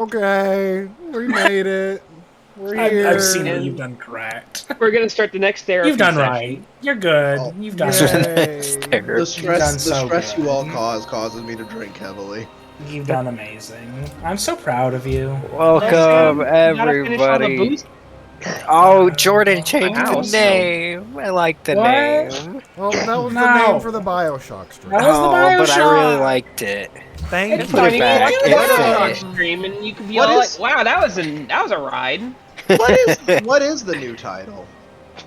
Okay, we made it. We're here. I've seen what you've done correct. We're gonna start the next therapy You've done session. right. You're good. Oh, You've done Yay. The stress good. you all causes me to drink heavily. You've done amazing. I'm so proud of you. Welcome, You gotta finish all the everybody. booze. Oh, Jordan changed the house. name. I like the What? name. Well, that was the No. name for the Bioshock stream. That was the Oh, but I really Bioshock. liked it. Thank It's you. Put funny. it back. It It on fit. stream, and you could be What all is- like, "Wow, that was a ride." What is the new title?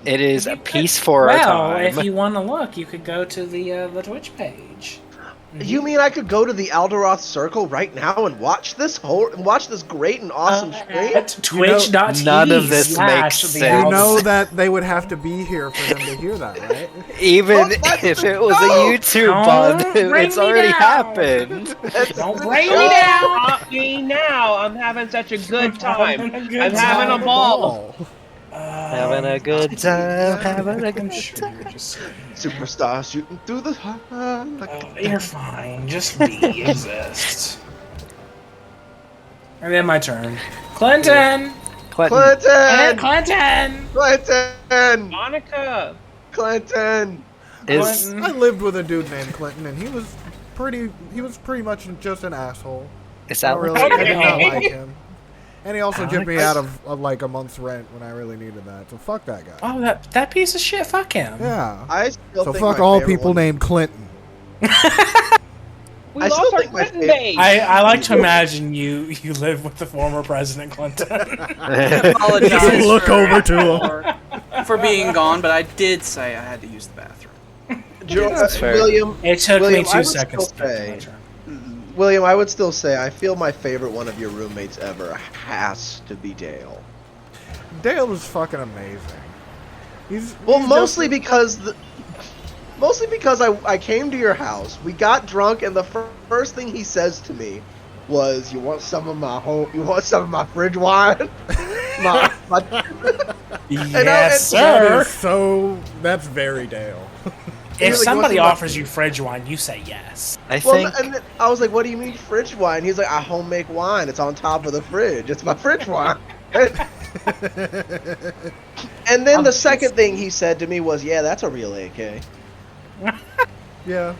It is a piece for our Well, time. if you want to look, you could go to the Twitch page. You mean I could go to the Alderoth circle right now and watch this great and awesome stream? At twitch.tv. None of this makes the sense. You album. know that they would have to be here for them to hear that, right? Even Well, that's if the it was a joke. YouTube Don't bun, bring it's me already down. happened. Don't bring me joke. down. Not me now. I'm having such a good time. having a good I'm having a time. ball. Having a good time, having a I'm good sure time. you're just. Superstar shooting through the heart. You're fine. Just be exist. And then my turn. Clinton. Clinton. Hey, Clinton! Clinton. Clinton! Monica. Clinton! Is I lived with a dude named Clinton, and he was pretty much just an asshole. is I that don't really, what I did not like him. And he also gypped me Alex? out of like a month's rent when I really needed that. So fuck that guy. Oh, that piece of shit. Fuck him. Yeah. I still So think fuck my all favorite people one- named Clinton. We I lost still our think my Clinton favorite- days. I like to imagine you live with the former President Clinton. Apologize Look for- over to him. for being gone, but I did say I had to use the bathroom. That's fair. William, It took William, me I 2 would seconds still to get to say- my turn. William, I would still say I feel my favorite one of your roommates ever has to be Dale. Dale is fucking amazing. He's Mostly because I came to your house, we got drunk, and the first thing he says to me was, "You want some of my fridge wine?" Yes, That sir. is that's very Dale. If Really, somebody what's the- offers you fridge wine, you say yes. I Well, think and then I was like, "What do you mean fridge wine?" He's like, "I home make wine. It's on top of the fridge. It's my fridge wine." And then the second thing he said to me was, "Yeah, that's a real AK," Yeah.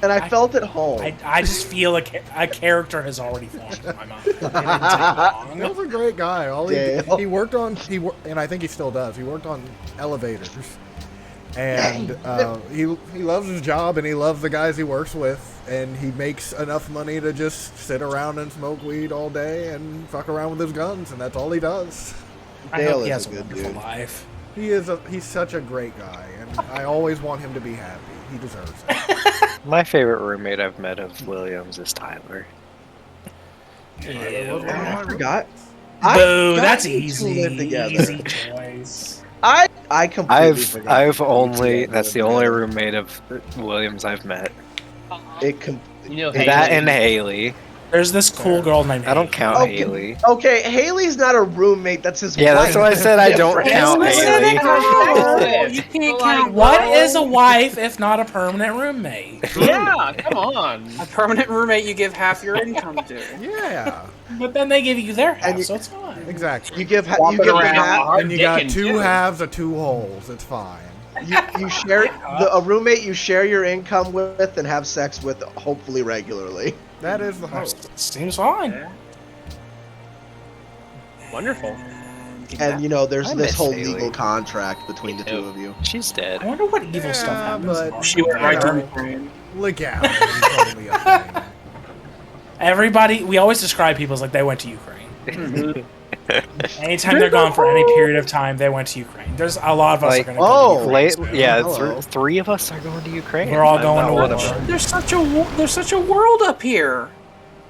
and I felt at home. I just feel like a character has already formed in my mind. It didn't take long. Dale's a great guy. Dale. He worked on and I think he still does. He worked on elevators, and he loves his job and he loves the guys he works with, and he makes enough money to just sit around and smoke weed all day and fuck around with his guns, and that's all he does. I Dale hope he is has a a good wonderful dude. life. He's such a great guy, and I always want him to be happy. He deserves it. my favorite roommate I've met of Williams is Tyler. I forgot. Boo, I that's got you two easy. live together. Easy choice. I completely forgot. I've you only two that's the live only together. roommate of Williams I've met. You know, That Haley. and Haley. There's this cool girl named I don't count Okay. Haley. Okay, Haley's not a roommate. That's his Yeah, wife. that's why I said I don't Different. count Haley. Oh, You can't like, count What is a wife if not a permanent roommate? Yeah, come on. a permanent roommate you give half your income to. Yeah, But then they give you their half, And you- so it's fine. exactly. You give Walking them around half. hard And you got dicking, two too. halves of two holes. It's fine. You share a roommate you share your income with and have sex with, hopefully regularly. That is the hope. Seems fine. Wonderful. And you know, there's I this miss whole Haley. legal contract between the two of you. She's dead. I wonder what evil stuff Yeah, happens. but She went right you to know, Ukraine. legality is only a thing. Everybody, we always describe people as like they went to Ukraine. Anytime they're gone for any period of time, they went to Ukraine. There's a lot of us Like, are going to go to Late, Ukraine. soon. yeah, Hello. three of us are going to Ukraine. We're all I'm going not to one war. of them. There's such a world up here.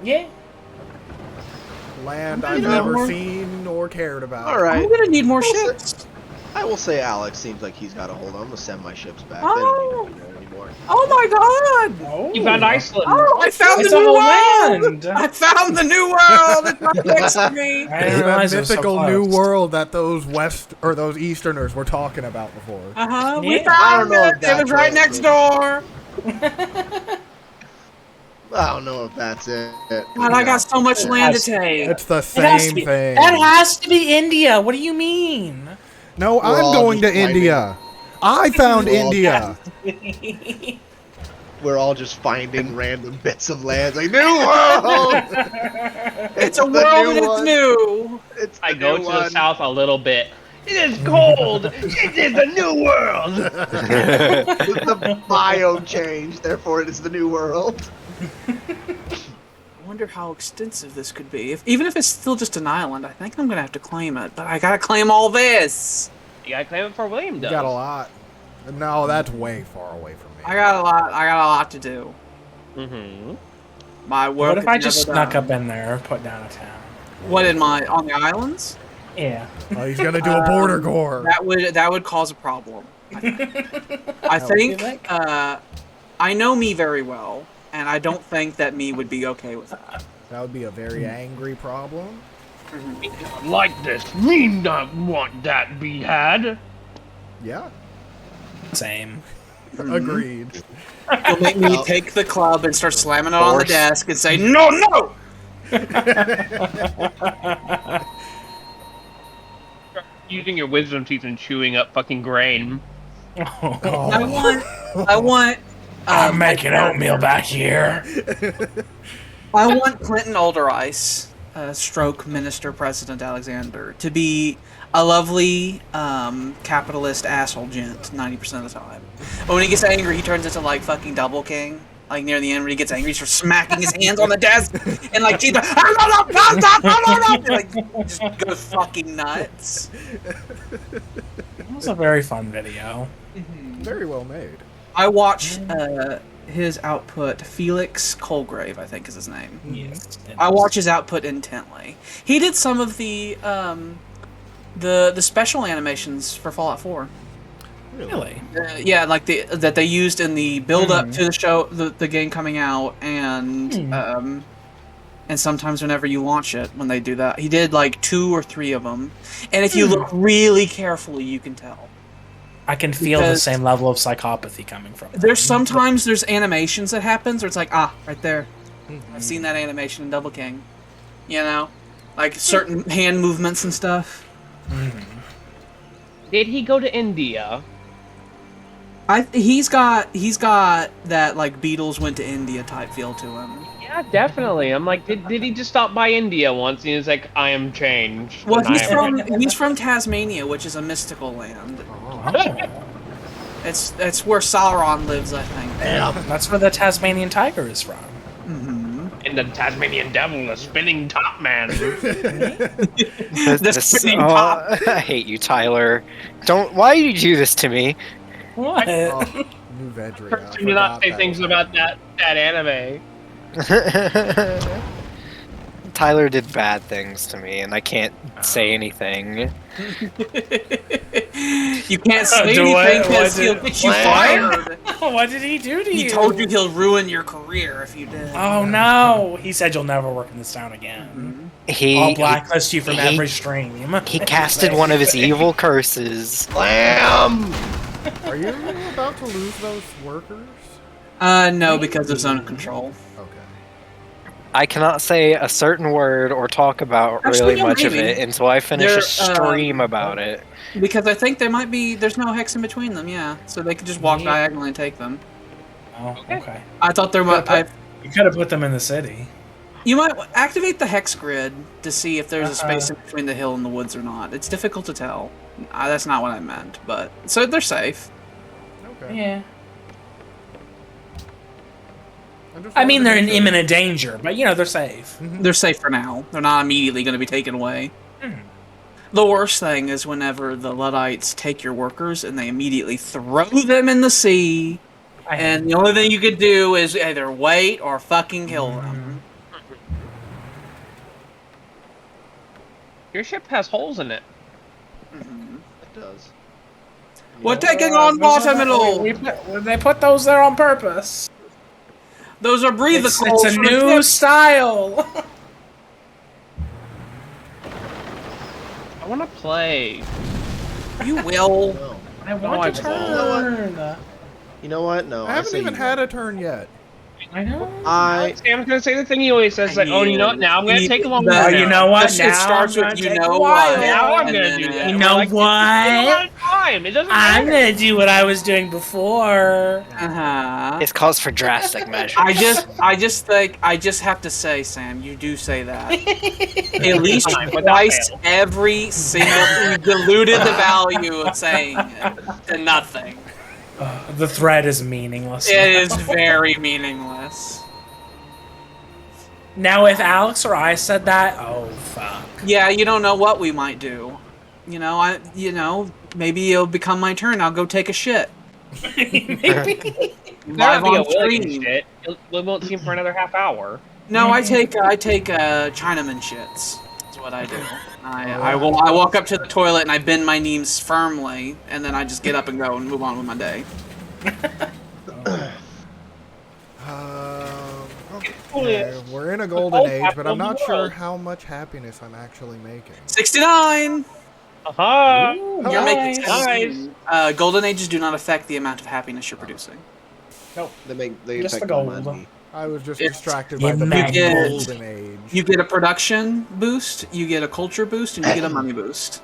Yeah. Land You I've know, never we're- seen nor cared about. All right. I'm gonna need more Well, ships. I will say Alex seems like he's got a hold on. I'm gonna send my ships back. They Oh. don't need to be there anymore. Oh my god! Oh. You found Iceland. Oh, I found It's the a new whole world! land. I found the new world! It's right next to me! I It's didn't that realize it was so mythical close. new world that those those Easterners were talking about before. We Yeah. I found don't know it! if that's It was right right. next door! I don't know if that's it. God, I got so much land to take. It's the It has to same be. thing. That has to be India. What do you mean? No, We're I'm all going to just finding- India. I found We're all India. We're all just finding random bits of land. Like, new world! It's a the world and new it's one. new. It's the I go new to one. the south a little bit. It is cold. It is a new world. The biome change, therefore it is the new world. I wonder how extensive this could be. Even if it's still just an island, I think I'm gonna have to claim it. But I gotta claim all this. You gotta claim it for William You does. got a lot. No, that's way far away from me. I got a lot to do. Mm-hmm. My work. What if is I just never snuck done. up in there, put down a town? What in my on the islands? Yeah. Oh, he's gonna do a border gore. That would cause a problem. I think. think? I know me very well, and I don't think that me would be okay with that. That would be a very angry problem. Like this. Me not want that be had. Yeah, Same. agreed. It'll make me take the club and start slamming it on the Force. desk and say, "No, no!" Using your wisdom teeth and chewing up fucking grain. I want. I'm making oatmeal back here. I want Clinton Alderoth, stroke Minister President Alexander, to be a lovely capitalist asshole gent 90% of the time. But when he gets angry, he turns into like fucking Double King. Like near the end, when he gets angry, he starts smacking his hands on the desk and like teeth, like just goes fucking nuts. It was a very fun video. Very well made. I watched his output. Felix Colgrave, I think is his name. Yes. I watch his output intently. He did some of the special animations for Fallout 4. Really? Yeah, like that they used in the build up to the show, the game coming out, and sometimes whenever you launch it, when they do that, he did like 2 or 3 of them. And if you look really carefully, you can tell. I can feel the Because- same level of psychopathy coming from them. There's sometimes animations that happens where it's like, right there. I've seen that animation in Double King. You know, like certain hand movements and stuff. Did he go to India? He's got that like Beatles went to India type feel to him. Yeah, definitely. I'm like, did he just stop by India once and he was like, I am changed. Well, and he's from Tasmania, which is a mystical land. Oh. It's where Sauron lives, I think. That's where the Tasmanian tiger is from. And the Tasmanian devil, the spinning top man. spinning top. I hate you, Tyler. Why do you do this to me? What? Oh, new Vedri. First, do not say things about that anime. Tyler did bad things to me, and I can't say anything. You can't say Do what? anything because What he'll did- get you what? fired. What did he do to you? He told you he'll ruin your career if you did. Oh no! He said you'll never work in this town again. I'll blacklist you from every stream. He casted one of his evil curses. Slam! Are you about to lose those workers? No, because of zone control. Okay. I cannot say a certain word or talk about Actually, really no, much of maybe. it until I finish They're, a stream about it. Because I think there's no hex in between them, yeah. So they could just walk Yeah. diagonally and take them. Oh, okay. I thought there might. You could have put them in the city. You might activate the hex grid to see if there's a space Uh-huh. in between the hill and the woods or not. It's difficult to tell. That's not what I meant, but so they're safe. Okay. Yeah. just I mean, wanted they're to in make sure. imminent danger, but they're safe. They're safe for now. They're not immediately going to be taken away. The worst thing is whenever the Luddites take your workers and they immediately throw them in the sea, and the only thing you could do is either wait or fucking kill them. Your ship has holes in it. It does. We're taking on watermelon. They put those there on purpose. Those are breather It's a new style. I want to play. You will. No. I want to I turn. You know what? No. I haven't say even you had won't. a turn yet. I know. Sam was gonna say the thing he always says, like, oh, you know what? Now I'm gonna take a long Oh, time. you know what? It Now starts I'm with gonna you take know a what. while. Now I'm and gonna then, do that. You We're know like, what? It's a lot of time. It doesn't I'm matter. gonna do what I was doing before. Uh-huh. It calls for drastic measures. I just have to say, Sam, you do say that. At least Time, without twice fail. every single you diluted the value of saying it to nothing. The thread is meaningless. It is very meaningless. Now, if Alex or I said that, oh fuck. Yeah, you don't know what we might do. Maybe it'll become my turn. I'll go take a shit. Maybe. Live That'll be a on William stream. shit. We won't see him for another half hour. No, I take Chinaman shits. That's what I do. I walk up to the toilet and I bend my knees firmly, and then I just get up and go and move on with my day. Okay. We're in a golden age, but I'm not sure how much happiness I'm actually making. 69. Aha! You're making Nice. 69. Golden ages do not affect the amount of happiness you're producing. They Just affect the the gold. money. I was just It's- distracted by the You get- golden age. You get a production boost, you get a culture boost, and you get a money boost.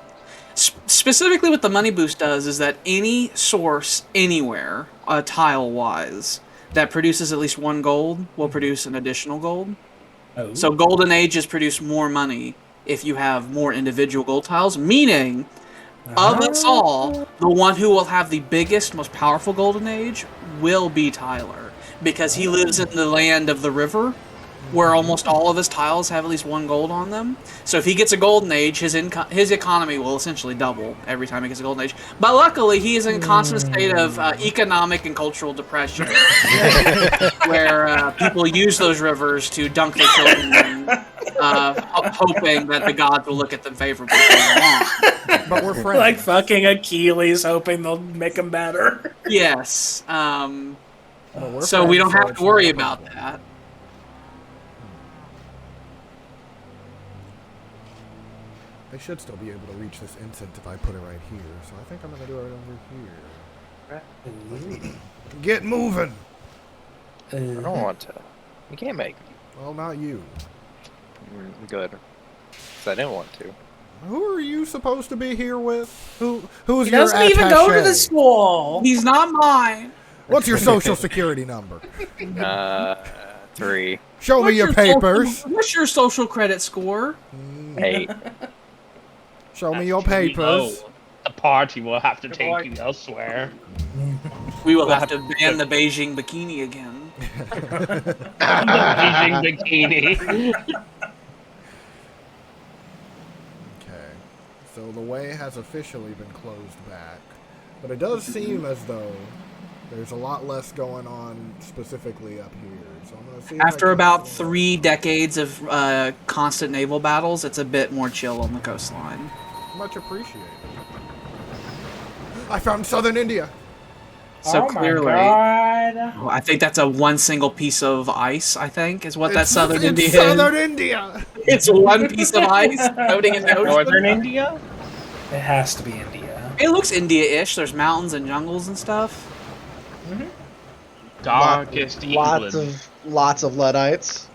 Specifically, what the money boost does is that any source anywhere, tile-wise, that produces at least one gold will produce an additional gold. Oh. So golden ages produce more money if you have more individual gold tiles, meaning of us all, the one who will have the biggest, most powerful golden age will be Tyler, because he lives in the land of the river, where almost all of his tiles have at least one gold on them. So if he gets a golden age, his economy will essentially double every time he gets a golden age. But luckily, he is in a constant state of economic and cultural depression, where people use those rivers to dunk their children in, hoping that the gods will look at them favorably from now on. But we're friends. Like fucking Achilles, hoping they'll make him better. Yes. But we're So we friends, don't have it's to worry not a about problem. that. They should still be able to reach this incense if I put it right here. So I think I'm gonna do it over here. Get moving. I don't want to. You can't make me. Well, not you. Good. 'Cause I didn't want to. Who are you supposed to be here with? Who's He your doesn't even go to the attaché? school. He's not mine. What's your social security number? 3, Show me your papers. What's your social credit score? 8. Show me your Oh, papers. the party will have to take you elsewhere. We will have to ban the Beijing bikini again. The Beijing bikini. Okay. So the way has officially been closed back. But it does seem as though there's a lot less going on specifically up here. So I'm gonna see if I After can- about 3 decades of constant naval battles, it's a bit more chill on the coastline. Much appreciated. I found southern India. So oh clearly, my god. I think that's a one single piece of ice. I think is what that It's- southern it's India Southern India. is. It's one piece of ice floating in the ocean. Northern India? It has to be India. It looks India-ish. There's mountains and jungles and stuff. Darkest Lots England. of Luddites.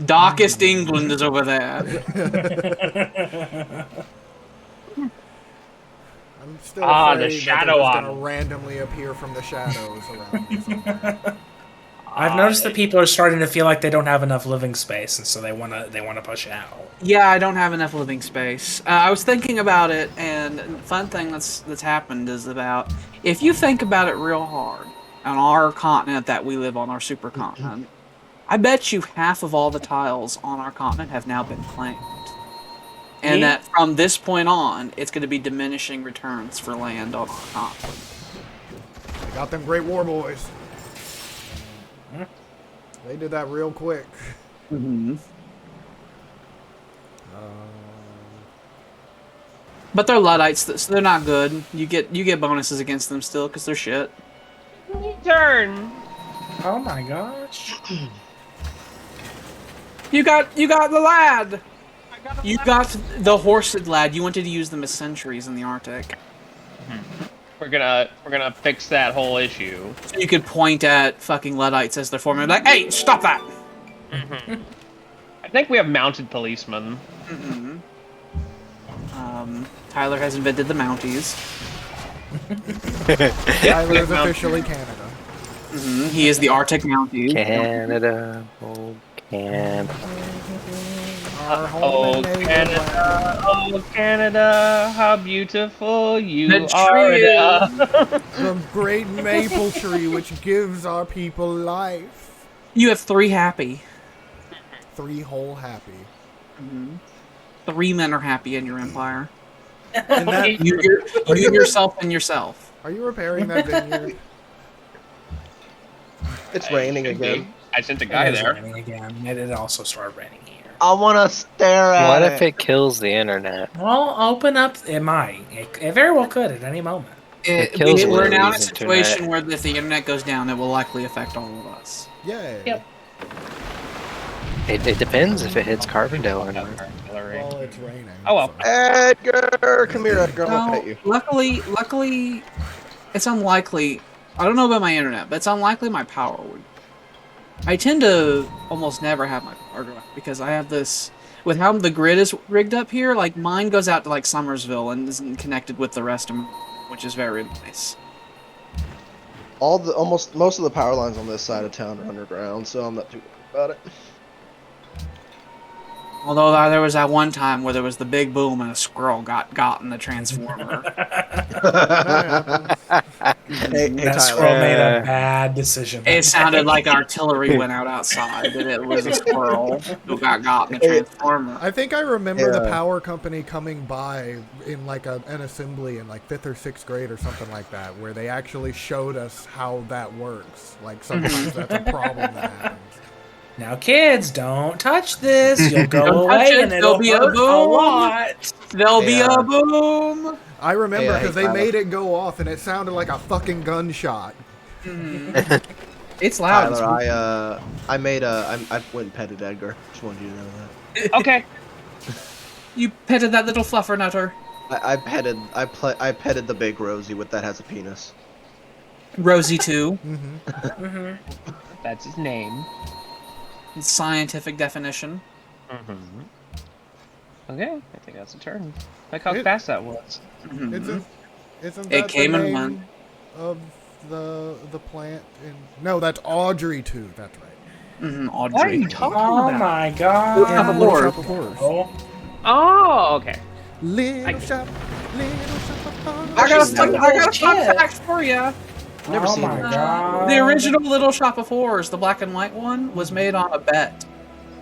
Darkest England is over there. I'm still Ah, afraid the that shadow they're just gonna island. randomly appear from the shadows around me somewhere. I've noticed that people are starting to feel like they don't have enough living space, and so they wanna push out. Yeah, I don't have enough living space. I was thinking about it, and the fun thing that's happened is about if you think about it real hard on our continent that we live on, our supercontinent, I bet you half of all the tiles on our continent have now been claimed. And Yeah. that from this point on, it's going to be diminishing returns for land on our continent. They got them great war boys. They did that real quick. Mm-hmm. But they're Luddites, so they're not good. You get bonuses against them still because they're shit. Turn. Oh my gosh. You got the lad. You got the horsed lad. You wanted to use them as sentries in the Arctic. We're gonna fix that whole issue. So you could point at fucking luddites as their foreman, like, "Hey, stop that!" I think we have mounted policemen. Tyler has invented the Mounties. Tyler's officially Canada. He is the Arctic Mountie. Canada, oh Canada. Our home Oh and native Canada, oh Canada, how beautiful you The are. tree. the great maple tree which gives our people life. You have 3 happy. 3 whole happy. 3 men are happy in your empire. And that, You yourself and yourself. are you repairing that vineyard? It's raining again. I sent a guy It is there. raining again. It also started raining here. I want to stare at What it. if it kills the internet? Well, open up. It might. It very well could at any moment. kills We're now in a Lily's situation internet. where if the internet goes down, it will likely affect all of us. Yay. Yep. It depends if it hits Carbondale or not. Well, it's raining. Oh, well. so- Edgar, come here, Edgar. I'll Well, pet you. luckily, it's unlikely. I don't know about my internet, but it's unlikely my power would. I tend to almost never have my power go out because I have this. With how the grid is rigged up here, like mine goes out to like Somersville and isn't connected with the rest of them, which is very nice. Most of the power lines on this side of town are underground, so I'm not too worried about it. Although there was that one time where there was the big boom and a squirrel got in the transformer. Hey, That Tyler. squirrel made a bad decision. It sounded like artillery went out outside, and it was a squirrel who got in the transformer. I think I remember the Yeah. power company coming by in like an assembly in like 5th or 6th grade or something like that, where they actually showed us how that works. Like sometimes that's a problem that happens. Now, kids, don't touch this. You'll go Don't touch away it, and there'll it'll be a hurt a boom. lot. There'll be Yeah. a boom. I remember Hey, because hey, they Tyler. made it go off and it sounded like a fucking gunshot. It's loud. Tyler, I went and petted Edgar. Just wanted you to know that. Okay. You petted that little fluffer nutter. I petted the big Rosie with that has a penis. Rosie 2. That's his name. Scientific definition. Okay, I think that's a turn. Like how It- fast that was. Isn't It that came the in name one. of the plant? No, that's Audrey too. That's right. Audrey. What are you talking Oh about? my god. Little Shop of Little Horrors. Shop of Horrors. Oh, Oh, okay. Little shop of horrors. I got a Shit. fun fact for you. Never oh seen my it. god. The original Little Shop of Horrors, the black and white one, was made on a bet.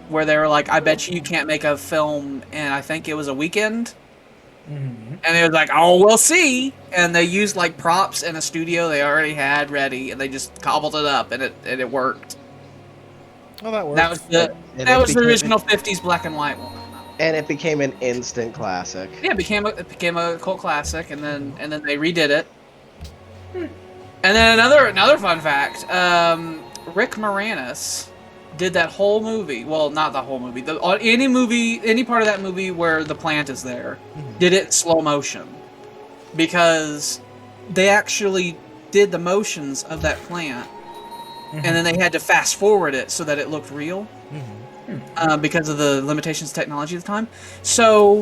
Where they were like, I bet you can't make a film in, I think it was a weekend. And they was like, oh, we'll see. And they used like props in a studio they already had ready, and they just cobbled it up, and it worked. Oh, that works. That was the And that it was the became- original '50s black and white one. And it became an instant classic. Yeah, it became a cult classic, and then they redid it. And then another fun fact: Rick Moranis did that whole movie. Well, not the whole movie. Any part of that movie where the plant is there, did it in slow motion, because they actually did the motions of that plant, and then they had to fast forward it so that it looked real. Because of the limitations of technology at the time. So,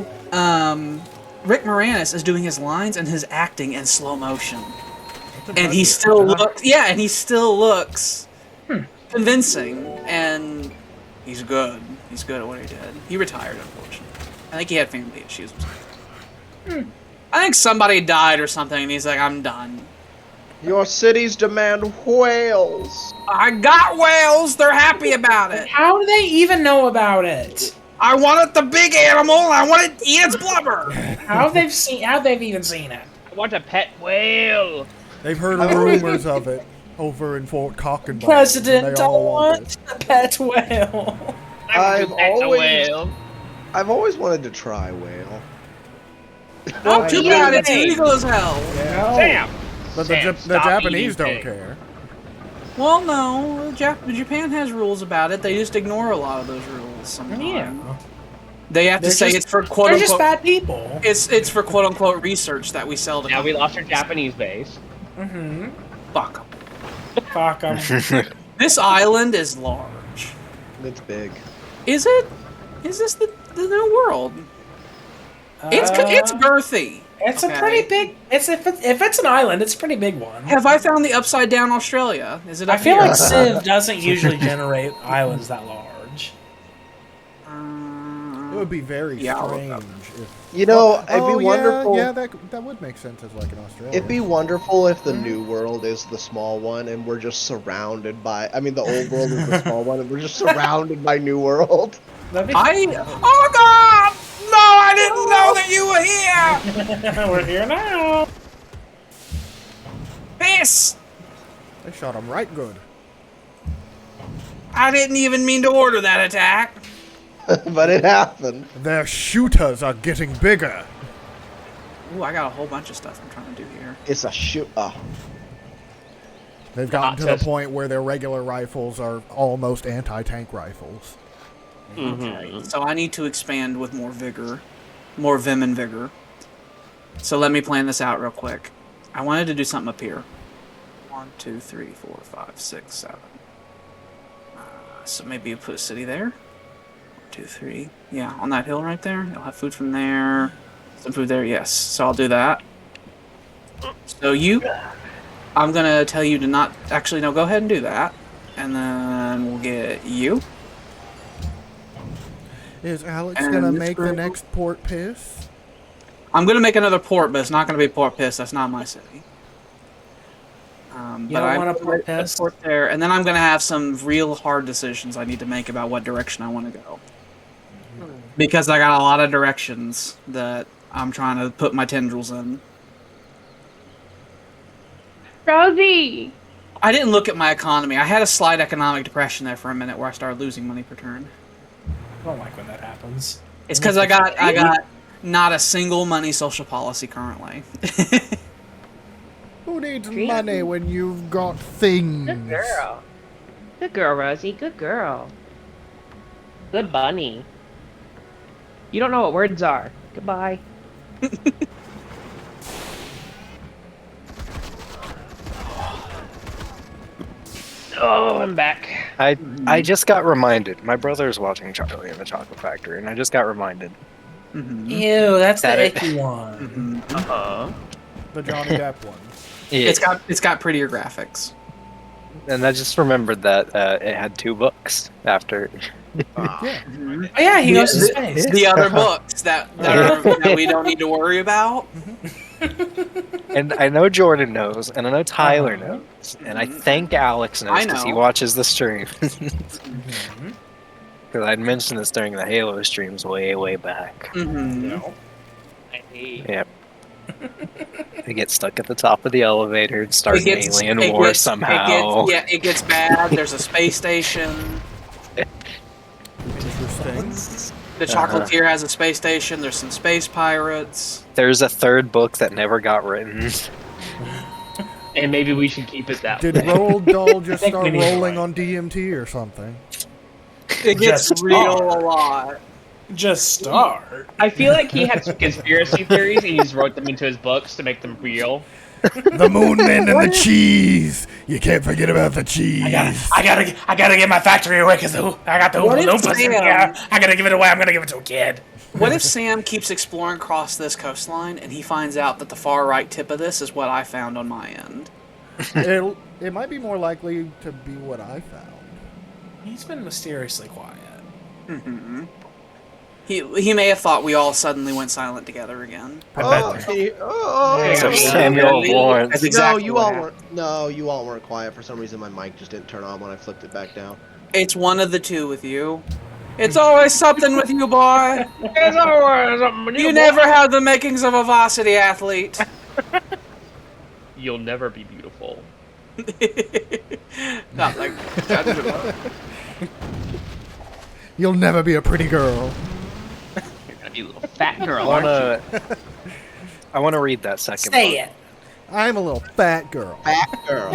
Rick Moranis is doing his lines and his acting in slow motion. And he still looks convincing, and he's good. He's good at what he did. He retired, unfortunately. I think he had family issues or something. I think somebody died or something, and he's like, I'm done. Your cities demand whales. I got whales! They're happy about it! How do they even know about it? I wanted the big animal, and I wanted to eat its blubber! How they've even seen it? I want a pet whale. They've heard rumors of it over in Fort Cockenball. President, and they all want want a pet whale. I've Pet a always- whale. I've always wanted to try whale. Well, too bad, it's Yay. illegal as hell. No. Sam. But Sam, the stop Japanese eating don't pig. care. Well, no, Japan has rules about it. They just ignore a lot of those rules sometimes. Yeah. They have to They're say just- it's for quote They're just unquote. bad people. It's for quote unquote research that we sell to. Now we companies. lost our Japanese base. Mm-hmm. Fuck 'em. Fuck 'em. This island is large. It's big. Is it? Is this the new world? It's girthy. It's Okay. a pretty big. If it's an island, it's a pretty big one. Have I found the upside down Australia? Is it? I Up feel here? like Civ doesn't usually generate islands that large. It would be very Yeah, I'll look strange up. if. You know, it'd Oh, be wonderful. Yeah, that would make sense as like an Australian. It'd be wonderful if the new world is the small one and we're just surrounded by. I mean, the old world is the small one and we're just surrounded by new world. That'd be Oh God! No, I didn't know that you were here. We're here now. Piss! They shot him right good. I didn't even mean to order that attack. But it happened. Their shooters are getting bigger. Ooh, I got a whole bunch of stuff I'm trying to do here. It's a shoot. They've gotten to the Process. point where their regular rifles are almost anti-tank rifles. Mm-hmm. So I need to expand with more vigor, more vim and vigor. So let me plan this out real quick. I wanted to do something up here. 1, 2, 3, 4, 5, 6, 7. So maybe you put a city there. 1, 2, 3. Yeah, on that hill right there. You'll have food from there. Some food there. Yes. So I'll do that. So I'm gonna tell you to not. Actually, no. Go ahead and do that, and then we'll get you. Is Alex And gonna this make the girl- next port piss? I'm gonna make another port, but it's not gonna be Port Piss. That's not my city. You don't want a Port Piss? Port there, and then I'm gonna have some real hard decisions I need to make about what direction I want to go. Because I got a lot of directions that I'm trying to put my tendrils in. Rosie! I didn't look at my economy. I had a slight economic depression there for a minute where I started losing money per turn. I don't like when that happens. It's because I got not a single money social policy currently. Who needs Dream. money when you've got things? Good girl. Good girl, Rosie. Good girl. Good bunny. You don't know what words are. Goodbye. Oh, I'm back. I just got reminded. My brother's watching Charlie in the Chocolate Factory, and I just got reminded. Mhm. Ew, that's That the it- icky one. Mhm. Uh-huh. The Johnny Depp one. Yeah. It's got prettier graphics. And I just remembered that it had 2 books after. Yeah. Oh yeah, he goes to space. The other books that we don't need to worry about. And I know Jordan knows, and I know Tyler Uh-huh. knows, and I think Alex knows I because he know. watches the stream. Mhm. Because I'd mentioned this during the Halo streams way back. Mm-hmm. No. I hate. Yep. They get stuck at the top of the elevator and start an alien war somehow. It gets bad. There's a space station. Interesting. The Chocolatier has a space station. There's some space pirates. There's a 3rd book that never got written. And maybe we should keep it that Did way. Roald Dahl just think start we need to rolling write. on DMT or something? It gets Just real start. a lot. Just start. I feel like he had some conspiracy theories and he just wrote them into his books to make them real. The moon men and the cheese. You can't forget about the cheese. I gotta get my factory away because I got the What Oompa if Loompas in Sam- here. I gotta give it away. I'm gonna give it to a kid. What if Sam keeps exploring across this coastline and he finds out that the far right tip of this is what I found on my end? It might be more likely to be what I found. He's been mysteriously quiet. Mm-hmm. He may have thought we all suddenly went silent together again. So Yeah. Samuel Lawrence. That's exactly no, you what all happened. weren't. No, you all weren't quiet. For some reason, my mic just didn't turn on when I flipped it back down. It's one of the two with you. It's always something with you, boy. It's always something You never have the makings of a varsity athlete. You'll never be beautiful. Not like You'll never be a pretty girl. You're gonna be a little fat girl, I aren't you? wanna read that second Say book. it. I'm a little fat girl. Fat girl.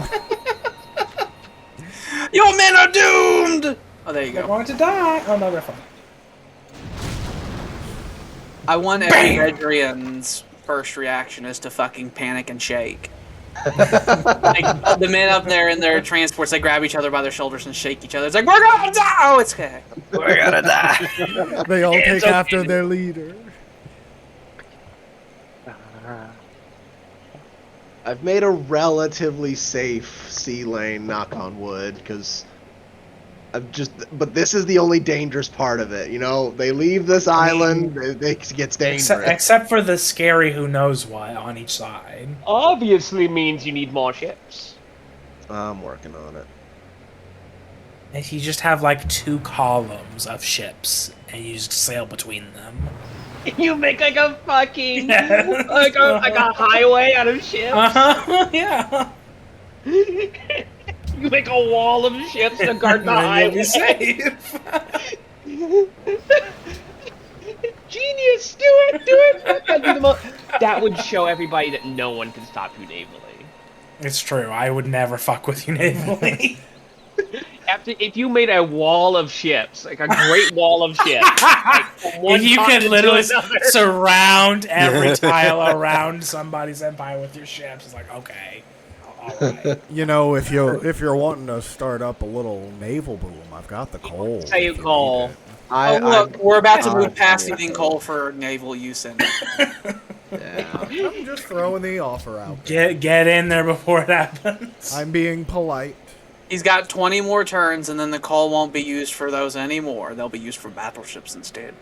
your men are doomed. Oh, there you They're go. going to die. Oh no, they're fine. I want every Bedrian's first reaction is to fucking panic and shake. Like the men up there in their transports, they grab each other by their shoulders and shake each other. It's like, we're gonna die! Oh, it's okay. We're gonna die. They all take after their leader. I've made a relatively safe sea lane, knock on wood, because but this is the only dangerous part of it. You know, they leave this island, it gets dangerous. Except for the scary who knows what on each side. Obviously means you need more ships. I'm working on it. And you just have like 2 columns of ships, and you just sail between them. You make like a fucking like a highway out of ships. Yeah. You make a wall of ships to guard the highway. You'll be safe. Genius! Do it! That would show everybody that no one can stop you navally. It's true. I would never fuck with you navally. If you made a wall of ships, like a great wall of ships, like if you could literally surround every tile around somebody's empire with your ships, it's like, okay, all right. You know, if you're wanting to start up a little naval boom, I've got the coal. Say you coal. Look, we're about to move past eating coal for naval use. Yeah. I'm just throwing the offer out. Get in there before it happens. I'm being polite. He's got 20 more turns, and then the coal won't be used for those anymore. They'll be used for battleships instead.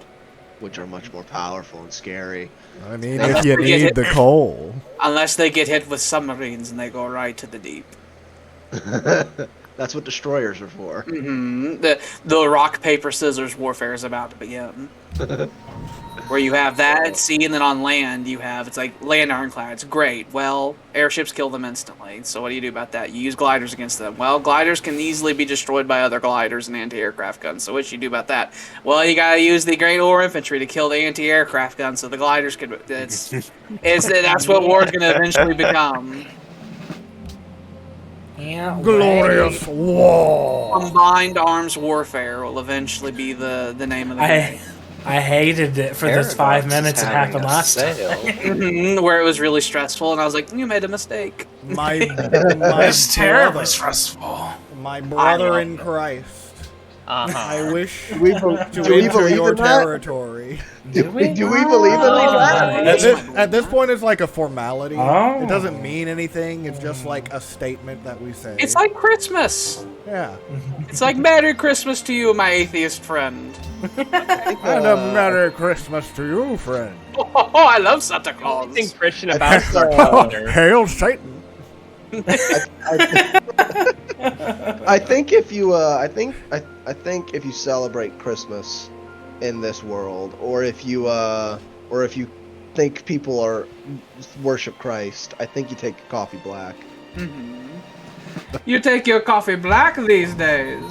Which are much more powerful and scary. I mean, if you need the coal. Unless they get hit with submarines and they go right to the deep. That's what destroyers are for. Mm-hmm. The rock, paper, scissors warfare is about to begin. Where you have that at sea, and then on land you have, it's like land ironclads. Great. Well, airships kill them instantly. So what do you do about that? You use gliders against them. Well, gliders can easily be destroyed by other gliders and anti-aircraft guns. So what should you do about that? Well, you gotta use the Great Ore Infantry to kill the anti-aircraft guns, so the gliders could. That's what war's gonna eventually become. Yeah, Glorious war. Combined arms warfare will eventually be the name of the game. I hated it for those 5 minutes it happened last time. Where it was really stressful, and I was like, you made a mistake. It's terribly stressful. My brother in Christ. I wish Do we enter your territory. Do we believe in all that? At this point, it's like a formality. Oh. It doesn't mean anything. It's just like a statement that we say. It's like Christmas. Yeah. It's like Merry Christmas to you, my atheist friend. And a Merry Christmas to you, friend. Oh, I love Santa Claus. Something Christian about our calendar. Hail Satan. I think if you I think if you celebrate Christmas in this world, or if you think people are worship Christ, I think you take coffee black. Mm-hmm. You take your coffee black these days.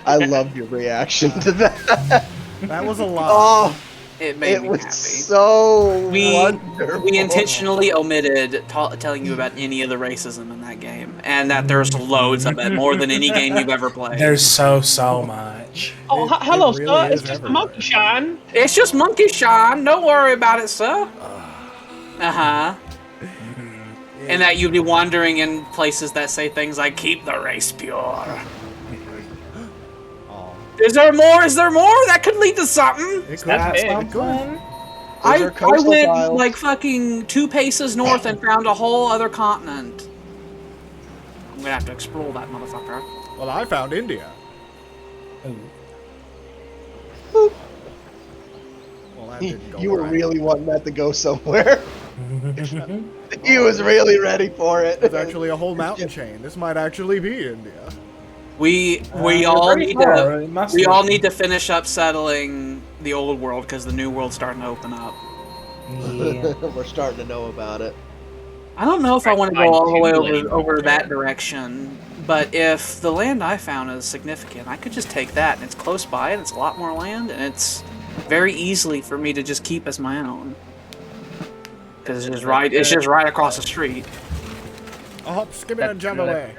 I loved your reaction to that. That was a lot. Oh, It made me was happy. so wonderful. We intentionally omitted telling you about any of the racism in that game, and that there's loads of it, more than any game you've ever played. There's so much. Oh, It hello, really sir. is It's just a everywhere. monkey shine. It's just Monkey Shine. Don't worry about it, sir. Uh-huh. And that you'd be wandering in places that say things like, keep the race pure. Is there more? Is there more? That could lead to something. It could That's be big. good. I are coastal went tiles. like fucking 2 paces north and found a whole other continent. I'm gonna have to explore that motherfucker. Well, I found India. Well, that didn't go You were right. really wanting that to go somewhere. He was really ready for it. There's actually a whole mountain chain. This might actually be India. We you're all pretty need far. to It must we be. all need to finish up settling the old world because the new world's starting to open up. Yeah. We're starting to know about it. I don't know if I want to go all the way Fine-tuning over that direction, but if the land I found is significant, I could just take that, and it's close by, and it's a lot more land, and it's very easily for me to just keep as my own. Because it's just right across the street. A hop, skip it, and jump away.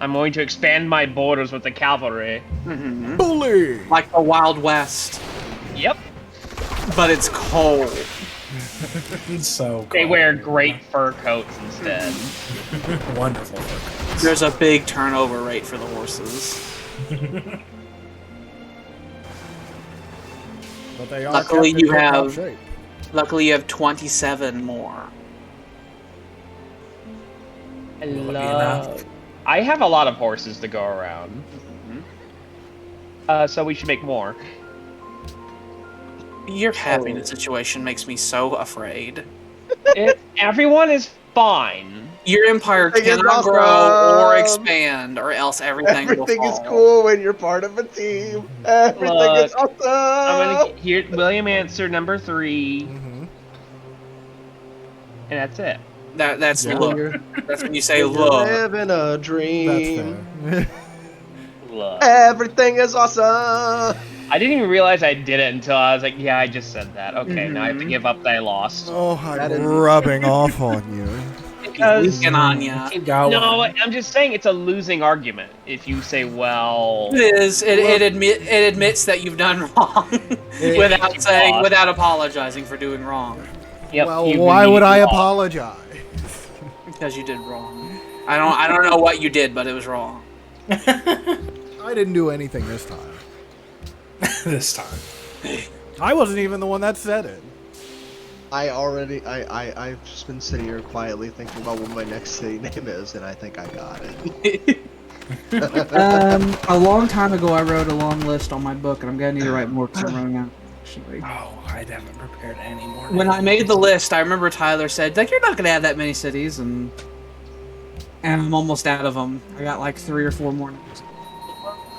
I'm going to expand my borders with the cavalry. Mm-hmm. Bully! Like the Wild West. Yep. but it's cold. It's so They cool. wear great fur coats instead. Wonderful fur coats. There's a big turnover rate for the horses. But they are Luckily kept in you tip-top have- shape. Luckily, you have 27 more. I Will it be love. enough? I have a lot of horses to go around. So we should make more. Your happiness situation makes me so afraid. Everyone is fine. Your empire Everything is cannot grow or awesome. expand, or else everything will Everything is fall. cool when you're part of a team. Everything is Look, awesome. I'm gonna hear William answer number 3, Mhm. and that's it. That's Yeah. look. That's when you say You're look. living a That's dream. fair. Look. Everything is awesome. I didn't even realize I did it until I was like, yeah, I just said that. Okay, now I have to Mhm. give up that I lost. Oh, That I'm is- rubbing off on you. Because Looking on ya. Keep going. no, I'm just saying it's a losing argument if you say, well, It is. It admits that you've done wrong without apologizing for doing wrong yep, Well, you've why would I immediately lost. apologize? because you did wrong. I don't know what you did, but it was wrong. I didn't do anything this time. This time. I wasn't even the one that said it. I've just been sitting here quietly thinking about what my next city name is, and I think I got it. A long time ago, I wrote a long list on my book, and I'm gonna need to write more because I'm running out. Actually. Oh, I haven't prepared any more. When I made the list, I remember Tyler said, "Like, you're not gonna have that many cities," and I'm almost out of them. I got like 3 or 4 more names.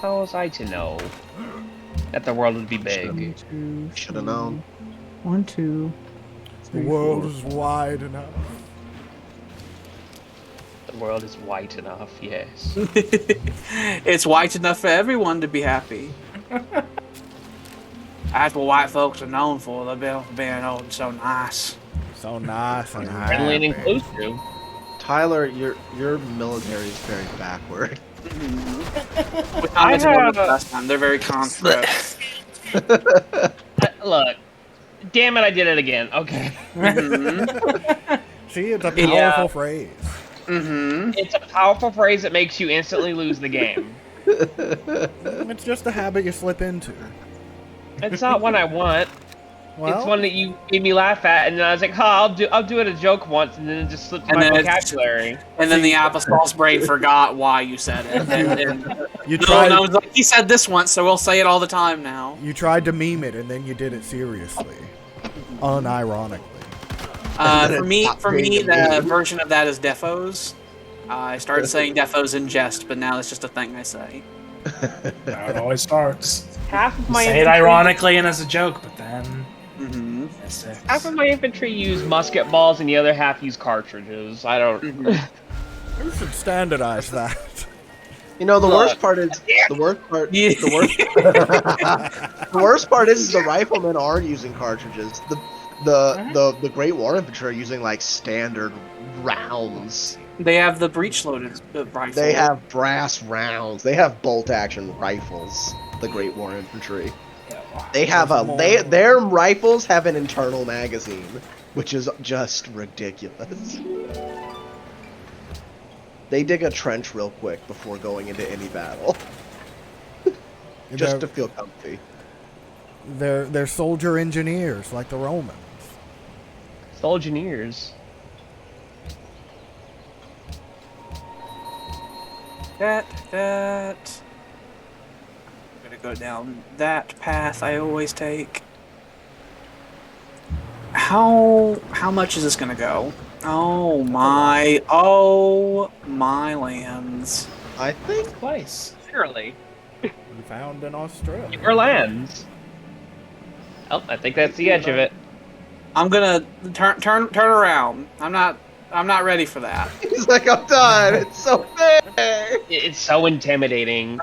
How was I to know that the world would be big? Should have known. 1, 2. The world is wide enough. The world is white enough, yes. It's white enough for everyone to be happy. That's what white folks are known for. They've been being old and so nice. So nice and Friendly and happy. inclusive. Tyler, your military is very backward. We commented on it last time. They're very conscript. Look, damn it, I did it again. Okay. See, it's a powerful Yeah. phrase. It's a powerful phrase that makes you instantly lose the game. It's just a habit you slip into. It's not one I want. Well, It's one that you made me laugh at, and then I was like, "Huh, I'll do it a joke once," and then it just slipped And my then it's- vocabulary. And then the applesauce brain forgot why you said it. And you no, tried. I was like, he said this once, so we'll say it all the time now. You tried to meme it, and then you did it seriously, unironically. For me, the version of that is defos. I started saying defos in jest, but now it's just a thing I say. How it always starts. Half of You my say it infantry, ironically and as a joke, but then Mm-hmm. it's six. half of my infantry use musket balls, and the other half use cartridges. I don't. Who should standardize that? You know, the Look. worst part is the worst part. Yeah. The worst. The worst part is the riflemen are using cartridges. The Great War Infantry are using like standard rounds. They have the breech-loaded rifle. They have brass rounds. They have bolt-action rifles. The Great War Infantry. They have their rifles have an internal magazine, which is just ridiculous. They dig a trench real quick before going into any battle, just to feel comfy. They're soldier engineers like the Romans. Soldieers. That. I'm gonna go down that path I always take. How much is this gonna go? Oh my lands. I think Place. Surely. We found in Australia. Or lands. Oh, I think that's the edge of it. I'm gonna turn around. I'm not ready for that. he's like, I'm done. It's so big. It's so intimidating.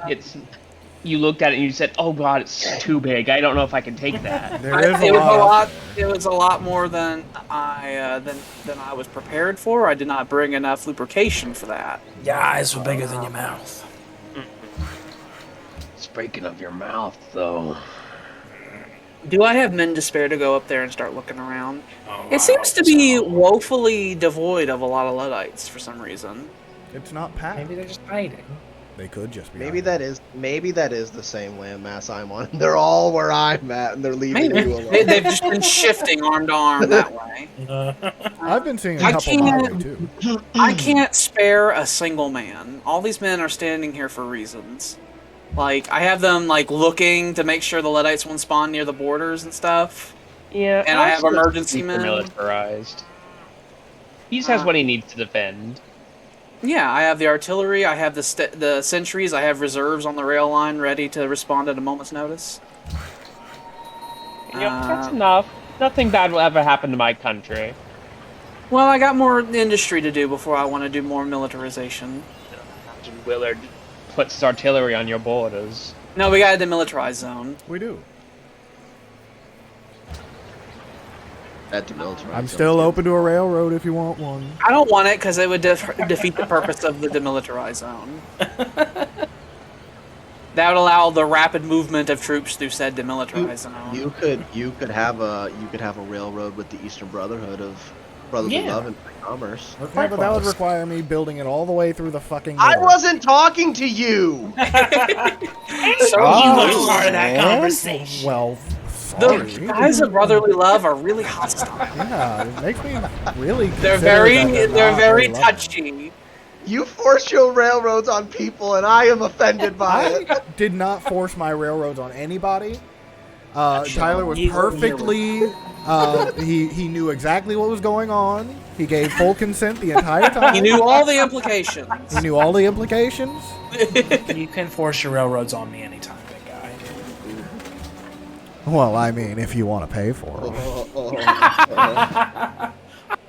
You looked at it and you said, "Oh God, it's too big. I don't know if I can take that." There is It a lot. It was a lot more than I was prepared for. I did not bring enough lubrication for that. Your eyes were bigger than your mouth. Speaking of your mouth, though. Do I have men to spare to go up there and start looking around? Oh, It seems to be woefully devoid of a lot of luddites for some reason. It's not packed. Maybe they're just hiding. They could just be. Maybe that is the same landmass I'm on. They're all where I'm at, and they're leaving Maybe you alone. they've just been shifting arm to arm that way. I've been seeing a I couple my way can't- too. I can't spare a single man. All these men are standing here for reasons. Like, I have them, like, looking to make sure the Luddites won't spawn near the borders and stuff. Yeah, And I have Alex emergency super men. militarized. He just has what he needs to defend. Yeah, I have the artillery, I have the sentries, I have reserves on the rail line ready to respond at a moment's notice. Yep, that's enough. Nothing bad will ever happen to my country. Well, I got more industry to do before I want to do more militarization. Imagine Willard puts his artillery on your borders. No, we got a demilitarized zone. We do. That demilitarized I'm zone. still open to a railroad if you want one. I don't want it because it would defeat the purpose of the demilitarized zone. That would allow the rapid movement of troops through said demilitarized zone. You could have a railroad with the Eastern Brotherhood of brotherly Yeah. love and commerce. Yeah, but that would require me building it all the way through the fucking. I middle. wasn't talking to you. You were part of that conversation. Well, The sorry. guys of brotherly love are really hostile. Yeah, it makes me really. They're consider that they're not very really loving. touchy. You force your railroads on people, and I am offended by it. I did not force my railroads on anybody. Tyler was He's perfectly. He knew exactly what was going on. He gave full consent the entire time. He knew all the implications. He knew all the implications. You can force your railroads on me anytime, big guy. Well, I mean, if you want to pay for them.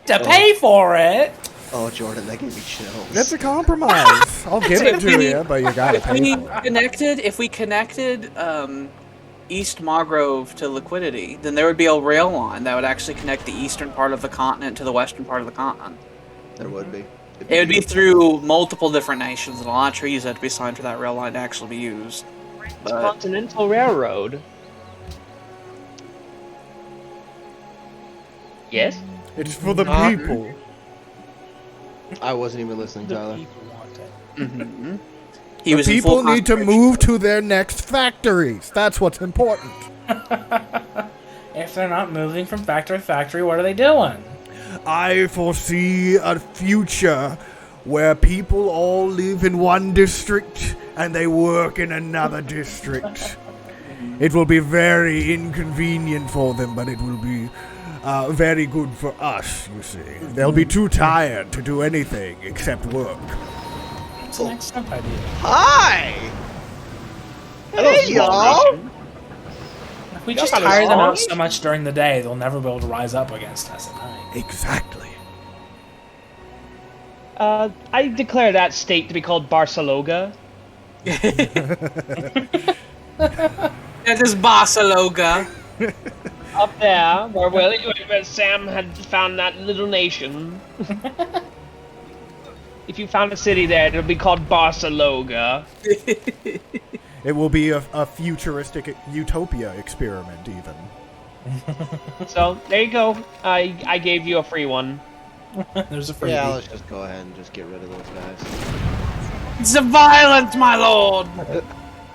To pay for it. Oh, Jordan, that gave me chills. That's a compromise. I'll give it to you, but you gotta pay for it. If we connected East Margrove to Liquidity, then there would be a rail line that would actually connect the eastern part of the continent to the western part of the continent. There would be. It would be through multiple different nations, and a lot of treaties had to be signed for that rail line to actually be used. But Continental Railroad. Yes? It's for the people. I wasn't even listening, The Tyler. people want it. mhm. He The was in people full need to concentration. move to their next factories. That's what's important. If they're not moving from factory to factory, what are they doing? I foresee a future where people all live in one district and they work in another district. It will be very inconvenient for them, but it will be very good for us, you see. They'll be too tired to do anything except work. It's an excellent idea. Hi! Hey, y'all! If we just tire them out so much during the day, they'll never be able to rise up against us at night. Exactly. I declare that state to be called Barceloga. That is Barceloga. Up there, where Sam had found that little nation. If you found a city there, it'll be called Barceloga. It will be a futuristic utopia experiment, even. So, there you go. I gave you a free one. There's a freebie. Yeah, let's just go ahead and just get rid of those guys. It's a violence, my lord.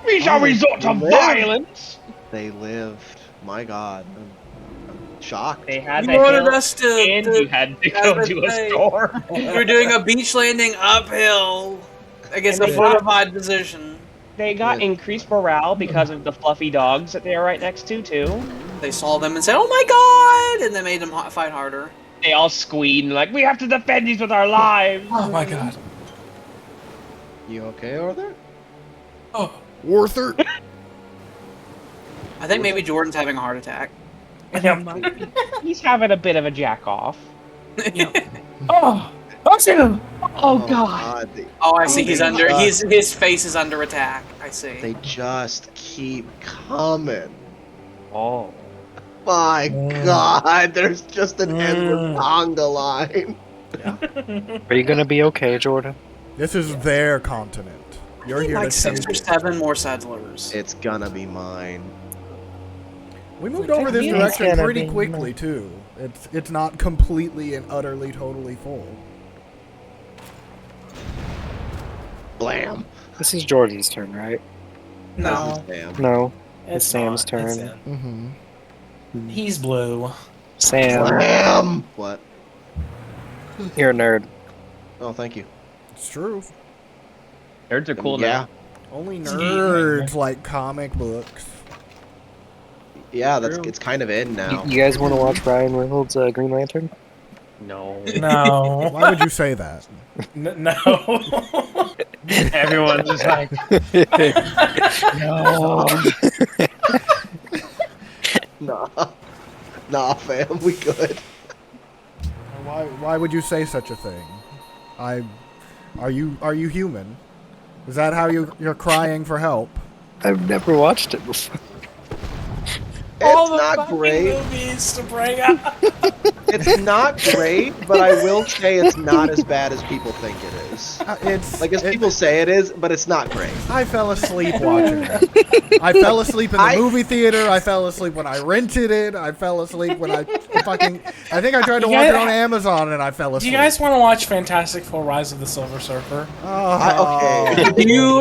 We shall resort to violence! They lived. My God. I'm shocked. They had You the wanted hill, us to- and to- you had to go as to I a say. storm. We're doing a beach landing uphill against a And they- fortified position. They got increased morale because of the fluffy dogs that they are right next to, too. They saw them and said, "Oh my god!" and they made them fight harder. They all squeed and like, we have to defend these with our lives! Oh my god. You okay, Arthur? Oh. Arthur? I think maybe Jordan's having a heart attack. He's having a bit of a jack-off. Oh. Oh, Oh, God. Oh, I see. He's they under. just- His face is under attack. I see. They just keep coming. Oh. My God, there's just an endless conga line. Are you gonna be okay, Jordan? This is their continent. You're here like to 6 take or it. 7 more settlers. It's gonna be mine. We moved over this It's direction gonna pretty be quickly too. It's not completely and utterly totally full. Blam. This is Jordan's turn, right? No, Damn. No. it's Sam's not. It's turn. in. Mm-hmm. He's blue. Sam, Blam. What? you're a nerd. Oh, thank you. It's true. Nerds are cool Yeah. now. Only nerds like comic books. Yeah, True. it's kind of in now. You guys want to watch Ryan Reynolds' Green Lantern? No. No, Why would you say that? no. Everyone's just like, No. Nah. Nah, fam, we good. Why would you say such a thing? Are you human? Is that how you're crying for help? I've never watched it before. It's not great. Movies to bring up. It's not great, but I will say it's not as bad as people think it is. People say it is, but it's not great. I fell asleep watching it. I fell asleep in the movie theater. I fell asleep when I rented it. I fell asleep when I think I tried to watch it on Amazon and I fell Do asleep. you guys want to watch Fantastic Four: Rise of the Silver Surfer? Okay.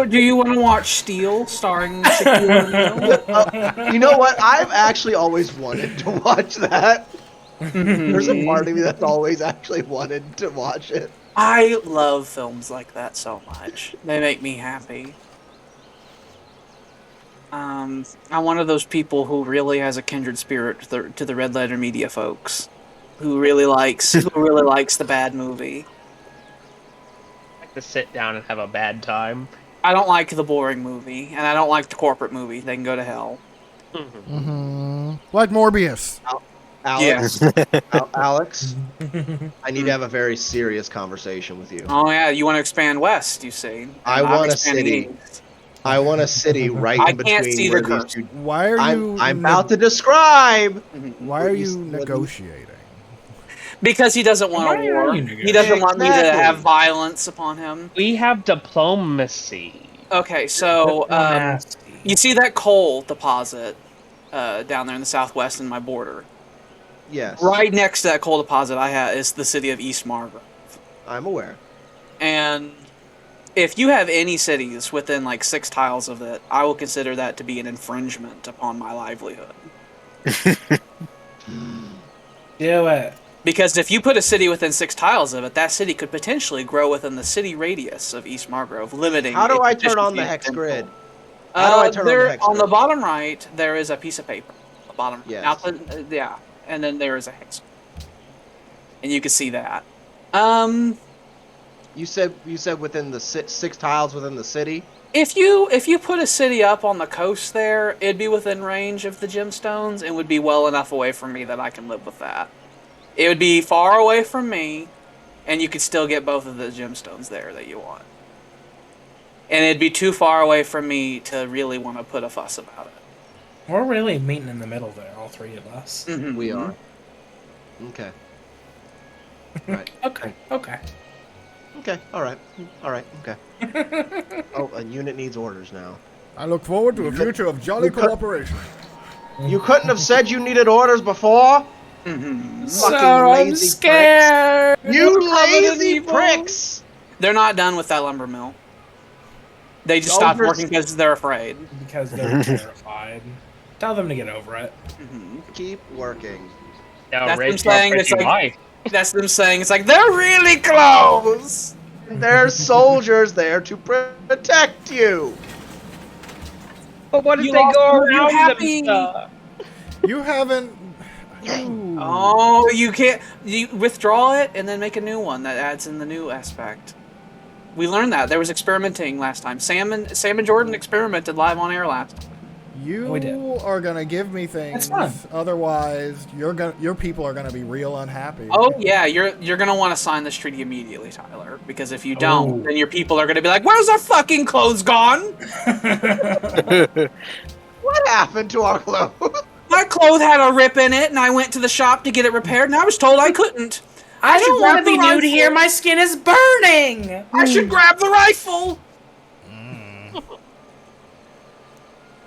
Do you want to watch Steel starring Shaquille O'Neal? You know what? I've actually always wanted to watch that. There's a part of me that's always actually wanted to watch it. I love films like that so much. They make me happy. I'm one of those people who really has a kindred spirit to the Red Letter Media folks, who really likes the bad movie. I like to sit down and have a bad time. I don't like the boring movie, and I don't like the corporate movie. They can go to hell. Like Morbius. Alex, Alex, I need to have a very serious conversation with you. Oh yeah, you want to expand west? You see? I I'm want a expanding city. east. I want a city right I in can't between see where the these curse. two. Why are you? I'm about to describe. Why are you negotiating? Because he doesn't want Why a are war. you He doesn't want me to Exactly. have violence upon him. We have diplomacy. Okay, so Nasty. you see that coal deposit down there in the southwest in my border. Yes, Right next to that coal deposit I have is the city of East Margaret. I'm aware. And if you have any cities within like 6 tiles of it, I will consider that to be an infringement upon my livelihood. Do it. Because if you put a city within 6 tiles of it, that city could potentially grow within the city radius of East Margrove, limiting. How do I its turn on the efficiency hex of grid? temple. How do I turn on the hex On the grid? bottom right, there is a piece of paper. The bottom. Yes. Yeah, and then there is a hex. And you can see that. You said within the 6 tiles within the city. If you put a city up on the coast there, it'd be within range of the gemstones and would be well enough away from me that I can live with that. It would be far away from me, and you could still get both of the gemstones there that you want. And it'd be too far away from me to really want to put a fuss about it. We're really meeting in the middle there, all three of us. Mm-hmm. We are. Okay. Right. Okay. Okay. Okay. All right. All right. Okay. Oh, a unit needs orders now. I look forward to a future of jolly cooperation. You couldn't have said you needed orders before. Mm-hmm. So Fucking I'm lazy scared. You I'm covered in lazy evil. pricks! They're not done with that lumber mill. They just stopped Soldiers- working because they're afraid. Because they're terrified. Tell them to get over it. Mm-hmm. Keep working. Now, That's Red what I'm saying, Star it's Fishing like- Life. That's them saying it's like they're really close. There's soldiers there to protect you. But what if You they lost go them, you around happy? them stuff? You haven't. Ooh. Oh, you can't. You withdraw it and then make a new one that adds in the new aspect. We learned that there was experimenting last time. Sam and Jordan experimented live on air last time. You We did. are gonna give me things. That's fun. Otherwise, your people are gonna be real unhappy. Oh yeah, you're gonna want to sign this treaty immediately, Tyler. Because if you don't, Oh. then your people are gonna be like, "Where's our fucking clothes gone? What happened to our clothes? My clothes had a rip in it, and I went to the shop to get it repaired, and I was told I couldn't. I don't want to be grab the nude here. rifle. My skin is burning. I should grab the rifle.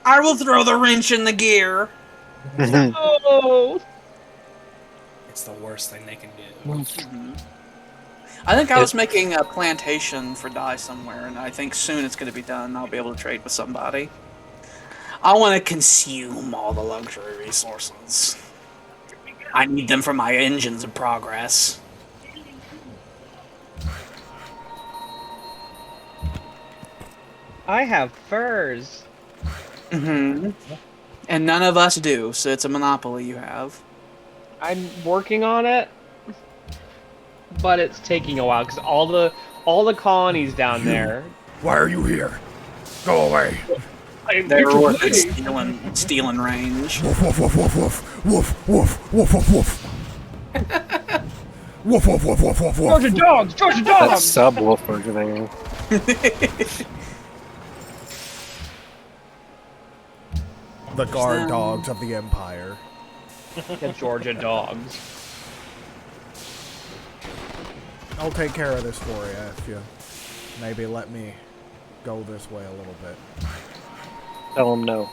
I will throw the wrench in the gear. Oh, It's the worst thing they can do. I think I was making a plantation for dye somewhere, and I think soon it's going to be done. I'll be able to trade with somebody. I want to consume all the luxury resources. I need them for my engines of progress. I have furs. And none of us do, so it's a monopoly you have. I'm working on it, but it's taking a while because all the colonies down there. Why are you here? Go away. They're working stealing range. Woof woof woof woof woof woof woof woof woof. Woof woof woof woof woof woof. Georgia dogs! Georgia That's dogs! subwoofer thing. The guard dogs of the Empire. The Georgia dogs. I'll take care of this for you if you maybe let me go this way a little bit. Tell him no.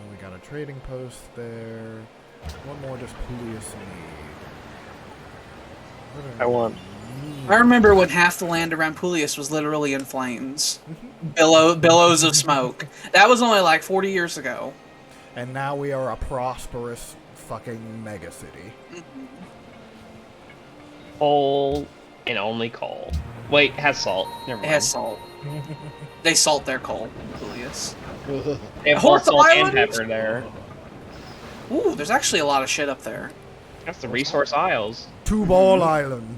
We got a trading post there. What more does Publius need? I want. I remember when half the land around Publius was literally in flames. Billows of smoke. That was only like 40 years ago. And now we are a prosperous fucking mega city. Coal and only coal. Wait, it has salt. Never It mind. has salt. They salt their coal, Publius. They have Whole more salt and island? pepper there. Ooh, there's actually a lot of shit up there. That's the resource isles. Two Ball Island.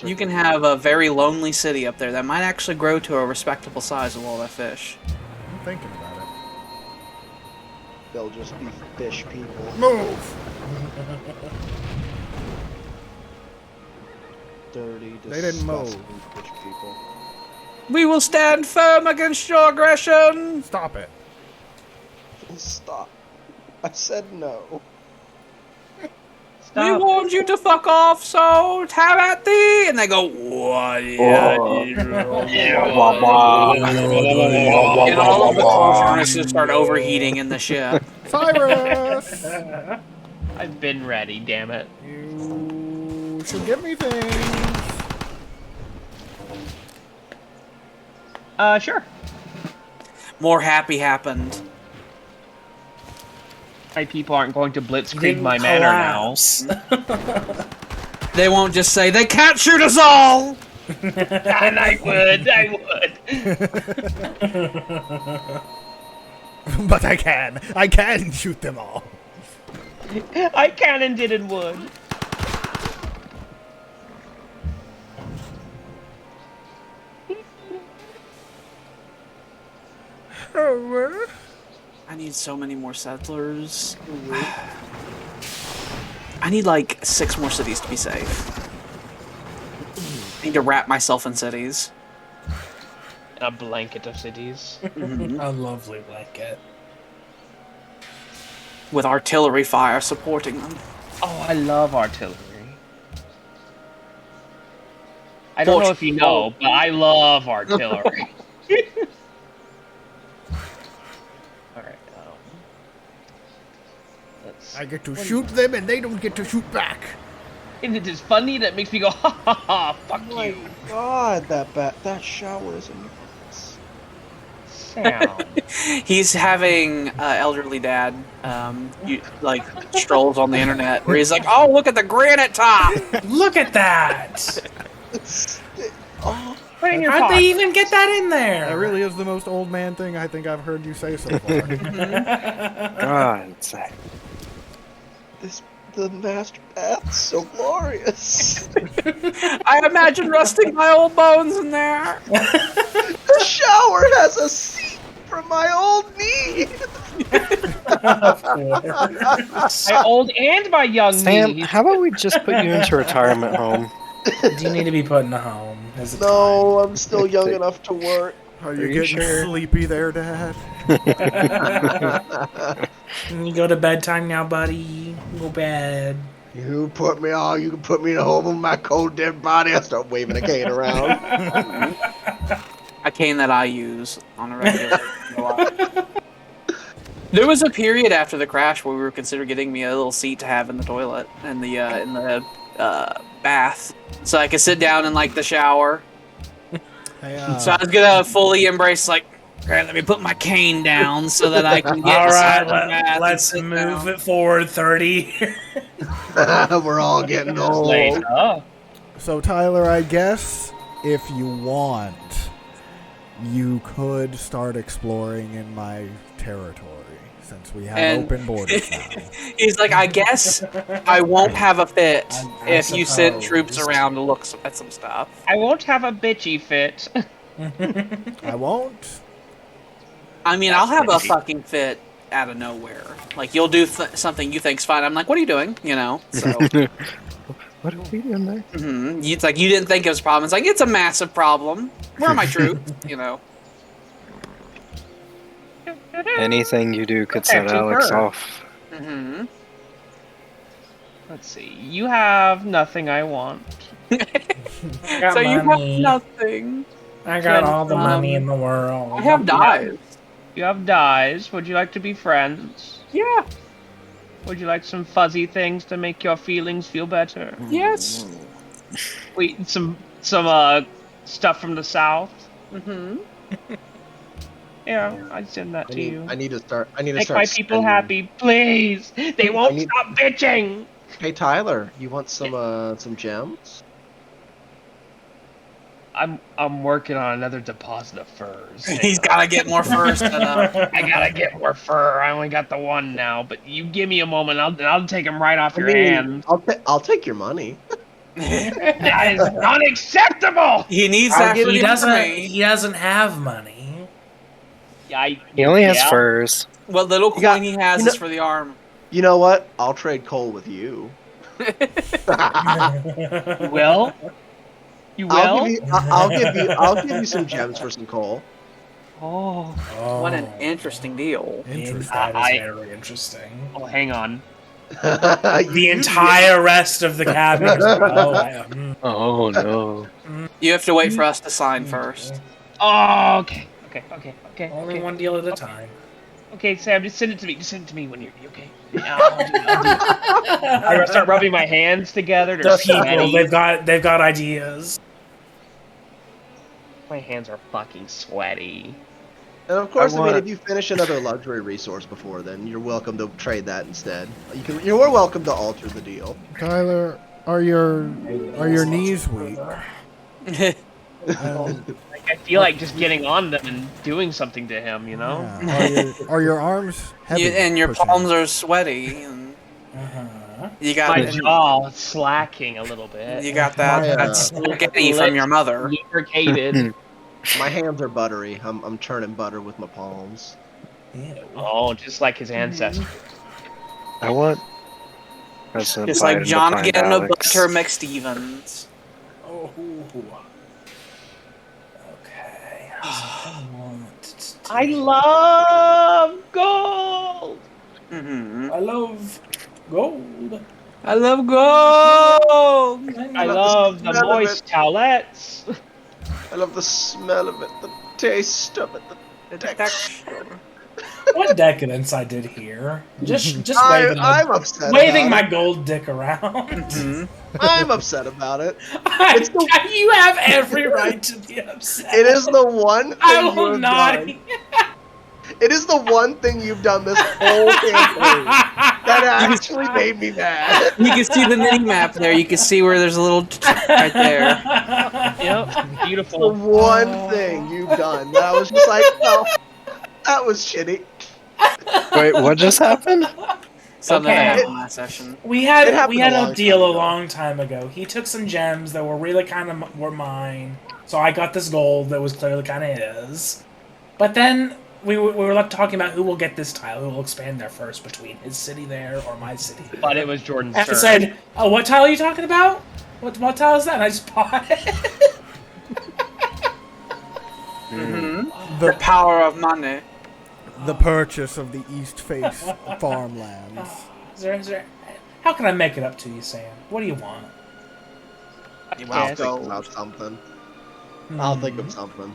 You can have a very lonely city up there that might actually grow to a respectable size with all that fish. I'm thinking about it. They'll just be fish people. Move! Dirty, They didn't move. disgusting fish people. We will stand firm against your aggression! Stop it. Stop. I said no. We warned you to fuck off, so have at thee! And they go, what? And all of the coal furnaces start overheating in the ship. Cyrus! I've been ready, damn it. You should give me things. Sure. More happy happened. My people aren't going to blitzkrieg my manor now. They won't just say, they can't shoot us all! And I would. But I can shoot them all. I can and did and would. I need so many more settlers. I need like 6 more cities to be safe. I need to wrap myself in cities. A blanket of cities. A lovely blanket. With artillery fire supporting them. Oh, I love artillery. I don't know if you know, but I love artillery. Alright, let's... I get to shoot them and they don't get to shoot back. And it is funny that makes me go, ha ha ha, fuck Oh my you. god, that shower is enormous. Sound. He's having elderly dad, strolls on the internet where he's like, "Oh, look at the granite top! Look at that! Oh, Put it in your How'd pot. they even get that in there? That really is the most old man thing I think I've heard you say so far. God, sake. the master bath's so glorious. I imagine resting my old bones in there." The shower has a seat for my old knee. My old and my young Sam, knee. how about we just put you into retirement home? Do you need to be put in a home? Is it No, I'm still young enough to work. Are you you getting sure? sleepy there, Dad? time? You go to bedtime now, buddy. Go bed. You put me on. You can put me in a home with my cold dead body. I start waving a cane around. a cane that I use on a regular basis. There was a period after the crash where we were considering getting me a little seat to have in the toilet in the bath, so I could sit down in like the shower. Hey, So I was gonna fully embrace like, okay, let me put my cane down so that I can get. All right, inside the bath and let's sit move down. it forward 30. We're all getting old. Later. so Tyler, I guess if you want, you could start exploring in my territory since we have And- open borders now. He's like, I guess I won't have a fit I if you send suppose. troops around to look at some stuff. I won't have a bitchy fit. I won't. I mean, I'll have a fucking fit out of nowhere. Like, you'll do something you think's fine. I'm like, what are you doing? You know? So, What are we doing there? It's like, you didn't think it was a problem. It's like, it's a massive problem. Where are my troops? You know? Anything you do could set Okay, Alex concur. off. Mm-hmm. Let's see. You have nothing I want. Got So you have money. nothing. I got all the money in the I world. have dyes. You have dyes. Would you like to be friends? Yeah. Would you like some fuzzy things to make your feelings feel better? Yes. Wait, some stuff from the south. Mm-hmm. Yeah, I'd send that to you. I need to start. I need to Make start. my people spending- happy, please. They won't need- stop bitching. Hey Tyler, you want some gems? I'm working on another deposit of furs. He's gotta get more furs set up. I gotta get more fur. I only got the one now, but you give me a moment. I'll take them right off your hands. I'll take your money. That is unacceptable. He needs that for He the doesn't. army. He doesn't have money. He only has yeah. furs. What little You got- coin he has you know- is for the arm. You know what? I'll trade coal with you. You will. You will. I'll give you some gems for some coal. Oh. Oh, What an interesting deal. Interesting. That I- is very interesting. Oh, hang on. The entire rest of the cabinet. is like, oh, Oh no. You have to wait for us to sign first. Oh, okay. Only Okay. one deal at a time. Okay, Sam, just send it to me. Just send it to me when you're okay. Yeah, I'll do it. I'm gonna start rubbing my hands together. They're People, sweaty. they've got ideas. My hands are fucking sweaty. And of course, I I mean, want- if you finish another luxury resource before then, you're welcome to trade that instead. You're welcome to alter the deal. Tyler, are your knees weak? I feel like just getting on them and doing something to him, you know? Yeah. Are your arms heavy? And your per chance? palms are sweaty. And you got My jaw is slacking a little bit. you got that, My, that spaghetti from your mother. Lubricated. My hands are buttery. I'm churning butter with my palms. Oh, just like his ancestors. I want President Just Biden like to John find getting a Alex. butter McStevens. Oh. Okay. I love gold! Mm-hmm. I love gold. I love gold. I love the smell of moist towelettes. I love the smell of it, the taste of it, the texture. What decadence I did here. Just I'm upset. waving about my gold dick around. Mhm. it. I'm upset about it. You have every right to be upset. It is the one thing I you will have not. done. It is the one thing you've done this whole campaign that actually made me mad. You can see the mini map there. You can see where there's a little right there. Yep, The beautiful. one thing you've done that I was just like, no, that was shitty. Wait, what just happened? Something Okay. that happened last session. We It had happened a a long deal time a ago. long time ago. He took some gems that were really kind of were mine, so I got this gold that was clearly kind of his. But then we were like talking about who will get this tile, who will expand there first between his city there or my city. But it was Jordan's I turn. said, "Oh, what tile are you talking about? What tile is that?" And I just bought it. Mm-hmm. The The power of money. the purchase of the East Face farmlands. Is there, how can I make it up to you, Sam? What do you want? I'll Yes. think about something. I'll think of something.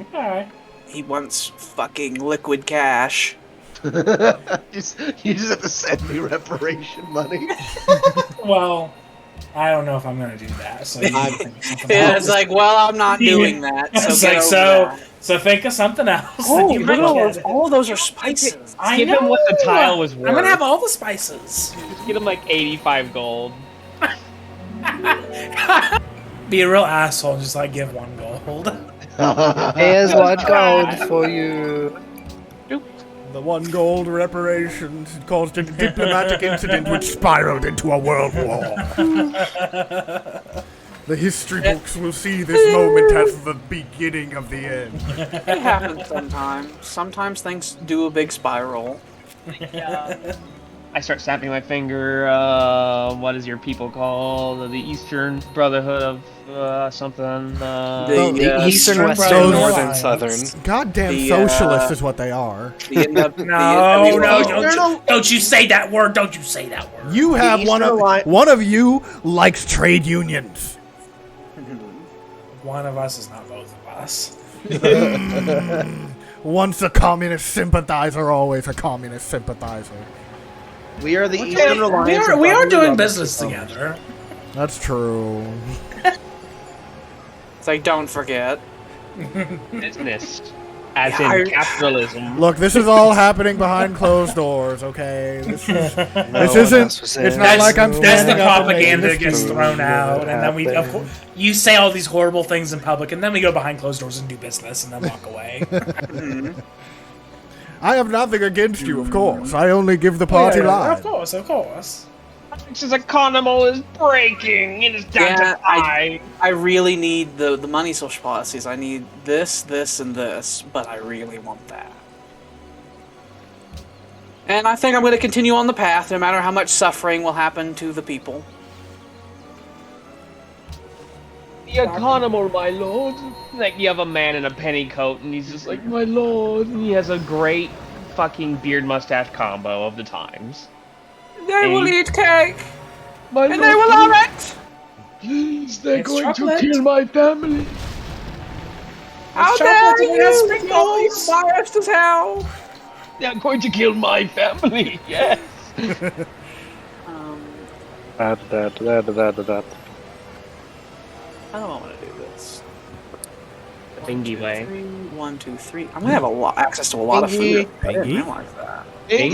Okay. He wants fucking liquid cash. You just have to send me reparation money. Well, I don't know if I'm gonna do that. So you can think of something Yeah, else. it's like, well, I'm not doing that. So It's get like, over so that. so think of something else. Oh, that you might look, get. all of those are spices. I Give know. him what the tile was worth. I'm gonna have all the spices. Just get him like 85 gold. Be a real asshole and just like give 1 gold. Here's 1 gold for you. The 1 gold reparations caused a diplomatic incident which spiraled into a world war. The history books will see this moment as the beginning of the end. It happens sometimes. Sometimes things do a big spiral. I start snapping my finger. What is your people called? The Eastern Brotherhood of something. The Eastern, Eastern Western, Brotherhood Northern, Alliance. Southern. Goddamn The, socialist is what they are. No, don't you say that word. Don't you say that word. You have Eastern one of you likes trade unions. One of us is not both of us. Once a communist sympathizer, always a communist sympathizer. We are the Eastern Alliance. We are of doing Brotherhood business of together. That's true. It's like, don't forget. business. As Yeah, in capitalism. Look, this is all happening behind closed doors, okay? This isn't. It's not like I'm That's standing the up and making propaganda this gets speech. thrown out, and then we, of happened. course, you say all these horrible things in public, and then we go behind closed doors and do business, and then walk away. I have nothing against you, of course. I only give the party line. Of course, of course. Texas economy is breaking. It is down Yeah, to 5. I really need the money social policies. I need this, this, and this, but I really want that. And I think I'm going to continue on the path, no matter how much suffering will happen to the people. The economy, my lord. Like you have a man in a penny coat, and he's just like, my lord. And he has a great fucking beard mustache combo of the times. They will Hey. eat cake, My and they will love it. Please, they're It's going chocolate. to kill my family. How chocolate dare and it has you? sprinkles. You're biased as hell. They're going to kill my family. Yes. Da, da, da, da, da, da, da. I don't want to do this. Thingy way. 1, 2, 3. I'm gonna have access to a lot of food. I didn't Bingy. realize that. Bingy.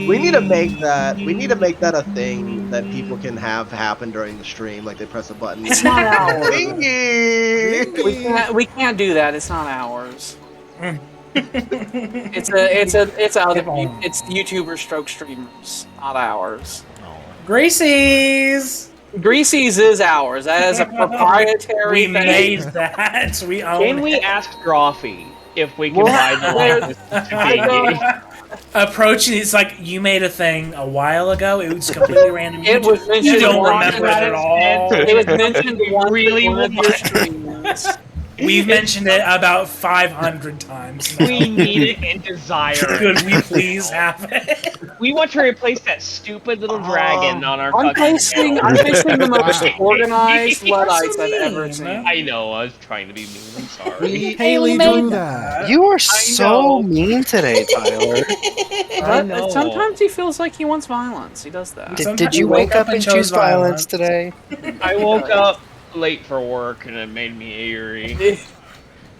We need to make that. We need to make that a thing that people can have happen during the stream. Like they press a button. It's not ours. Bingy! We can't do that. It's not ours. it's YouTuber stroke streamers, not ours. Gracie's! Greasy's is ours. That is a proprietary We thing. made that. We own Can we it. ask Drawfee if we can buy the likeness to Bingy? Approaching, it's like you made a thing a while ago. It was completely random. It was You mentioned don't once. remember it at all. It was mentioned once Really in one of your want- streams. We've mentioned it about 500 times. now. We need it and desire it. Could we please have it? We want to replace that stupid little dragon on our I'm fucking facing channel. the most organized Luddites I've ever mean, seen. I know, I was trying to be mean. I'm sorry. Haley, made do that. You are know. so mean today, Tyler. But sometimes he feels like he wants violence. He does that. Did you wake up and choose violence today? I woke up late for work and it made me eerie.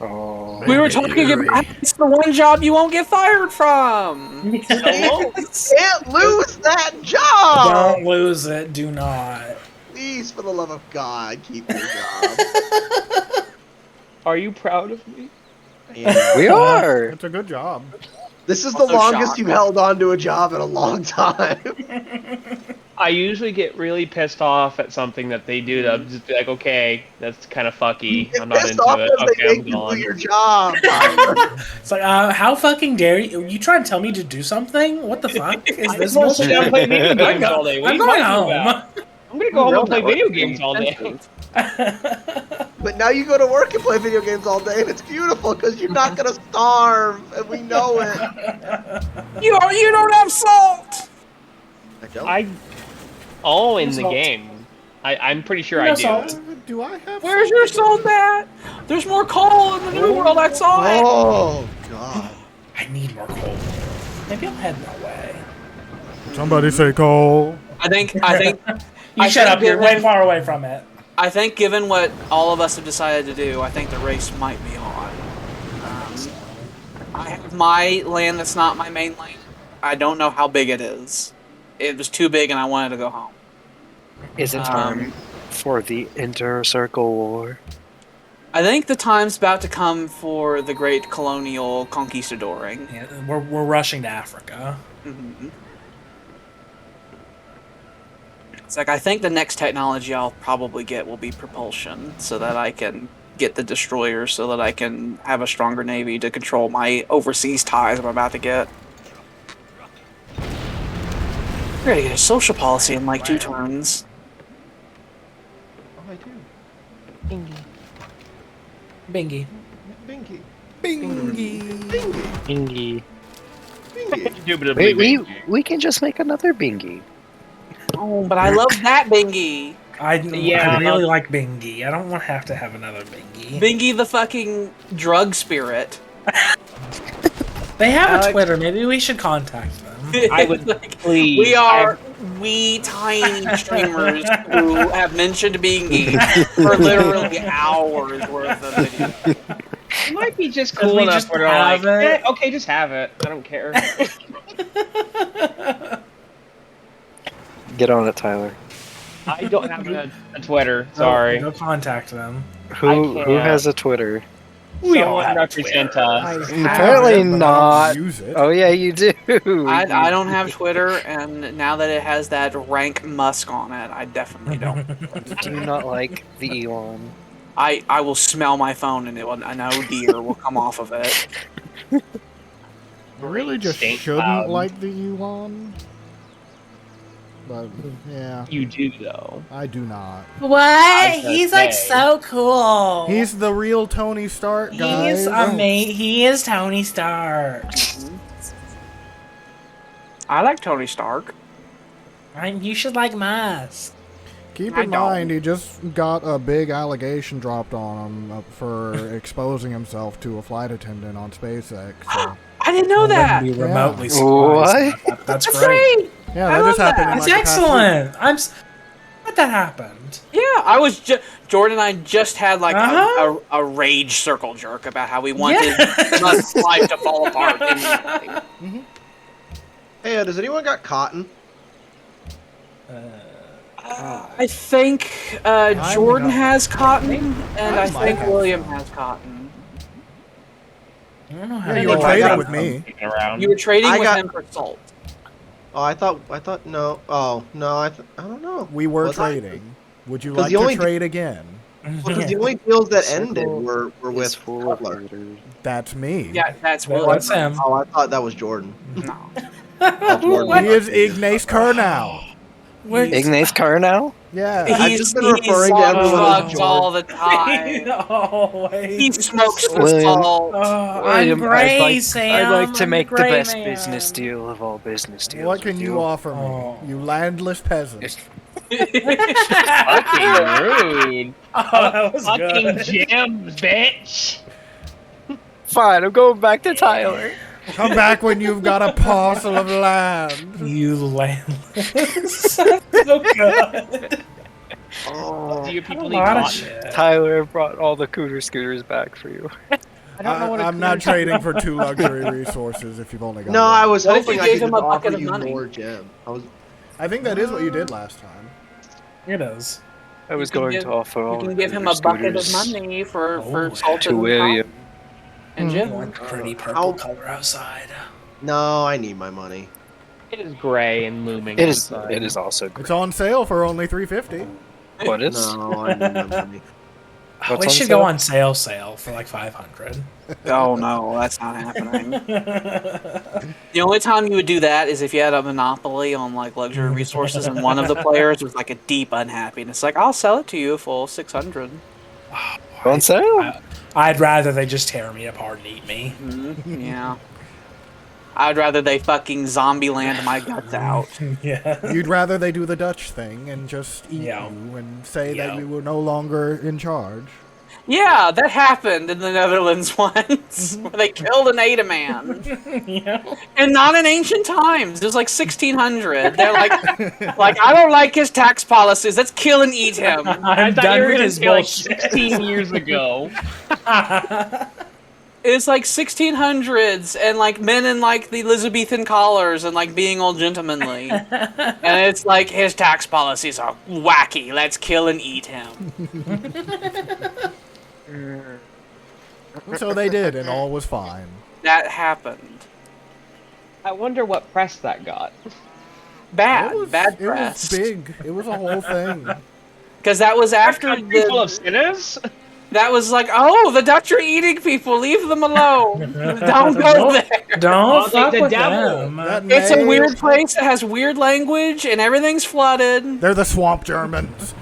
Oh. We were talking about it's the one job you won't get fired from. You can't lose that job. Don't lose it. Do not. Please, for the love of God, keep your job. Are you proud of me? Yeah. We are. It's a good job. This is the Also longest shocked. you've held on to a job in a long time. I usually get really pissed off at something that they do. That I'm just be like, okay, that's kind of fucky. I'm not Pissed into off it. because Okay, they I'm make you gone. do your job. It's like, how fucking dare you? You trying to tell me to do something? What the fuck is I'm this supposed to bullshit? sit down and play video games all day. What are I'm you going talking home. about? I'm gonna go home and play video games all day. But now you go to work and play video games all day, and it's beautiful because you're not gonna starve, and we know it. You don't have salt. I don't. In the game. I'm pretty sure I do. Do I have? Where's your salt at? There's more coal in the new world. I saw it. Oh God. I need more coal. Maybe I'll head that way. Somebody say coal. I think. You I shut think up. You're way far away from it. I think, given what all of us have decided to do, I think the race might be on. I have my land that's not my main lane. I don't know how big it is. It was too big, and I wanted to go home. Is it time for the Inter-Circle War? I think the time's about to come for the great colonial conquistadoring. Yeah, we're rushing to Africa. Mm-hmm. It's like, I think the next technology I'll probably get will be propulsion, so that I can get the destroyers, so that I can have a stronger navy to control my overseas ties I'm about to get. We're gonna get a social policy in like 2 turns. Oh, I do. Bingy. Bingy. Bingy. Bingy. Bingy. Indubitably. We can just make another Bingy. Oh, but I love that Bingy! I Yeah. really like Bingy. I don't want to have another Bingy. Bingy the fucking drug spirit. They have Alex- a Twitter. Maybe we should contact them. I would please. We are wee tiny streamers who have mentioned Bingy for literally hours worth of video. It might be just Could cool we enough just where they're like, have it? okay, just have it. I don't care. Get on it, Tyler. I don't have a Twitter. Sorry. Go contact them. Who can't. has a Twitter? We all Someone have represent Twitter. us. Apparently but I don't not. Use it. Oh yeah, you do. I don't have Twitter, and now that it has that rank Musk on it, I definitely don't. Do you not like the Elon? I will smell my phone, and an deer will come off of it. I really just Stink shouldn't cloud. like the Elon. But yeah, You do though. I do not. What? was gonna He's like say. so cool. He's the real Tony Stark, guys. He's amazing. He is Tony Stark. I like Tony Stark. You should like Musk. Keep I in don't. mind, he just got a big allegation dropped on him for exposing himself to a flight attendant on SpaceX. So. I didn't know that. Wouldn't be Yeah. remotely surprised. What? That's That's great. great. Yeah, I that love just happened. that. In That's like the past week. excellent. What that happened? Yeah, I was Jordan and I just had like Uh-huh. a rage circle jerk about how we wanted Yeah. Musk's life to fall apart immediately. Hey, does anyone got cotton? I think Jordan has cotton, and I might think have William some. has cotton. I don't know how Yeah, to you do were I trading got- with me. Around. You were trading I with got- him for salt. Oh, I thought no. Oh no, I don't know. We were Was I? trading. Would you 'Cause like the to only- trade again? Because the only deals that Circle ended were It's with full of Cutler. haters. That's me. Yeah, that's Well, William. that's him. Oh, I thought that was Jordan. No. He is Ignace Kernow. We're Ignace Karnow? Yeah. I've He's, just been he's referring to everyone as fucked Jordan. all the time. always. He smokes the William. salt. I'm William, gray, Sam. I'd like to I'm make the gray best man. business deal of all business deals. What can with you offer me, Oh. you landless peasant? Fucking rude. Oh, that was Fucking good. gems, bitch. Fine, I'm going back to Tyler. Come back when you've got a parcel of land. You landless. so good. Do you people A need lot of cotton? shit. Tyler brought all the cooter scooters back for you. I don't know what a I'm not cooter- trading for 2 luxury resources if you've only got No, one. I was What if hoping you I gave could him a just offer bucket of you money? more gem. I think that is what you did last time. It is. I was You can going give- to offer all You can the give him cooter a bucket of scooters money for Oh, salt to and William. and Jim. Like pretty purple How- color outside. No, I need my money. It is gray and looming. It is. outside. It is also great. It's on sale for only $350. What is? No, I need my money. We What's on should sale? go on sale for like 500. Oh no, that's not happening. The only time you would do that is if you had a monopoly on like luxury resources and one of the players was like a deep unhappiness. Like, I'll sell it to you for 600. On sale? I'd rather they just tear me apart and eat me. Yeah. I'd rather they fucking zombie land my guts out. Yeah. You'd rather they do the Dutch thing and just eat Yeah. you and say Yeah. that you were no longer in charge. Yeah, that happened in the Netherlands once, where they killed and ate a man. Yeah. And not in ancient times. It was like 1600. They're like, I don't like his tax policies. Let's kill and eat him. I I'm thought done you were with gonna his say like bullshit. 16 years ago. It's like 1600s, and like men in like the Elizabethan collars and like being all gentlemanly. And it's like his tax policies are wacky. Let's kill and eat him. So they did, and all was fine. That happened. I wonder what press that got. Bad It was press. big. It was a whole thing. Because that was after Country full of sinners? that was like, oh, the Dutch are eating people. Leave them alone. Don't go there. Don't Oh, fuck the with devil. them. That It's a may- weird place that has weird language and everything's flooded. They're the swamp Germans.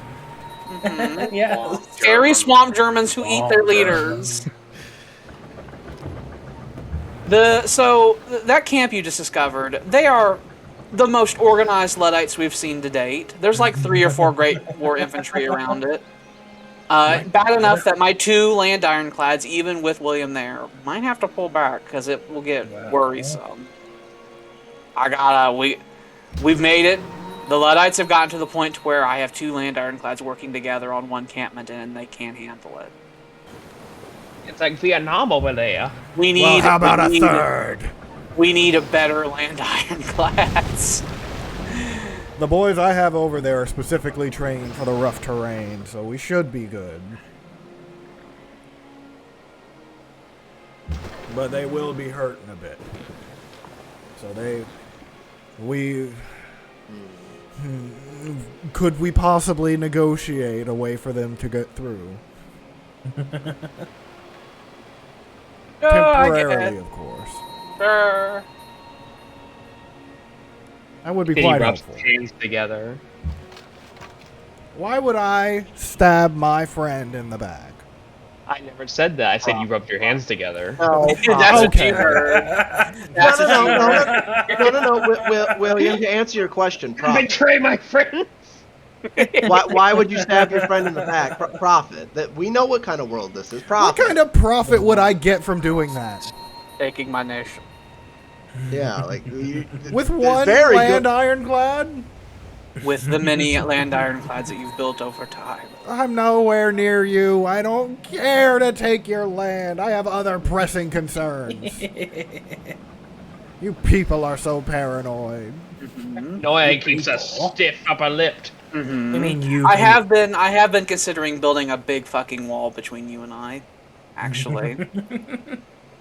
Yeah. Scary swamp Germans who eat their leaders. That camp you just discovered, they are the most organized Luddites we've seen to date. There's like 3 or 4 Great War infantry around it. Bad enough that my 2 land ironclads, even with William there, might have to pull back because it will get worrisome. We've made it. The Luddites have gotten to the point where I have 2 land ironclads working together on one encampment, and they can't handle it. It's like Vietnam over there. We need. Well, how about we a need- third? We need a better land ironclads. The boys I have over there are specifically trained for the rough terrain, so we should be good. But they will be hurting a bit. So could we possibly negotiate a way for them to get through? Temporarily, of course. Sure. That would be He quite rubs helpful. his hands together. Why would I stab my friend in the back? I never said that. I said you rubbed your hands together. No, That's Okay. what you heard. That's what you heard. no. William, to answer your question, profit. Betray my friend. Why would you stab your friend in the back? Profit. That we know what kind of world this is. What Profit. kind of profit would I get from doing that? Taking my nation. Yeah, like With it's one very land good. ironclad? With the many land ironclads that you've built over time. I'm nowhere near you. I don't care to take your land. I have other pressing concerns. You people are so paranoid. Noah keeps a stiff upper lip. I mean, you. I have been considering building a big fucking wall between you and I. Actually.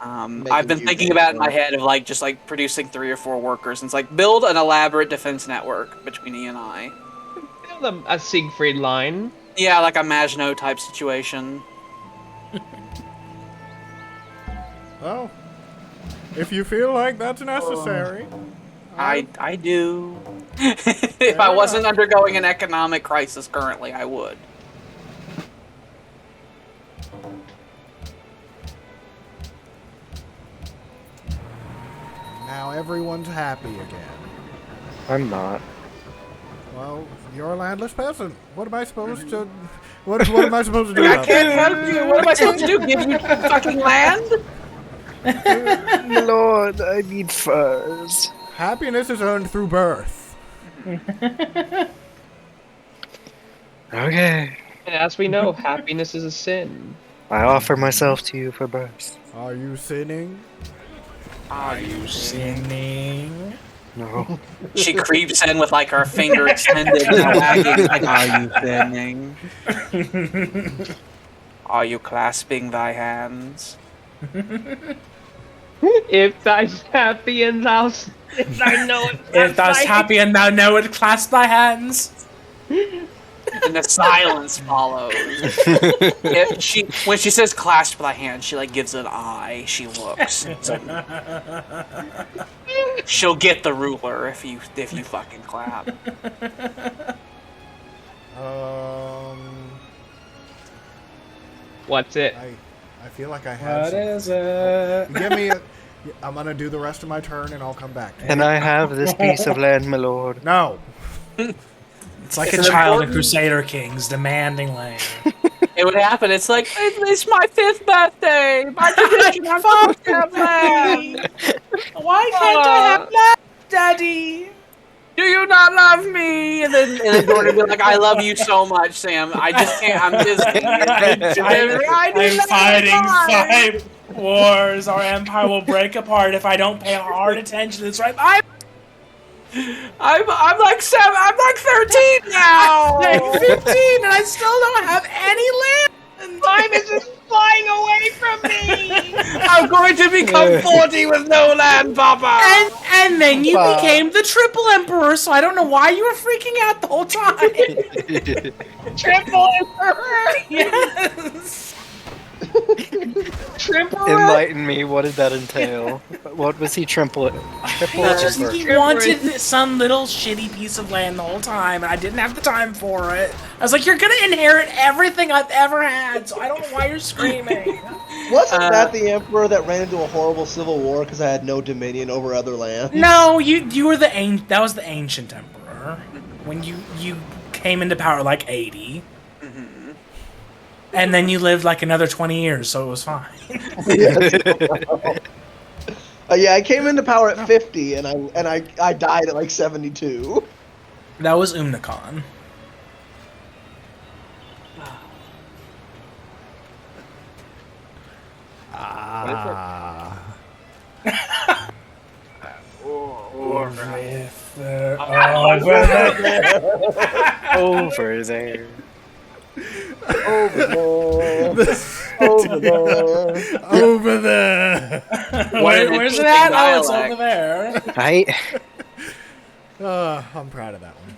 I've been you thinking big about it in my wall. head of like just like producing 3 or 4 workers and it's like build an elaborate defense network between E and I. Build a Siegfried line. Yeah, like a Maginot type situation. Well, if you feel like that's necessary. I do. If I wasn't undergoing an economic crisis currently, I would. Now everyone's happy again. I'm not. Well, you're a landless peasant. What am I supposed to? What am I supposed to do? I about can't that? help you. What am I supposed to do? Give you fucking land? Lord, I need furs. Happiness is earned through birth. Okay. And as we know, happiness is a sin. I offer myself to you for birth. Are you sinning? Are you sinning? No. She creeps in with like her finger extended and wagging. Like, are you sinning? Are you clasping thy hands? If thou's happy and thou if I know it. If thou's happy and thou know it, clasp thy hands. And the silence follows. When she says clasp thy hand, she like gives an eye. She looks. She'll get the ruler if you fucking clap. What's it? I feel like I have. What is it? I'm gonna do the rest of my turn, and I'll come back to Can you. I have this piece of land, my lord? No. It's like It's a child in important- Crusader Kings demanding land. It would happen. It's like, it's my 5th birthday. My tradition, I'm supposed to have land. Why can't I have land, Daddy? Do you not love me? And then Jordan would be like, I love you so much, Sam. I just can't. I'm Disney. I'm fighting 5 wars. Our empire will break apart if I don't pay hard attention. That's right. I'm like 7. I'm like 13 now. I'm 15 and I still don't have any land. Time is just flying away from me! I'm going to become 40 with no land, Papa. And then you became the triple emperor, so I don't know why you were freaking out the whole time. Triple Emperor! Yes. Triple Enlighten me, what did that entail? What was he triple He wanted some little shitty piece of land the whole time, and I didn't have the time for it. I was like, you're gonna inherit everything I've ever had, so I don't know why you're screaming. Wasn't that the emperor that ran into a horrible civil war because I had no dominion over other lands? No, you were that was the ancient emperor. When you came into power like 80. And then you lived like another 20 years, so it was fine. Yeah, I came into power at 50, and I died at like 72. That was Umnakon. over there? Over there. Where's it at? Oh, it's over there. I'm proud of that one.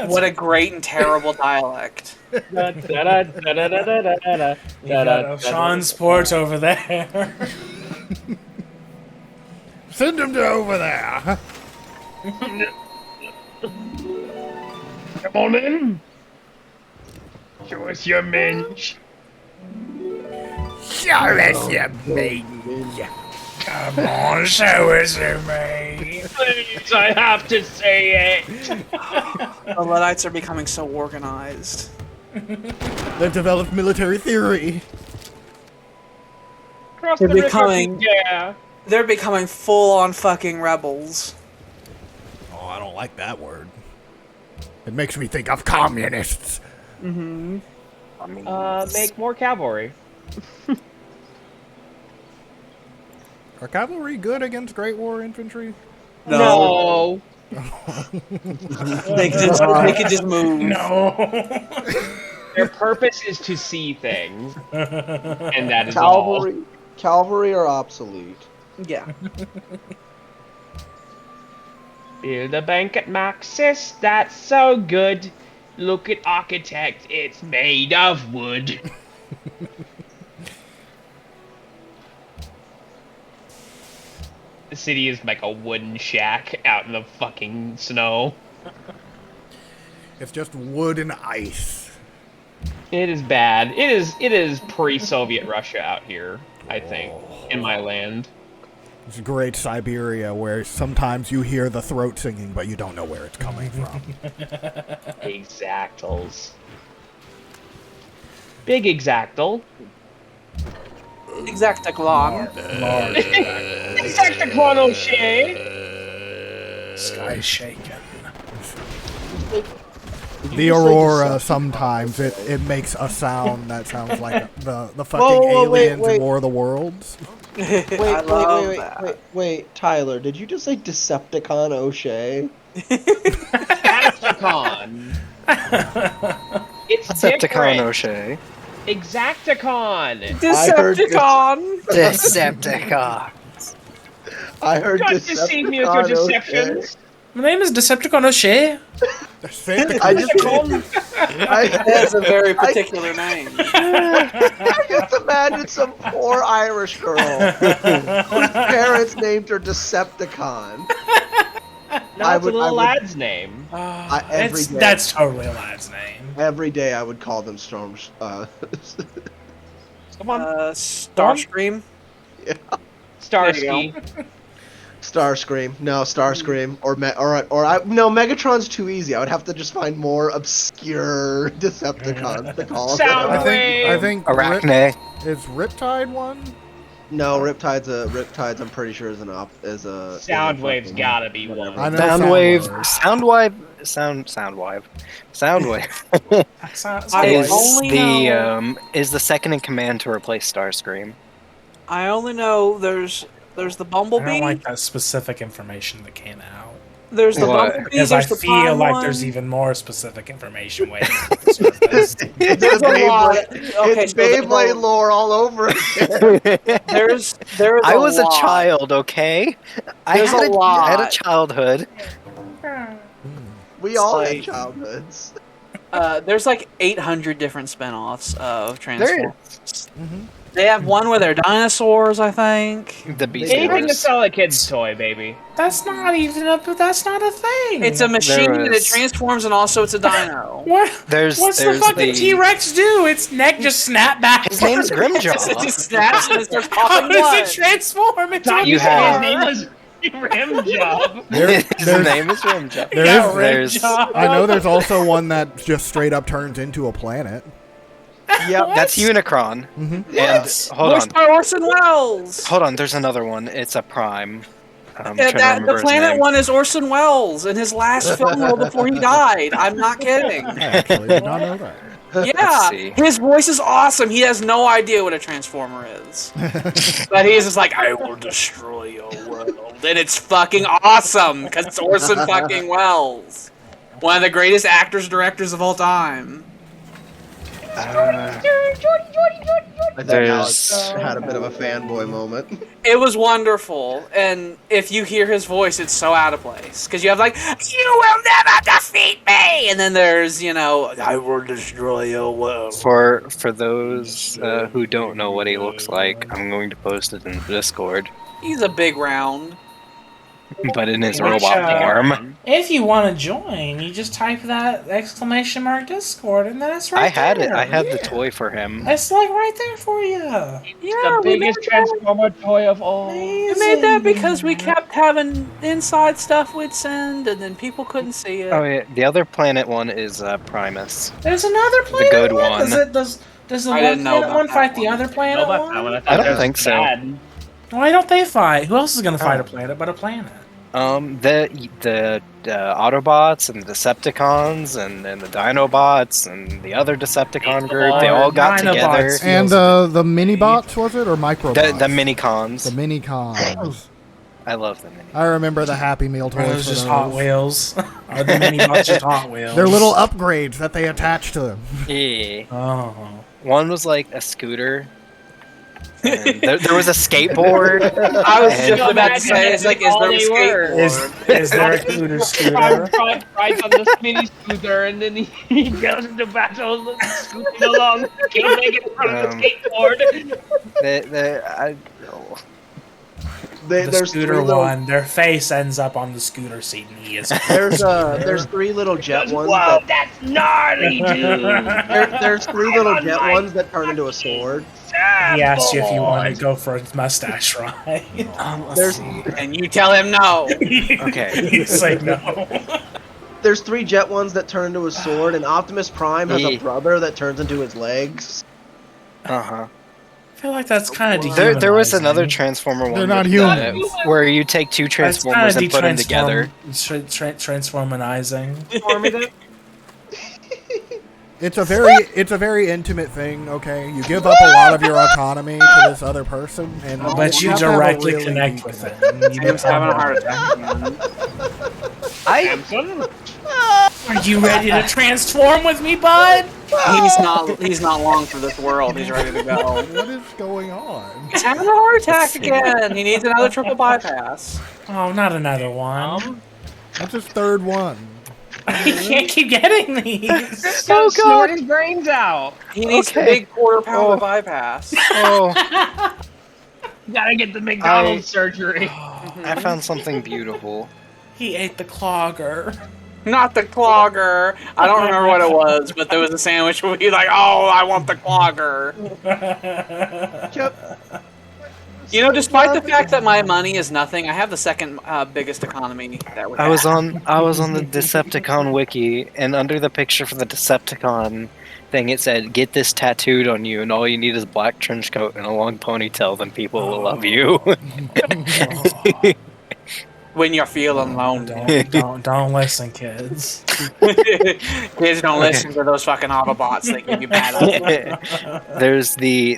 What a great and terrible dialect. Sean's port over there. Send him to over there. Come on in! Show us your minge. Show us your meat. Come on, show us your mate. Please, I have to say it! The Luddites are becoming so organized. They've developed military theory. Cross They're the river, becoming- yeah. They're becoming full-on fucking rebels. Oh, I don't like that word. It makes me think of communists. Make more cavalry. Are cavalry good against Great War infantry? No. They could just move. No. Their purpose is to see things. And that is all. Cavalry are obsolete. Yeah. Build a bank at Maxis, that's so good. Look at architect, it's made of wood. The city is like a wooden shack out in the fucking snow. It's just wood and ice. It is bad. It is pre-Soviet Russia out here, I think, in my land. It's great Siberia where sometimes you hear the throat singing, but you don't know where it's coming from. Exactals. Big exactal. Exactaclon. Exactaclon O'Shea. Sky shaking. The Aurora, sometimes it makes a sound that sounds like the fucking Whoa, aliens wait. in War of the Worlds. Wait, Tyler, did you just say Decepticon O'Shea? Exactacon. It's Decepticon different. O'Shea. Exactacon. Decepticon. Decepticon. I heard Don't deceive me with your Decepticon deceptions. My name is Decepticon O'Shea. I just That's a very particular name. I just imagined some poor Irish girl whose parents named her Decepticon. No, it's a little lad's name. Every day. That's totally a lad's name. Every day I would call them Storms. Come on. Starscream. Starsky. Starscream. No, Starscream. No, Megatron's too easy. I would have to just find more obscure Decepticons to call. Soundwave. I think Arachne. is Riptide one? No, Riptide's I'm pretty sure is a Soundwave's gotta be one. I know Soundwave. Soundwave. Soundwave is the second in command to replace Starscream. I only know there's the I Bumblebee. don't like that specific information that came out. There's the What? Bumblebee. Because I There's the feel Prime like one. there's even more specific information waiting for the surface. It's There's a lot. Okay, it's so the- Beyblade lore all over again. There's I was a lot. child, okay? There's a lot. I had a childhood. We all had like- childhoods. There's like 800 different spin-offs of There Transformers. They have one where they're dinosaurs, I think. The Beast Anything to Wars. sell a kid's toy, baby. That's not a thing. It's a machine There that was- transforms and also it's a dino. What? There's What's the there's fucking T-Rex do? Its neck just snap back. His name's It Grimjaw. just snaps and it starts How popping does blood. it transform into a You His have- name was Rimjob. His name is Grimjaw. There's I know there's also one that just straight up turns into a planet. Yep. that's Unicron. Mhm. And hold Voiced on, by Orson Welles. hold on. There's another one. It's a Prime. I'm Yeah, trying to remember the his planet name. one is Orson Welles in his last film role before he died. I'm not kidding. I actually did not know that. Yeah, see. his voice is awesome. He has no idea what a transformer is, but he's just like, "I will destroy your world," and it's fucking awesome because it's Orson fucking Welles, one of the greatest actors directors of all time. I think There's- Alex had a bit of a fanboy moment. It was wonderful, and if you hear his voice, it's so out of place because you have like, "You will never defeat me," and then there's "I will destroy your world." For those who don't know what he looks like, I'm going to post it in the Discord. He's a big round. But in his Which, robot form. If you want to join, you just type that exclamation mark Discord, and then it's right I had there. it. I had the Yeah. toy for him. It's like right there for you. Yeah, The we biggest made that. Transformer toy of all. We made that because we kept having inside stuff we'd send, and then people couldn't see it. Oh yeah, the other planet one is Primus. There's another planet good one. one. Does the I one didn't know planet about one that fight the one. other planet No, one? I don't think so. Bad. Why don't they fight? Who else is gonna fight a planet but a planet? The Autobots and the Decepticons and the Dinobots and the other Decepticon group, they all got Dinobots. together. And the mini-bots, was it? Or microbots? The mini-cons. The mini-cons. I love the mini. I remember the Happy Meal Or toys. those for just those. Hot Wheels? Are the mini bots just Hot Wheels? They're little upgrades that they attach to them. Yeah. Oh. One was like a scooter. And there was a skateboard. I was And- just about to say, it's like, is All there a they were. skateboard? Is there a cooter scooter? Rides on the mini scooter, and then he goes into battle, scooting along, can't make it in front of the skateboard. The There's scooter three little, one, their face ends up on the scooter seat, and he is. there's three little jet ones. Whoa, That, that's gnarly, dude. there's three little jet ones that turn into a sword. He asks you if you want to go for a mustache ride. There's And you tell him no. Okay. You say no. there's three jet ones that turn into a sword, and Optimus Prime has a Yeah. brother that turns into his legs. Uh-huh. I feel like that's kind of There was another Transformer one. They're not with human. where you take two Transformers and put them together. Transformanizing. It's a very intimate thing. Okay, you give up a lot of your autonomy to this other person, and But you have to have a directly really connect deep with connection. it. You Tim's having a heart attack. Man. Samson? Are you ready to transform with me, bud? He's not long for this world. He's ready to go. What is going on? He's having a heart attack again. He needs another triple bypass. Oh, not another one. That's his third one. You can't keep getting these. Go snort his brains out. He needs the big quarter-pounder bypass. Oh, Gotta get the McDonald's surgery. I found something beautiful. He ate the clogger. Not the clogger. I don't remember what it was, but there was a sandwich where he's like, "Oh, I want the clogger." You know, despite the fact that my money is nothing, I have the second biggest economy that we I was have. on the Decepticon wiki, and under the picture for the Decepticon thing, it said, "Get this tattooed on you, and all you need is a black trench coat and a long ponytail, then people will love you." When you're feeling lonely. Don't listen, kids. Kids don't listen to those fucking Autobots. They give you bad ideas. there's the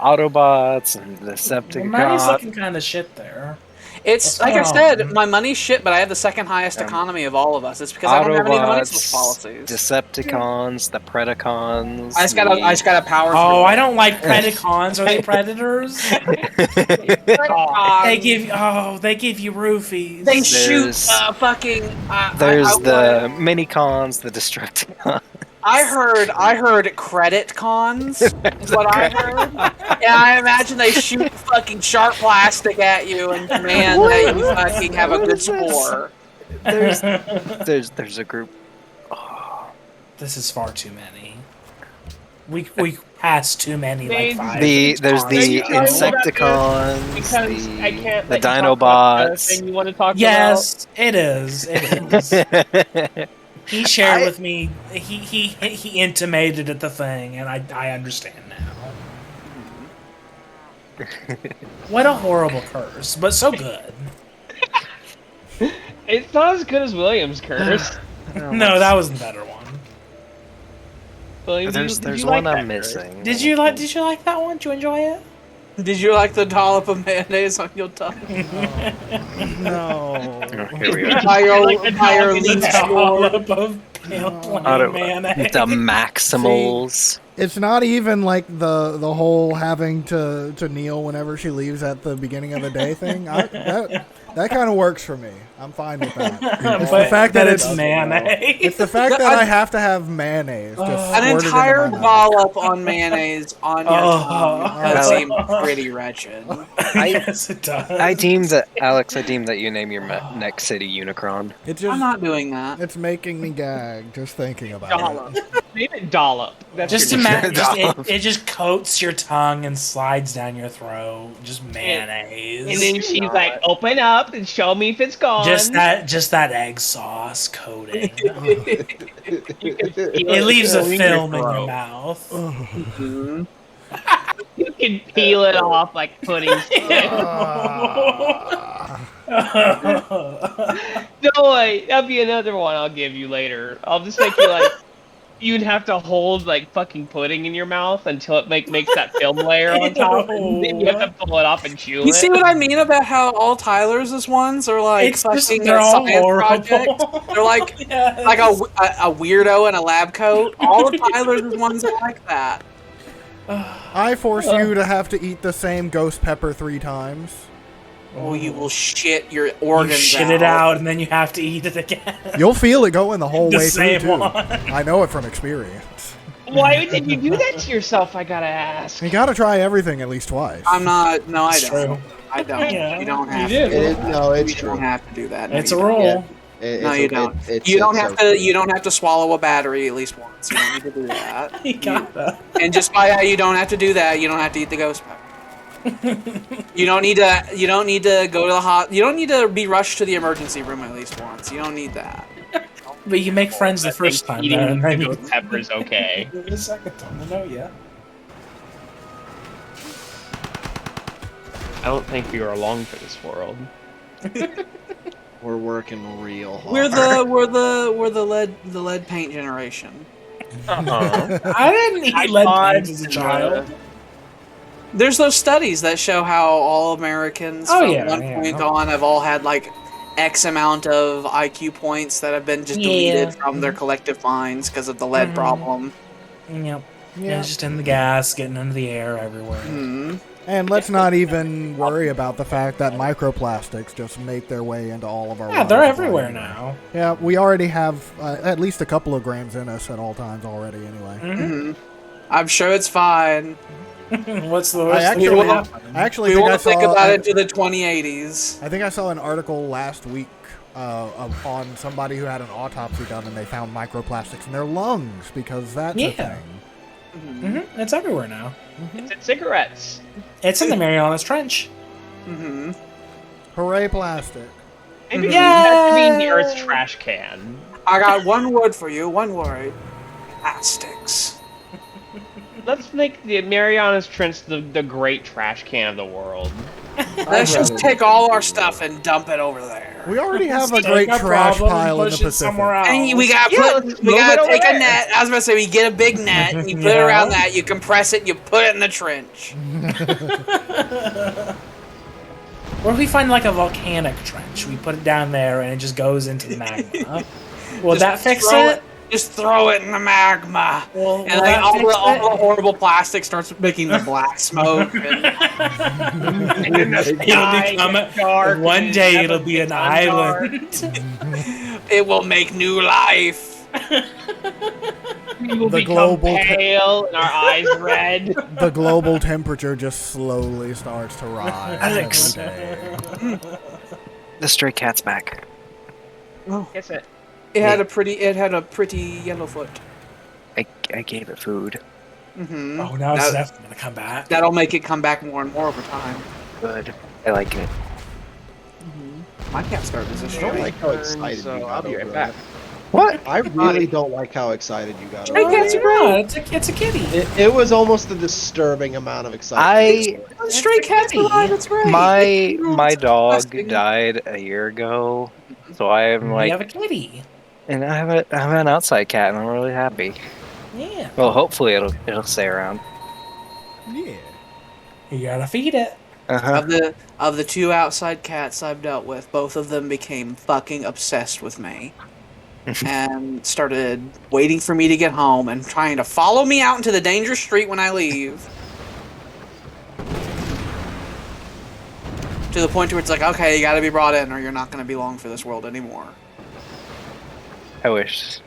Autobots and the Well, money's Decepticons. looking kind of shit there. It's like I said, my money's shit, but I have the second highest economy of all of us. It's because I don't have any money source policies. Decepticons, the Predacons. I just gotta power through. Oh, I don't like Predacons. Are they predators? They give you roofies. They shoot fucking. There's the Minicons, the Destructicons. I heard credit cons is what I heard. And I imagine they shoot fucking sharp plastic at you and demand that you fucking have a good score. There's a group. This is far too many. We passed too many. Like five. There's the Insecticons. Because I can't. The let you talk about the Dinobots. thing you want to talk Yes, it is. It is. He shared with me. He intimated at the thing, and I understand now. What a horrible curse, but so good. It's not as good as William's curse. No, that was the better one. William, There's did you one like I'm that curse? missing. Did you like that one? Did you enjoy it? Did you like the dollop of mayonnaise on your tongue? No. Oh, here we are. By your dog in the leech lord. Mayonnaise. The Maximals. It's not even like the whole having to kneel whenever she leaves at the beginning of the day thing. That kind of works for me. I'm fine with that. It's the fact that it's mayonnaise. It's the fact that I have to have mayonnaise. Just An squirted into entire my mouth. dollop on mayonnaise on your tongue. That seemed pretty wretched. Yes, it does. I deem that you name your next city Unicron. It I'm just not doing that. it's making me gag just thinking about Dollop. Name it Dollop. That's Just your imagine, Dollop. it just coats your tongue and slides down your throat. Just mayonnaise. And then she's like, "Open up and show me if it's gone." just that egg sauce coating. It It leaves a in film in throat. your mouth. Mhm. You can peel it off like pudding. No way, that'll be another one I'll give you later. I'll just make you like. You'd have to hold like fucking pudding in your mouth until it makes that film layer on top, and then you have to pull it off and chew it. You see what I mean about how all Tyler's ones are like It's just- fucking they're a all science horrible. project? They're like Yes. like a weirdo in a lab coat. All of Tyler's ones are like that. I force you to have to eat the same ghost pepper 3 times. Oh, you will shit your You organs shit it out and then you have to eat it again. You'll feel it going the whole The way through same too. one. I know it from experience. Why did you do that to yourself? I gotta ask. You gotta try everything at least twice. I'm not. No, I It's don't. true. I don't. Yeah, you don't you have do. to. No, it's You true. don't have to do that. No, It's you a don't. rule. No, you don't. You don't have to. You don't have to swallow a battery at least once. You don't need to do that. You got that. And just by that, you don't have to do that. You don't have to eat the ghost pepper. You don't need to. You don't need to go to the You don't need to be rushed to the emergency room at least once. You don't need that. But you make friends the first time. Eating then, and ghost pepper is okay. The second time, I know, yeah. I don't think we are long for this world. We're working real hard. We're the lead paint generation. I didn't eat lead paint as a child. There's those studies that show how all Americans Oh, from yeah, one yeah. point on have all had like X amount of IQ points that have been just deleted from their collective minds because of the lead problem. Yep. Yeah, it's just in the gas, getting into the air everywhere. Hmm. And let's not even worry about the fact that microplastics just make their way into all of our Yeah, they're water everywhere supply. now. Yeah, we already have at least a couple of grams in us at all times already anyway. Hmm. I'm sure it's fine. What's the I worst thing actually, that happened? I actually We think I won't saw, think about it to the 2080s. I think I saw an article last week on somebody who had an autopsy done and they found microplastics in their lungs because that's a Yeah. thing. It's everywhere now. It's in cigarettes. It's in the Marianas Trench. Mm-hmm. Hooray, plastic. Maybe Yeah. that could be the Earth's trash can. I got one word for you. One word. Plastics. Let's make the Marianas Trench the great trash can of the world. Let's just take all our stuff and dump it over there. We already have a Take great our trash problem and pile in the push it Pacific. somewhere else. And we gotta let's we move gotta it over take a there. net. I was gonna say we get a big net and you put it Yeah. around that. You compress it. You put it in the trench. Or if we find like a volcanic trench, we put it down there and it just goes into the magma. Will Just that fix throw it? Just throw it in the magma. Will And that all fix the it? horrible plastic starts making the black smoke. And It'll become one day it'll be an island. it will make new life. We will The become global pale and our eyes red. The global temperature just slowly starts to rise Alex. every day. The stray cat's back. Guess it. It had a pretty yellow foot. I gave it food. Mm-hmm. Oh, now it's definitely gonna come back. That'll make it come back more and more over time. Good. I like it. My cat started as a I don't stray. like how excited So you got I'll be over right back. it. What? I really don't like how excited you got Stray over cats it. are great. It's a kitty. It was almost a disturbing amount of excitement. Stray cats are alive. It's great. My dog disgusting. died a year ago, so I am We like, have a kitty. and I have an outside cat, and I'm really happy. Yeah. Well, hopefully it'll stay around. Yeah. You gotta feed it. Of the two outside cats I've dealt with, both of them became fucking obsessed with me. And started waiting for me to get home and trying to follow me out into the dangerous street when I leave. To the point where it's like, okay, you gotta be brought in or you're not gonna be long for this world anymore. I wish.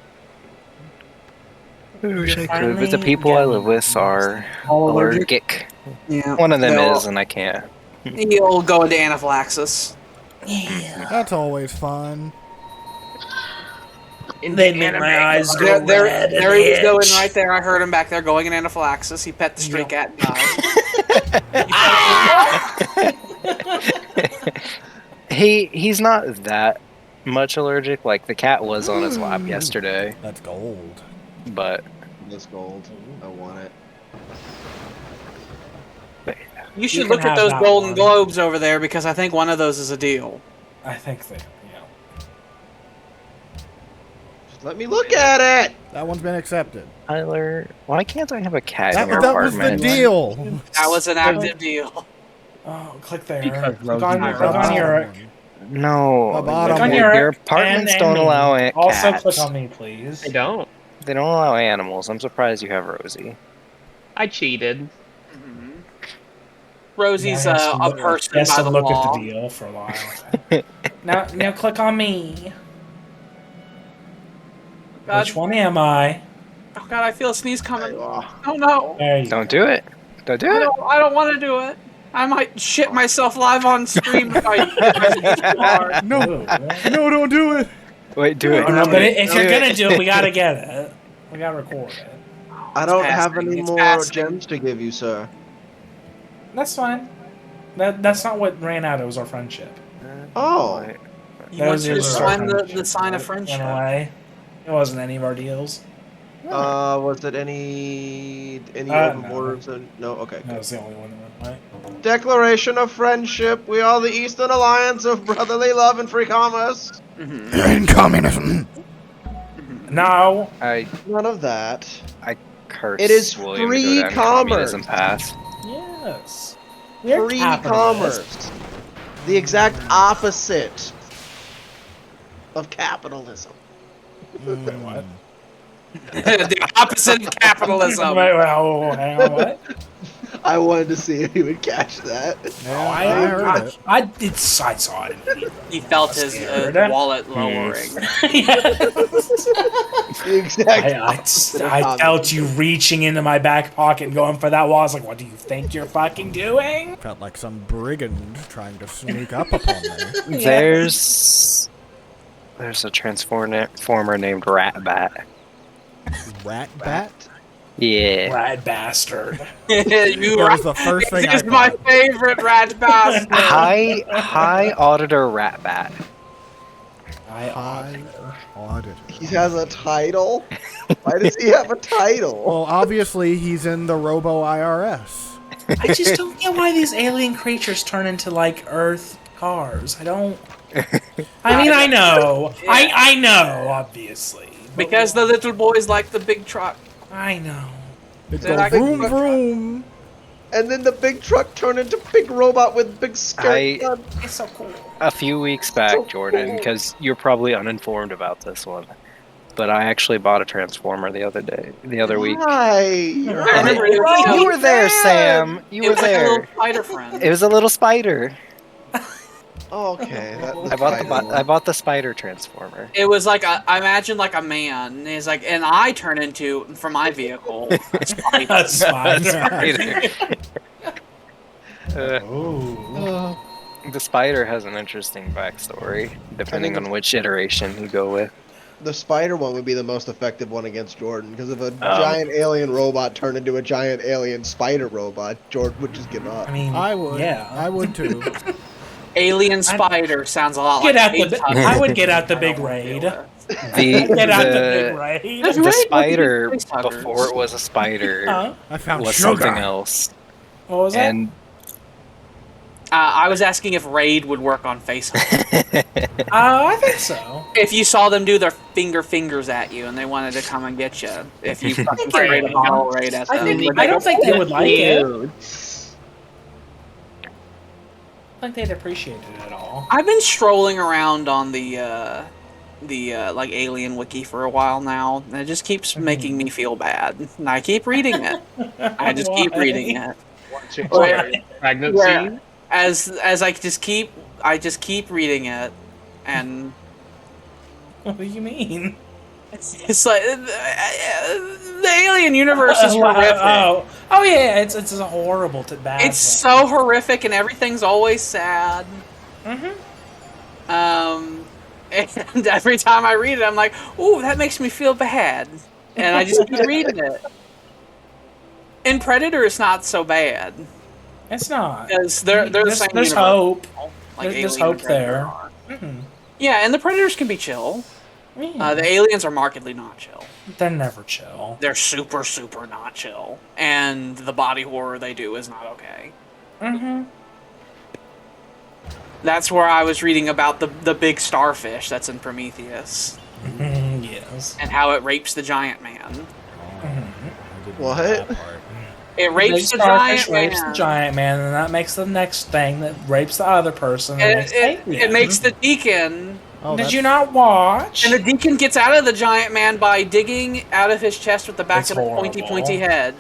I wish I could, but the finally people I getting live with are All allergic? allergic. Yeah. One of them They'll- is, and I can't. You'll go into anaphylaxis. That's always fun. They make my eyes go There red. he was going right there. I heard him back there going in anaphylaxis. He pet the stray cat and died. He's not that much allergic. Like the cat was on his lap yesterday, That's gold. but This gold. I want it. You should can look at have those that golden one. globes over there because I think one of those is a deal. I think they. Just let me look at it! That one's been accepted. Tyler, why can't I have a cat That, in your that was the apartment? deal. That was an active deal. Oh, click there. Because Click Rosie on was your. No, The bottom Click on one. your apartments and don't me. allow it. Also, cats. click on me, please. I don't. They don't allow animals. I'm surprised you have Rosie. I cheated. Rosie's Yeah, I have a to person Yes, by to the look law. at the deal for a while. now click on me. God. Which one am I? Oh god, I feel a sneeze coming. Oh no. There you Don't do it. Don't do I it. don't want to do it. I might shit myself live on stream if I sneeze too hard. go. No, don't do it. Wait, do it. Oh, no, but if Do you're it. gonna do it, we gotta get it. We gotta record it. I don't It's have passing, any it's more passing. gems to give you, sir. That's fine. That's not what ran out. It was our friendship. Oh. You want you to Those are sign our the sign of friendship, friendship. In a way, it wasn't any of our deals. Was it any No. open borders? No. Okay. That was the only one that went away. Declaration of friendship. We are the Eastern Alliance of brotherly love and free commerce. And communism. No. None of that. Curse It is William free to go down commerce. communism path. Yes. We're Free capitalists. commerce. The exact opposite of capitalism. What? The opposite of capitalism. Wait, hang on, what? I wanted to see if he would catch that. Yeah, I heard it. I saw it. He felt his Scared. wallet lowering. The exact I felt you reaching into my back pocket and going for that wall. I was like, what do you think you're fucking doing? Felt like some brigand trying to sneak up upon me. There's a transformer named Ratbat. Rat bat? Yeah. Rat bastard. You That was the first thing I This is my thought. favorite rat bastard. High Auditor Ratbat. High auditor. He has a title? Why does he have a title? Well, obviously he's in the Robo IRS. I just don't get why these alien creatures turn into like Earth cars. I don't. I mean, I know. I know, obviously. Because the little boys like the big truck. I know. It They're goes like- vroom vroom. And then the big truck turned into big robot with big skirt gun. It's so cool. A few weeks back, So Jordan, cool. because you're probably uninformed about this one, but I actually bought a Transformer the other week. Hi. I remember And it was you were there, Sam. You it were was like a there. little spider friend. It was a little spider. Okay. I bought the spider Transformer. It was like I imagine like a man. And he's like, and I turn into for my vehicle. a spider. A spider. Spider. Ooh. The spider has an interesting backstory, depending on which iteration you go with. The spider one would be the most effective one against Jordan, because if a giant alien robot turned into a giant alien spider robot, Jordan would just give up. I mean, I would. Yeah. I would too. Alien spider sounds a lot Get like out the. I would get out the big raid. Get out the big raid. The spider, Face huggers. before it was a spider, Huh? I found was sugar. something else. What was that? And I was asking if raid would work on face huggers. I think so. If you saw them do their fingers at you and they wanted to come and get you, if you fucking Okay. sprayed a bottle raid at them, I don't think they would like it. Dude. I think they'd appreciate it at all. I've been strolling around on the like alien wiki for a while now, and it just keeps making me feel bad. And I keep reading it. I just keep Why? reading it. Pregnancy. Where- as I just keep reading it, and What do you mean? it's like the alien universe is horrific. Oh yeah, it's a horrible to bad. It's so horrific, and everything's always sad. Mm-hmm. And every time I read it, I'm like, "Ooh, that makes me feel bad," and I just keep reading it. In Predator, it's not so bad It's not. because they're the same. There's universe, hope. like There's Alien and hope Predator there. are. Mm-hmm. Yeah, and the Predators can be chill. The aliens are markedly not chill. They're never chill. They're super, super not chill, and the body horror they do is not okay. Mm-hmm. That's where I was reading about the big starfish that's in Prometheus Yes. and how it rapes the giant man. What? It rapes the Starfish giant rapes man. the giant man, and that makes the next thing that rapes the other person. And makes it makes the deacon. Oh, Did that's- you not watch? And the deacon gets out of the giant man by digging out of his chest with the back It's of the pointy horrible. head.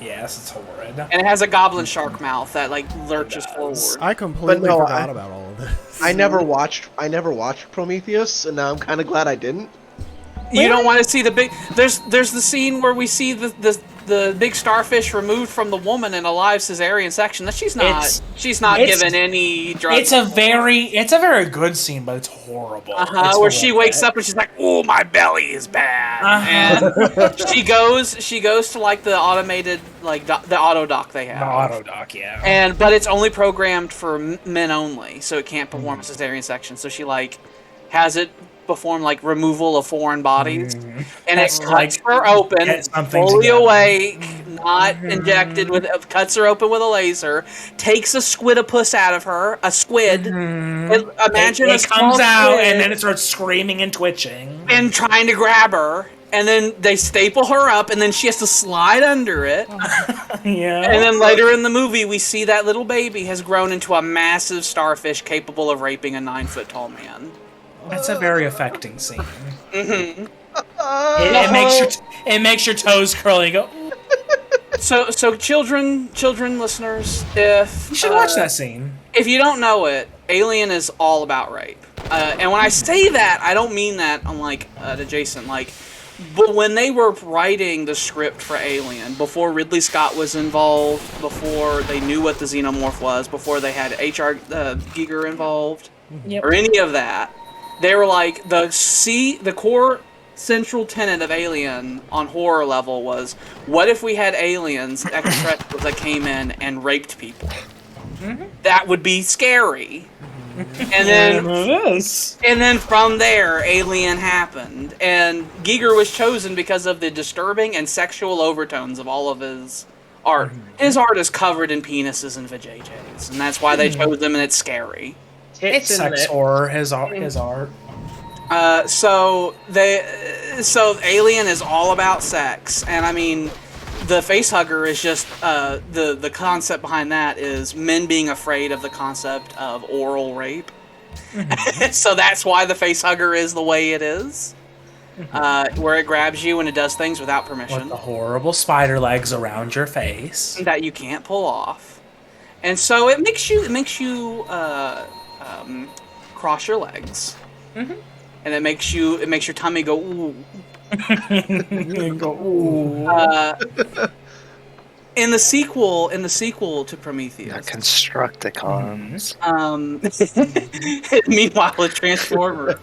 Yes, it's horrid. And it has a goblin shark mouth that like lurches forward. I completely no, forgot about all of this. I never watched Prometheus, and now I'm kind of glad I didn't. You don't want to see the big. There's the scene where we see the big starfish removed from the woman in a live cesarean section. That she's not it's- given any drugs. It's a very good scene, but it's horrible. It's where she wakes horrific. up and she's like, "Oh, my belly is bad," Uh-huh. and she goes to like the automated like the auto dock they have. The auto doc, yeah. But it's only programmed for men only, so it can't perform a cesarean section. So she like has it perform like removal of foreign bodies, and it That's cuts like- her open, get something fully together. awake, not injected with. Cuts her open with a laser, takes a squidopus out of her, a squid. Imagine it a small comes out squid and then it starts screaming and twitching. and trying to grab her. And then they staple her up, and then she has to slide under it. Yeah. And then later in the movie, we see that little baby has grown into a massive starfish capable of raping a 9-foot-tall man. That's a very affecting scene. Mm-hmm. It makes your toes curl and you go, So children, listeners, if you should watch that scene. If you don't know it, Alien is all about rape. And when I say that, I don't mean that on like adjacent, like. But when they were writing the script for Alien, before Ridley Scott was involved, before they knew what the xenomorph was, before they had H.R. Giger involved, Yep. or any of that, they were like the core central tenet of Alien on horror level was, what if we had aliens, extraterrestrials, that came in and raped people? That would be scary. And then from there, Alien happened, and Giger was chosen because of the disturbing and sexual overtones of all of his art. His art is covered in penises and vajayjays, and that's why they chose him, and it's scary. It's sex horror. His art. So Alien is all about sex, and I mean, the facehugger is just the concept behind that is men being afraid of the concept of oral rape. So that's why the facehugger is the way it is, where it grabs you and it does things without permission. With the horrible spider legs around your face that you can't pull off, and so it makes you cross your legs, and it makes your tummy go ooh. In the sequel to Prometheus, Constructicons. Meanwhile, a Transformer.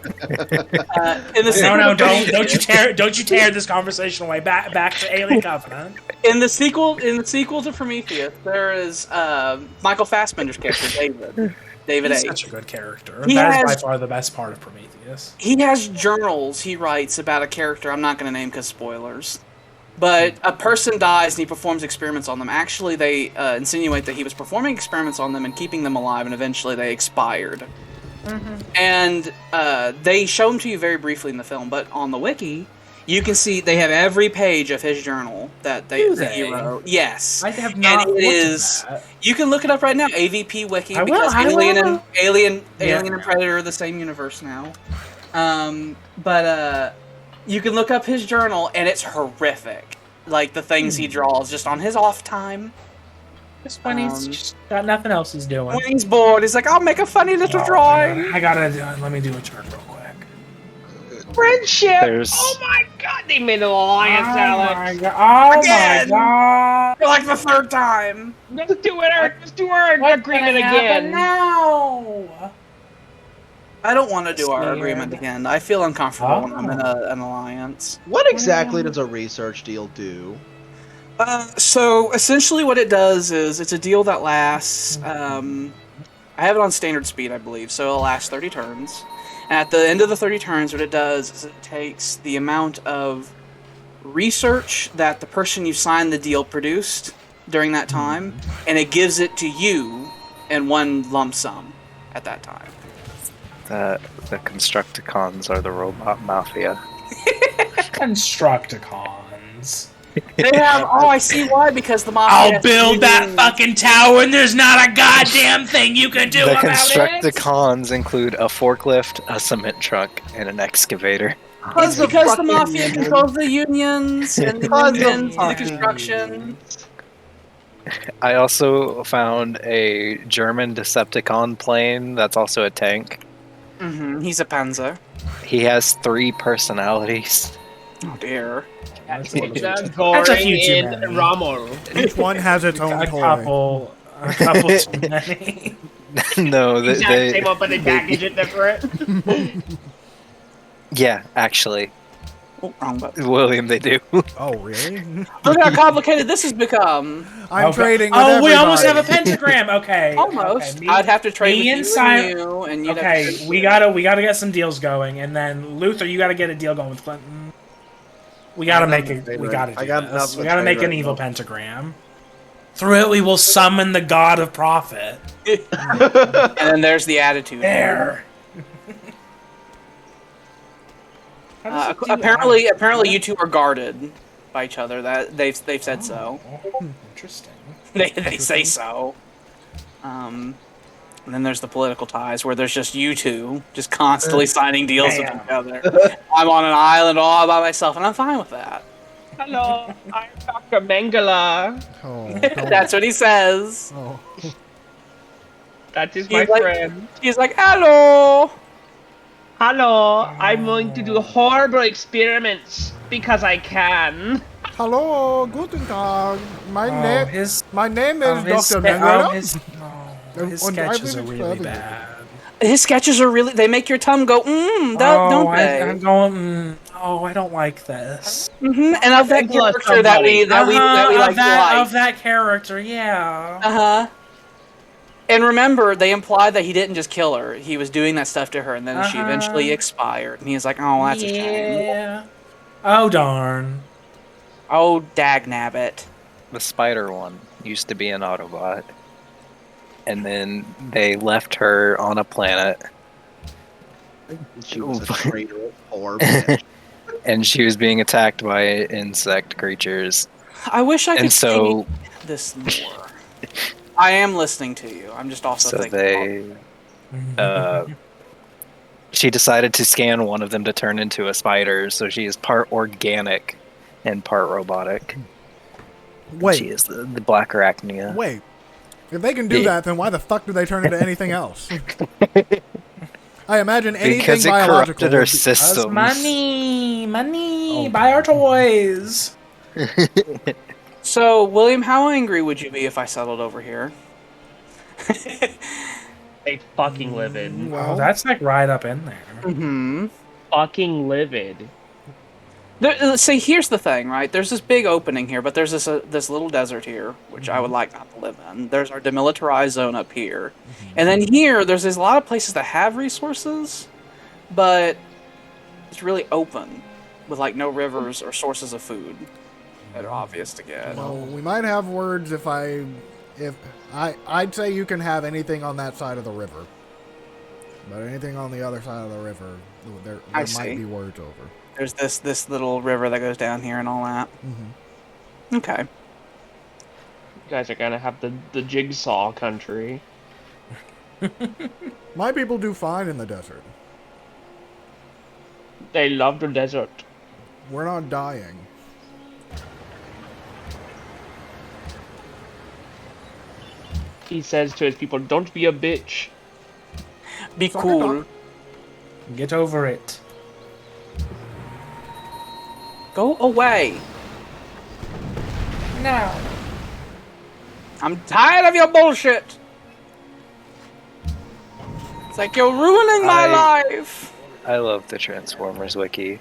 Don't you tear this conversation away. Back to Alien Covenant. In the sequel to Prometheus, there is Michael Fassbender's character, David He's A. such a good character. That is by far the best part of Prometheus. He has journals he writes about a character I'm not going to name because spoilers. But a person dies and he performs experiments on them. Actually, they insinuate that he was performing experiments on them and keeping them alive, and eventually they expired. And they show them to you very briefly in the film, but on the wiki, you can see they have every page of his journal that he wrote. Yes. I have not and it looked is. at that. You can look it up right now, AVP Wiki, I will, because I will. Alien and Predator are the same universe now. But you can look up his journal, and it's horrific. Like, the things he draws just on his off time. Just when he's just got nothing else he's doing. When he's bored, he's like, I'll make a funny little drawing. Let me do a chart real quick. Friendship! There's- Oh my god, they made an alliance, Alex! Again! My god! For like the third time. Let's do our agreement again! now? I don't want to do our agreement again. I feel uncomfortable when I'm in an alliance. What exactly does a research deal do? So essentially what it does is it's a deal that lasts, I have it on standard speed, I believe, so it'll last 30 turns. And at the end of the 30 turns, what it does is it takes the amount of research that the person you signed the deal produced during that time, and it gives it to you in one lump sum at that time. The Constructicons are the robot mafia. Constructicons. They have, I see why, because the mafia... I'll build that fucking tower and there's not a goddamn thing you can do The about it! Constructicons include a forklift, a cement truck, and an excavator. It's because the mafia controls the unions, and the unions do the construction. I also found a German Decepticon plane that's also a tank. He's a Panzer. He has 3 personalities. Oh dear. That's a few too many. Rommel. Each one has its own A toy. couple too many. No, Same up, but they package it different. Yeah, actually, Oh, wrong button. William, they do. Oh, really? Look how complicated this has become. I'm trading with Oh, we almost have a everybody. pentagram. Okay. Almost. Okay, I'd have to trade me with and you, and you'd have Okay, to trade we gotta get some deals going, and then Luther, you gotta get a deal going with Clinton. We gotta make it. We gotta do this. We gotta make an evil pentagram. Through it, we will summon the god of profit. And then there's the attitude. There. Apparently, you two are guarded by each other. That they've said so. Interesting. They say so. And then there's the political ties, where there's just you two just constantly signing deals with each other. I'm on an island all by myself, and I'm fine with that. Hello, I'm Dr. Mengele. Oh, That's what he says. oh. That is my He's like- friend. He's like, hello. Hello, I'm going to do horrible experiments because I can. Hello, guten Tag. My name is his Dr. Mengele. his And I sketches are will really travel. bad. His sketches are really, they make your tongue go, don't they? I'm going. I don't like this. And of that Plus character that we like to like. Of that character, yeah. Uh-huh. And remember, they implied that he didn't just kill her. He was doing that stuff to her, and then she eventually expired. And he's like, oh, that's a shame. Yeah. Oh, darn. Oh, dagnabbit. The spider one used to be an Autobot. And then they left her on a planet. She was a traitorous poor bitch. And she was being attacked by insect creatures. I wish I could And so see this more. I am listening to you. I'm just also thinking. She decided to scan one of them to turn into a spider, so she is part organic and part robotic. Wait. She is the black arachnia. Wait. If they can do that, then why the fuck do they turn into anything else? I imagine anything Because it biological. corrupted our systems. Money, buy our toys. So, William, how angry would you be if I settled over here? They fucking livid. Wow, that's like right up in there. Mm-hmm. Fucking livid. See, here's the thing, right? There's this big opening here, but there's this little desert here, which I would like not to live in. There's our demilitarized zone up here. And then here, there's a lot of places that have resources, but it's really open, with like no rivers or sources of food that are obvious to get. Well, we might have words if I'd say you can have anything on that side of the river. But anything on the other side of the river, there might be words over. There's this little river that goes down here and all that. Mm-hmm. Okay. You guys are gonna have the jigsaw country. My people do fine in the desert. They love the desert. We're not dying. He says to his people, "Don't be a bitch." Be cool. Get over it. Go away. No. I'm tired of your bullshit. It's like you're ruining my life. I love the Transformers wiki.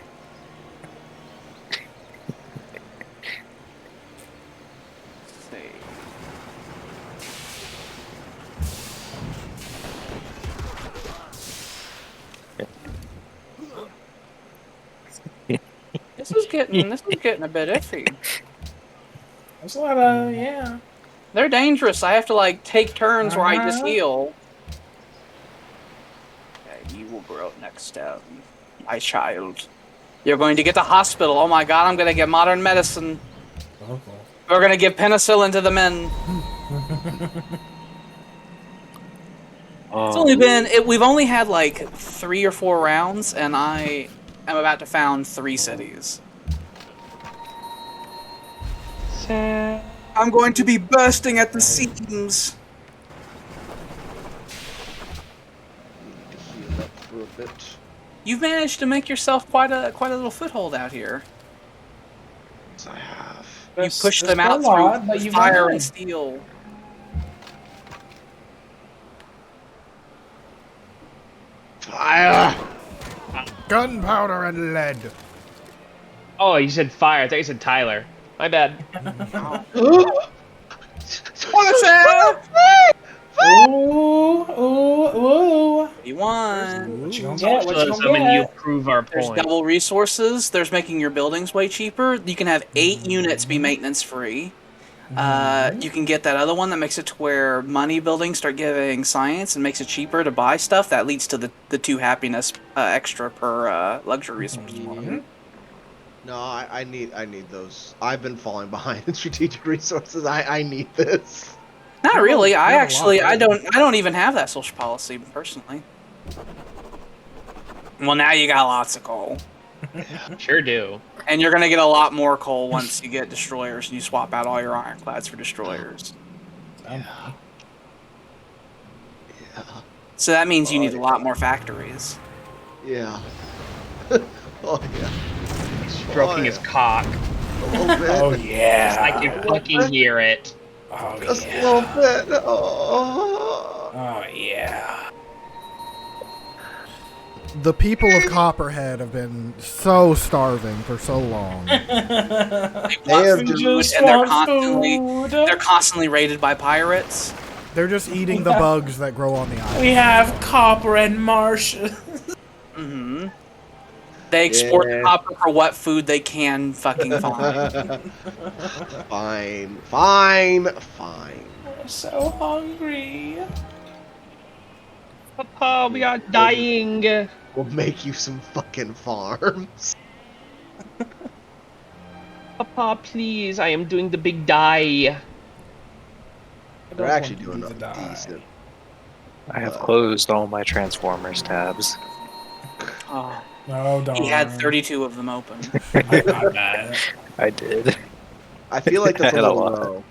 This is getting a bit iffy. There's a lot of They're dangerous. I have to like take turns where I just heal. Okay, you will grow next step, my child. You're going to get to hospital. Oh my god, I'm gonna get modern medicine. We're gonna give penicillin to the men. It's only been we've only had like 3 or 4 rounds, and I am about to found 3 cities. I'm going to be bursting at the seams. Heal up for a bit. You've managed to make yourself quite a little foothold out here. Yes, I have. You pushed them out through fire and steel. Fire! Gunpowder and lead. Oh, you said fire. I thought you said Tyler. My bad. Ooh. You won. What you gonna get? What you gonna Socialism and you get? prove our There's point. double resources. There's making your buildings way cheaper. You can have 8 units be maintenance free. You can get that other one that makes it to where money buildings start giving science and makes it cheaper to buy stuff. That leads to the 2 happiness extra per luxury resource. No, I need those. I've been falling behind in strategic resources. I need this. Not really. I don't even have that social policy personally. Well, now you got lots of coal. Sure do. And you're gonna get a lot more coal once you get destroyers and you swap out all your ironclads for destroyers. Yeah. So that means you need a lot more factories. Yeah. Oh yeah. Stroking his cock. A little bit. Oh yeah. I can fucking hear it. Oh Just yeah. a little bit. Oh. Oh yeah. The people of Copperhead have been so starving for so long. They have just and want they're constantly raided by pirates. They're just eating the bugs that grow on the island. We have copper and marshes. Mm-hmm. They export the copper for what food they can fucking find. Fine. We're so hungry. Papa, we are dying. We'll make you some fucking farms. Papa, please, I am doing the big die. They're actually doing decent. I have closed all my Transformers tabs. Oh, No, don't. he had 32 of them open. I'm not bad. I did. I feel like that's I a had a little lot. low.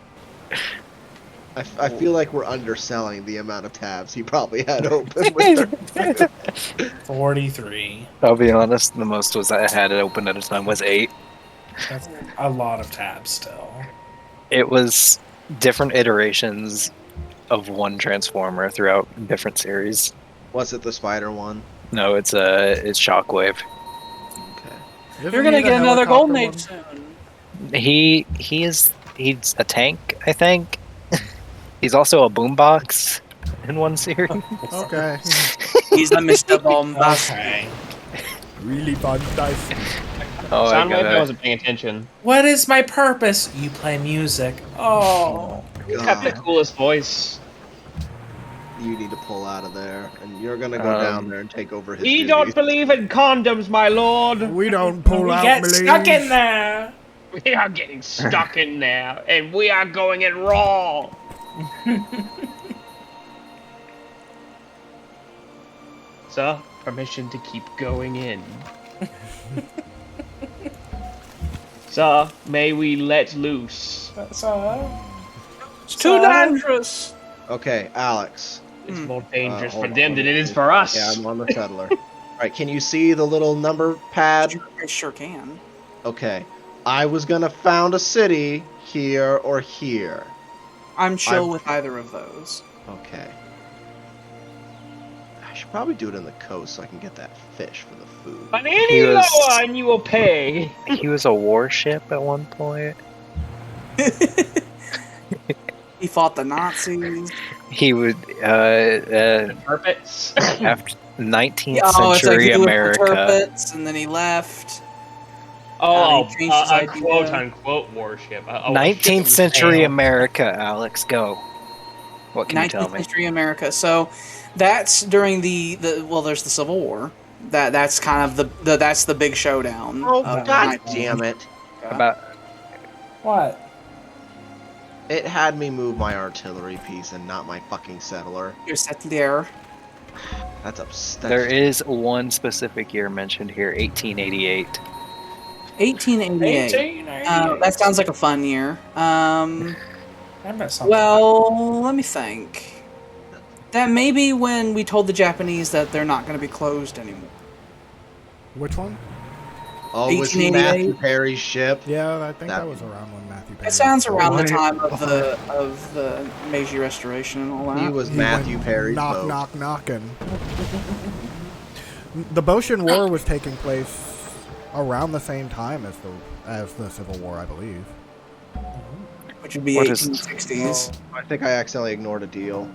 I feel like we're underselling the amount of tabs he probably had open with 43. I'll be honest, the most was I had it open at a time was 8. That's a lot of tabs still. It was different iterations of one Transformer throughout different series. Was it the spider one? No, it's Shockwave. Okay. You're gonna get another Golden Age soon. He's a tank, I think. He's also a boombox in one series. Okay. He's the Mr. Bombast. Okay. Really fun dice. Oh, Soundwave, I wasn't paying attention. What is my purpose? You play music. Oh. He's got the coolest voice. You need to pull out of there, and you're gonna go down there and take over his. We duties. don't believe in condoms, my lord. We don't pull We out, get please. stuck in there. We are getting stuck in there, and we are going in raw. Sir, permission to keep going in. Sir, may we let loose? It's too dangerous. Okay, Alex. It's more dangerous hold for on, them let than me it is see. for us. Yeah, I'm on the settler. Alright, can you see the little number pad? I sure can. Okay. I was gonna found a city here or here. I'm chill with either of those. Okay. I should probably do it in the coast so I can get that fish for the food. But any He was- lower and you will pay. He was a warship at one point. He fought the Nazis. He would Purpose. after 19th It's like century he was the America. Turpits, and then he left. Oh, he changed his a idea. quote-unquote warship. 19th century America, Alex, go. What can you tell 19th me? century America. So that's during the well, there's the Civil War. That's kind of that's the big showdown. Oh, of god 19th. damn it. About What? It had me move my artillery piece and not my fucking settler. You're set there. That's upset. there is one specific year mentioned here, 1888. 1888. That sounds like a fun year. I bet something. Well, let me think. That may be when we told the Japanese that they're not going to be closed anymore. Which one? Oh, was he 1888? Matthew Perry's ship? Yeah, I think That- that was around when Matthew Perry. It sounds around the What? time of the Meiji Restoration and all that. He was He Matthew went Perry's knock, boat. knock, knocking. The Boshin War was taking place around the same time as the Civil War, I believe. Which would be What is- 1860s. I think I accidentally ignored a deal.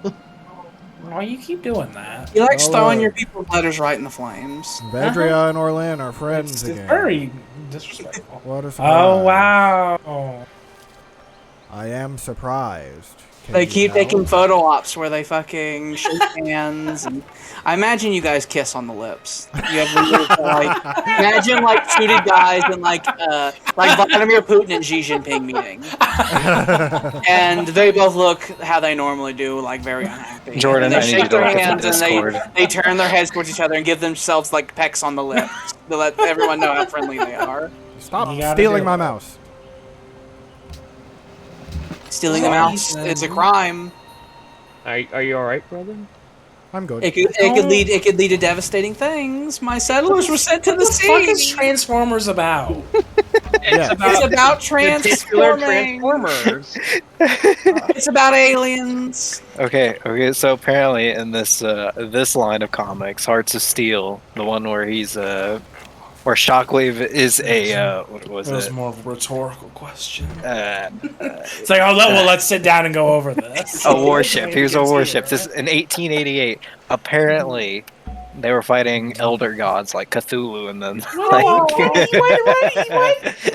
Oh, you keep doing that. He likes Oh, throwing look. your people's letters right in the flames. Vedria and Orlin are friends It's again. very disrespectful. What a surprise. Oh, wow. I am surprised. Can They you keep tell? taking photo ops where they fucking shake hands, and I imagine you guys kiss on the lips. You have imagine like suited guys in like Vladimir Putin and Xi Jinping meeting, and they both look how they normally do, like very unhappy. Jordan, and they I need you shake to their look at hands the and Discord. they turn their heads towards each other and give themselves like pecks on the lips to let everyone know how friendly they are. Stop You gotta stealing do my it. mouse. Stealing a mouse, it's a crime. Are you alright, brother? I'm good. It could lead to devastating things. My settlers were sent to the What the fuck is sea. Transformers about? Yeah. It's about Particular transforming. Transformers. It's about aliens. Okay. So apparently, in this this line of comics, Hearts of Steel, the one where he's where Shockwave is a what was That was it? more of a rhetorical question. Uh, It's like, oh, well, let's sit down and go over this. a warship. Maybe He was you a can see warship. it. This in 1888. Apparently, they were fighting elder gods like Cthulhu, and then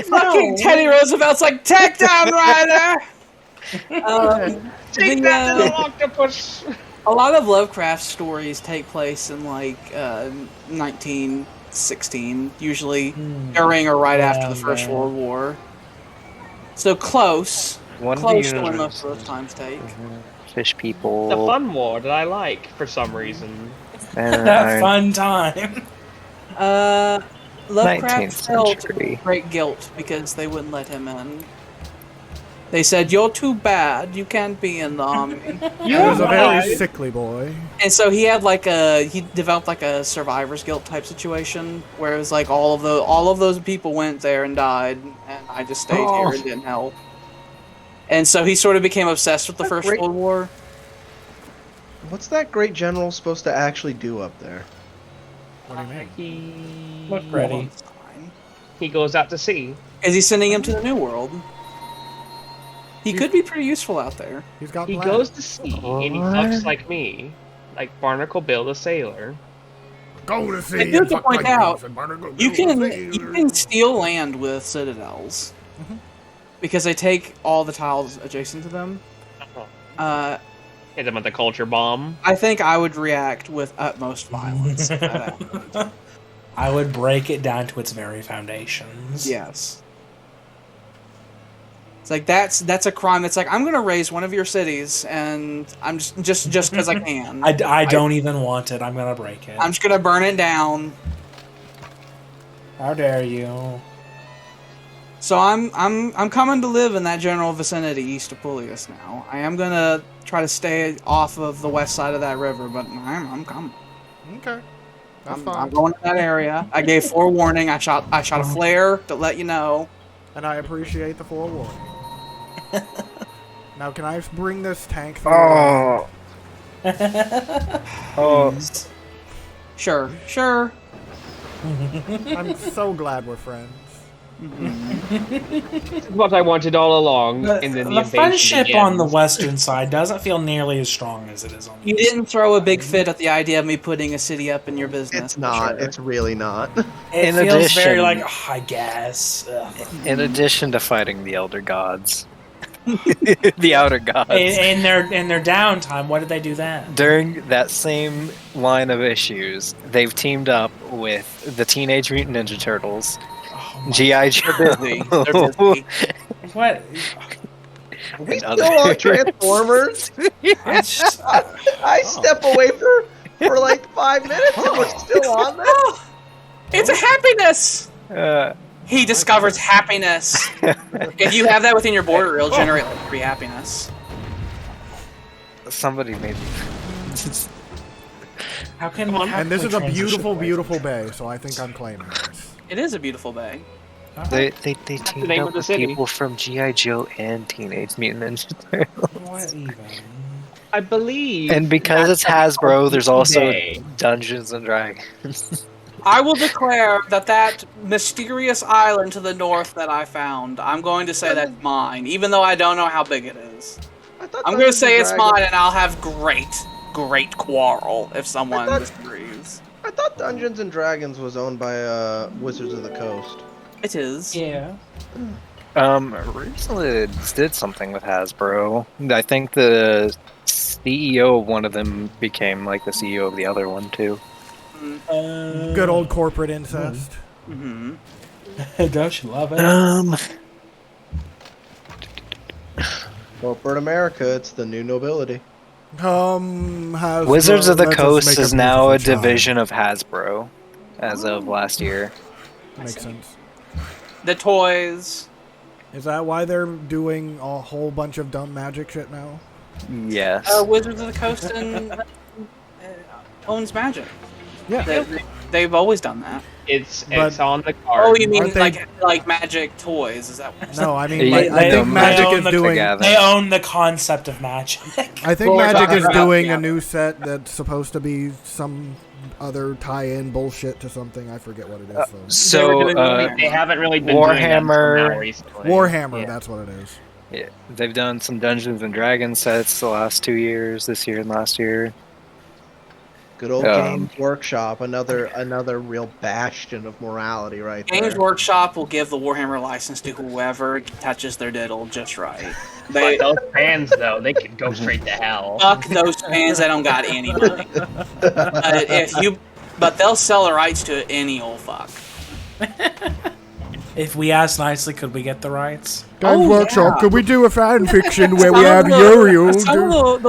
Fucking Teddy Roosevelt's like, take down, Ryder! Take that little octopus. A lot of Lovecraft stories take place in like 1916, usually during or right after the First World War. So close to where most of those times take. Fish people. The fun war that I like for some reason. That fun time. Lovecraft 19th felt century. great guilt because they wouldn't let him in. They said, "You're too bad. You can't be in the army." He was a very sickly boy. And so he developed like a survivor's guilt type situation where it was like all of those people went there and died, and I just stayed here and didn't help. And so he sort of became obsessed with the First World War. What's that great general supposed to actually do up there? What do you mean? Look ready. He goes out to sea. Is he sending him to the New World? He could be pretty useful out there. He's got He plans. goes to sea and he fucks like me, like Barnacle Bill the sailor. Go to sea. I do have to fuck point my out, beef and Barnacle you Bill can the you sailor. can steal land with citadels because they take all the tiles adjacent to them. Hit him with the culture bomb. I think I would react with utmost violence. if that happened. I would break it down to its very foundations. Yes. It's like that's a crime. It's like I'm gonna raise one of your cities, and I'm just because I can. I don't even want it. I'm gonna break it. I'm just gonna burn it down. How dare you? So I'm coming to live in that general vicinity east of Pullius now. I am gonna try to stay off of the west side of that river, but I'm coming. Okay. That's I'm fine. going to that area. I gave forewarning. I shot a flare to let you know. And I appreciate the forewarning. Now, can I bring this tank through? Sure. I'm so glad we're friends. This is what I wanted all along. And then The friendship on the western side doesn't feel nearly as strong as it is on the You didn't throw a big fit at the idea of me putting a city up in your business. It's not. Sure. It's really not. It In feels very addition- like, I guess. Ugh. In addition to fighting the elder gods, the outer gods. In their downtime, what did they do then? During that same line of issues, they've teamed up with the Teenage Mutant Ninja Turtles, Oh my- G.I. Joe, They're busy. What? Are we and still other- on Transformers? I step away for like 5 minutes and we're still on this? It's a happiness. He discovers happiness. If you have that within your border, it'll generate like free happiness. Somebody made me. How can And this is a transition beautiful, away beautiful bay, so I think I'm claiming this. It is a beautiful bay. They teamed name up of the with city. people from G.I. Joe and Teenage Mutant Ninja Turtles. What even? I believe. And because it's that's Hasbro, there's also Day. Dungeons and Dragons. I will declare that mysterious island to the north that I found, I'm going to say that's mine, even though I don't know how big it is. I'm going to say it's mine, and I'll have great quarrel if someone disagrees. I thought Dungeons and Dragons was owned by Wizards of the Coast. It is. Yeah. Recently they did something with Hasbro. I think the CEO of one of them became like the CEO of the other one too. Good old corporate incest. Mm-hmm. Don't you love it? Corporate America, it's the new nobility. Hasbro, Wizards of the let us Coast make is now a beautiful child. division of Hasbro as of last year. Makes sense. The toys. Is that why they're doing a whole bunch of dumb magic shit now? Yes. Wizards of the Coast and owns magic. Yeah. They've always done that. It's But- on the card. Oh, you mean Aren't they- like Magic toys? Is that what you're saying? No, I mean, They- like, I they think don't Magic own is the doing. together. They own the concept of magic. I think Well, we're Magic talking is about- doing yeah. a new set that's supposed to be some other tie-in bullshit to something. I forget what it is. Though. So, They haven't really been doing that until Warhammer- now recently. Warhammer, Yeah. that's what it is. yeah, they've done some Dungeons and Dragons sets the last 2 years, this year and last year. Good old Um, Games Workshop, another real bastion of morality right there. Games Workshop will give the Warhammer license to whoever touches their diddle just right. But those fans, though, they could go straight to hell. Fuck those fans that don't got any money. But they'll sell the rights to any old fuck. If we ask nicely, could we get the rights? Games Oh, Workshop, yeah. could we do a fan fiction where we Some have of the- Uriel? Some of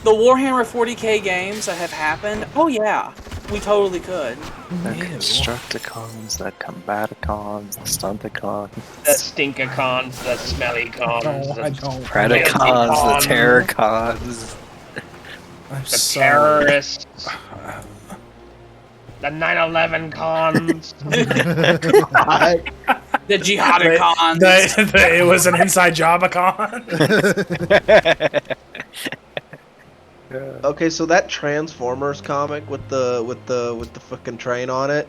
the Warhammer 40k games that have happened, oh yeah, we totally could. The Ew. Constructicons, the Combaticons, the Stunticons, The Stinkacons, the Smelly cons, No, I the don't. Predacons, the Terracons. I'm The sorry. terrorists, the 9/11 cons. The Jihadicons. It was an inside Jobicon. Okay, so that Transformers comic with the fucking train on it,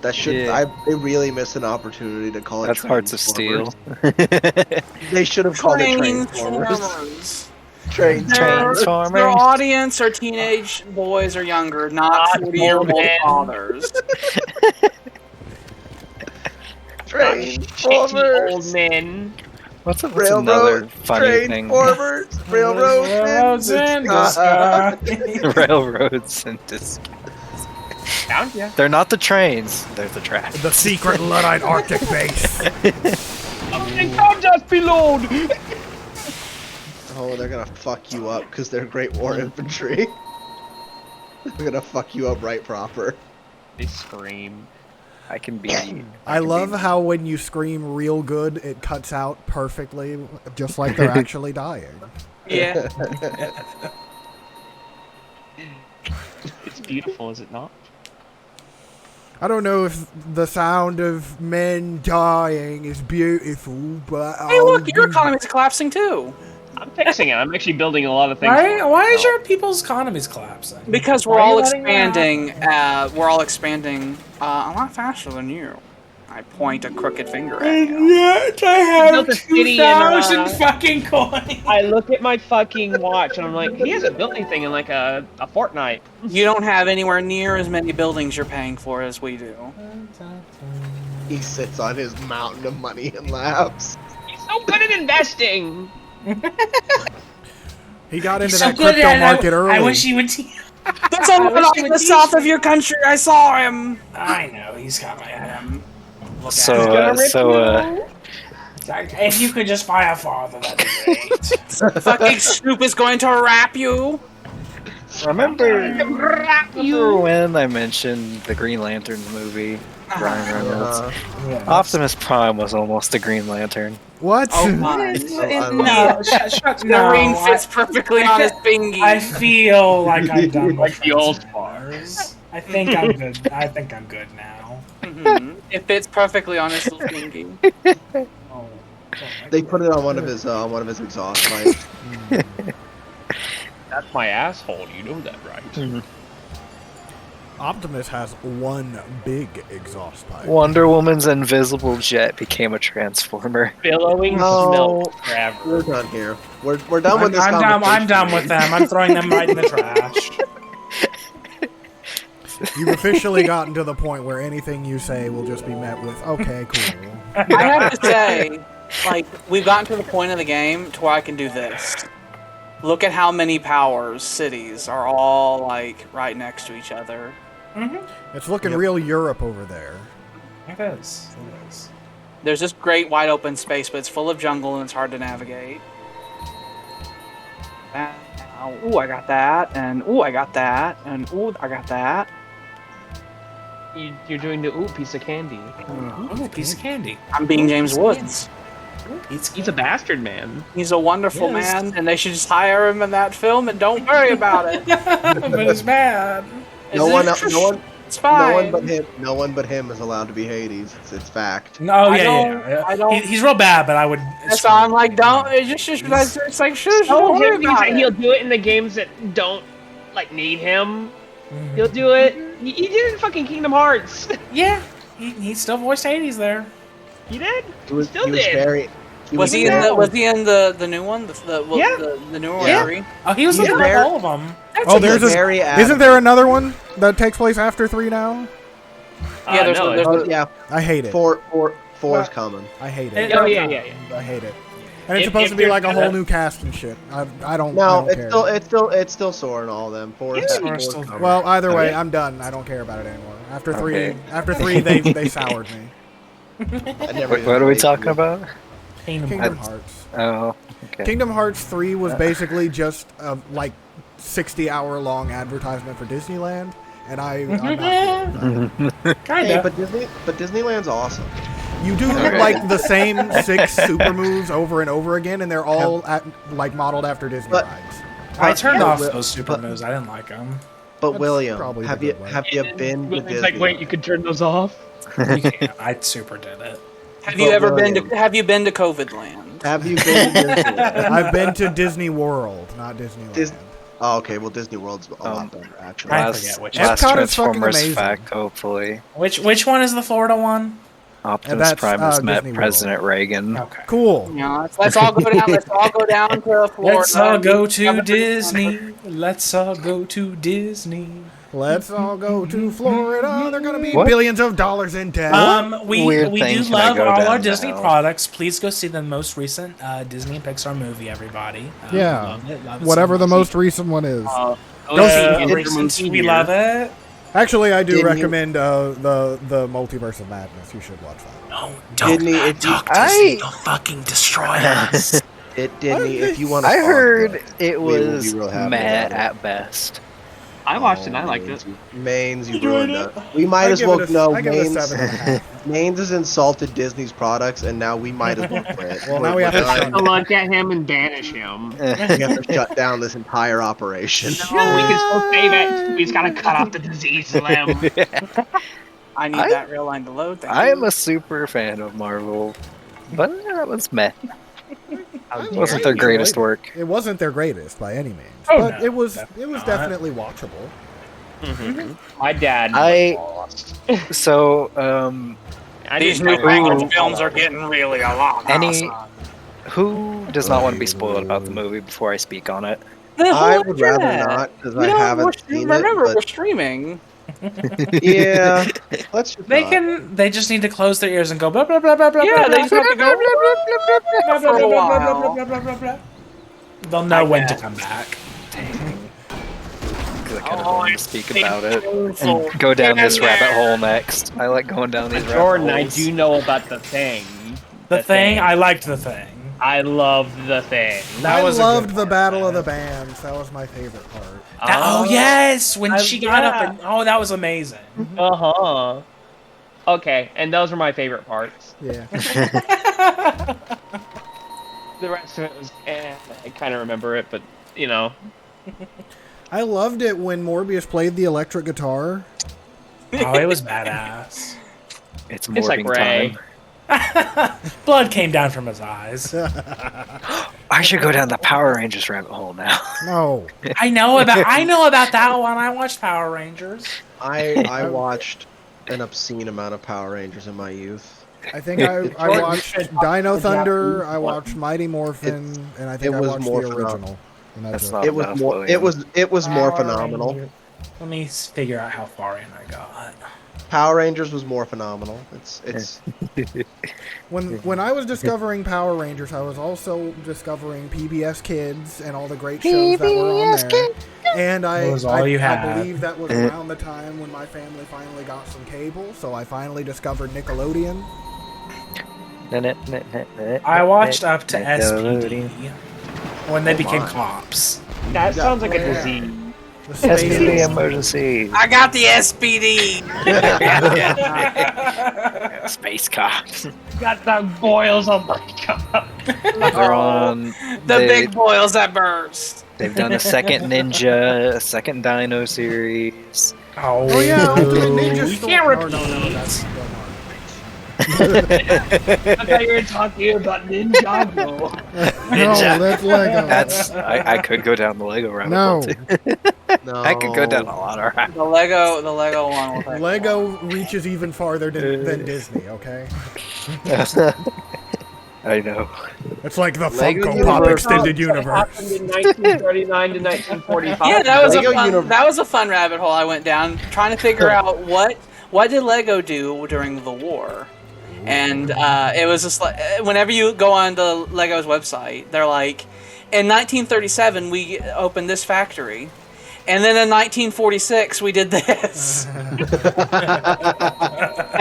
that should Yeah. they really missed an opportunity to call it. That's Hearts of Steel. Transformers. They should have called it Transformers. Transformers. Transformers. Their audience are teenage boys or younger, not 40-year-old men. fathers. Shitty Transformers. old men. What's another funny thing? Transformers. Railroads. Railroads in Uh, disguise. Railroads and Found ya. They're not the trains, they're the tracks. The secret Luddite Arctic base. Just below. Oh, they're gonna fuck you up because they're Great War infantry. They're gonna fuck you up right proper. They scream. I can be. I love how when you scream real good, it cuts out perfectly, just like they're actually dying. Yeah. It's beautiful, is it not? I don't know if the sound of men dying is beautiful, but Hey, look, your economy's collapsing too. I'm fixing it. I'm actually building a lot of things. Why is your people's economies collapsing? Because we're Why are all you letting expanding. We're all expanding a lot faster than you. I point a crooked finger at you. Yet I built have a city in, 2,000 fucking coins. I look at my fucking watch and I'm like, he hasn't built anything in like a fortnight. You don't have anywhere near as many buildings you're paying for as we do. He sits on his mountain of money and laughs. He's so good at investing. He got into So that good crypto at it. market early. I wish he would. There's a lot in the south of your country. I saw him. I know he's got my head. Look at if you could just buy a father, that'd be great. Fucking Snoop is going to wrap you. Remember when I mentioned the Green Lantern movie? Ryan Reynolds. Optimus Prime was almost a Green Lantern. What? Oh my. No, shut The no. ring fits perfectly on his bingy. I feel like I'm done Like with the old bars. I think I'm good. I think I'm good now. Mhm. It fits perfectly on his little bingy. Oh, They put it on one of his exhaust pipes. That's my asshole. You know that, right? Optimus has one big exhaust pipe. Wonder Woman's invisible jet became a transformer. Billowing No. smelt forever. We're done here. We're done with this I'm conversation. done with them. I'm throwing them right in the trash. You've officially gotten to the point where anything you say will just be met with, okay, cool. I have to say, like, we've gotten to the point of the game to where I can do this. Look at how many powers, cities, are all, like, right next to each other. It's looking real Europe over there. It is. It is. There's this great wide open space, but it's full of jungle and it's hard to navigate. Ooh, I got that, and ooh, I got that, and ooh, I got that. You're doing the piece of candy. Oh, piece of candy. I'm being James Woods. He's a bastard, man. He's a wonderful Yes. man, and they should just hire him in that film and don't worry about it. But it's bad. No one It's fine. No one but him is allowed to be Hades. It's fact. No, I yeah, don't- yeah. I don't- He's real bad, but I would. That's why I'm like, don't. It's like, shush, Tell don't worry him about that it. he'll do it in the games that don't like need him. He'll do it. He did it in fucking Kingdom Hearts. Yeah, he still voiced Hades there. He did. He was, Still he was did. very. Was he in the new one? Yeah. The new one. Yeah. Three? Oh, he was He's in very- all of them. Oh, there's a. very Isn't there another one that takes place after 3 now? Yeah, there's no, there's Oh, yeah, I hate it. four is coming. I hate it. Oh yeah. I hate it. And it's If- supposed if to be you're like a gonna- whole new cast and shit. I don't. No, I don't it's care. it's still Sora and all of them. Four is Yeah, four's still- coming. Well, either way, Okay. I'm done. I don't care about it anymore. After three, Okay. they soured me. I never What are we even talking played about? Kingdom Hearts. Oh, okay. Kingdom Hearts 3 was basically just a like 60-hour-long advertisement for Disneyland, and I'm not. Kind Hey, of. but Disneyland's awesome. You do Okay. like the same 6 super moves over and over again, and they're all like modeled after Disney But- rides. I turned Yeah, off but- those super moves. I didn't like them. But That's William, probably the have you good way. have you been to It's Disney? like, wait, you could turn those off. I super did it. Have you ever been William. to Have you been to COVID Land? Have you been to Disneyland? I've been to Disney World, not Disneyland. Dis- Oh, okay. Well, Disney World's a lot better, actually. I Last, forget which last Epcot is fucking Transformers amazing. fact, hopefully. Which one is the Florida one? Optimus that's, Prime has met Disney World. President Reagan. Okay. Cool. You know, let's all go down. Let's all go down to Florida. Let's all go and to have a- Disney. Let's all go to Disney. Let's all go to Florida. They're gonna be What? billions of dollars in debt. We weird do thing can I love go all our down Disney now? products. Please go see the most recent Disney and Pixar movie, everybody. Yeah. Love it so Whatever the much. most recent one is. Go Go see see Henderson's We here. love it. Actually, I do Didn't you- recommend the Multiverse of Madness. You should watch that. No, Disney, if you, don't fucking destroy us. Disney, if you want to. I heard it We will was be real happy meh about it. at best. I watched it and I liked it. Maines, you ruined it. We might as give well it a- know I give it a Maines. 7.5. Maines has insulted Disney's products, and now we might as well quit. Well, now we have to We're shut done. Look at him and banish him. We have to shut down this entire operation. No, we can still save it. We just gotta cut off the disease limb. I need that rail line to load. Thank I you. am a super fan of Marvel, but that was meh. I It wasn't their greatest work. It wasn't their greatest by any means, Oh, but no, it was definitely not. definitely watchable. My dad. So, I These didn't new like language films are getting really a lot. Any- who does not want to be spoiled about the movie before I speak on it? I would rather not because I haven't seen Remember, it. we're streaming. But yeah, let's just They not. can. They just need to close their ears and go blah blah blah blah blah. Yeah, blah, they just have to go blah, blah, for a blah, blah, while. blah, blah, blah, blah, blah. They'll know when to come back. Because I kind of want to speak about it and go down this rabbit hole next. I like going down these Jordan, rabbit I holes. do know about the thing. The thing. I liked the thing. I loved the thing. That I was a loved good the part, Battle of man. the Bands. That was my favorite part. Oh yes, when I- she got up yeah. and oh, that was amazing. Uh huh. Okay, and those were my favorite parts. Yeah. The rest of it was, I kind of remember it, but you know. I loved it when Morbius played the electric guitar. Oh, it was badass. It's It's like morphing Ray. time. Blood came down from his eyes. I should go down the Power Rangers rabbit hole now. No. I know about that one. I watched Power Rangers. I watched an obscene amount of Power Rangers in my youth. I think I watched Dino Thunder, I watched Mighty Morphin, and I think it I was watched more the phenomenal. original. And That's it. not It was enough, more. William. It was more Power phenomenal. Rangers. Let me figure out how far in I got. Power Rangers was more phenomenal. It's When I was discovering Power Rangers, I was also discovering PBS Kids and all the great shows that were on there. And That was all you I had. believe that was around the time when my family finally got some cable, so I finally discovered Nickelodeon. I watched up to SPD Nickelodeon. when they became my. cops. That sounds like a Yeah. disease. The space- SPD emergency. I got the SPD. Space cops. Got the boils on my cup. They're on. The they, big boils that burst. They've done a second Ninja, a second Dino series. Oh yeah, Ultimate Ninja you Storm. can't Or repeat. no, that's I thought you were talking about Ninjago. no, that's Lego. That's I could go down the Lego rabbit No. hole too. No. I could go down a lot of rabbit. The Lego one. Will take Lego reaches even farther than Disney. Okay, I know. it's like the Lego Funko Pop Universe. extended Happened universe. in 1939 to 1945. Yeah, Lego that was a fun rabbit hole I went down trying to figure out what did Lego do during the war. And it was just like whenever you go on the Lego's website, they're like, in 1937 we opened this factory, and then in 1946 we did this. And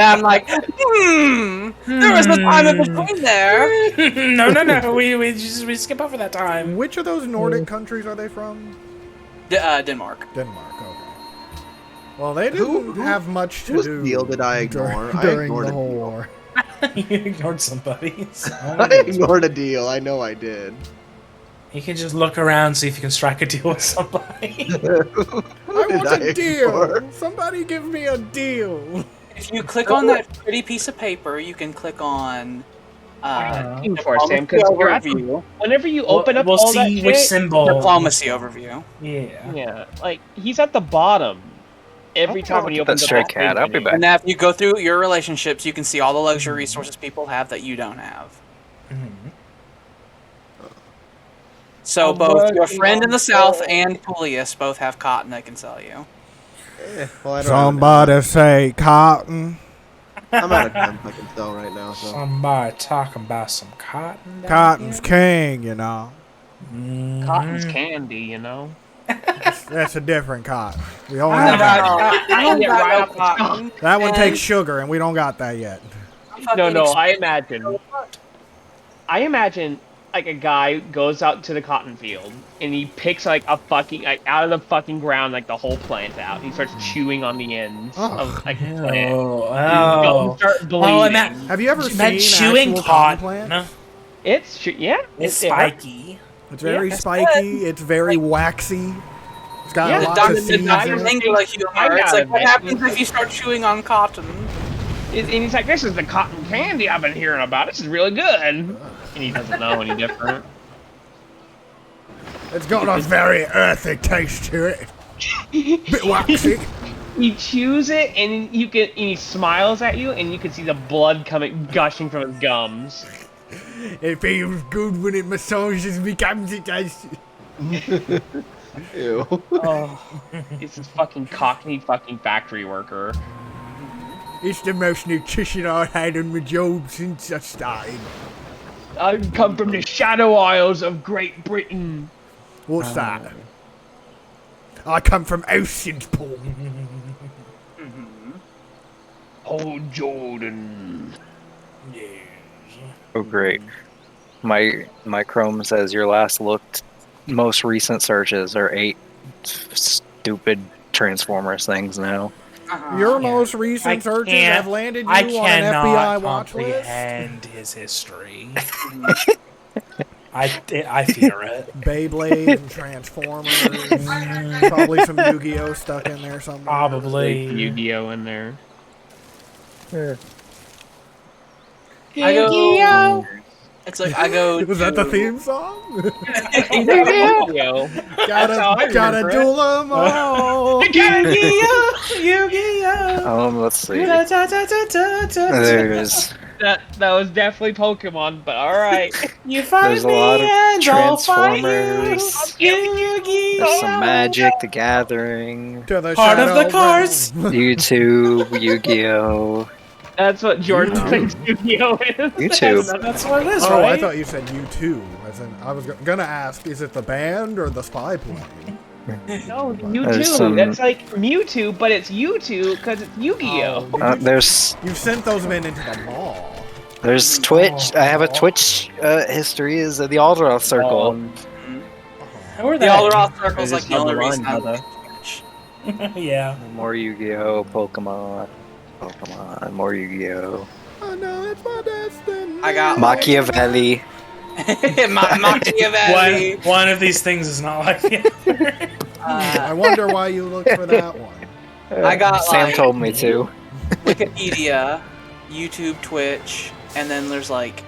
I'm like, there was a time in between there. No. We skip over that time. Which of those Nordic countries are they from? Denmark. Denmark. Okay. Well, they didn't have much to Whose do. deal did I ignore? I during ignored the a whole deal. war? You ignored somebody. I ignored a deal. I know I did. You can just look around, see if you can strike a deal with somebody. I want a ignore? deal. Somebody give me a deal. If you click on that pretty piece of paper, you can click on For Sam, because overview. whenever you open up we'll all that see shit, which symbol. Diplomacy overview. Yeah. yeah, like he's at the bottom every time when you open That up stray that cat. I'll be menu. back. And now if you go through your relationships, you can see all the luxury resources people have that you don't have. So I'm both your working friend in on the south gold. and Publius both have cotton they can sell you. Well, I don't Somebody say cotton. I'm out of time I can sell right now. So. Somebody talking about some cotton. down Cotton's here? king, you know. Cotton's candy, you know. That's a different cotton. We only I have that. don't Yeah, got right no off the cotton. That one and- takes sugar, and we don't got that yet. No, I imagine like a guy goes out to the cotton field and he picks like a fucking out of the fucking ground like the whole plant out. And he starts chewing on the ends of like the plant. Oh. Start bleeding. Have you ever That seen chewing actual cotton cotton. plant? Yeah, It's it- spiky. It's very Yeah. spiky. It's very waxy. It's got Yeah, lots of The seeds Dr. in it. Mengele humor. It's like, what happens if you start chewing on cotton? And he's like, "This is the cotton candy I've been hearing about. This is really good." And he doesn't know any different. It's got a very earthy taste to it. Bit waxy. He chews it, and and he smiles at you, and you can see the blood gushing from his gums. It feels good when it massages me gums. It does. Ew. Oh, it's this fucking cockney fucking factory worker. It's the most nutrition I've had on my job since I started. I come from the Shadow Isles of Great Britain. What's that? I come from Oceansport. Oh, Jordan. Oh, great. My Chrome says your most recent searches are 8 stupid Transformers things now. Your most recent searches have landed you on an FBI watch list. comprehend his history. I fear it. Beyblade and Transformers. Probably some Yu-Gi-Oh stuck in there somewhere. Probably. Yu-Gi-Oh in there. I go. It's like I go. Was that the theme song? Yu-Gi-Oh. gotta duel 'em all. Yu-Gi-Oh! Let's see. Da, da, da, da, da, da. There's That was definitely Pokemon, but alright. You fight There's a me lot of and I'll fight Transformers. you. Yu-Gi-Oh! there's some Magic the Gathering, To the Heart of the Shadow cards. Realm. YouTube, Yu-Gi-Oh. That's what Jordan thinks Yu-Gi-Oh is. YouTube. That's what it is, Oh, right? I thought you said U2. As in, I was gonna ask, is it the band or the spy plane? No, There's Mewtwo. some- That's like Mewtwo, but it's U2 because it's Yu-Gi-Oh. There's You sent those men into the mall. Twitch. I have a Twitch history. Is the Alderoth circle. How are The they? Alderoth circle's I like just the only love the reason I line, like Yeah. More Yu-Gi-Oh, Pokemon, more Yu-Gi-Oh. Oh no, it's my destiny. I got Machiavelli. Machiavelli. One of these things is not like the other. I wonder why you looked for that one. I got Sam like told me to. Wikipedia, YouTube, Twitch, and then there's like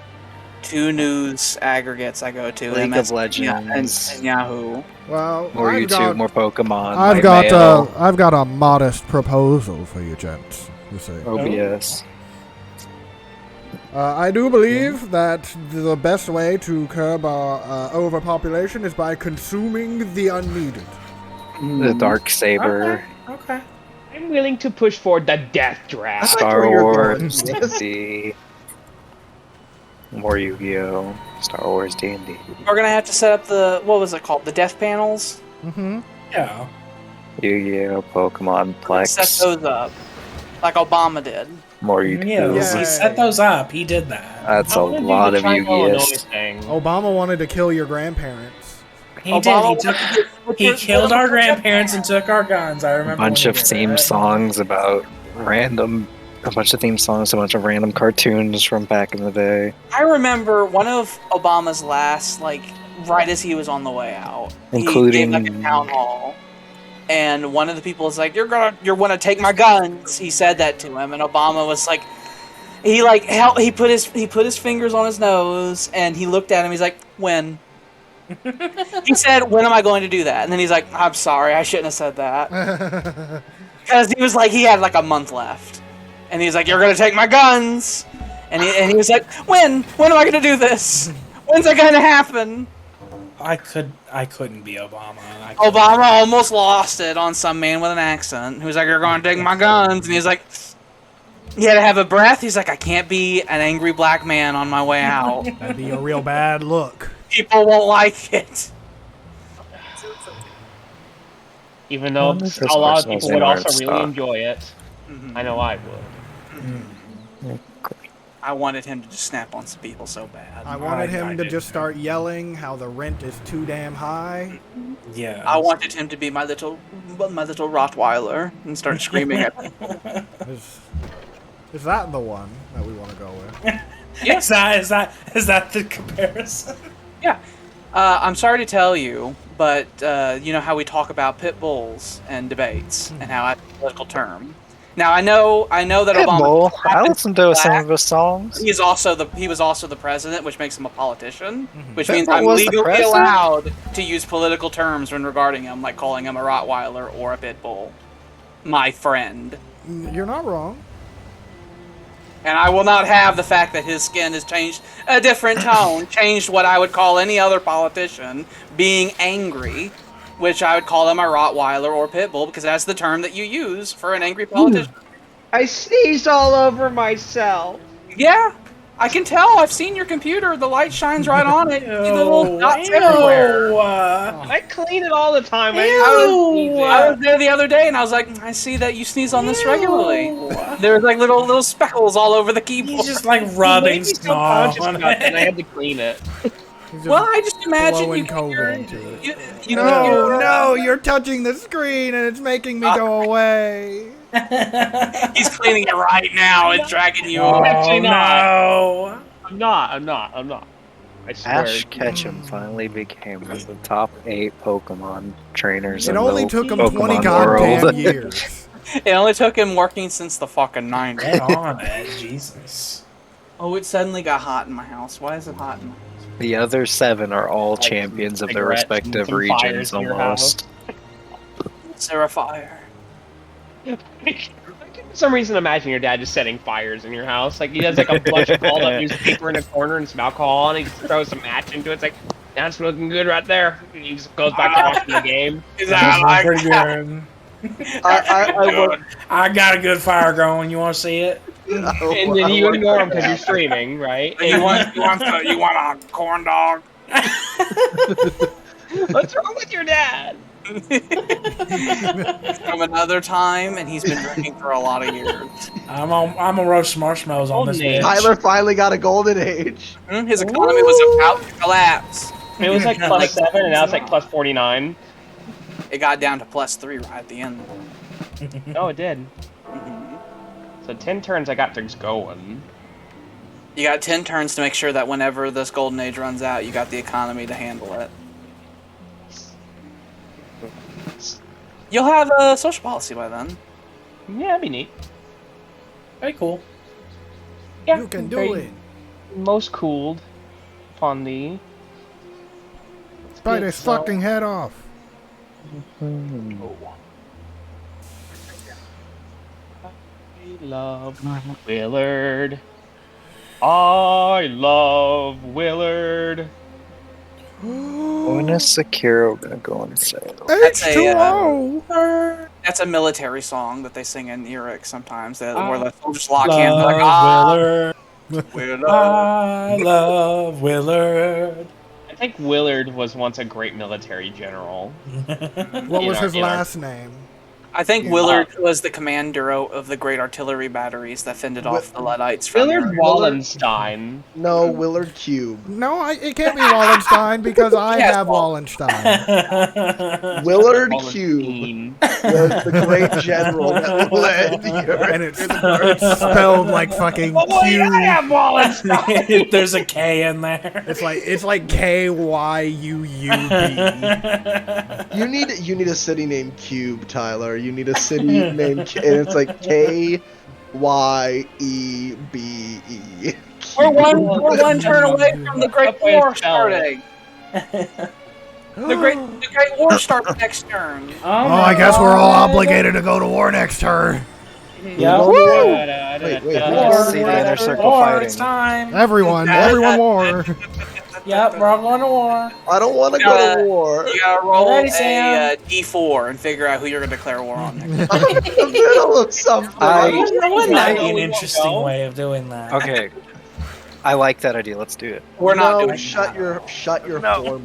2 news aggregates I go to. League of MS Legends. and Yahoo. Well, More I've YouTube, got, more Pokemon. I've my got, mail, I've got a modest proposal for you, gents. You see. OBS. I do believe that the best way to curb our overpopulation is by consuming the unneeded. The Dark Saber. Okay. I'm willing to push forward the Death Draft. Star where you're going Wars, with this. D&D. More Yu-Gi-Oh! Star Wars, D&D. We're gonna have to set up the what was it called? The death panels. Mm-hmm. Yeah. Yu-Gi-Oh! Pokemon, Plex. Set those up like Obama did. More Yeah, Yu-Gi-Oh! Yeah. he set those up. He did that. That's a I'm gonna do lot the of Triangle Yu-Gi-Oh! Illinois thing. Obama wanted to kill your grandparents. He Obama did. He killed our grandparents and took our guns. I A remember. bunch when of he did theme that. songs about a bunch of theme songs, a bunch of random cartoons from back in the day. I remember one of Obama's last, like, right as he was on the way out, Including- he gave, like, a town hall, and one of the people was like, "You're gonna take my guns." He said that to him, and Obama was like, he put his fingers on his nose, and he looked at him. He's like, "When?" He said, "When am I going to do that?" And then he's like, "I'm sorry, I shouldn't have said that," because he was like, he had like a month left. And he's like, "You're gonna take my guns," and he was like, "When am I gonna do this? When's it gonna happen?" I couldn't be Obama. Obama almost lost it on some man with an accent who was like, "You're gonna take my guns," and he's like, he had to have a breath. He's like, "I can't be an angry black man on my way out. That'd be a real bad look. People won't like it." Even though This a lot of person's people would name also or really stock. enjoy it. Mhm. I know I would. I wanted him to just snap on some people so bad. I wanted him I to did just too. start yelling how the rent is too damn high. Yeah. I wanted him to be my little Rottweiler and start screaming at me. Is that the one that we want to go with? Is that the comparison? Yeah. I'm sorry to tell you, but you know how we talk about pit bulls and debates and how that's a political term. Now I know that Obama. Pitbull. I listened to some black. of his songs. He was also the president, which makes him a politician, which means Pitbull I'm was the legally president? allowed to use political terms when regarding him, like calling him a Rottweiler or a pit bull. My friend. You're not wrong. And I will not have the fact that his skin has changed a different tone, changed what I would call any other politician being angry, which I would call him a Rottweiler or pit bull because that's the term that you use for an angry politician. I sneezed all over myself. Yeah, I can tell. I've seen your computer. The light shines right on it. The little dots everywhere. I clean it all the time. I was there the other day and I was like, I see that you sneeze on this regularly. There's like little speckles all over the keyboard. He's just like rubbing Maybe snow subconscious on enough, and I it. had to clean it. He's just Well, I just imagine blowing you. COVID into it. You No, you're touching the screen and it's making me go away. He's cleaning it right now. It's dragging you Oh away. Actually not. no! I'm not. I swear. Ash Ketchum finally became one of the top 8 Pokemon trainers It in only the took him Pokemon 20 goddamn world. years. It only took him working since the fucking 90s. Get on it, Jesus. Oh, it suddenly got hot in my house. Why is it hot in my house? The other 7 are all Like champions some of their cigarettes and respective some fires regions in your almost. Is there a fire? For some reason, imagine your dad just setting fires in your house. Like, he has like a bunch of balled up newspaper in a corner and some alcohol, and he just throws some match into it. It's like, that's looking good right there. And he just goes back to watching the game. Is that like Pretty good. I got a good fire going. You want to see it? And then you ignore him because you're streaming, right? You want a corn dog? What's wrong with your dad? From another time, and he's been drinking for a lot of years. I'm gonna roast marshmallows on this Name. bitch. Tyler finally got a golden age. His economy was about to collapse. It was like plus 7, and now it's like plus 49. It got down to +3 right at the end. Oh, it did. So 10 turns, I got things going. You got 10 turns to make sure that whenever this golden age runs out, you got the economy to handle it. You'll have a social policy by then. Yeah, that'd be neat. Very cool. Yeah, You can do very- it. Most cooled upon thee. Bite his fucking head off. I love Willard. I love Willard. When is Sekiro gonna go on sale? H2O. That's a military song that they sing in Eric sometimes, where the soldiers lock in. Like, Willard. Willard. I love Willard. I think Willard was once a great military general. What was his last name? I think Willard was the commander of the great artillery batteries that fended off the Luddites. From Willard Wallenstein. No, Willard Cube. No, it can't be Wallenstein because I Yes, have Wallenstein. Willard Cube was the great general that led Europe. And it's spelled like fucking Q. I have Wallenstein. There's a K in there. It's like KYUUB. You need a city named Cube, Tyler. You need a city named and it's like KYEBE. We're one turn away from the Great War starting. The Great War starts next turn. Oh, I guess we're all obligated to go to war next turn. Yeah. Wait. I can see the inner circle War, it's fighting. time. Everyone war. Yep, we're all going to war. I don't want to go to war. You gotta roll Ready, a Sam? D4 and figure out who you're gonna declare war on next. I'm in the middle of something. Wouldn't that be an we interesting won't go. way of doing that? Okay. I like that idea. Let's do it. We're not No, doing shut that. your form.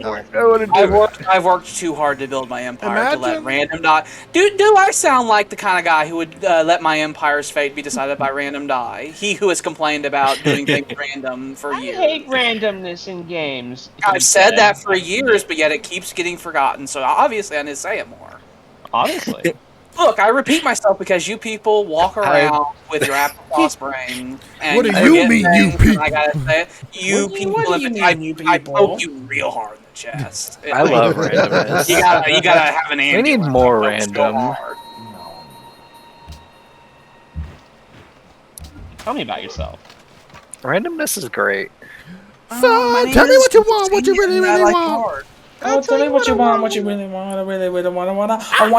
I've worked too hard to build my empire to let Imagine- random die. Do I sound like the kind of guy who would let my empire's fate be decided by random die? He who has complained about doing things random for I years. hate randomness in games. I've said that for years, but yet it keeps getting forgotten. So obviously, I need to say it more. Obviously. Look, I repeat myself because you people walk around with your applesauce brain. And What do forget you mean, you things, and I people? gotta say it. You What do you- people, what do in you particular, mean, you I people? poke you real hard in the chest. I love randomness. You gotta have an answer. We need more Don't go random. hard. Tell me about yourself. Randomness is great. Son, tell me what you want, what you really want. Oh, tell me what you want, what you really want. I really wanna. I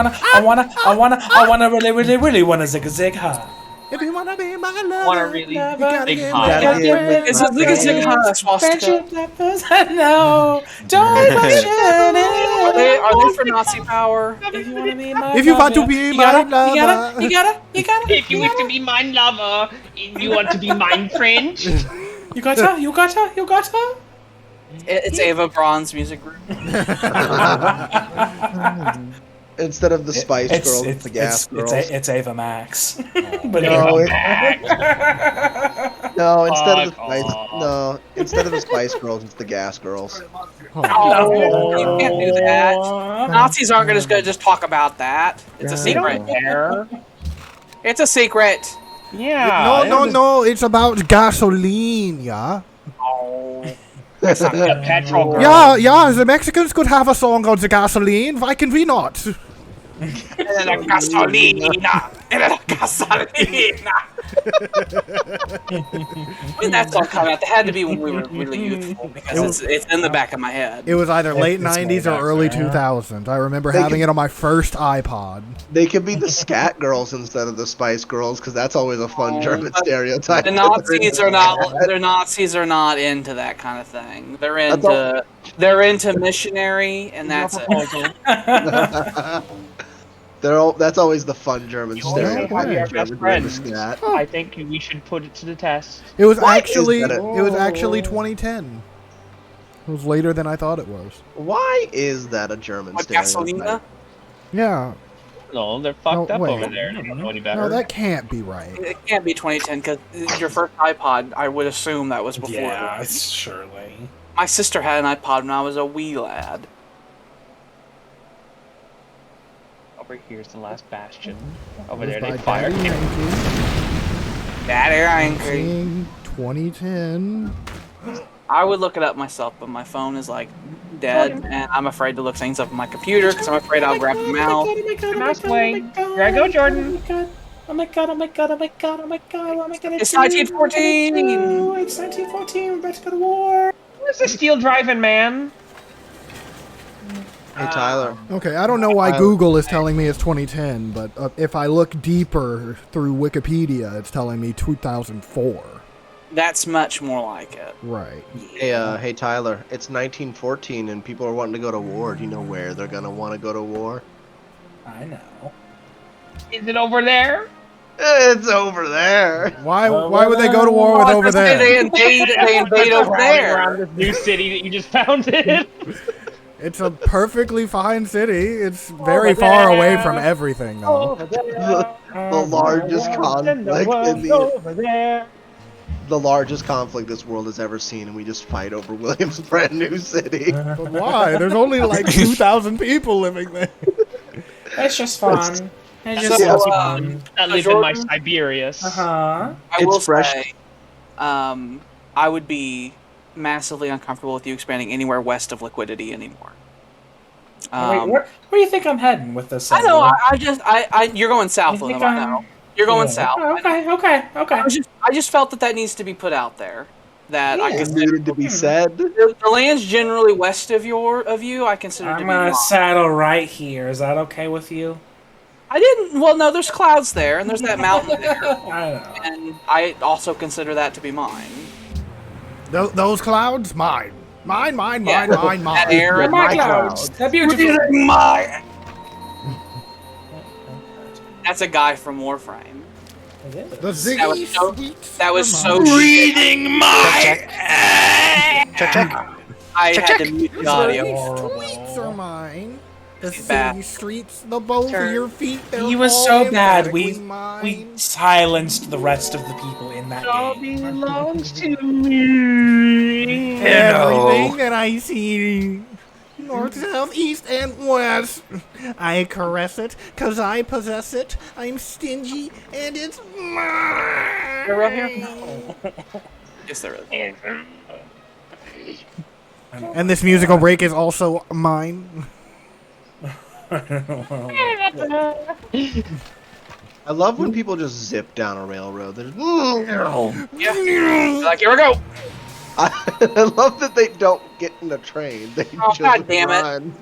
wanna really wanna zig a zig ha. If you wanna be my lover, Wanna really you gotta big give high. me Gotta give me It's a zig a swastika. Friendship levels, I know. Don't question it. Are they for Nazi power? If you wanna be my If you want to lover, be you my gotta- lover. You gotta. If you wish to be my lover, you want to be my friend. You gotta. It's Ava Braun's music group. Instead of the Spice Girls, it's the Gas Girls. It's Ava Max. But No, no, Fuck instead of the Spice Girls, it's the Gas Girls. Oh, you can't do that. Nazis aren't just gonna just talk about that. It's a They secret. don't care. It's a secret. Yeah. No, it's about gasoline, yeah? Oh. The petrol girl. Yeah, the Mexicans could have a song on the gasoline, why can we not? Gasolina. Gasolina. When that song came out, it had to be when we were really youthful because it's in the back of my head. It was either late It's way 90s or back early there. 2000s. I remember They having could- it on my first iPod. They could be the Scat Girls instead of the Spice Girls, because that's always a fun German stereotype. The Nazis are not. The Nazis are not into that kind of thing. They're into missionary, and that's it. That's always the fun German You only stereotype. have your German best doing friend. the scat. I think we should put it to the test. It was Why is actually that it was actually 2010. It was later than I thought it was. Why is that a German What, stereotype? Gasolina? Yeah. No, they're fucked No, up wait. over there. They don't know any better. No, that can't be right. It can't be 2010 because your first iPod. I would assume that was before. Yeah, that. surely. My sister had an iPod when I was a wee lad. Over here's the last bastion. Over It was there by they fired Daddy him. Yankee, Daddy angry. in 2010. I would look it up myself, but my phone is like dead, and I'm afraid to look things up on my computer because I'm afraid I'll grab the mouse. Mouse way. Here I go, Jordan. Oh my god, oh my god, oh my god, oh my god, what am I gonna It's do? 1914! It's 1914, we're about to go to war! Where's the steel driving man? Hey Tyler. Okay, I don't know why Google is telling me it's 2010, but if I look deeper through Wikipedia, it's telling me 2004. That's much more like it. Right. Hey Tyler. It's 1914 and people are wanting to go to war. Do you know where they're gonna want to go to war? I know. Is it over there? It's over there. Why would they go to war with over They there? invade over there. Around this new city that you just founded. It's a perfectly fine city. It's very far away from everything, though. The largest conflict in the largest conflict this world has ever seen, and we just fight over William's brand new city. But why? There's only like 2,000 people living there. It's just fun. It's So, just fun. I live in my Siberius. Uh-huh. I will It's fresh. say, I would be massively uncomfortable with you expanding anywhere west of liquidity anymore. Wait, where do you think I'm heading with this? I know. You're going south You with think them. I know. You're going south. Okay. I just felt that needs to be put out there. That I It consider needed to be said. the lands generally west of you. I consider to I'm be gonna mine. saddle right here. Is that okay with you? I didn't. Well, no. There's clouds there, and there's that mountain there, I know. and I also consider that to be mine. Those clouds? Mine. Mine. Yeah. That air They're and my my clouds. They're beautiful. Mine. That's a guy from Warframe. The That was Ziggy so- sweets That was are so mine. reading my. Check. I had to mute the audio. The sweets are mine. The It's bad. city streets, the both of your feet, they're He was all so bad. emphatically We mine. silenced the rest of the people in that All game. belongs to me. Everything that I see, north, south, east, and west, I caress it, 'cause I possess it. I'm stingy, and it's mine. There around here? No. Yes, there is. And this musical break is also mine. I love when people just zip down a railroad. They're just, Yeah. Like, here we go. I love that they don't get in a train. They Oh, just God damn it. run.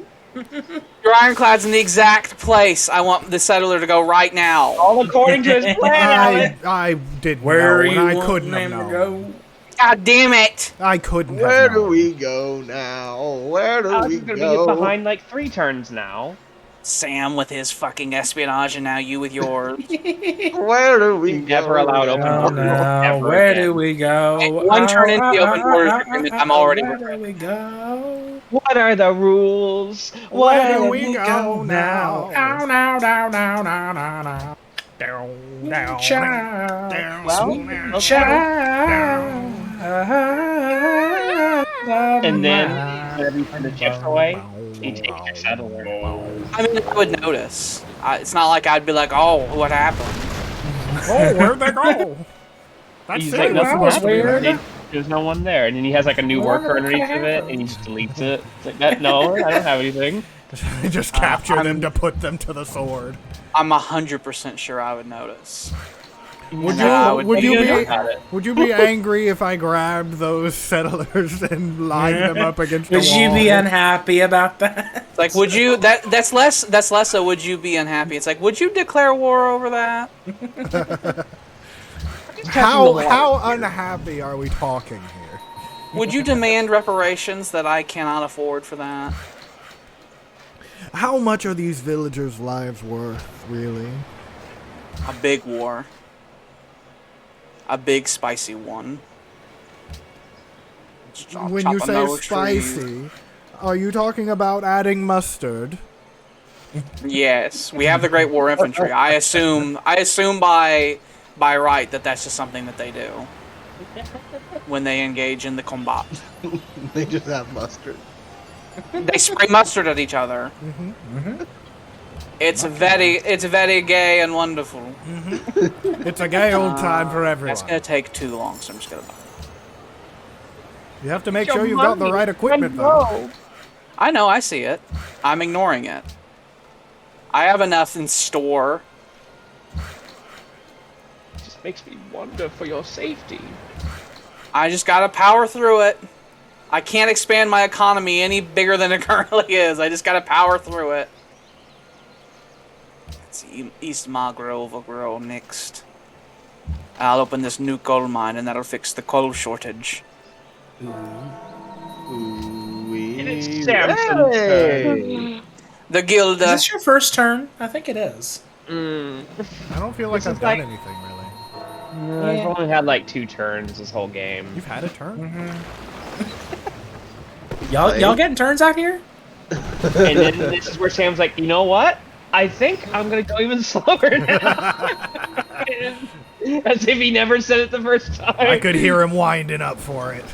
Your ironclad's in the exact place. I want the settler to go right now. All according to his plan. I didn't Where know, you and I want couldn't them have to known. go? God damn it. I couldn't Where have do known. we go now? Where do Alex we is gonna go? be behind like 3 turns now. Sam with his fucking espionage, and now you with yours. Where do we You go? never allowed open now? Oh border. no, Ever where again. do we go? Hey, one turn into the open borders agreement, I'm already Where regretting. do we go? What are the rules? Where do we go now? Down, down, down, down, down, down, down. Down, down, Child. down, Well, down, okay. Child. And then whenever you turn the chips away, you take your settler. I mean, I would notice. It's not like I'd be like, oh, what happened? Oh, where'd they go? That He's city like, was that was supposed to be weird. there. There's no one there, and then he has like a new What worker underneath of it, happened? and he just deletes it. It's like that. No, I don't have anything. Just capture them to put them to the sword. I'm 100% sure I would notice. Would And I would you What are you gonna be do about it? would you be angry if I grabbed those settlers and lined them up against the Would wall? you be unhappy about that? Like, would you? That's less so. Would you be unhappy? It's like, would you declare war over that? How unhappy are we talking here? Would you demand reparations that I cannot afford for that? How much are these villagers' lives worth, really? A big war. A big spicy one. When you say spicy, are you talking about adding mustard? Yes, we have the Great War Infantry. I assume by right that that's just something that they do when they engage in the combat. They just have mustard. They spray mustard at each other. It's very gay and wonderful. It's a gay old time for everyone. That's gonna take too long, so I'm just gonna. You have to make sure you've got the right equipment, though. I know, I see it. I'm ignoring it. I have enough in store. makes me wonder for your safety. I just gotta power through it. I can't expand my economy any bigger than it currently is. I just gotta power through it. Let's see, East Magro overgrow next. I'll open this new coal mine and that'll fix the coal shortage. And it's Samson's turn. The guild. Is this your first turn? I think it is. I don't feel like This I've is done like- anything really. I've only had like 2 turns this whole game. You've had a turn? Y'all getting turns out here? And then this is where Sam's like, you know what? I think I'm gonna go even slower now. As if he never said it the first time. I could hear him winding up for it.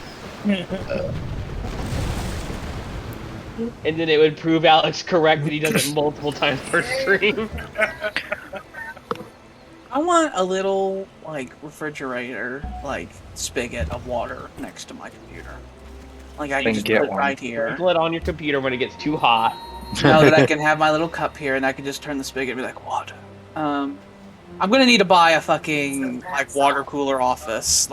And then it would prove Alex correct that he does it multiple times per stream. I want a little, like, refrigerator, like, spigot of water next to my computer. Like, I can Then just get put it one. right here. Sprinkle it on your computer when it gets too hot. Now that I can have my little cup here and I can just turn the spigot and be like, water. I'm gonna need to buy a fucking, like, water cooler office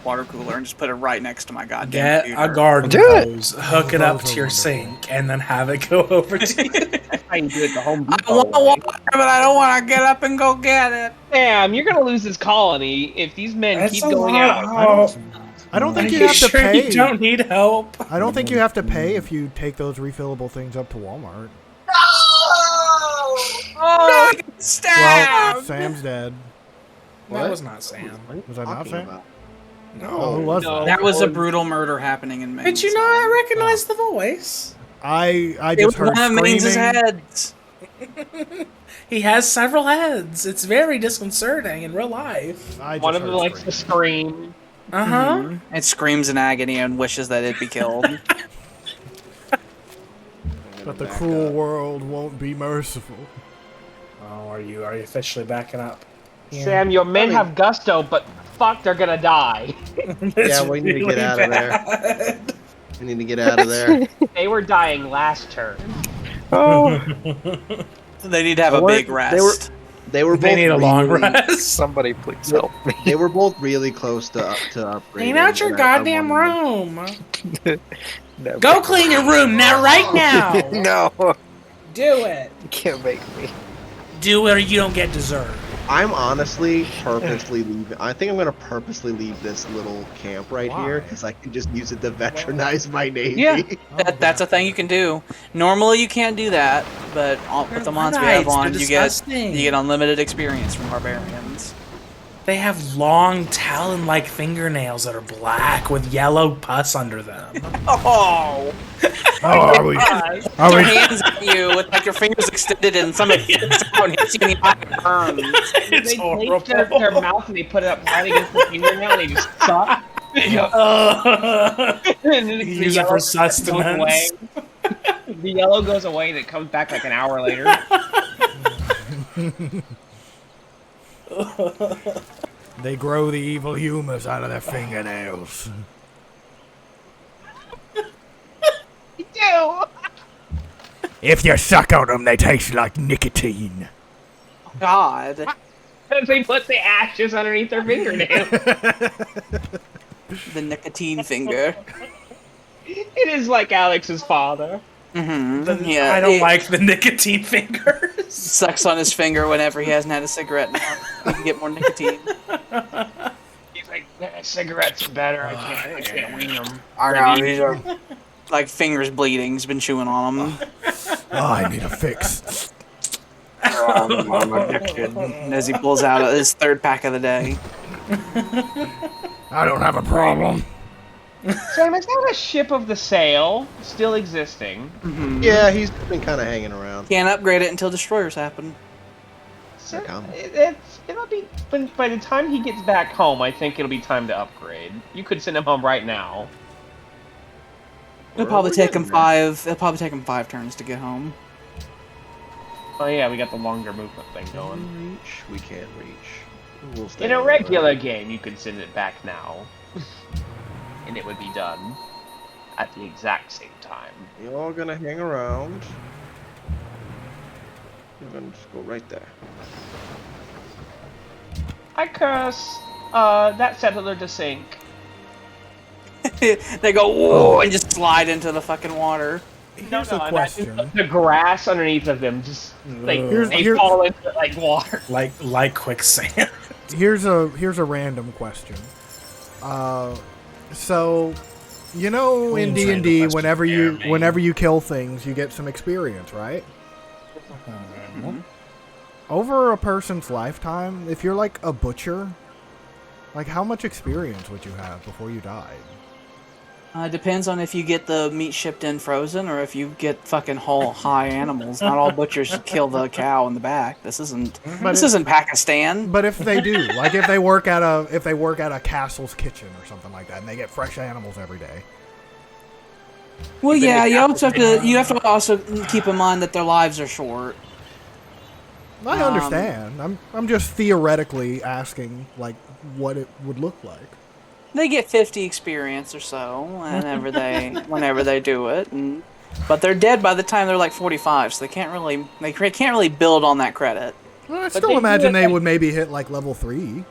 water cooler, and just put it right next to my goddamn Get computer. a garden Do it. hose, hook it up Those are to your wonderful. sink, and then have it go over to you. That's how you do it the Home I Depot want way. water, but I don't want to get up and go get it. Sam, you're gonna lose this colony if these men That's keep a going lot. out. I don't think Are you have to sure pay. you don't need help? I don't think you have to pay if you take those refillable things up to Walmart. Oh, we got stabbed! Well, Sam's dead. That was not Sam. Was that not Talking Sam? about? Oh, who was No. That was a brutal murder happening in Maine. Did you not recognize the voice? that? I It just was heard one of Maine's screaming. heads. He has several heads. It's very disconcerting in real life. I just One of them heard likes to screaming. scream. Uh-huh. It screams in agony and wishes that it be killed. But the cruel world won't be merciful. Oh, are you officially backing up? Yeah. Sam, your men have gusto, but fuck, they're gonna die. Yeah, we need to get out of there. there. We need to get out of there. They were dying last turn. Oh, They need to have a What? big rest. They were both They need a long really- rest. somebody please help me. They were both really close to upgrading. Clean out your and I goddamn wanted room. No. Go clean your room now, right now. No, Do it. you can't make me. Do it or you don't get dessert. I'm honestly purposely leaving. I think I'm gonna purposely leave this little camp right here because I can just use it to veteranize my navy. Yeah, that's a thing you can do. Normally you can't do that, but with the mods we have Luddites, on, they're you get disgusting. unlimited experience from barbarians. They have long talon-like fingernails that are black with yellow pus under them. Oh, Oh, are we? their hands at you with like your fingers extended and some hits out and hits you in the eye and burns. It's They horrible. place their mouth and they put it up right against the fingernail and they just suck. And then the Use it yellow for goes away. sustenance. The yellow goes away and it comes back like an hour later. They grow the evil humus out of their fingernails. Ew. If you suck on them, they taste like nicotine. God, And they put the ashes underneath their fingernail. the nicotine finger. It is like Alex's father. Mm-hmm. Yeah, I don't it like the nicotine fingers. sucks on his finger whenever he hasn't had a cigarette. Now he can get more nicotine. He's like, cigarettes are better. I can't wean them. I know, these are like fingers bleeding. He's been chewing on them. Oh, I need a fix. And as he pulls out his third pack of the day. I don't have a problem. Sam, is that a ship of the sail still existing? Yeah, he's been kind of hanging around. Can't upgrade it until destroyers happen. So, come. it'll be, but by the time he gets back home, I think it'll be time to upgrade. You could send him home right now. It'll probably take him 5 turns to get home. Oh yeah, we got the longer movement thing going. Reach? We can't reach. We'll stay In a on regular game, you could send it back now. And it would be done at the exact same time. You're all gonna hang around. You're gonna just go right there. I curse that settler to sink. They go whoa and just slide into the fucking water. Here's a question. The grass underneath of them just like Here's- they here- fall into like water. Like quicksand. Here's a random question. So, you know, in Queen's D&D, random question. whenever you kill things, you get some experience, right? Over a person's lifetime, if you're like a butcher, like how much experience would you have before you died? Depends on if you get the meat shipped in frozen or if you get fucking whole high animals. Not all butchers kill the cow in the back. This isn't Pakistan. But if they do, like if they work at a castle's kitchen or something like that, and they get fresh animals every day. Well, yeah, you have to also keep in mind that their lives are short. I understand. I'm just theoretically asking like what it would look like. They get 50 experience or so whenever they do it, but they're dead by the time they're like 45, so they can't really build on that credit. Well, I still imagine they would maybe hit like level 3.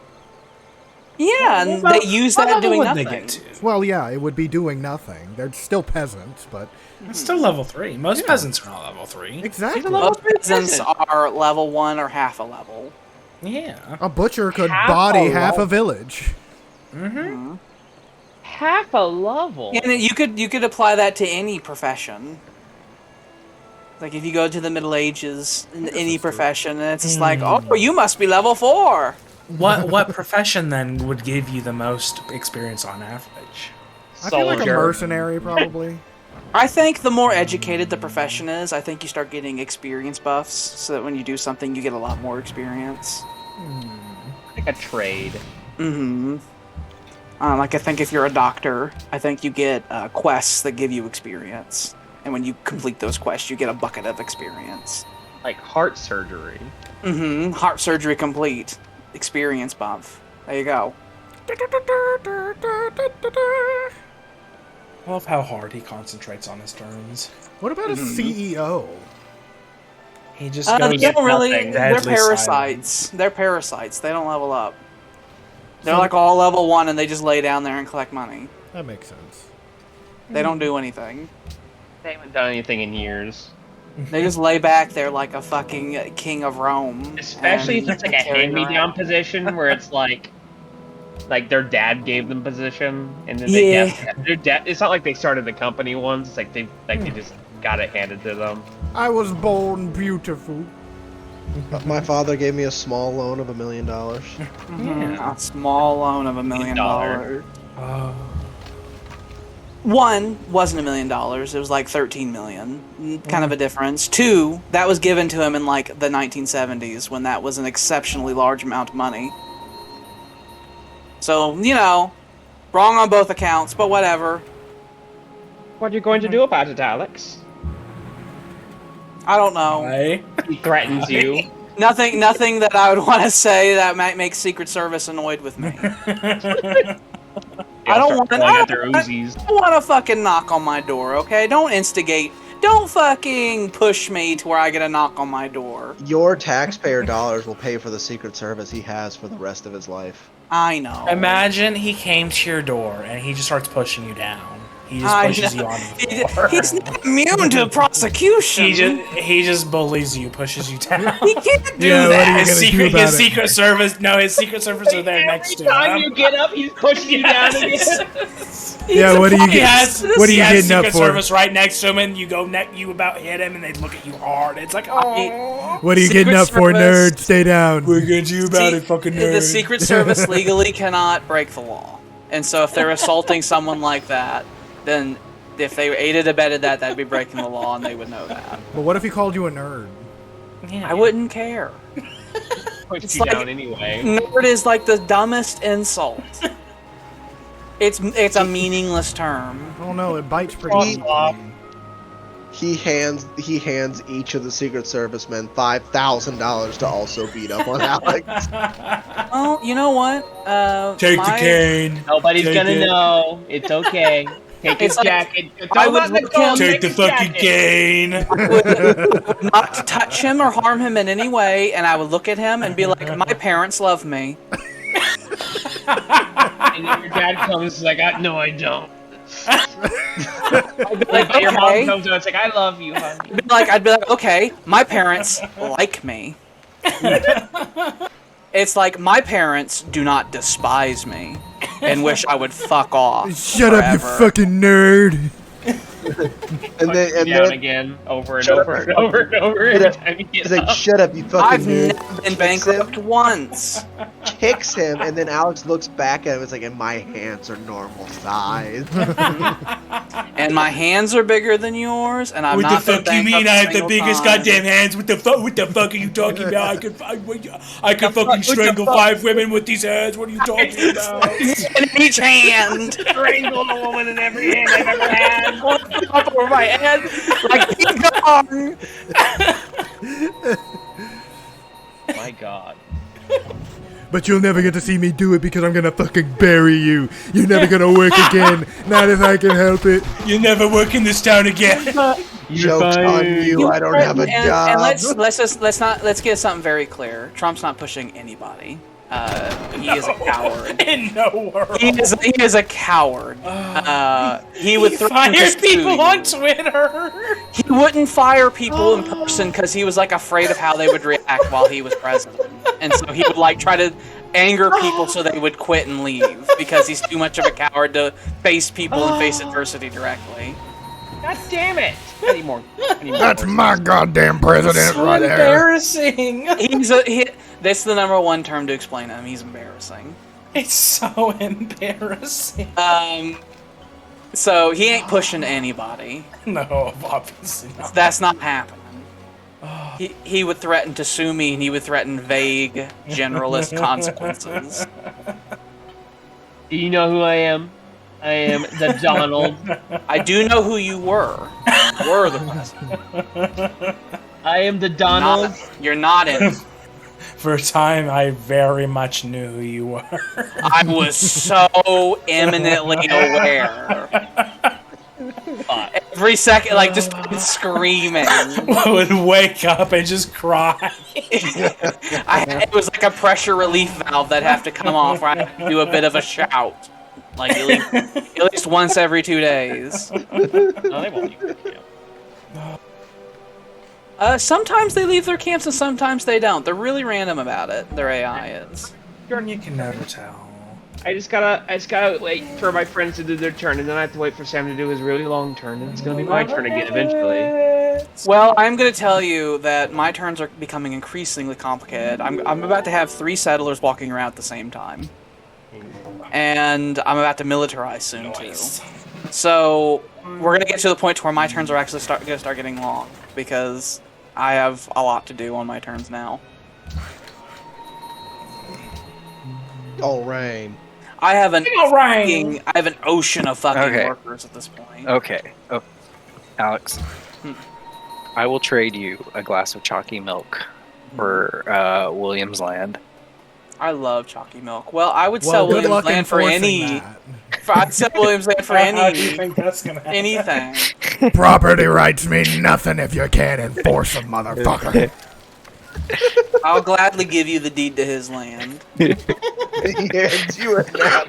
Yeah, and they use that doing What nothing. they get to? Well, yeah, it would be doing nothing. They're still peasants, but It's still level 3. Most peasants are not level 3. exactly. Most peasants are level 1 or half a level. Yeah. A butcher could Half body a half a level. village. Half a level. And you could apply that to any profession. Like if you go to the Middle Ages in any profession, and it's just like, oh, you must be level 4. What profession then would give you the most experience on average? I feel like a Soldier. mercenary, probably. I think the more educated the profession is, I think you start getting experience buffs, so that when you do something, you get a lot more experience. Like a trade. Mm-hmm. Like I think if you're a doctor, I think you get quests that give you experience, and when you complete those quests, you get a bucket of experience. Like heart surgery. Mm-hmm. Heart surgery complete. Experience buff. There you go. I love how hard he concentrates on his turns. What about a CEO? He just They goes. don't really. nothing. They're Deadly parasites. They're parasites. They don't level up. They're like all level 1, and they just lay down there and collect money. That makes sense. They don't do anything. They haven't done anything in years. They just lay back there like a fucking king of Rome. Especially if and it's like a carry it hand-me-down around. position where it's like their dad gave them position, and then they get their dad. It's not like they started the company ones. It's like they just got it handed to them. I was born beautiful. My father gave me a small loan of $1 million. A small loan of $1 million. Oh. One wasn't $1 million. It was like 13 million. Kind of a difference. Two, that was given to him in like the 1970s when that was an exceptionally large amount of money. So, you know, wrong on both accounts, but whatever. What are you going to do about it, Alex? I don't know. Right? He threatens you. Nothing that I would want to say that might make Secret Service annoyed with me. I don't want their Uzis. I want to fucking knock on my door, okay? Don't instigate. Don't fucking push me to where I get a knock on my door. Your taxpayer dollars will pay for the Secret Service he has for the rest of his life. I know. Imagine he came to your door and he just starts pushing you down. He just pushes you onto the floor. He's not immune to prosecution. He just bullies you, pushes you down. He can't do Yeah, what that. are you His gonna do about his it? Secret Service. No, his Secret Service are there next to Every time him. you get up, he's pushing you down again. Yeah, what are you He has, What are you he has getting up Secret for? Service right next to him, and you go you about hit him, and they look at you hard. It's like, oh, What are you Secret getting up for, Service. nerd? Stay down. we're good you about it, fucking nerd. The Secret Service legally cannot break the law. And so if they're assaulting someone like that, then if they aided abetted that, that'd be breaking the law, and they would know that. But what if he called you a nerd? Yeah. I wouldn't care. Push It's you like- down anyway. Nerd is like the dumbest insult. It's a meaningless term. I don't know. It bites pretty deep. He hands each of the Secret Service men $5,000 to also beat up on Alex. Well, you know what? Take the cane. Nobody's Take gonna it. know. It's okay. Take his It's like, jacket. I Don't would let me look go. him- Take the his fucking jacket. cane. Not to touch him or harm him in any way, and I would look at him and be like, "My parents love me." And then your dad comes like, no, I don't. I'd be Like, like, your mom okay. comes out, it's like, I love you, honey. I'd be like, okay, my parents like me. It's like my parents do not despise me and wish I would fuck off. Shut up, you forever. fucking nerd. And then Down again, over and Shut over up. and over and over every time you get he's like, up. shut up, you fucking I've nerd. never been bankrupt once. Kicks him, and then Alex looks back at him. It's like, and my hands are normal size. And my hands are bigger than yours, and I'm not been bankrupt a single time. hands? What the fuck are you talking about? I could fucking strangle 5 women with these hands. What are you talking about? In each hand. Strangled a woman in every hand I've ever had. Up over my head like King Kong. My God. But you'll never get to see me do it because I'm gonna fucking bury you. You're never gonna work again. Not if I can help it. You never work in this town again. Joke's on you. I don't have a job. And let's get something very clear. Trump's not pushing anybody. He is a coward. In no world. He is a coward. He would threaten to Fire sue people you. on Twitter. He wouldn't fire people in person because he was like afraid of how they would react while he was president, and so he would like try to anger people so they would quit and leave because he's too much of a coward to face people and face adversity directly. God damn it! Anymore. That's my goddamn president So right there. embarrassing. This is the number one term to explain him. He's embarrassing. It's so embarrassing. So he ain't pushing anybody. No, obviously not. That's not happening. He would threaten to sue me, and he would threaten vague, generalist consequences. Do you know who I am? I am the Donald. I do know who you were. You were the president. I am the Donald. You're not in. For a time, I very much knew who you were. I was so eminently aware. Every second, like, just screaming. I would wake up and just cry. It was like a pressure relief valve that'd have to come off where I had to do a bit of a shout. Like, at least once every 2 days. No, they won't leave the camp. Sometimes they leave their camps and sometimes they don't. They're really random about it, their AI is. Jordan, you can never tell. I just gotta wait for my friends to do their turn, and then I have to wait for Sam to do his really long turn, and it's gonna be my turn again eventually. Well, I'm gonna tell you that my turns are becoming increasingly complicated. I'm about to have 3 settlers walking around at the same time. And I'm about to militarize soon, too. So, we're gonna get to the point where my turns are actually gonna start getting long, because I have a lot to do on my turns now. Oh, rain. I have an rain. I have an ocean of fucking Okay. workers at this point. Okay. Oh, Alex, I will trade you a glass of chalky milk for William's land. I love chalky milk. Well, I would Well, sell good William's luck land for enforcing any. that. I'd sell William's land for How do you any think that's gonna happen? anything. Property rights mean nothing if you can't enforce them, motherfucker. I'll gladly give you the deed to his land. Yes, you are not.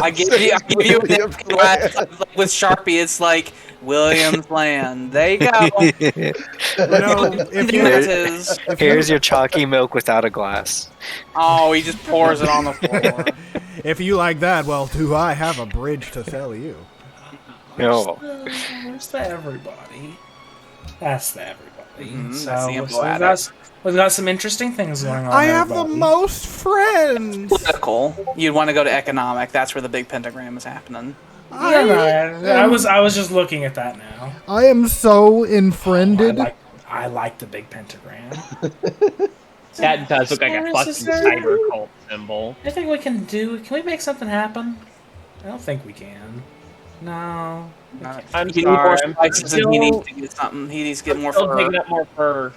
I give you a glass with Sharpie. It's like William's land. There you go. If you, There it is. Here's your chalky milk without a glass. Oh, he just pours it on the floor. if you like that, well, do I have a bridge to sell you? No. Where's the everybody? That's the everybody. That's So the we've info got some interesting things going on. I have the everybody. most friends. Political. You'd want to go to economic. That's where the big pentagram is happening. I was just looking at that now. I am so infriended. I like the big pentagram. That does look like a fucking cyber cult symbol. I think we can do. Can we make something happen? I don't think we can. No. I'm He needs more sorry. I'm spices and he still- needs to get something. He needs to get more still fur. digging up more fur.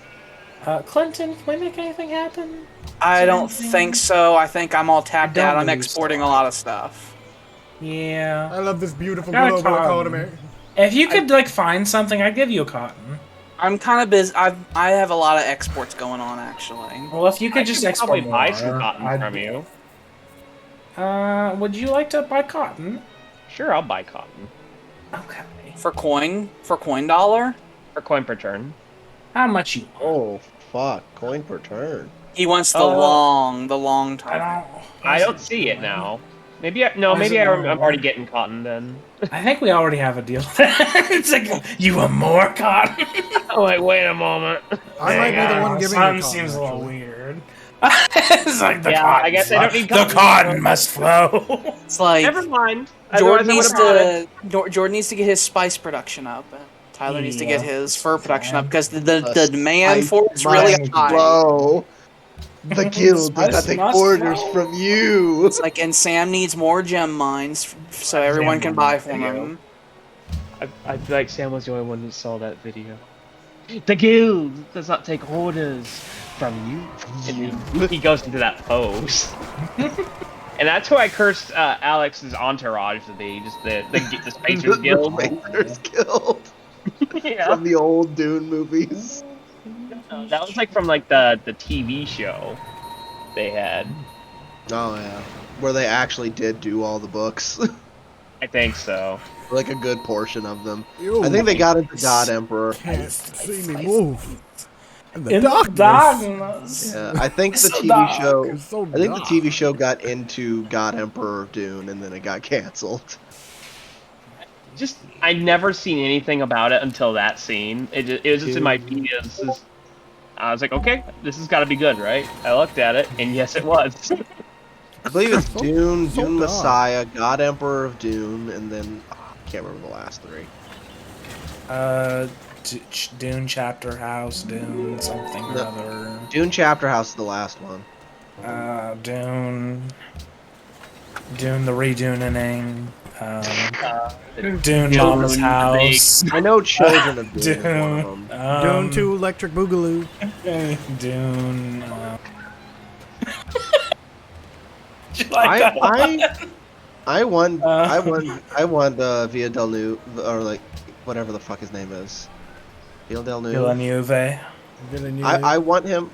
Clinton, can we make anything happen? I don't think so. I think I'm all tapped I don't out. I'm believe exporting so. a lot of stuff. Yeah. I love this beautiful Got a global cotton. economy. If you could find something, I'd give you a cotton. I'm kind of busy. I have a lot of exports going on actually. Well, if you could I just could export probably more, buy some cotton I'd from do you. Would you like to buy cotton? Sure, I'll buy cotton. Okay. For coin dollar. For coin per turn. How much you want? Oh fuck! Coin per turn. He wants the long time. I don't see it now. Maybe I'm already getting cotton then. I think we already have a deal. It's like, you want more cotton? Oh, wait a moment. I might be the one giving you cotton. Seems a little actually. weird. It's like the cotton. I guess I don't need The cotton must flow. It's like Never mind. Jordan Otherwise I would've bought it. Jordan needs to get his spice production up. And Tyler needs to get his fur production up because the demand for it's really high. Whoa! The guild got the must orders flow. from you. It's like, and Sam needs more gem mines so everyone can buy from him. I feel like Sam was the only one who saw that video. The guild does not take orders from you. And he goes into that pose. And that's who I cursed Alex's entourage to be, just the Spacers Guild. Spacers Guild. Yeah. From the old Dune movies. That was like from like the TV show they had. Oh yeah, where they actually did do all the books. I think so. Like a good portion of them. You I think they got into God Emperor. can't see me move. In the In darkness. darkness. Yeah, I think the So TV dark. show. It's so I think the dark. TV show got into God Emperor of Dune, and then it got canceled. Just I never seen anything about it until that scene. It was just in my feed. I was like, okay, this has got to be good, right? I looked at it, and yes, it was. I believe it's So- Dune, so Dune dark. Messiah, God Emperor of Dune, and then I can't remember the last three. Dune Chapter House, Dune something or No. other. Dune Chapter House is the last one. Dune the reduning. Dune Mama's house. I know Children of Dune is one of Dune. them. Dune to Electric Boogaloo. Dune. Do you like that one? I won Via Del Nu, or like whatever the fuck his name is. Via Del Nu. Villeneuve. I want him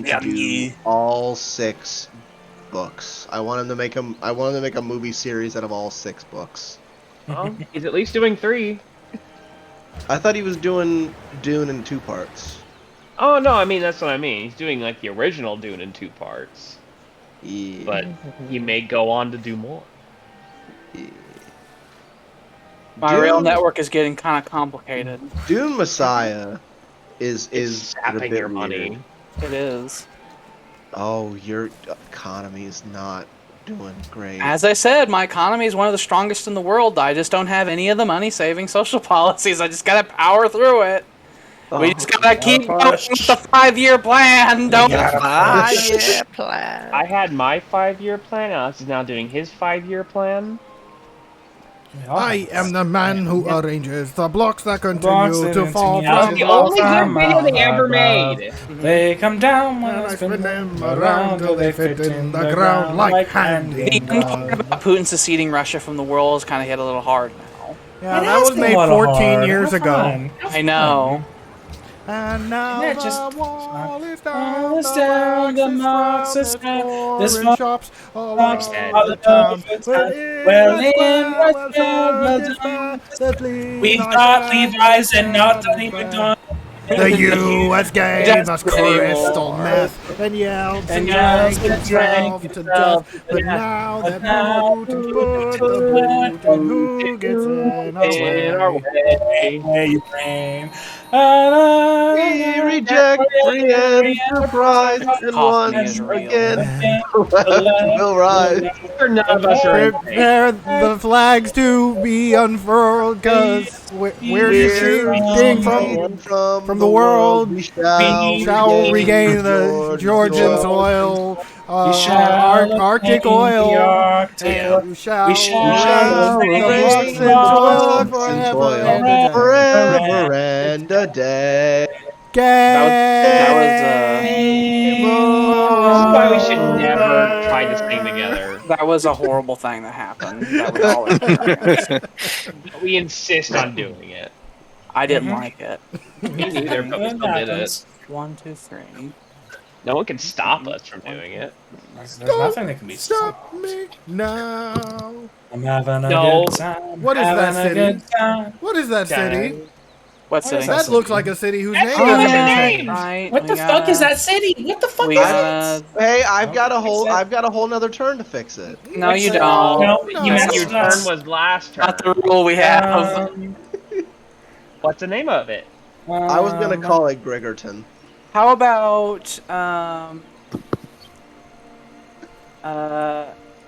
to Yeah. do all 6 books. I want him to make a movie series out of all 6 books. Well, he's at least doing 3. I thought he was doing Dune in 2 parts. Oh no, I mean that's what I mean. He's doing like the original Dune in 2 parts, Yeah. but he may go on to do more. My rail network is getting kind of complicated. Dune Messiah is a Sapping bit your money. weird. It is. Oh, your economy is not doing great. As I said, my economy is one of the strongest in the world. I just don't have any of the money-saving social policies. I just gotta power through it. We just gotta keep going with the 5-year plan. Don't. I had my 5-year plan. Alex is now doing his 5-year plan. I am the man who arranges the blocks that Blocks continue that to fall continue from The to only good video they ever made. They come down when and I I spin spin them them around till they fit in the ground like handy. The part about Putin seceding Russia from the world is kind of hit a little hard now. Yeah, that was made 14 years ago. I know. And now Isn't that just- the wall is Wall down, is down, the Marx is down, this foreign shops all Marx around the all town. over town. Well, in we got Levi's and not the McDonald's. The U.S. gave us crystal meth and yelled And and yelled drank and itself to drank death. But itself. now But that now Putin put the boot in, who gets in our way? Hey, Ukraine. We reject free enterprise and Coffee once is real. again will rise. None of us are. Prepare the flags to be unfurled, cause we're shooting from the world. We shall regain the Georgian soil, Arctic oil. We shall regain the blocks and toil forever and a day. That This is why we should never try this thing together. That was a horrible thing that happened. That was all it was. We insist on doing it. I didn't like it. Me neither, but we still did it. 1, 2, 3. No one can stop us from doing it. There's nothing that can be Stop me now. I'm having a No. good time. What is that having a city? good time. What is that city? What's What is city? that? That looks like a city whose name That's hasn't been yeah. changed. Right. What the fuck is that city? What the fuck We is gotta. Hey, I've got a whole. Fix it. I've got a whole nother turn to fix it. No, you Fix it. don't. No, No. you messed Your it turn up. was last turn. Not the rule we have. What's the name of it? I was gonna call it Griggerton. How about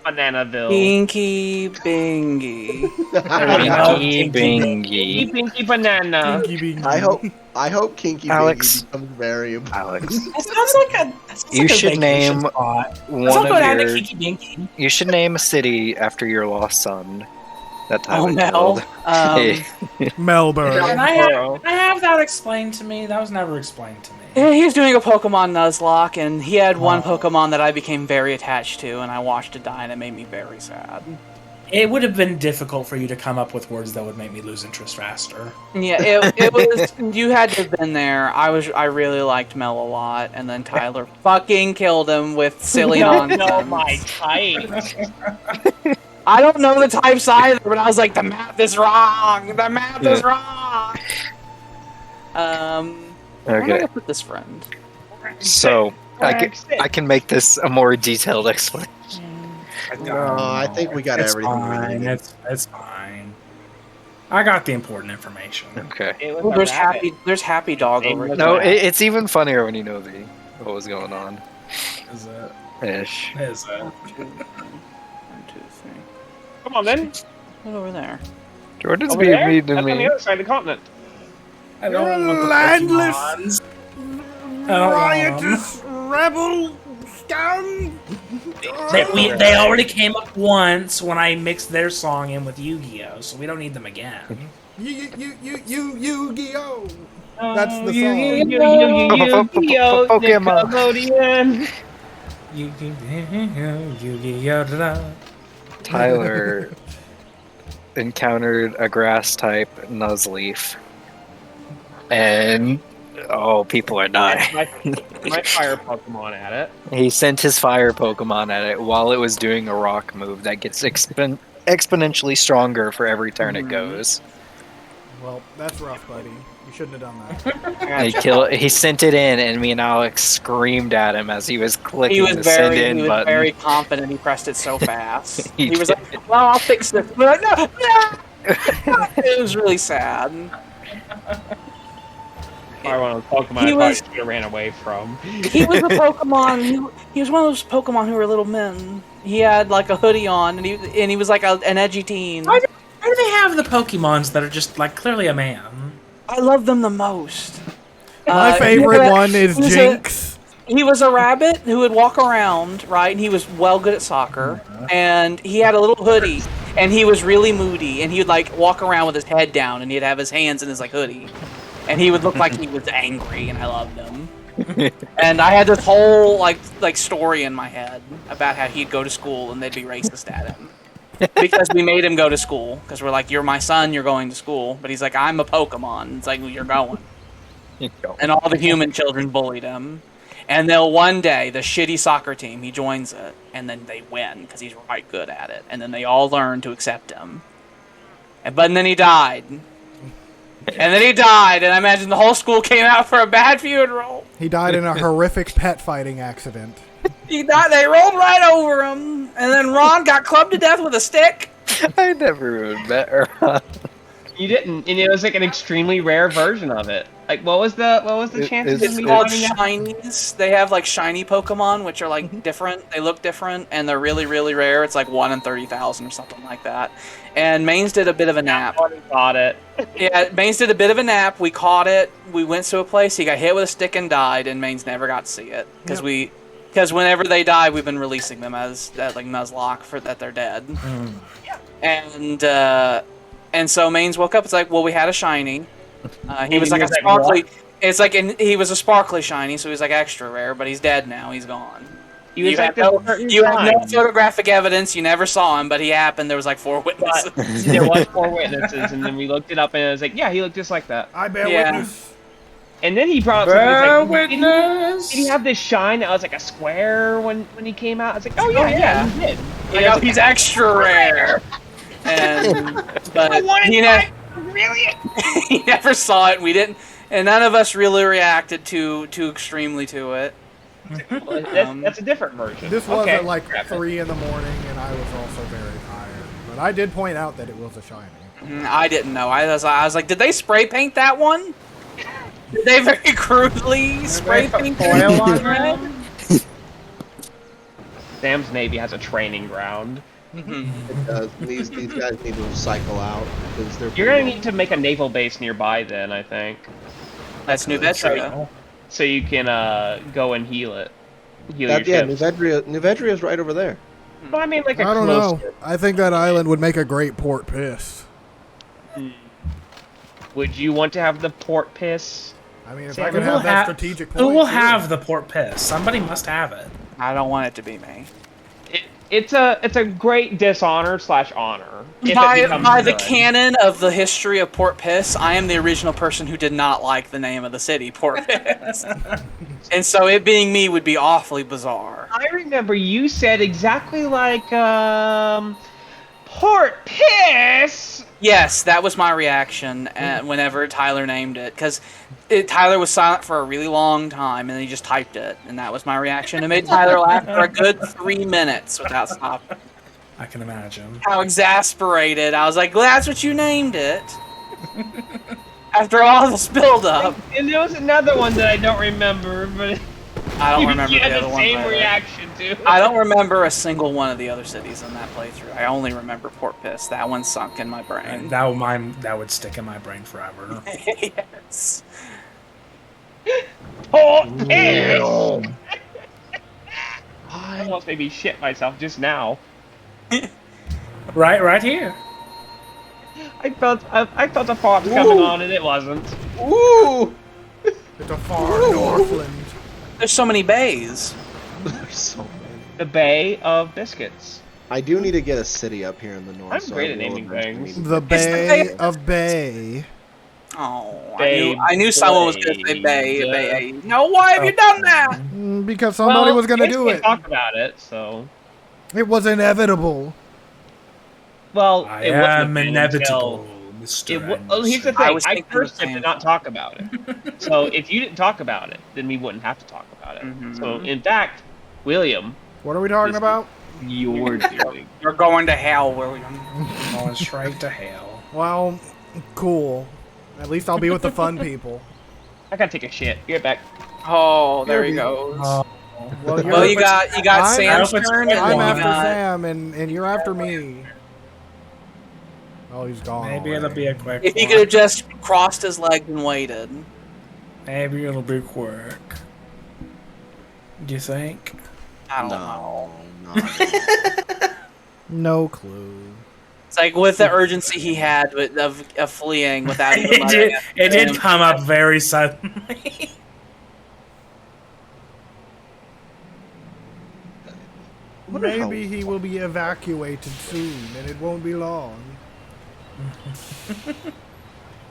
Bananaville. Pinky Bingy? Pinky Bingy. Pinky Banana. Pinky Bingy. I hope Kinky Alex. Bingy becomes variable. Alex, That sounds like a. you should name Let's one not go down of to your. Kiki Binky. You should name a city after your lost son. That Oh, Tyler Mel. killed. Melbourne. And I have that explained to me. That was never explained to me. He was doing a Pokemon Nuzlocke, and he had one Pokemon that I became very attached to, and I watched it die, and it made me very sad. It would have been difficult for you to come up with words that would make me lose interest faster. Yeah, it was. You had to have been there. I really liked Mel a lot, and then Tyler fucking killed him with silly nonsense. No, my type. I don't know the types either, but I was like, the math is wrong. The math is wrong. Where am I Okay, gonna put this friend? so I can make this a more detailed explanation. No, I think we got It's everything we fine. needed. It's fine. I got the important information. Okay. It was Oh, a there's rabbit. happy dog Name over was here. No, it's even funnier when you know what was going on. Is it? Ish. Is it? 1, 2, 3. Come on, then. Look over there. Jordan's Over being there? mean to That's on the me. other side of the continent. I don't want the Landless. Pokemons. I don't want Riotous rebel scum. They already came up once when I mixed their song in with Yu-Gi-Oh, so we don't need them again. Yu-Gi-Oh. That's the song. Yu-Gi-Oh! Pokemon. Nickelodeon. Yu-Gi-Oh, da-da. Tyler encountered a grass type Nuzleaf. And people are dying. My fire Pokemon at it. He sent his fire Pokemon at it while it was doing a rock move that gets exponentially stronger for every turn it goes. Well, that's rough, buddy. You shouldn't have done that. He sent it in, and me and Alex screamed at him as he was clicking He was the send in very, button. very confident. He pressed it so fast. He he was did. like, "Well, I'll fix this." We're like, "No, no!" It was really sad. Probably one of those Pokemon I probably should have ran away from. He was a Pokemon. He was one of those Pokemon who were little men. He had like a hoodie on, and he was like an edgy teen. Why do they have the Pokemons that are just like clearly a man? I love them the most. My favorite one is he was Jinx. He was a rabbit who would walk around, right? And he was well good at soccer, and he had a little hoodie, and he was really moody, and he would like walk around with his head down, and he'd have his hands in his like hoodie, and he would look like he was angry, and I loved him. And I had this whole like story in my head about how he'd go to school and they'd be racist at him because we made him go to school because we're like, you're my son, you're going to school, but he's like, I'm a Pokemon. It's like, well, you're going. And all the human children bullied him. And then one day, the shitty soccer team, he joins it, and then they win because he's right good at it. And then they all learn to accept him. But then he died. And then he died, and I imagine the whole school came out for a bad funeral. He died in a horrific pet fighting accident. He died. They rolled right over him, and then Ron got clubbed to death with a stick. I never even met her. You didn't, and it was like an extremely rare version of it. Like, what was the chances It's of me called finding out? shinies. They have like shiny Pokemon, which are like different. They look different, and they're really, really rare. It's like 1 in 30,000 or something like that. And Maines did a bit of a nap. Caught it. Yeah, Maines did a bit of a nap. We caught it. We went to a place. He got hit with a stick and died, and Maines never got to see it because whenever they die, we've been releasing them as that like Nuzlocke for that they're dead. And so Maines woke up. It's like, well, we had a shiny. He was like a sparkly. It's like he was a sparkly shiny, so he was like extra rare. But he's dead now. He's gone. You have no photographic evidence. You never saw him, but he happened. There was like 4 witnesses. There was 4 witnesses, and then we looked it up, and it was like, yeah, he looked just like that. I bear Yeah. witness. And then he brought up Bear something. Like, witness. did he have this shine that was like a square when he came out? I was like, oh yeah, he did. Like, oh, he's extra rare. And but he never saw it. We didn't, and none of us really reacted too extremely to it. Well, that's a different version. This was Okay. at like 3 in the morning, and I was also very tired. But I did point out that it was a shiny. I didn't know. I was like, did they spray paint that one? Did they very crudely spray paint Oil on red? Sam's Navy has a training ground. It does. These guys need to cycle out because they're. You're gonna need to make a naval base nearby then, I think. That's New Vetria. So you can go and heal it. Heal New your ships. Vedria is right over there. Well, I mean, like a I don't close. know. I think that island would make a great port piss. Would you want to have the port piss? I mean, if Sam, I could who will have that ha- strategic point. Who will sure. have the port piss? Somebody must have it. I don't want it to be me. It's a great dishonor / honor. If By it becomes the good. canon of the history of Port Piss, I am the original person who did not like the name of the city, Port Piss. And so it being me would be awfully bizarre. I remember you said exactly like port piss. Yes, that was my reaction whenever Tyler named it, because Tyler was silent for a really long time, and then he just typed it, and that was my reaction. It made Tyler laugh for a good 3 minutes without stopping. I can imagine. How exasperated. I was like, well, that's what you named it. After all this build-up. And there was another one that I don't remember, but I don't remember you the had other the one. same either. reaction to. I don't remember a single one of the other cities in that playthrough. I only remember Port Piss. That one sunk in my brain. That would stick in my brain forever. Yes. Port piss. I almost made me shit myself just now. right here. I felt a fart coming on, and it wasn't. Ooh! It's a far Northland. There's so many bays. There's so many. The Bay of Biscuits. I do need to get a city up here in the north. I'm so great I at will naming eventually things. need The to- Bay of Bay. Oh, Bay I knew someone was going to say bay. Blade. Bay. No, why have you done that? Because somebody was going to you do can't it. Talk about it, so. It was inevitable. Well, I it wasn't am until- inevitable, Mr. Well, here's the Anderson. thing. was I thinking cursed the him to same not talk about it. So if you didn't talk about it, then we wouldn't have to talk about it. Mhm. So in fact, William, What are we talking about? you're doing. You're going to hell, William. Going straight to hell. Well, cool. At least I'll be with the fun people. I gotta take a shit. Get back. Oh, there he goes. Oh, Well, Well, you got I'm- Sam's I hope it's turn. quick and I'm then you after got- Sam, and you're after me. Oh, he's gone. maybe already. it'll be a quick If he one. could have just crossed his legs and waited. Maybe it'll be quick. Do you think? I don't know. No. No clue. It's like with the urgency he had of fleeing without even It letting did, us it did him. come up very suddenly. Wonder how- Maybe he will be evacuated soon, and it won't be long.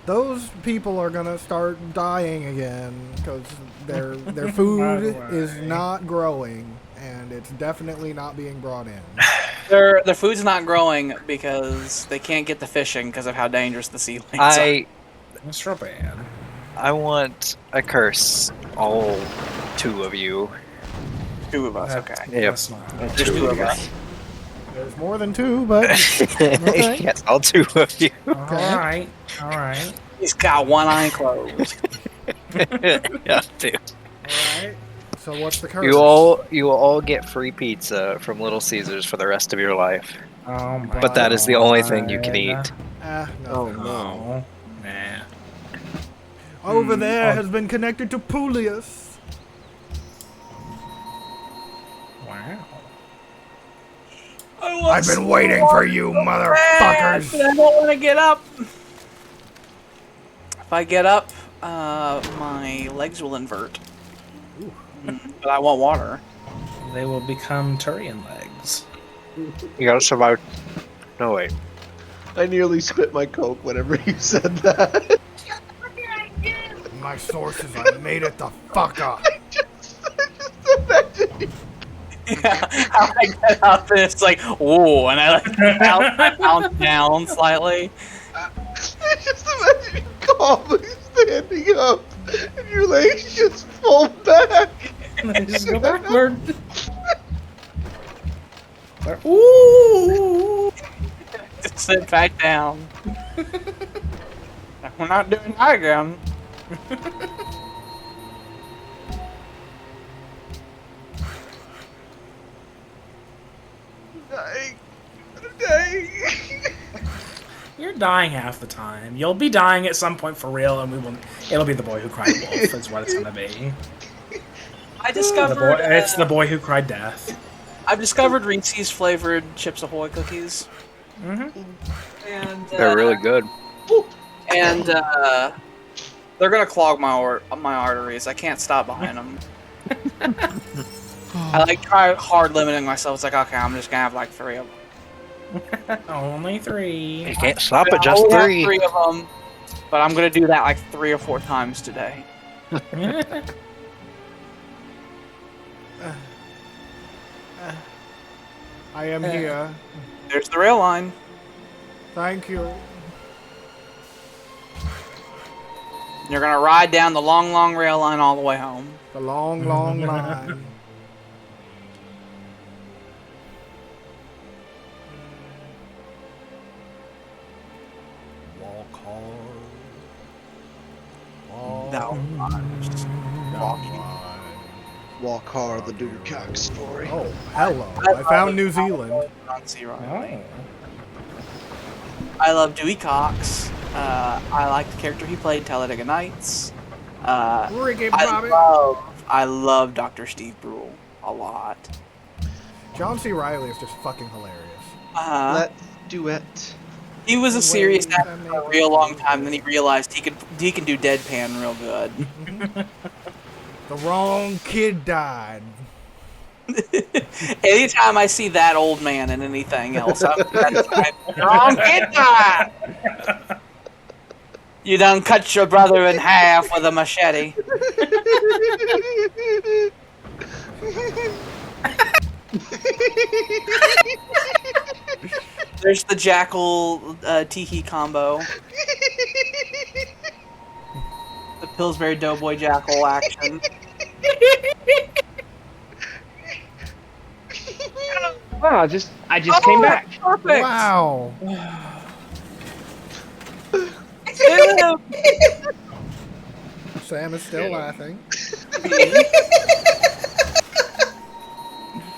Those people are gonna start dying again because their food is not growing, and it's definitely not being brought in. Their food's not growing because they can't get the fishing because of how dangerous the sea lanes are. Mr. Bad. I want a curse. All 2 of you. 2 of us, okay. Yep. That's not. There's 2 of us. There's more than 2, but okay. Yes, all 2 of you. Alright, alright. He's got one eye closed. Yeah, 2. Alright. So what's the curse? You will all get free pizza from Little Caesars for the rest of your life. Oh my But that is the only thing you can God. eat. No. Oh, nah. Over there has been connected to Publius. Wow. I've been waiting for you, motherfuckers. But I don't want to get up. If I get up, my legs will invert. But I want water. They will become Turian legs. You gotta survive. No, wait. I nearly spit my Coke whenever you said that. my sources, I made it the fuck up. Just imagine. How I get up and it's like, whoa, and I like bounce down slightly. Just imagine you calmly standing up and your legs just fall back. And they just go backward. Ooh! Just sit back down. We're not doing that again. Dying. I'm dying. You're dying half the time. You'll be dying at some point for real, and it'll be the boy who cried wolf. Is what it's gonna be. I discovered. It's the boy who cried death. I've discovered Reese's flavored Chips Ahoy cookies. Mm-hmm. And They're really good. And they're gonna clog my arteries. I can't stop buying them. I like try hard limiting myself. It's like, okay, I'm just gonna have like 3 of them. Only 3. You can't stop at I just only have 3. 3 of them, but I'm gonna do that like 3 or 4 times today. I am here. There's the rail line. Thank you. You're gonna ride down the long, long rail line all the way home. The long, long line. Walk hard. Walk No. hard. Walk hard, the Dewcock story. Oh, hello. I found New Zealand. Oh. I love Dewey Cox. I like the character he played, Talladega Nights. Ricky I love Dr. Steve Brule a lot. John C. Reilly is just fucking hilarious. Let's duet. He was a Wait, serious actor I for a make real it long easy. time. Then he realized he can do deadpan real good. The wrong kid died. Anytime I see that old man in anything else, wrong kid died. You done cut your brother in half with a machete. There's the Jackal Teehee combo. The Pillsbury Doughboy Jackal action. Wow, I just came back. Perfect. Wow. Sam is still laughing.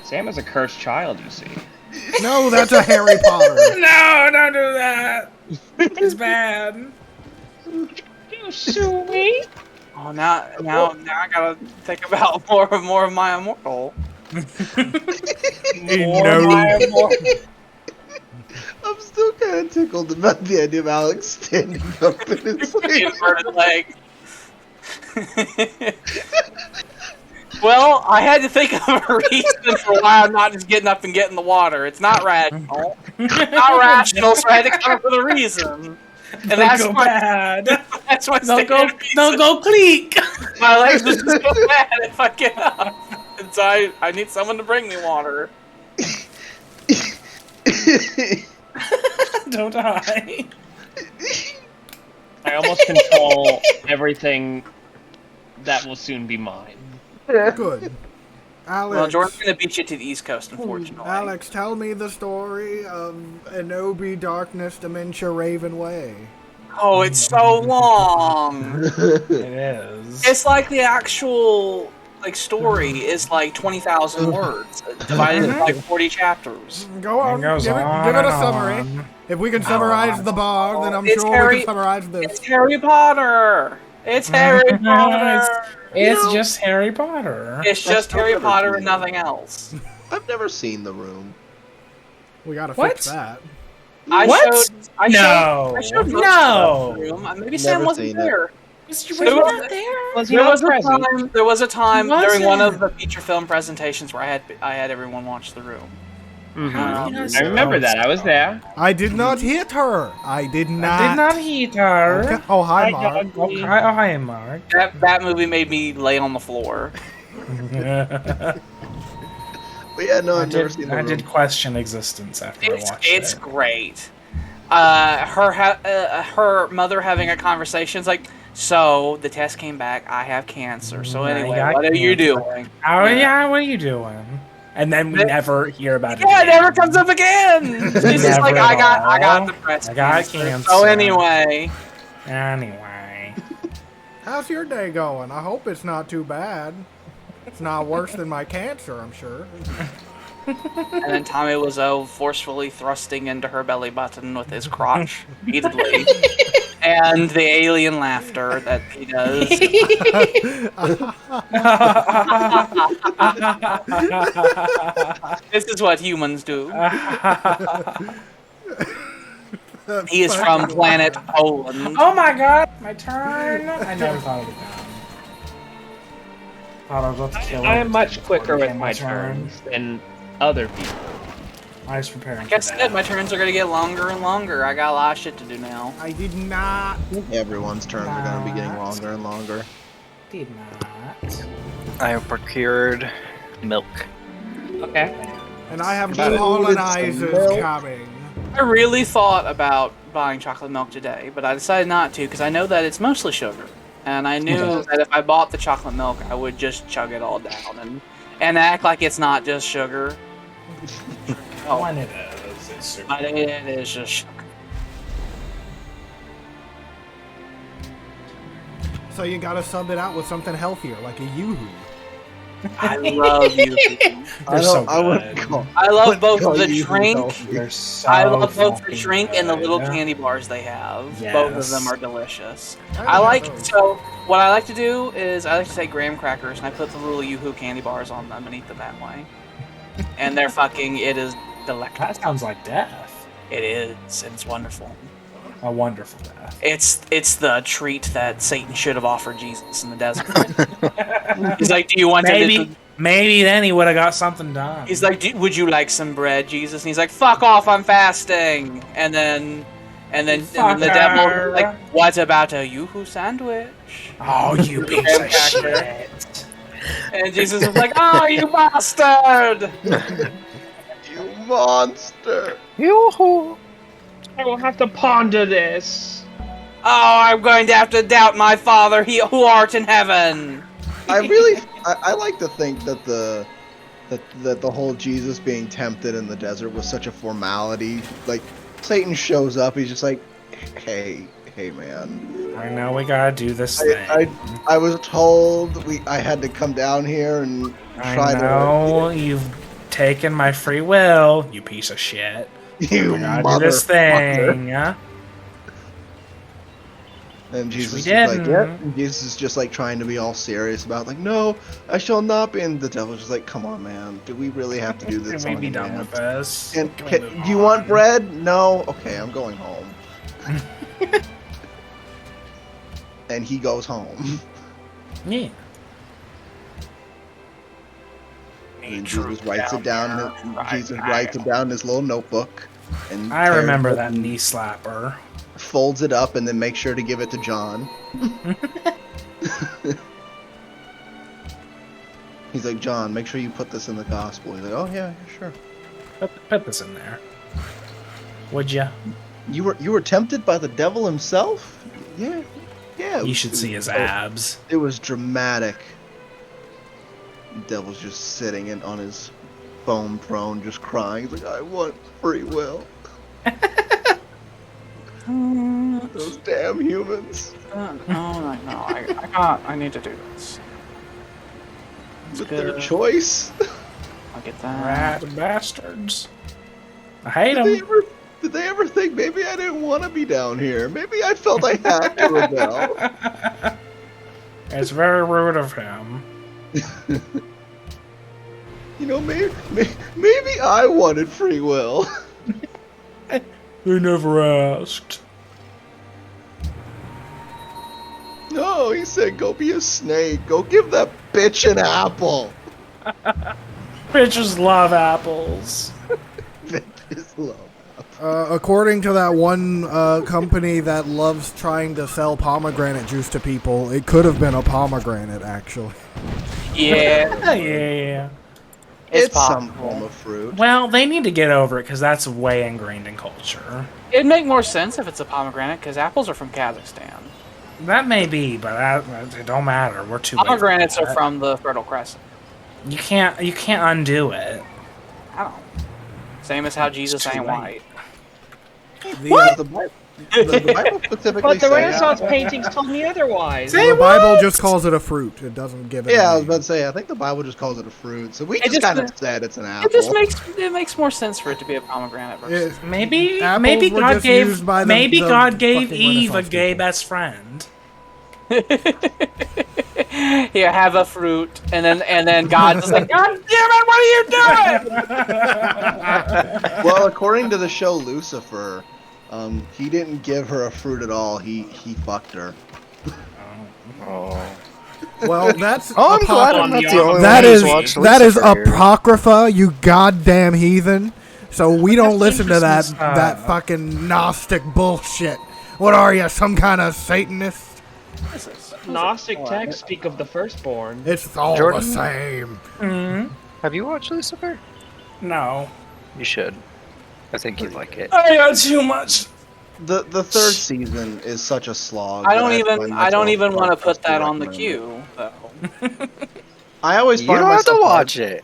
Sam is a cursed child, you see. No, that's a Harry Potter. No, don't do that. It's bad. You sweet. Oh, now I gotta think about more of my immortal. I'm still kind of tickled about the idea of Alex standing up in his Inverted leg. Well, I had to think of a reason for why I'm not just getting up and getting the water. It's not rational. Not rational, so I had to come up with a reason. And that's go why. bad. That's why. They'll go clique. My legs will just go bad if I get up. And so I need someone to bring me water. Don't die. I almost control everything that will soon be mine. Good. Alex, Well, Jordan's gonna beat you to the East Coast, unfortunately. Alex, tell me the story of Enobi Darkness Dementia Raven Way. Oh, it's so long. It is. It's like the actual story is like 20,000 words divided into like 40 chapters. Go on, It goes give it on a and summary. on. If we can summarize the bar, then I'm It's sure we Harry- can summarize this. It's Harry Potter. It's Harry Potter. It's just Harry Potter. It's just Harry Potter and nothing else. I've never seen The Room. We gotta What? fix that. I What? No. showed most No. of the room. Maybe Never Sam wasn't seen it. there. Was There you was- not there? Was he There not was a present? time. There was a time Was during one of it? the feature film presentations where I had everyone watch The Room. Yes. I remember that. I was there. I did not hit her. I did not. I did not hit her. Okay. Oh, hi, Hi, Mark. doggy. Okay, oh, hi, Mark. That movie made me lay on the floor. But yeah, no, I I've never seen the I room. did question existence after I watched It's it. great. Her mother having a conversation. It's like, so the test came back. I have cancer. So I anyway, got what are you cancer. doing? Oh yeah, what are you doing? And then we never hear about it. Yeah, it again. never comes up again. She's just like, Never I got at the all. breast I got cancer. cancer. So anyway, Anyway, How's your day going? I hope it's not too bad. It's not worse than my cancer, I'm sure. and then Tommy Wiseau forcefully thrusting into her belly button with his crotch repeatedly, and the alien laughter that he does. This is what humans do. He is from planet Poland. oh my god, my turn! I never thought it would come. Thought I was about to kill I it am much quicker before it with came my turn. turns than other people. I was preparing Like for I said, my turns are gonna get longer and longer. I got a lot of shit to do now. I did not. Everyone's turns are going to be getting longer and longer. Did not. I have procured milk. Okay. And I have About it. colonizers Milk. coming. I really thought about buying chocolate milk today, but I decided not to because I know that it's mostly sugar, and I knew that if I bought the chocolate milk, I would just chug it all down and act like it's not just sugar. When it is, it's super. But it is just sugar. So you gotta sub it out with something healthier, like a yoo-hoo. I love you. They're so I wouldn't good. call. I love both call the you drink. healthy. They're so I love both the fucking drink and the little good. candy bars they have. Both of Yes. them are delicious. I I like those. so what I like to do is I like to take graham crackers and I put the little Yoo-Hoo candy bars on them and eat them that way. And they're fucking it is That delectable. sounds like death. It is, and it's wonderful. A wonderful death. It's the treat that Satan should have offered Jesus in the desert. He's like, do you want Maybe then he would have got something done. He's like, would you like some bread, Jesus? And he's like, fuck off, I'm fasting. And then the devil like, what about a Yoo-Hoo sandwich? Oh, you piece Graham of cracker. shit. And Jesus was like, oh, you bastard! You monster! Yoo-hoo! I will have to ponder this. Oh, I'm going to have to doubt my Father, who art in heaven. I like to think that the whole Jesus being tempted in the desert was such a formality. Like, Satan shows up, he's just like, hey man. I know we gotta do this thing. I was told I had to come down here and try I know you've taken my free will, you piece of shit. You We gotta do this motherfucker. thing, yeah? And Jesus we is like, didn't. yep. And Jesus is just like trying to be all serious about like, no, I shall not be. And the devil's just like, come on, man, do we really have to do this? Can we on be done command? with this? And Can we move do you want on? bread? No. Okay, I'm going home. And he goes home. Yeah. And Jesus writes it down. Jesus writes it down in his little notebook. And I tears remember it that and knee slapper. folds it up and then makes sure to give it to John. He's like, John, make sure you put this in the gospel. He's like, oh yeah, sure. Put this in there. Would ya? You were tempted by the devil himself? Yeah. You should see his abs. It was dramatic. The devil's just sitting on his foam throne, just crying. He's like, I want free will. Those damn humans. No, I need to do this. With their choice. I'll get that. Rat bastards. I hate Did they them. did they ever think maybe I didn't want to be down here? Maybe I felt I had to rebel. It's very rude of him. You know, maybe I wanted free will. They never asked. No, he said, go be a snake. Go give that bitch an apple. Bitches love apples. Is love. According to that one company that loves trying to sell pomegranate juice to people, it could have been a pomegranate, actually. Yeah, Yeah. It's some possible. form of fruit. Well, they need to get over it because that's way ingrained in culture. It'd make more sense if it's a pomegranate because apples are from Kazakhstan. That may be, but it don't matter. We're too late for Pomegranates are that. from the Fertile Crescent. You can't undo it. I don't know. Same as how Jesus ain't white. The Bible specifically But the says- Renaissance paintings told me otherwise. The Bible just calls it a fruit. It doesn't give it. Yeah, I a was name. about to say. I think the Bible just calls it a fruit. So we It just just- kind of said it's an apple. It makes more sense for it to be a pomegranate versus. Maybe Apples were God just gave used by the God gave fucking Eve a Renaissance gay people. best friend. Here, have a fruit, and then God's just like, God damn it, what are you doing? Well, according to the show Lucifer, he didn't give her a fruit at all. He fucked her. Oh. Well, that's Oh, I'm glad I'm not the only that one is who's watched that is Lucifer here. apocrypha, you goddamn heathen. So we don't That's listen to that interesting that stuff. fucking Gnostic bullshit. What are you, some kind of Satanist? Gnostic texts speak of the firstborn. It's all Jordan? the same. Have you watched Lucifer? No, You should. I think you'd like it. I got too much. The third season is such a slog. I that don't find even myself want to put that hard-pressed on the recommend queue, though. I always You find don't have to myself watch it.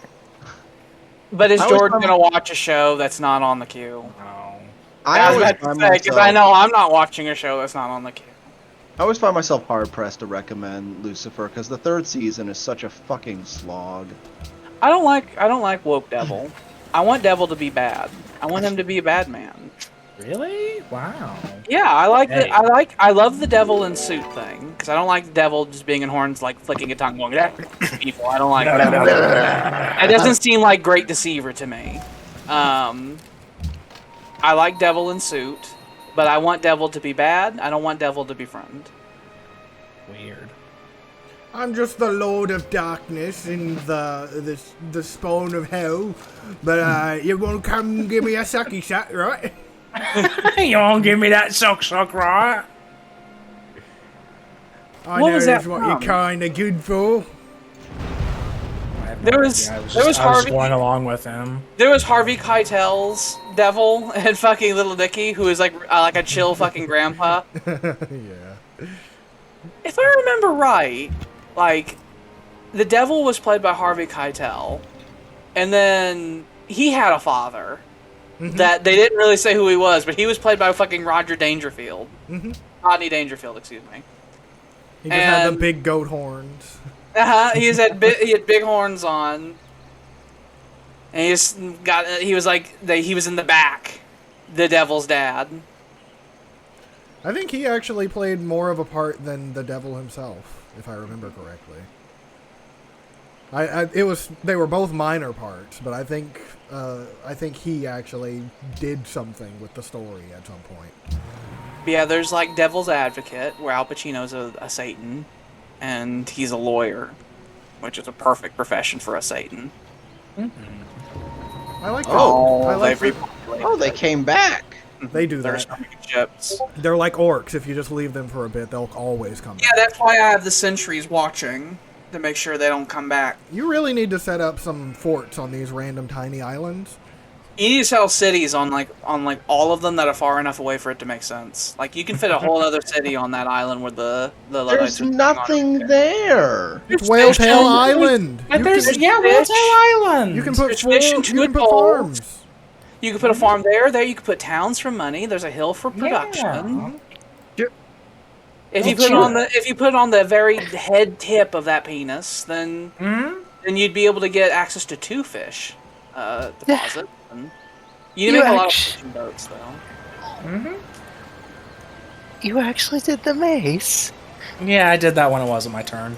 But is I always Jordan find- gonna watch a show that's not on the queue? I I was always about to find say because I myself. know I'm not watching a show that's not on the queue. I always find myself hard pressed to recommend Lucifer because the third season is such a fucking slog. I don't like woke Devil. I want Devil to be bad. I want him to be a bad man. Really? Wow. Yeah, I like Hey. I love the Devil in suit thing because I don't like the Devil just being in horns like flicking a tongue going people. I don't like that. It doesn't seem like Great Deceiver to me. I like Devil in suit, but I want Devil to be bad. I don't want Devil to be friend. Weird. I'm just the Lord of Darkness and the spawn of hell, but you won't come give me a sucky suck, right? You won't give me that suck, right? I What know was that's that what from? you're kind of good for. There was Harvey- going along with him. There was Harvey Keitel's Devil and fucking Little Nicky, who is like a chill fucking grandpa. Yeah. If I remember right, like, the Devil was played by Harvey Keitel, and then he had a father that they didn't really say who he was, but he was played by fucking Roger Dangerfield. Rodney Dangerfield, excuse me. He just had the And- big goat horns. He had big horns on, and he was in the back, the Devil's dad. I think he actually played more of a part than the devil himself, if I remember correctly. They were both minor parts, but I think he actually did something with the story at some point. Yeah, there's like Devil's Advocate, where Al Pacino's a Satan, and he's a lawyer, which is a perfect profession for a Satan. I like that. Oh, I like they've that. Oh, they came back. They do There's that. ships. They're like orcs. If you just leave them for a bit, they'll always come Yeah, back. that's why I have the sentries watching to make sure they don't come back. You really need to set up some forts on these random tiny islands. You need to sell cities on all of them that are far enough away for it to make sense. Like you can fit a whole other city on that island where the Luddites There's are nothing there. It's Whaletail Island. But You there's can, Whaletail Island. you can put There's fish and you can put twiddles. farms. You can put a farm there. There you can put towns for money. There's a hill for production. If you put it on the very head tip of that penis, then you'd be able to get access to 2 fish deposit. And you need to make a lot of fishing boats though. You actually did the mace. Yeah, I did that when it wasn't my turn.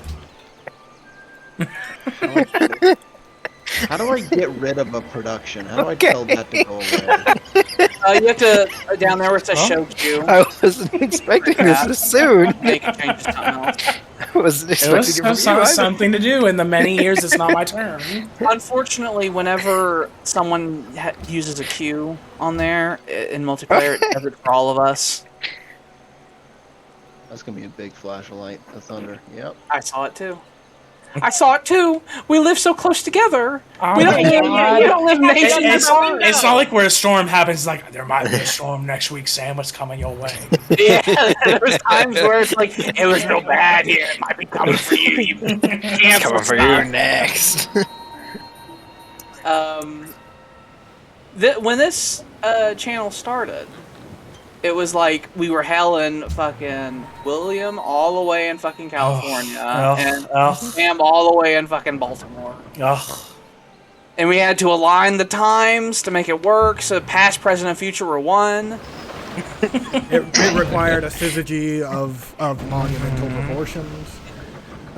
How do I get rid of a production? How do I tell that to go away? You have to down there where it says show queue. I wasn't expecting this this soon. Make it change to something else. was It expecting was it from you, Ivan. something to do in the many years it's not my turn. Unfortunately, whenever someone uses a Q on there in multiplayer, it does it for all of us. That's gonna be a big flashlight. The thunder. Yep. I saw it too. I saw it too. We live so close together. Oh we, my don't God. we don't live nations apart. It's not like where a storm happens. It's like, there might be a storm next week, Sam. What's coming your way? Yeah, there was times where it's like, it was real bad here. It might be coming for you. You It's coming for you next. When this channel started, it was like we were hailing fucking William all the way in fucking California and Sam all the way in fucking Baltimore. And we had to align the times to make it work, so past, present, and future were one. It required a syzygy of monumental proportions.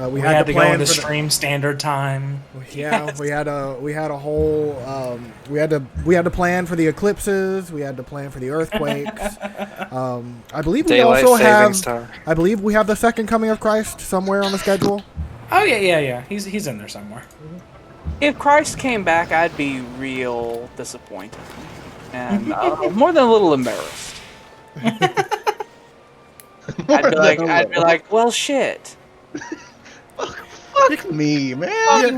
We had to go plan into for the stream standard time. Yeah, we had a whole we had to plan for the eclipses. We had to plan for the earthquakes. I believe we Daylight also savings have. time. I believe we have the second coming of Christ somewhere on the schedule. Oh yeah. He's in there somewhere. If Christ came back, I'd be real disappointed. And more than a little embarrassed. I'd be like, well, shit. Fuck me, man.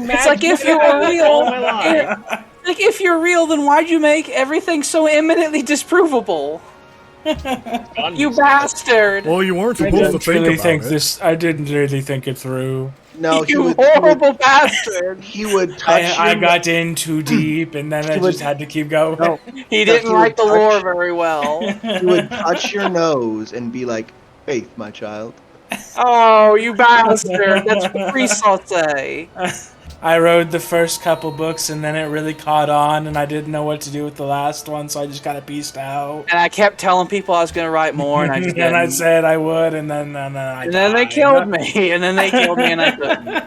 It's like, if you were real, if you're real, then why'd you make everything so eminently disprovable? You bastard! Well, you weren't supposed to think about it. I didn't really think it through. No, You horrible bastard! He would touch. I got in too deep, and then I just had to keep going. No, He didn't write the lore very well. he would touch your nose and be like, "Faith, my child." Oh, you bastard! That's what priests all say. I wrote the first couple books, and then it really caught on, and I didn't know what to do with the last one, so I just kind of pieced out. And I kept telling people I was going to write more, and I just didn't. And I said I would, and then they killed me, and then they killed me, and I couldn't.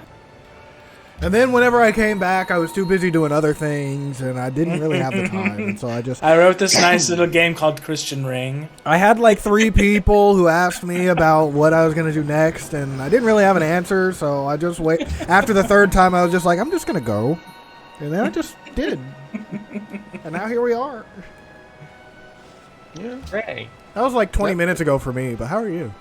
And then whenever I came back, I was too busy doing other things, and I didn't really have the time. And so I wrote this nice little game called Christian Ring. I had like 3 people who asked me about what I was going to do next, and I didn't really have an answer, so I just wait. After the 3rd time, I was just like, I'm just going to go. And then I just did. And now here we are. Yeah. Great. That was like 20 minutes ago for me, but how are you?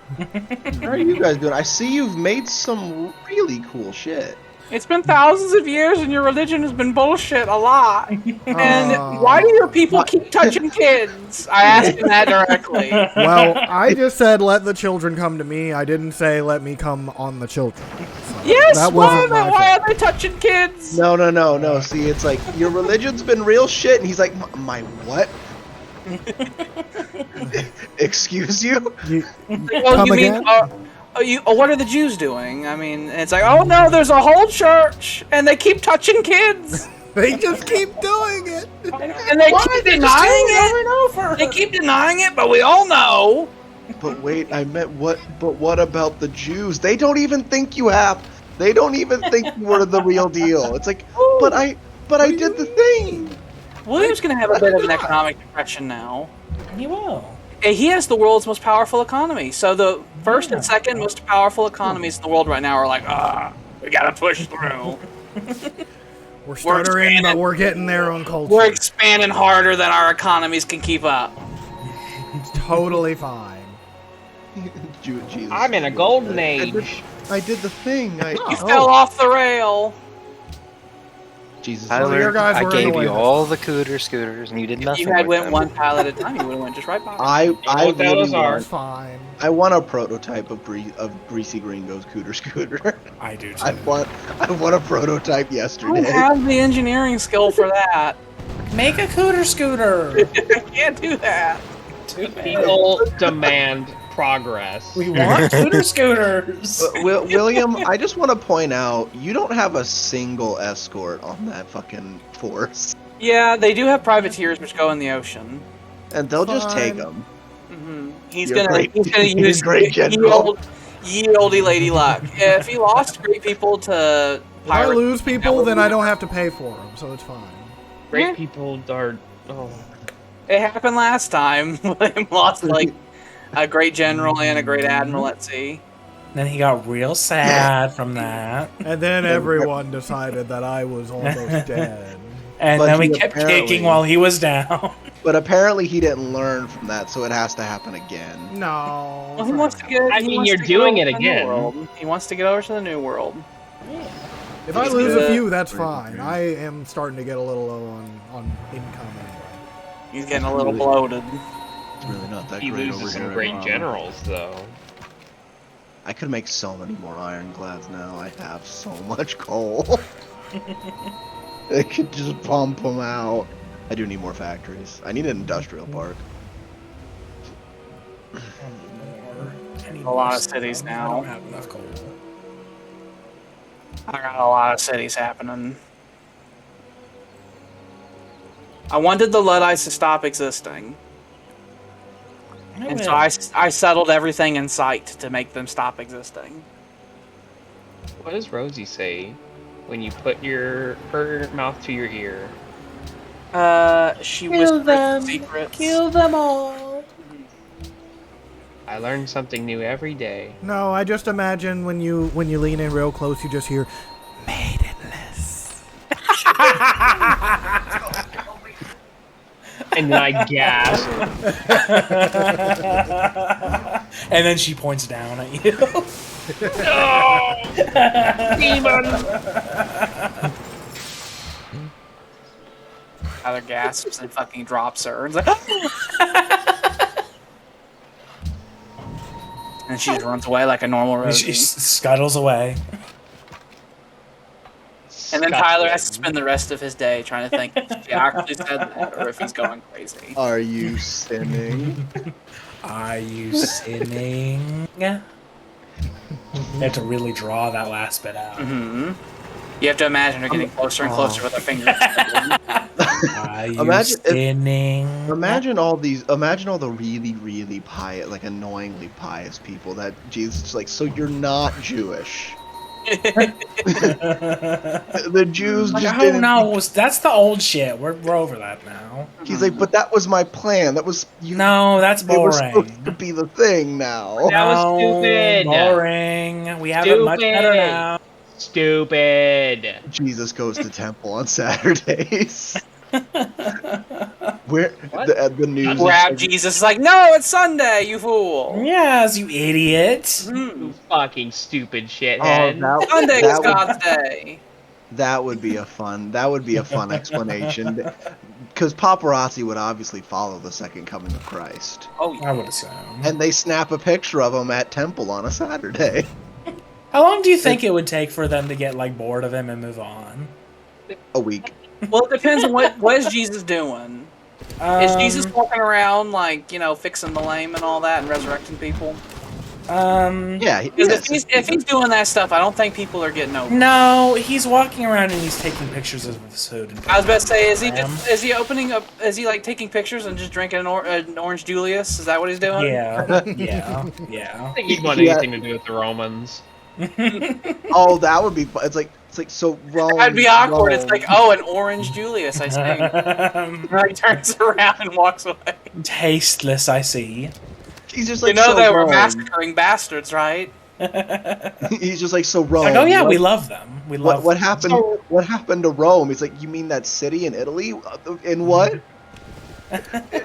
How are you guys doing? I see you've made some really cool shit. It's been thousands of years, and your religion has been bullshit a lot. And why do your people keep touching kids? I asked him that directly. Well, I just said let the children come to me. I didn't say let me come on the children. So Yes, that why wasn't my fault. are they touching kids? No. See, it's like, your religion's been real shit, and he's like, my what? Excuse you? Come again? What are the Jews doing? I mean, it's like, oh no, there's a whole church, and they keep touching kids. They just keep doing it. And they keep denying it. They keep denying it, but we all know. But wait, I meant what? But what about the Jews? They don't even think you have. They don't even think you were the real deal. It's like, but I did the thing. William's gonna have a bit of an economic depression now. He will. He has the world's most powerful economy. So the first and second most powerful economies in the world right now are like, we gotta push through. We're stuttering, but we're getting there on culture. We're expanding harder than our economies can keep up. Totally fine. Jesus. I'm in a golden age. I did the thing. You fell off the rail. Jesus. your guys I were gave annoying you us. all the cooter scooters, and you did If nothing. you had with went them. one tile at a time, you would have went just right by. I what really those are. want, Fine. I want a prototype of Greasy Gringo's cooter scooter. I do too. I want a prototype I yesterday. don't have the engineering skill for that. Make a cooter scooter. I can't do that. People demand progress. We want cooter scooters. William, I just want to point out, you don't have a single escort on that fucking force. Yeah, they do have privateers which go in the ocean. And they'll just Fine. take them. Mm-hmm. He's You're gonna great. use Great general. ye olde lady luck. If he lost great people to If I pirates, lose people, then I don't have to pay for them, so it's fine. Great people are. Oh. it happened last time. William lost like a great general and a great admiral at sea. Then he got real sad from that. And then everyone decided that I was almost dead. And But then we he kept apparently- kicking while he was down. But apparently he didn't learn from that, so it has to happen again. No. Well, he wants to get. I he mean, wants you're to get doing over it to the new again. world. He wants to get over to the new world. If I He's lose good. a few, that's fine. I am starting to get a little low on income anyway. He's getting a little bloated. It's really not that He great loses over some here. great generals, though. I could make so many more ironclads now. I have so much coal. I could just pump them out. I do need more factories. I need an industrial park. I need A lot more of cities stuff. now. I don't have enough coal. I got a lot of cities happening. I wanted the Luddites to stop existing. And so I settled everything in sight to make them stop existing. What does Rosie say when you put her mouth to your ear? She whispers secrets. Kill them all. I learn something new every day. No, I just imagine when you lean in real close, you just hear maidenless. And then I gasp. And then she points down at you. No! Demon! Tyler gasps and fucking drops her. And, like, and she just runs away like a normal She Rosie. scuttles away. And then Tyler has to spend the rest of his day trying to think if he actually said that or if he's going crazy. Are you sinning? Are you sinning? You have to really draw that last bit out. Mm-hmm. You have to imagine her getting closer and closer with her fingers. Are you Imagine if- sinning? Imagine all the really, really pious, like annoyingly pious people that Jesus is like, so you're not Jewish. The Jews Like, just oh didn't. no, that's the old shit. We're over that now. He's like, but that was my plan. That was No, that's It was boring. supposed to be the thing now. That was No, stupid. Boring. We have it much better Stupid. now. Stupid. Jesus goes to temple on Saturdays. Where What? the news? is Grab like, Jesus is like, no, it's Sunday, you fool. Yes, you idiot. Mhm. You fucking stupid Oh, shithead. Sunday is that would- God's day. That would be a fun explanation. Because paparazzi would obviously follow the second coming of Christ, Oh, yeah. I would assume. and they snap a picture of him at temple on a Saturday. How long do you think it would take for them to get like bored of him and move on? A week. Well, it depends on what is Jesus doing. Is Jesus walking around like, fixing the lame and all that and resurrecting people? Yeah. Because if he's doing that stuff, I don't think people are getting over. No, he's walking around and he's taking pictures of his food. And I was about to say, is he like taking pictures and just drinking an orange Julius? Is that what he's doing? Yeah, I think he'd want anything to do with the Romans. Oh, that would be fun. It's like so Rome. That'd be awkward. It's Rome. like, oh, an orange Julius, I see. And he turns around and walks away. Tasteless, I see. He's just like, You know so they were Rome. massacring bastards, right? He's just like, so Rome. Like, oh yeah, what- we love them. We love. What happened? What happened to Rome? He's like, you mean that city in Italy? In what?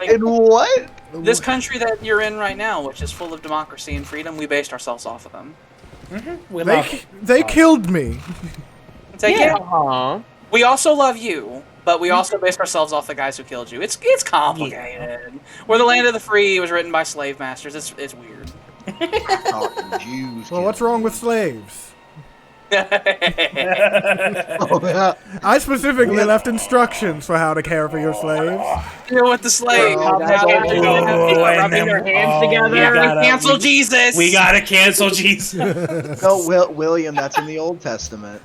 In what? This country that you're in right now, which is full of democracy and freedom, we based ourselves off of them. We love. They killed me. It's like, yeah, Uh-huh. we also love you, but we also based ourselves off the guys who killed you. It's complicated. We're the land of the free. It was written by slave masters. It's weird. Talking Jews. Well, what's wrong with slaves? Oh, yeah. I specifically left instructions for how to care for your slaves. Deal with the slave. Oh, that's all Rubbing their hands together. Cancel Jesus. We gotta cancel Jesus. No, William. That's in the Old Testament.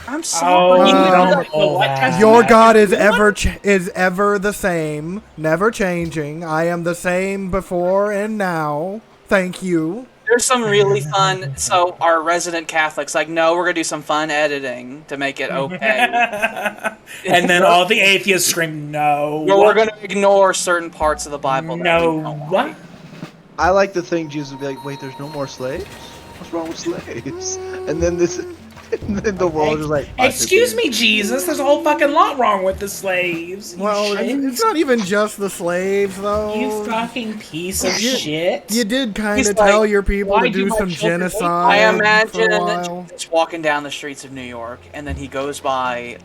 I'm Oh, sorry. you Uh, don't pull that. Your God is ever the same, never changing. I am the same before and now. Thank you. There's some really fun. So our resident Catholics like, no, we're gonna do some fun editing to make it okay. And then all the atheists scream, "No!" But we're gonna ignore certain parts of the Bible. That we don't No. like. I like to think Jesus would be like, wait, there's no more slaves? What's wrong with slaves? And then the world is like, Excuse me, Jesus. There's a whole fucking lot wrong with the slaves. Well, it's not even just the slaves, though. You fucking piece of shit. You did kind He's of tell like, your people "Why to do do my some children hate me?" genocide. I for a imagine while. just walking down the streets of New York, and then he goes by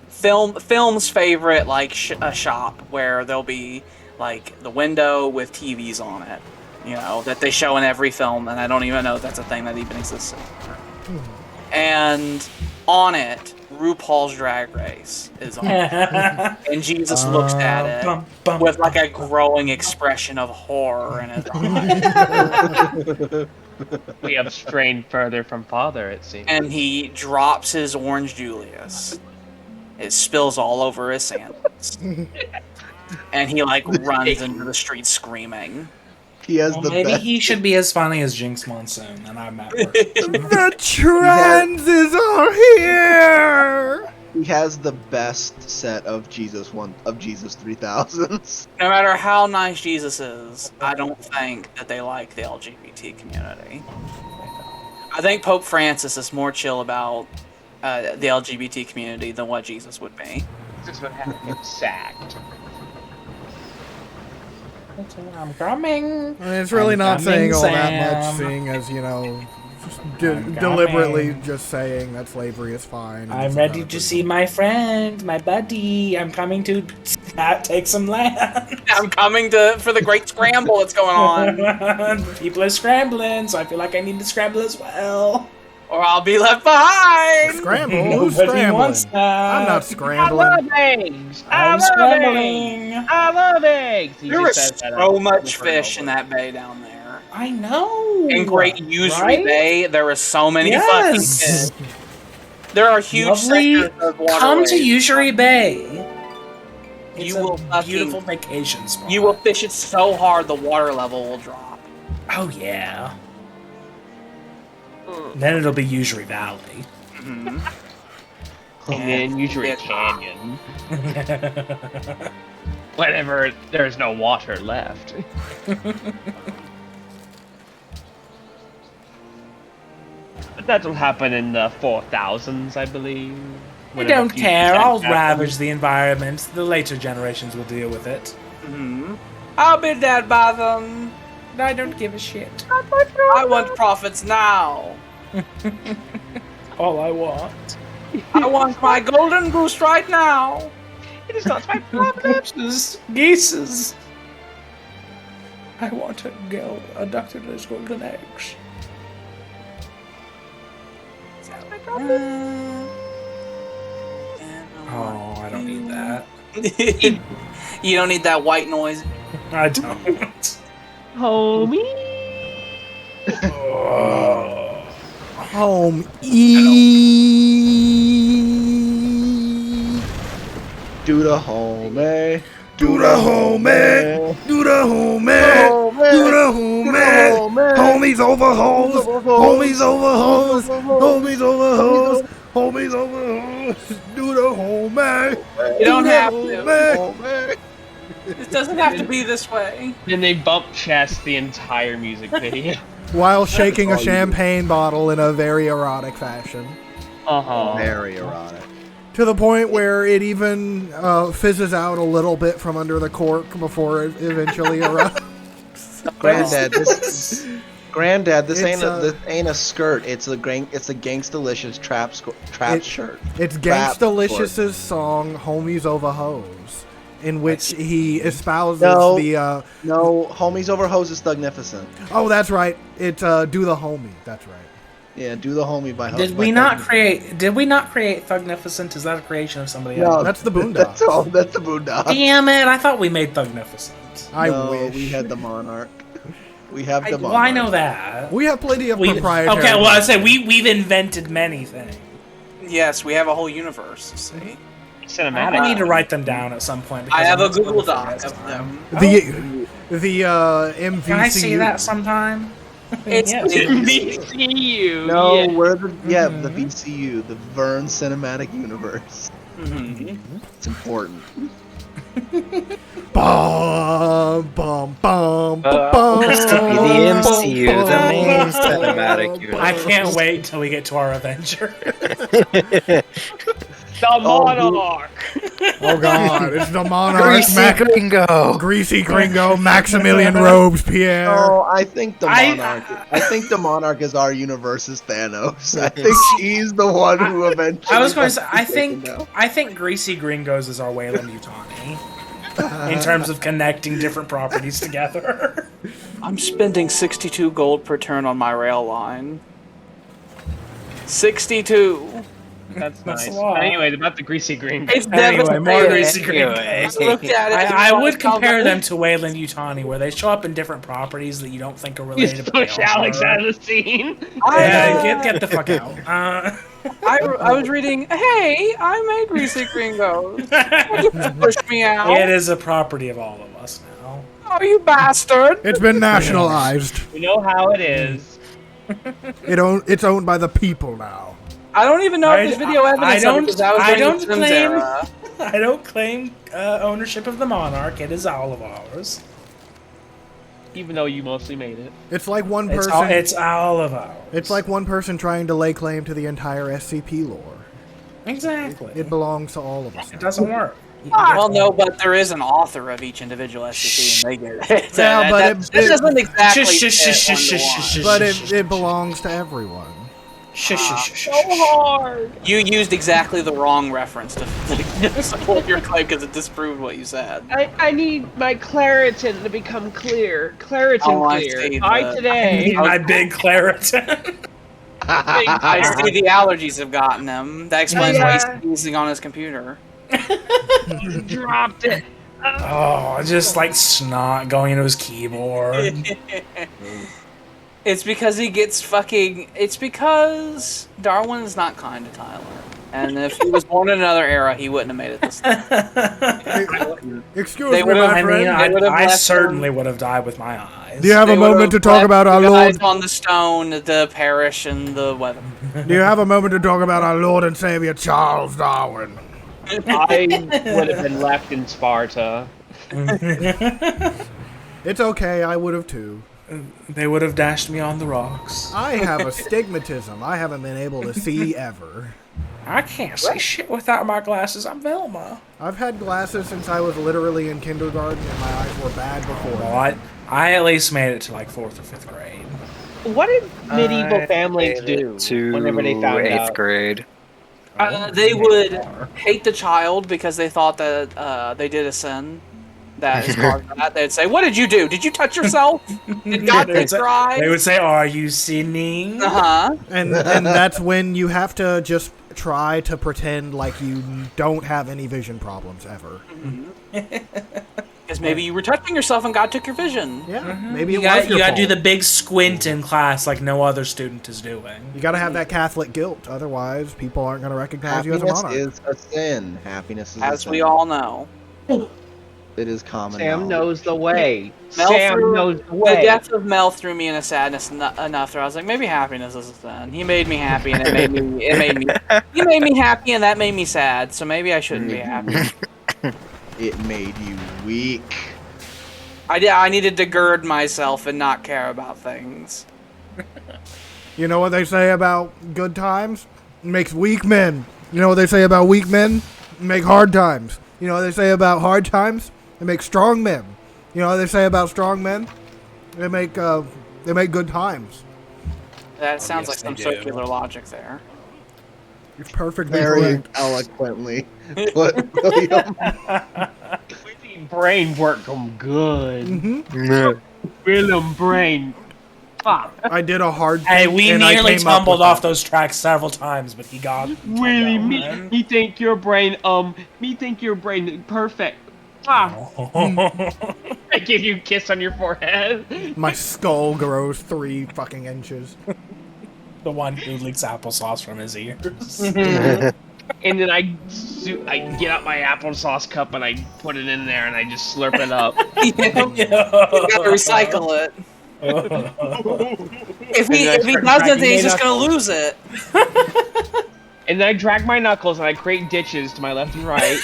film's favorite like a shop where there'll be like the window with TVs on it, you know, that they show in every film, and I don't even know if that's a thing that even exists anymore. And on it, RuPaul's Drag Race is on it. And Jesus looks at it with like a growing expression of horror in his eyes. We have strayed further from father, it seems. And he drops his orange Julius. It spills all over his sandals. And he like runs into the street screaming. He has Well, the maybe best. he should be as funny as Jinx Monsoon, and I'm at work. The transes are here. He has the best set of Jesus 3000s. No matter how nice Jesus is, I don't think that they like the LGBT community. I think Pope Francis is more chill about the LGBT community than what Jesus would be. This would have him sacked. I'm coming. I mean, it's really not saying all that much, Sam. seeing as, you know, just I'm deliberately coming. just saying that slavery is fine. and I'm it's ready not to a see my friend, my buddy. I'm coming to take some land. I'm coming for the great scramble that's going on. People are scrambling, so I feel like I need to scramble as well. Or I'll be left behind! Scramble? Who's Nobody wants scrambling? that. I'm not I scrambling. love eggs! I'm scrambling. I love eggs! He There just is says that so over much and fish over. in that bay down there. I know. In Great Usury right? Bay, there is so many Yes. fucking fish. There are huge Lovely. sectors of waterways. Come to Usury Bay. It's You a will fucking- beautiful vacation spot. You will fish it so hard the water level will drop. Oh yeah. Then it'll be Usury Valley. Mhm. And then usually a canyon. Whenever there's no water left. But that'll happen in the 4000s, I believe. I Whenever don't future care. events I'll happen. ravage the environment. The later generations will deal with it. Mhm. I'll be dead by them. I don't give a shit. I want profits now. All I want. I want my golden goose right now. It is not my problem. Geeses. I want a girl abducted as golden eggs. Oh, I don't need that. You don't need that white noise. I don't. Homie. Home E. Do the home, eh? Do the home, eh? Do the home, eh? Do the home, eh? Homies over hoes. Homies over hoes. Homies over hoes. Homies over hoes. Do the home, eh? You don't Do the have home, to. eh? It doesn't have to be this way. Then they bump chest the entire music video. While shaking a champagne bottle in a very erotic fashion. Uh-huh. Very erotic. To the point where it even fizzes out a little bit from under the cork before it eventually erupts. Granddad, this It's, ain't a skirt. It's a Gangstalicious trap shirt. It's Trap Gangstalicious' song "Homies Over Hoes," in which he espouses No. the. No, homies over hoes is Thugnificent. Oh, that's right. It's "Do the Homie." That's right. Yeah, do the homie by Did we not create Thugnificent? Is that a creation of somebody No, else? That's the Boondocks. That's all. That's the Boondocks. Damn it! I thought we made Thugnificent. I No, wish. we had the Monarch. We have the Well, Monarch. I know that. We have plenty of proprietary. Okay, well, I say we've invented many things. Yes, we have a whole universe. See, Cinematic. I need to write them down at some point. I because have I'm a Google gonna Doc forget of time. them. The MVCU. Can I see that sometime? It's Yes. VCU. No, yeah. we're the VCU, the Vern Cinematic Universe. It's important. Bum, bum, bum, Supposed to be the MCU, the main cinematic universe. I can't wait until we get to our Avenger. The Monarch! Oh god, it's the Monarch. Greasy Gringo! Greasy Gringo, Maximilian Robespierre. Oh, I think the Monarch. I think the Monarch is our universe's Thanos. I think he's the one who eventually. I was going to say, I taken down. think Greasy Gringos is our Wayland Yutani. In terms of connecting different properties together. I'm spending 62 gold per turn on my rail line. 62. That's nice. a lot. Anyway, about the Greasy Green. It's Anyway, devastating. more Greasy Anyway. Gringos. Look at it. I would compare them to Wayland Yutani, where they show up in different properties that you don't think are related. Just but they push are. Alex out of the scene. Yeah, get the fuck out. I was reading, hey, I made Greasy Gringos. You push me out. It is a property of all of us now. Oh, you bastard. It's been nationalized. We know how it is. It's owned by the people now. I don't even know if there's video evidence of it, because that was during the Sims era. I don't claim ownership of the Monarch. It is all of ours. Even though you mostly made it. It's like one person. It's all of ours. It's like one person trying to lay claim to the entire SCP lore. Exactly. It belongs to all of us. It doesn't work. Well, no, but there is an author of each individual SCP, and they get it. Yeah, but that doesn't exactly Shush. But it belongs to everyone. Shush. hard. You used exactly the wrong reference to support your claim because it disproved what you said. I need my Claritin to become clear. Claritin I clear. see Hi the- today. My big Claritin. I see the allergies have gotten him. That explains why Yeah. he's sneezing on his computer. You dropped it. Oh, just like snot going into his keyboard. It's because he gets fucking. It's because Darwin's not kind to Tyler. And if he was born in another era, he wouldn't have made it this time. Excuse They me, would've- my I friend. mean, They would've I left certainly would have died with my eyes. Do you have a They would've moment to talk left about our the guys Lord? on the stone to perish in the weather. Do you have a moment to talk about our Lord and Savior Charles Darwin? I would have been left in Sparta. It's okay, I would have too. They would have dashed me on the rocks. I have astigmatism. I haven't been able to see ever. I can't see shit without my glasses. I'm Velma. I've had glasses since I was literally in kindergarten, and my eyes were bad before. Well, I at least made it to like 4th or 5th grade. What did medieval families made do it to whenever they found 8th out? grade. They would hate the child because they thought that they did a sin. That is caused by that. They'd say, "What did you do? Did you touch yourself? Did God take your eyes?" They would say, "Are you sinning?" And that's when you have to just try to pretend like you don't have any vision problems ever. Because maybe you were touching yourself and God took your vision. Yeah, maybe You it was your gotta do fault. the big squint in class like no other student is doing. You gotta have that Catholic guilt, otherwise people aren't gonna recognize you as a Happiness monarch. is a sin. Happiness is a As sin. we all know. It is common Sam knowledge. knows the way. Mel Sam threw- knows the The way. death of Mel threw me in a sadness enough that I was like, maybe happiness is a sin. He made me happy, and he made me happy, and that made me sad. So maybe I shouldn't be happy. It made you weak. I needed to gird myself and not care about things. You know what they say about good times? It makes weak men. You know what they say about weak men? It make hard times. You know what they say about hard times? It makes strong men. You know what they say about strong men? They make good times. That sounds yes, like some they do. circular logic there. It's perfectly Very correct. eloquently put, William. Brain work them good. Mm-hmm. Willem brain. Fuck. I did a hard Hey, thing, we and I nearly came up tumbled with off that. those tracks several times, but he got. Really, man. me think your brain, me think your brain perfect. Ah. I give you a kiss on your forehead. My skull grows 3 fucking inches. The one who leaks applesauce from his ears. And then I get out my applesauce cup and I put it in there and I just slurp it up. You gotta recycle it. If he doesn't, then he's just gonna lose it. And then I drag my knuckles and I create ditches to my left and right.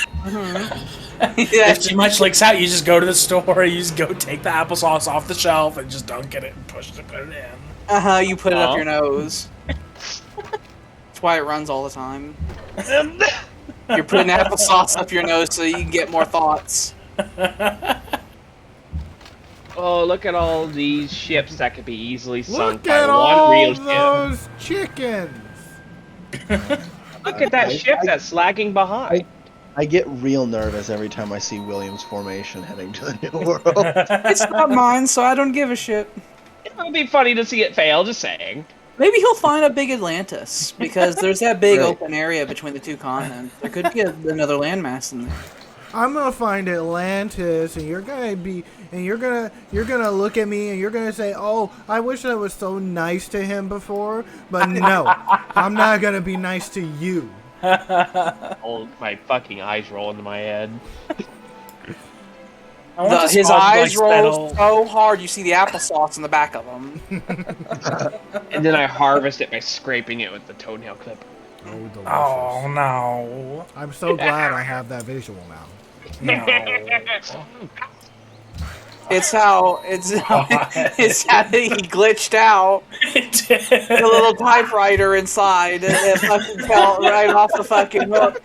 If too much leaks out, you just go to the store, you just go take the applesauce off the shelf and just dunk it and push it and put it in. You put it up your nose. That's why it runs all the time. You're putting applesauce up your nose so you can get more thoughts. Oh, look at all these ships that could be easily sunk Look by at one all real ship. those chickens. Look at that ship that's lagging behind. I get real nervous every time I see Williams formation heading to the New World. It's not mine, so I don't give a shit. It would be funny to see it fail, just saying. Maybe he'll find a big Atlantis, because there's that big open area between the two continents. There could be another landmass in there. I'm gonna find Atlantis, and you're gonna look at me, and you're gonna say, "Oh, I wish I was so nice to him before," but no, I'm not gonna be nice to you. Oh, my fucking eyes roll into my head. His eyes roll so hard, you see the applesauce in the back of them. And then I harvest it by scraping it with the toenail clip. Oh, delicious. Oh, no. I'm so glad I have that visual now. No. It's how he glitched out. The little typewriter inside, and it fucking fell right off the fucking hook.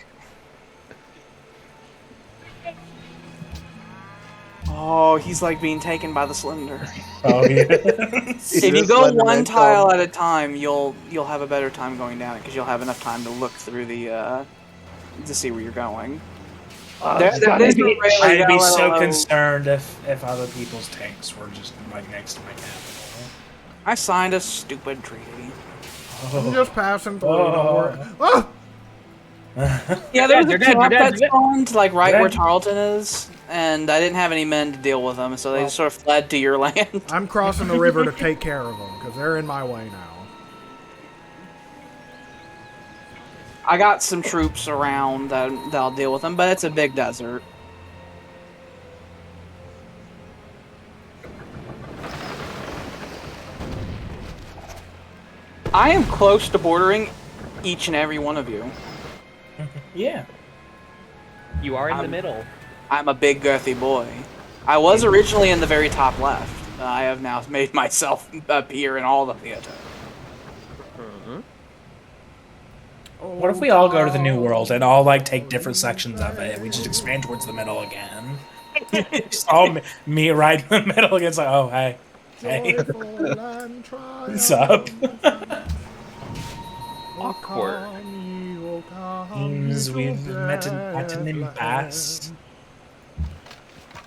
Oh, he's like being taken by the Slender. Oh, yeah. If you go one tile at a time, you'll have a better time going down it because you'll have enough time to look through the to see where you're going. I'd be so concerned if other people's tanks were just like next to my capital. I signed a stupid treaty. I'm just passing through. Oh! Yeah, there's a trap that spawned like right where Tarleton is, and I didn't have any men to deal with them, so they just sort of fled to your land. I'm crossing the river to take care of them because they're in my way now. I got some troops around that'll deal with them, but it's a big desert. I am close to bordering each and every one of you. Yeah. You are in the middle. I'm a big girthy boy. I was originally in the very top left. I have now made myself appear in all the theater. What if we all go to the New World and all like take different sections of it? We just expand towards the middle again. Just all meet right in the middle again. It's like, oh hey, what's up? Awkward. Seems we've met at an impasse.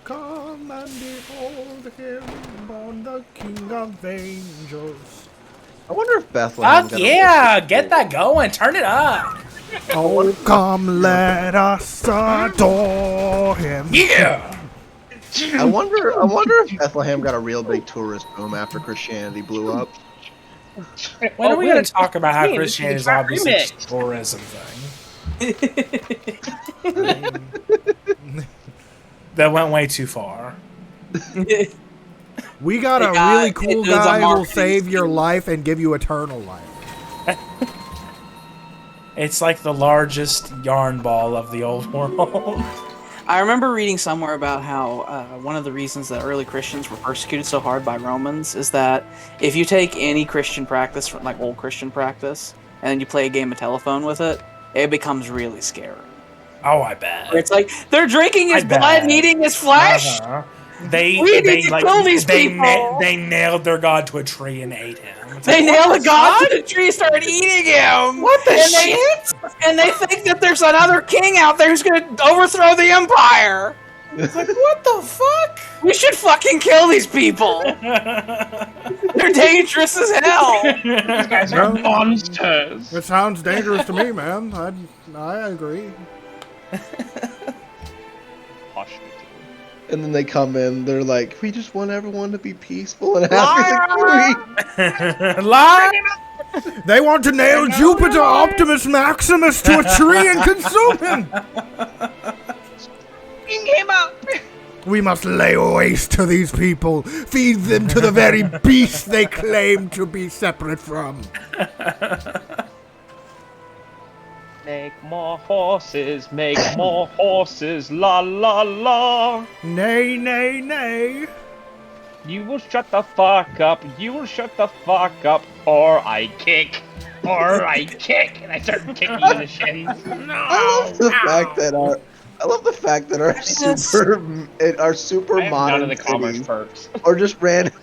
Come and behold him, born the King of Angels. I wonder if Bethlehem. Fuck yeah! Get that going. Turn it up. Oh, come let us adore him. Yeah. I wonder if Bethlehem got a real big tourist boom after Christianity blew up. When are we going to talk about how Christianity is obviously just a tourism thing? That went way too far. We got a really cool guy who'll save your life and give you eternal life. It's like the largest yarn ball of the old world. I remember reading somewhere about how one of the reasons that early Christians were persecuted so hard by Romans is that if you take any Christian practice, from like old Christian practice, and then you play a game of telephone with it, it becomes really scary. Oh, I bet. It's like, they're drinking his blood and eating his flesh? Uh-huh. We need to kill these people! They nailed their god to a tree and ate him. They nailed a god to the tree, started eating him! What the shit? And they think that there's another king out there who's gonna overthrow the empire! It's like, what the fuck? We should fucking kill these people! They're dangerous as hell! These guys are monsters! It sounds dangerous to me, man. I agree. And then they come in, they're like, we just want everyone to be peaceful and happy. Lie! They want to nail Jupiter Optimus Maximus to a tree and consume him! Came out! We must lay waste to these people, feed them to the very beast they claim to be separate from. Make more horses, la la la. Nay, nay, nay. You will shut the fuck up, or I kick. And I start kicking in the shins. I love the fact that our super I have none modern of the commerce cities perks. are just random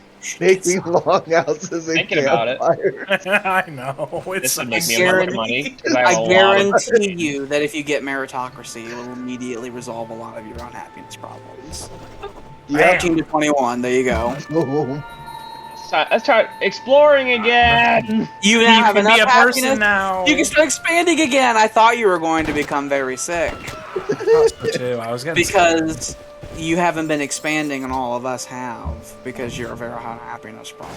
making longhouses and Thinking about it. campfires. I know. This would I make me a lot of money. 'Cause I, I have a lot of guarantee you that if you get meritocracy, it will immediately resolve a lot of your unhappiness problems. Yeah. 18 to 21, there you go. Let's try exploring again. You now have can enough be a person happiness. now. You can start expanding again. I thought you were going to become very sick too. I was getting because you haven't been expanding, and all of us have because you're a very high happiness problem.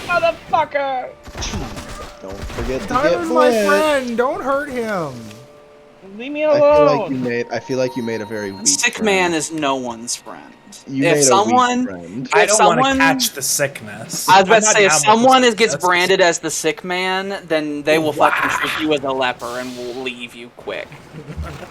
Motherfucker! Don't forget to Tyler's get my Flint. friend. Don't hurt him. Leave me I alone. feel like you made a very weak Sick friend. man is no one's friend. You if made someone, a weak friend. I if don't want to someone, catch the sickness. I was about I'm to not say, if down with someone the gets sickness. branded as the sick man, then they will Wow. fucking treat you as a leper and will leave you quick.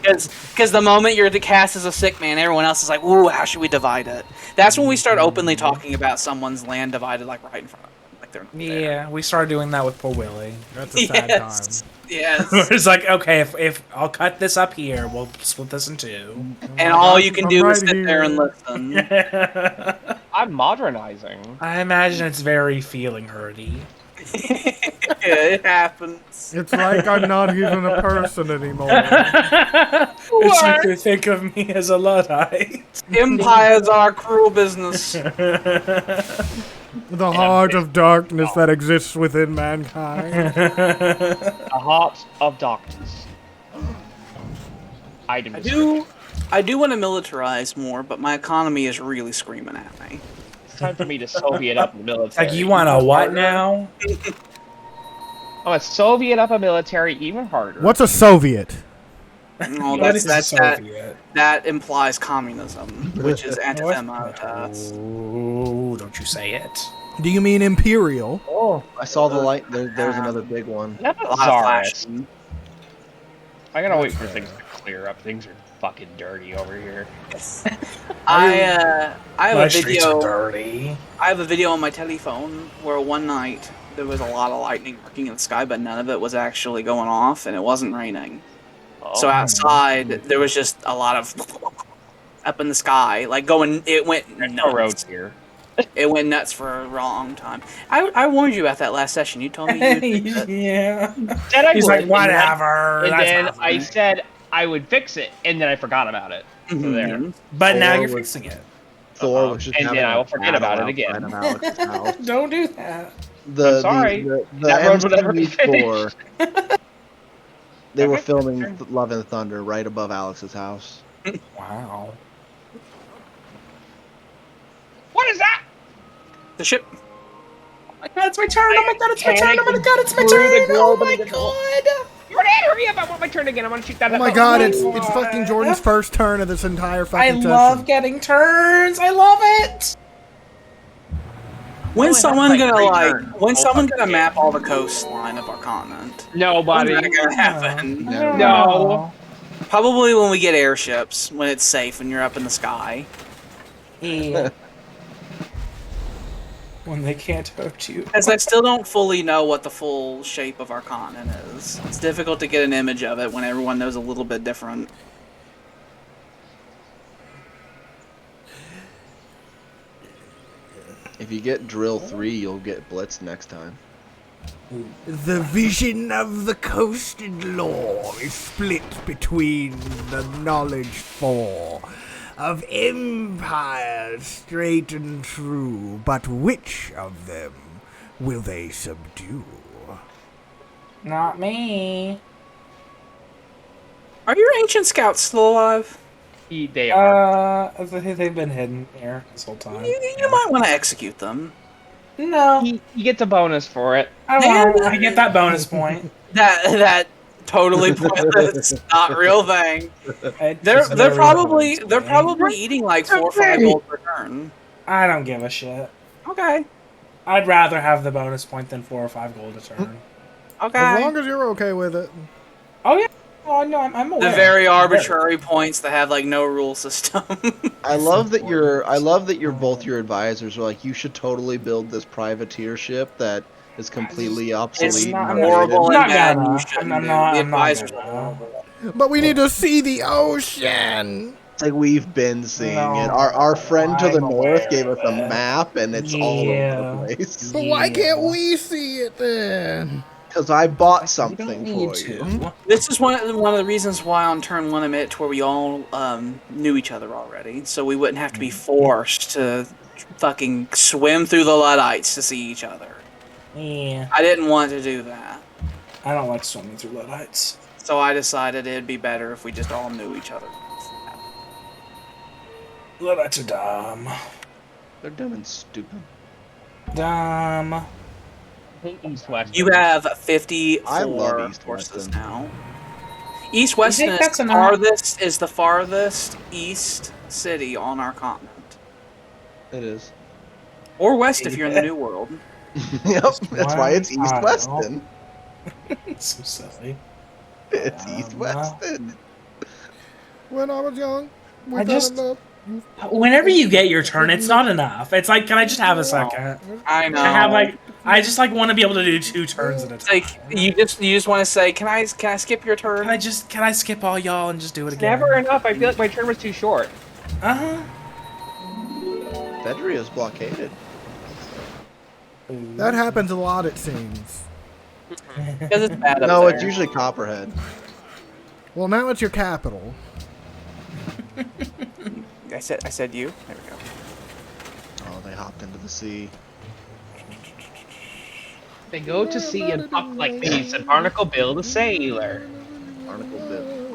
Because the moment you're the cast as a sick man, everyone else is like, "Ooh, how should we divide it?" That's when we start openly talking about someone's land divided, like right in front of them, like they're there. Yeah, we started doing that with poor Willie. That's a sad Yes. time. Yes. It's like, okay, if I'll cut this up here, we'll split this in two. And all you can I'm do right is sit there and here. listen. I'm modernizing. I imagine it's very feeling hurty. Yeah, it happens. It's like I'm not even a person anymore. It's like they think of me as a Luddite. Empires are cruel business. The heart of darkness that exists within mankind. The heart of darkness. I do want to militarize more, but my economy is really screaming at me. It's time for me to Soviet up the military. Like, you want a what now? I'm a Soviet up a military even harder. What's a Soviet? No, What is that's a that, Soviet? that implies communism, which is anathema to us. Oh, don't you say it. Do you mean imperial? Oh, I saw the light. There's another big one. Not A a lot of czarist. flashing. I gotta wait for things to clear up. Things are fucking dirty over here. I have My a streets are video. dirty. I have a video on my telephone where one night there was a lot of lightning marking in the sky, but none of it was actually going off, and it wasn't raining. So outside there was just a lot of up in the sky, like going. It went There's no roads nuts. here. It went nuts for a long time. I warned you about that last session. You told me you'd fix it. Yeah. Then I He's would, like, whatever. And that's then nothing. I said I would fix it, and then I forgot about it. So there. Mhm. But now Or you're was- fixing it. Thor was just And having then I a will forget battle about it again. outside of Alex's house. Don't do that. I'm sorry. The That road would never be MTV Thor, they were Okay. filming Love and Thunder right above Alex's house. Wow. What is that? The ship. Oh my god, it's my turn. Oh my god, it's my turn. Oh my god, it's my Through the turn. Oh globe my and the god. Jordan, hurry up! I want my turn again. I want to shoot that. Oh my god, it's fucking Jordan's first turn of this entire I fucking love session. getting turns. I love it. When's have, someone like, gonna three like? turns. When's Oh, someone fuck gonna yeah. map all the coastline of our continent? Nobody. When's that gonna happen? No. Probably when we get airships, when it's safe, when you're up in the sky. Yeah. When they can't hurt you. As I still don't fully know what the full shape of our continent is. It's difficult to get an image of it when everyone knows a little bit different. If you get Drill 3, you'll get Blitz next time. The vision of the coasted lore is split between the knowledge four of empires straight and true, but which of them will they subdue? Not me. Are your ancient scouts still alive? They are. They've been hidden here this whole time. You might want to execute them. No, He gets a bonus for it. I won't. I get that bonus point. That totally pointless, not real thing. They're probably eating like 4 or 5 gold per turn. I don't give a shit. Okay. I'd rather have the bonus point than 4 or 5 gold a turn. Okay. As long as you're okay with it. Oh yeah. Oh no, I'm aware. The very arbitrary points that have like no rule system. I love that you're both your advisors are like, you should totally build this privateer ship that is completely obsolete. It's and not- horrible I'm and not bad. gonna. You shouldn't I'm do. not- The I'm not advisors gonna. are horrible. But we need to see the ocean. It's like we've been seeing it. No, Our friend to the I'm north aware gave us of a it. map, and it's all over the place. But why can't we see it then? Because I bought You something don't need for to. you. This is one of the reasons why on turn 1 I made it to where we all knew each other already, so we wouldn't have to be forced to fucking swim through the Luddites to see each other. Yeah. I didn't want to do that, I don't like swimming through Luddites. so I decided it'd be better if we just all knew each other. Luddites are dumb. They're dumb and stupid. Dumb. I hate East West. You have 54 I love East horses Weston. now. East Weston think that's is the farthest east city on our continent. It is. Or west if you're in the New World. Yep, that's why it's East Wow. Weston. So silly. It's East Weston. When I was young, we I fell just- in love. Whenever you get your turn, it's not enough. It's like, can I just have a second? I know. I just like want to be able to do 2 turns at a It's time. like you just want to say, can I skip your turn? Can I skip all y'all and just do it again? Never enough. I feel like my turn was too short. Uh-huh. Vedria's blockaded. That happens a lot, it seems. Because it's bad up No, there. it's usually Copperhead. Well, now it's your capital. I said you. There we go. Oh, they hopped into the sea. They go to sea and fuck like thieves, and Barnacle Bill the sailor. Barnacle Bill.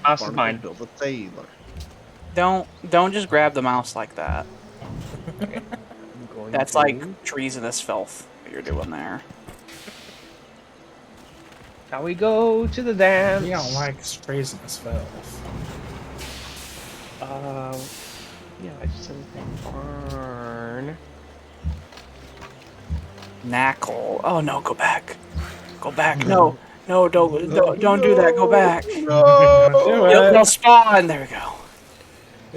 Mouse is Barnacle mine. Bill the sailor. Don't just grab the mouse like that. I'm going That's to- like treasonous filth that you're doing there. Shall we go to the dance? You don't like treasonous filth. Yeah, I just said barn. Knackle. Oh no, go back. Go back. No, don't do that. Go back. You'll spawn. There we go.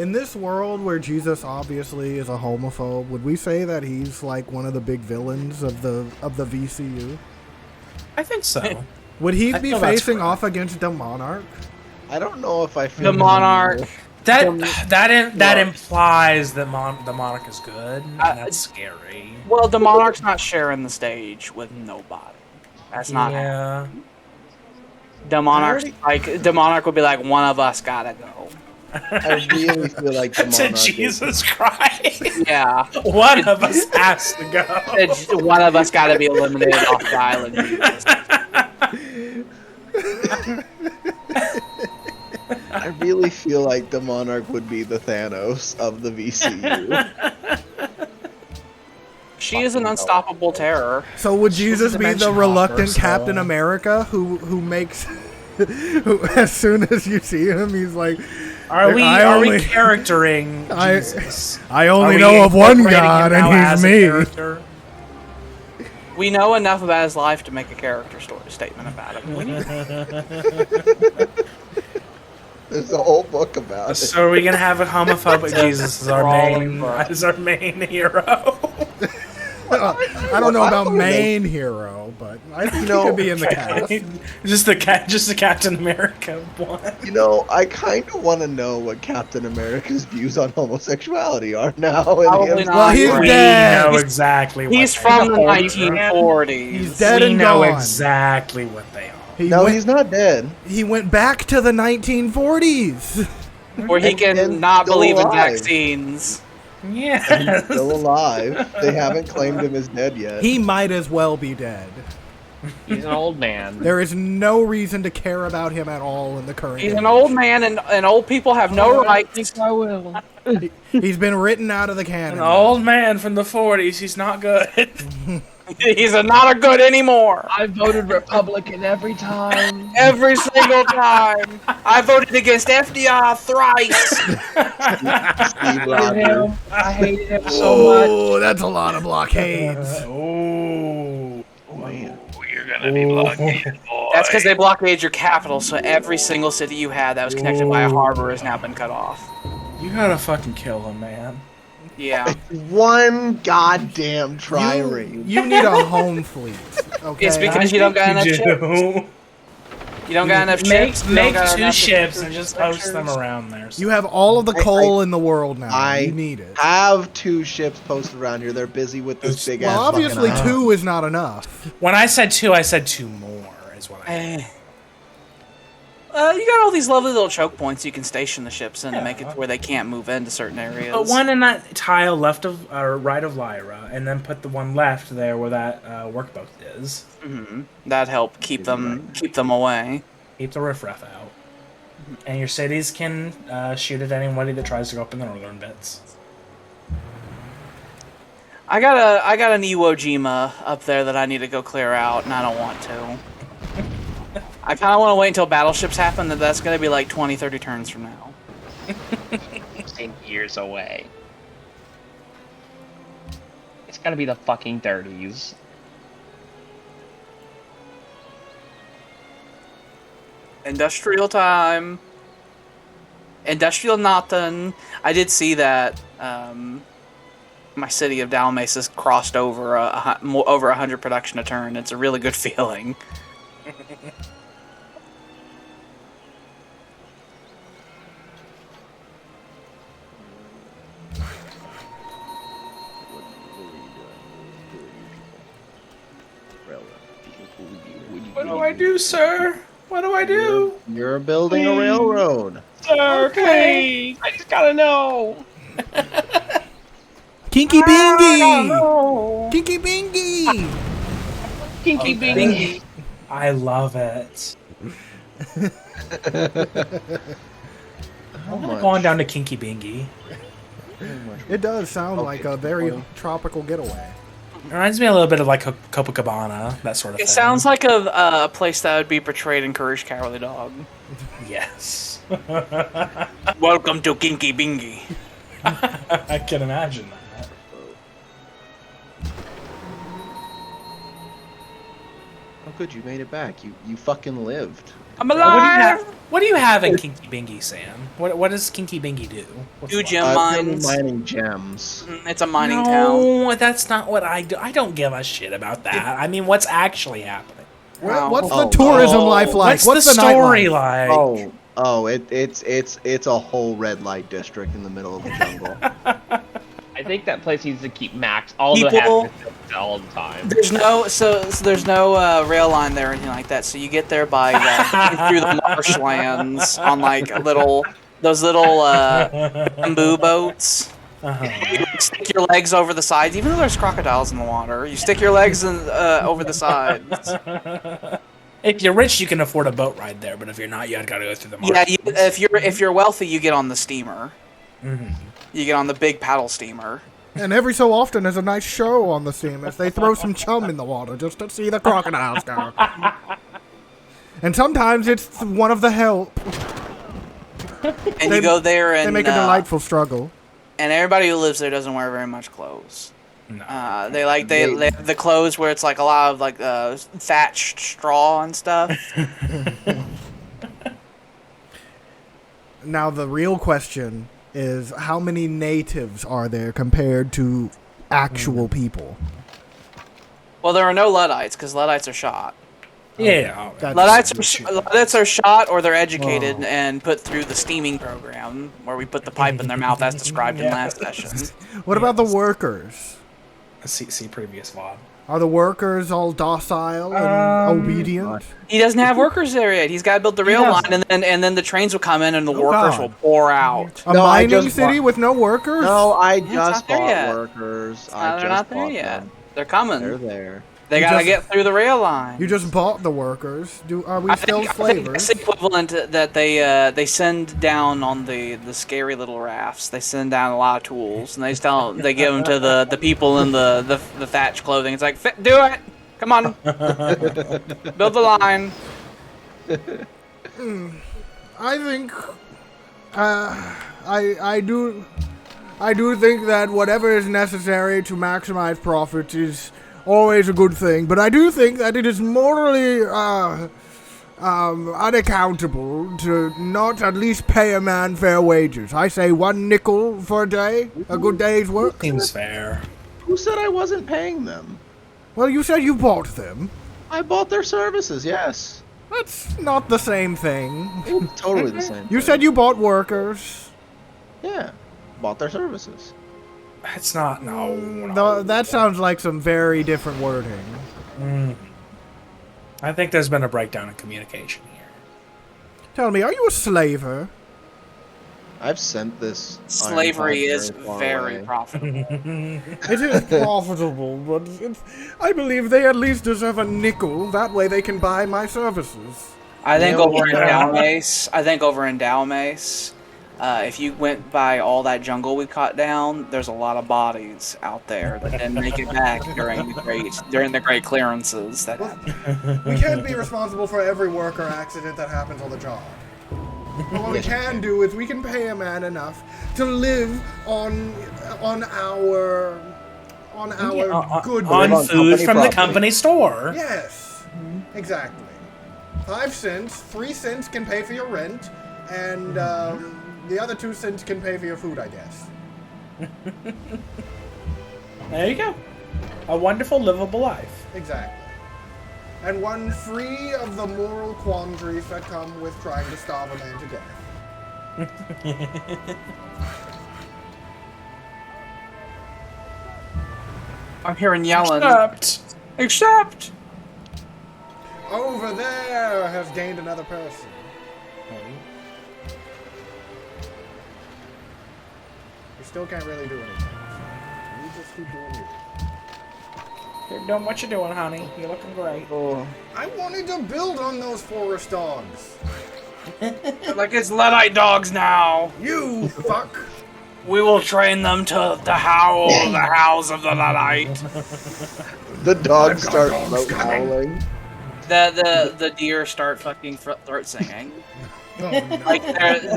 In this world where Jesus obviously is a homophobe, would we say that he's like one of the big villains of the VCU? I think so. Would he I be feel that's facing correct. off against the Monarch? I don't know if I feel The Monarch. That implies that the monarch is good, and that's scary. Well, the Monarch's not sharing the stage with nobody. That's not. Yeah. The Monarch would be like, one of us gotta go. I really feel like the To Monarch is- Jesus Christ. Yeah. One of us has to go. One of us gotta be eliminated off the island. I really feel like the Monarch would be the Thanos of the VCU. She is an unstoppable terror. So would Jesus be the dimension reluctant hopper, so- Captain America who makes who as soon as you see him he's like, Are we I only- charactering I- Jesus? I Are only we know of one incorporating God him now and as he's a me. character? We know enough about his life to make a character statement about him. There's a whole book about it. So are we gonna have a homophobic Jesus as our sprawling main hero? I don't know about main hero, but I think he could be in the cast. just the Captain America one. You know, I kind of want to know what Captain America's views on homosexuality are now. and Probably him- not. Well, he's We dead. know exactly. He's what from the they are. 1940s. He's dead We and know gone. exactly what they are. He No, went, he's not dead. he went back to the 1940s. Where he can And not still believe in alive. vaccines. Yeah. Still alive. They haven't claimed him as dead yet. He might as well be dead. He's an old man. There is no reason to care about him at all in the current He's age. an old man, and old people have no rights. I will. He's been written out of the An canon. old man from the 40s. He's not good. He's not a good anymore. I voted Republican every time. Every single time. I voted against FDR thrice. Steve I Rogers. hated him. I hated him so much. Oh, that's a lot of blockades. Oh. Man. You're gonna be lucky. That's because they blockade your capital, so every single city you had that was connected by a harbor has now been cut off. You gotta fucking kill him, man. Yeah. One goddamn trireme. You need a home fleet. Okay. It's because you don't got enough ships. You don't got enough ships. Make 2 ships and just post them around there. You have all of the coal in the world now. You need it. I have 2 ships posted around here. They're busy with this big ass. Well, obviously 2 is not enough. When I said 2, I said 2 more. Is what I meant. You got all these lovely little choke points you can station the ships in to make it to where they can't move into certain areas. Put one in that tile left of or right of Lyra, and then put the one left there where that workboat is. Mm-hmm. That'd help keep them away. Keep the riffraff out. And your cities can shoot at anybody that tries to go up in the northern bits. I got an Iwo Jima up there that I need to go clear out, and I don't want to. I kind of want to wait until battleships happen. That's going to be like 20, 30 turns from now. 10 years away. It's gonna be the fucking 30s. Industrial time. Industrial nothing. I did see that my city of Dalmace has crossed over over 100 production a turn. It's a really good feeling. What do I do, sir? What do I do? You're building a railroad. Sir, please! I just gotta know! Kinky Bingy! Kinky Bingy! Kinky Bingy! I love it. I'm going down to Kinky Bingy. It does sound like a very tropical getaway. It reminds me a little bit of like a Copacabana, that sort of thing. It sounds like a place that would be portrayed in Courage Cowardly Dog. Yes. Welcome to Kinky Bingy. I can imagine that. Oh, good, you made it back. You fucking lived. I'm alive! What do you have in Kinky Bingy, Sam? What does Kinky Bingy do? Do gem mines. Mining gems. It's a mining town. No, that's not what I do. I don't give a shit about that. I mean, what's actually happening? What's the tourism life like? What's the story like? It's a whole red light district in the middle of the jungle. I think that place needs to keep max all the all the time. There's no there's no rail line there or anything like that. So you get there by through the marshlands on like those little bamboo boats. You stick your legs over the sides, even though there's crocodiles in the water. You stick your legs over the sides. If you're rich, you can afford a boat ride there, but if you're not, you gotta go through the marshlands. Yeah, if you're wealthy, you get on the steamer. Mm-hmm. You get on the big paddle steamer. And every so often, there's a nice show on the steamer. They throw some chum in the water just to see the crocodiles go. And sometimes it's one of the help. And you go there and... They make a delightful struggle. And everybody who lives there doesn't wear very much clothes. No. They have the clothes where it's like a lot of like thatched straw and stuff. Now the real question is, how many natives are there compared to actual people? Well, there are no luddites because luddites are shot. Yeah, luddites are shot or they're educated and put through the steaming program where we put the pipe in their mouth as described in last session. What about the workers? See previous VOD. Are the workers all docile and obedient? He doesn't have workers there yet. He's got to build the rail line, and then the trains will come in and the workers will pour out. A mining city with no workers? No, I just bought workers. They're not there yet. They're coming. They're there. They gotta get through the rail line. You just bought the workers. Are we still slavers? I think it's equivalent that they send down on the scary little rafts. They send down a lot of tools, and they give them to the people in the thatch clothing. It's like, do it, come on, build the line. I think, I do think that whatever is necessary to maximize profits is always a good thing, but I do think that it is morally unaccountable to not at least pay a man fair wages. I say 1 nickel for a day, a good day's work. Seems fair. Who said I wasn't paying them? Well, you said you bought them. I bought their services, yes. That's not the same thing. It's totally the same. You said you bought workers. Yeah, bought their services. That's not, no. That sounds like some very different wording. I think there's been a breakdown in communication here. Tell me, are you a slaver? I've sent this. Slavery is far very away. profitable. It is profitable, but I believe they at least deserve a nickel. That way they can buy my services. I think Yeah, over in yeah. Dalmace, if you went by all that jungle we cut down, there's a lot of bodies out there that didn't make it back during the great clearances that happened. We can't be responsible for every worker accident that happens on the job. But what we can do is we can pay a man enough to live on our good On on food company from the property. company store. Yes, exactly. 5 cents, 3 cents can pay for your rent, and the other 2 cents can pay for your food, I guess. There you go. A wonderful, livable life. Exactly. And one free of the moral quandaries that come with trying to starve a man to death. I'm hearing yelling. Except. Over there has gained another person. You still can't really do anything. So you just keep doing you. You're doing what you're doing, honey. You're looking great. I wanted to build on those forest dogs. Like it's Luddite dogs now. You fuck. We will train them to the howls of the Luddite. The dogs I've got start dogs throat coming. howling. The deer start fucking throat singing. Oh, no. Like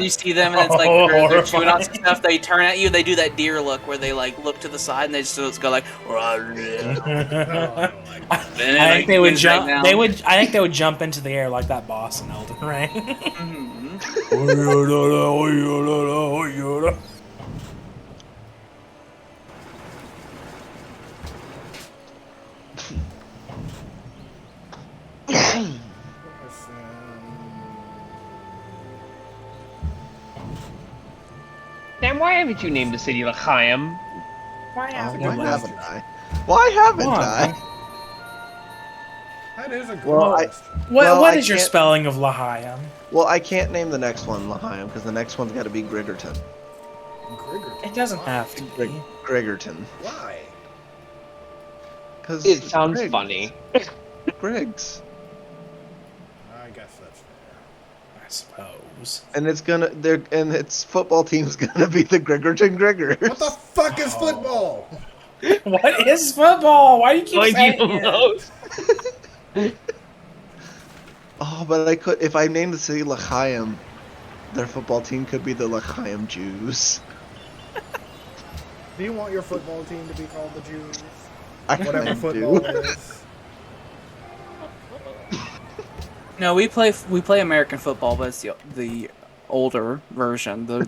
you see them and it's like they're chewing on some stuff. They turn at you. They do that deer look where they like look to the side and they just go like. I think they would jump. I think they would jump into the air like that boss in Elden Ring. Sam, why haven't you named the city L'chaim? Why haven't Why you? haven't I? Why haven't Why? I? That is a good Well, question. What I is your can't- spelling of L'chaim? Well, I can't name the next one L'chaim because the next one's got to be Griggerton. Griggerton. It doesn't have to be. Griggerton. Why? Because It sounds funny. Griggs. I guess that's fair. I suppose. And its football team's gonna be the Griggerton Griggers. What the fuck is football? What is football? Why do you keep saying it? Oh, but I could if I named the city L'chaim, their football team could be the L'chaim Jews. Do you want your football team to be called the Jews? I Whatever kinda football do. is. No, we play American football, but it's the older version, the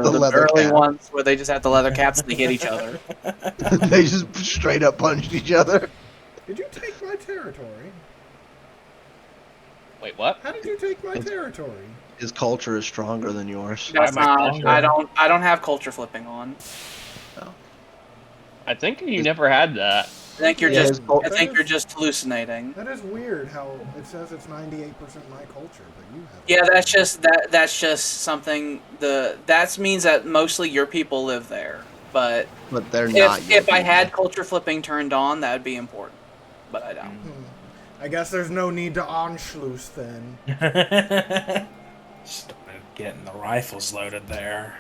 leather early cap. ones where they just have the leather caps and they hit each other. They just straight up punched each other. Did you take my territory? Wait, what? How did you take my territory? His culture is stronger than yours. That's Why am I not. culture? I don't have culture flipping on. I think you never had that. I think you're Yeah, just. his cul- I think you're just hallucinating. That is weird how it says it's 98% my culture, but you have. Yeah, that's just That's just something. That means that mostly your people live there. But But they're not. if I had culture flipping turned on, that would be important. But I don't. I guess there's no need to Anschluss then. Started getting the rifles loaded there.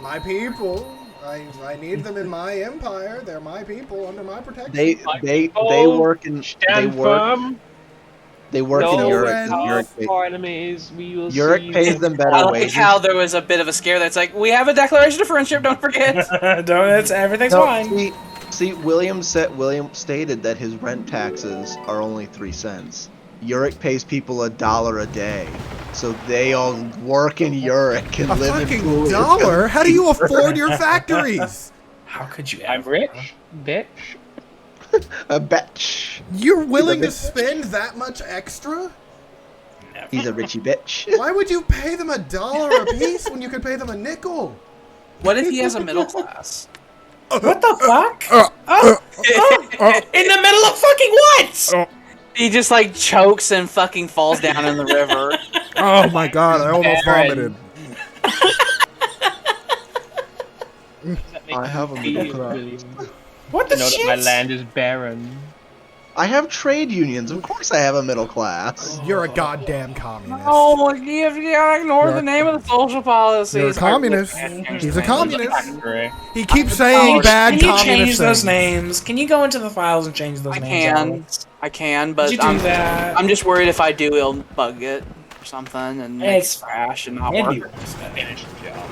My people. I need them in my empire. They're my people under my protection. They work in Stand firm. They work No in Europe. friends. Our enemies, we will Europe see pays them I better like wages. how there was a bit of a scare that's like, we have a declaration of friendship, don't forget. Everything's No, fine. see, William stated that his rent taxes are only 3 cents. Uric pays people $1 a day, so they all work in Uric and A live in fucking cool. dollar? How do you afford your factories? How could you? I'm ever? rich, bitch. A bitch. You're willing to bitch. spend that much extra? He's a richie bitch. Why would you pay them $1 a piece when you could pay them a nickel? What if he has a middle class? What the fuck? In the middle of fucking what? He just like chokes and fucking falls down in the river. Oh my god, I almost Aaron. vomited. I have a middle class. What the You know shit? that my land is barren. I have trade unions. Of course, I have a middle class. You're a goddamn communist. Oh, you gotta ignore the name of the social policies. You're a communist. He's a communist. Factory. He keeps saying bad Can you communist change those things. names? Can you go into the files and change those I names? can. Alex? I can, Did but you do that? I'm just worried if I do, it'll bug it or something and make It's it crash and not Maybe work. Finish the job.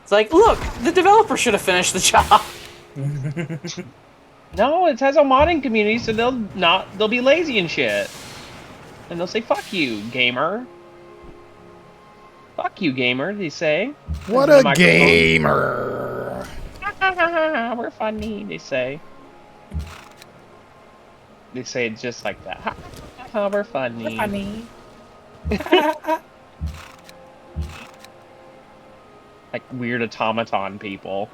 It's like, look, the developer should have finished the job. No, it has a modding community, so they'll be lazy and shit. And they'll say, fuck you, gamer. Fuck you, gamer, they say. What Into a the microphone. gamer! We're funny, they say. They say it just like that. We're funny. Funny. Like weird automaton people.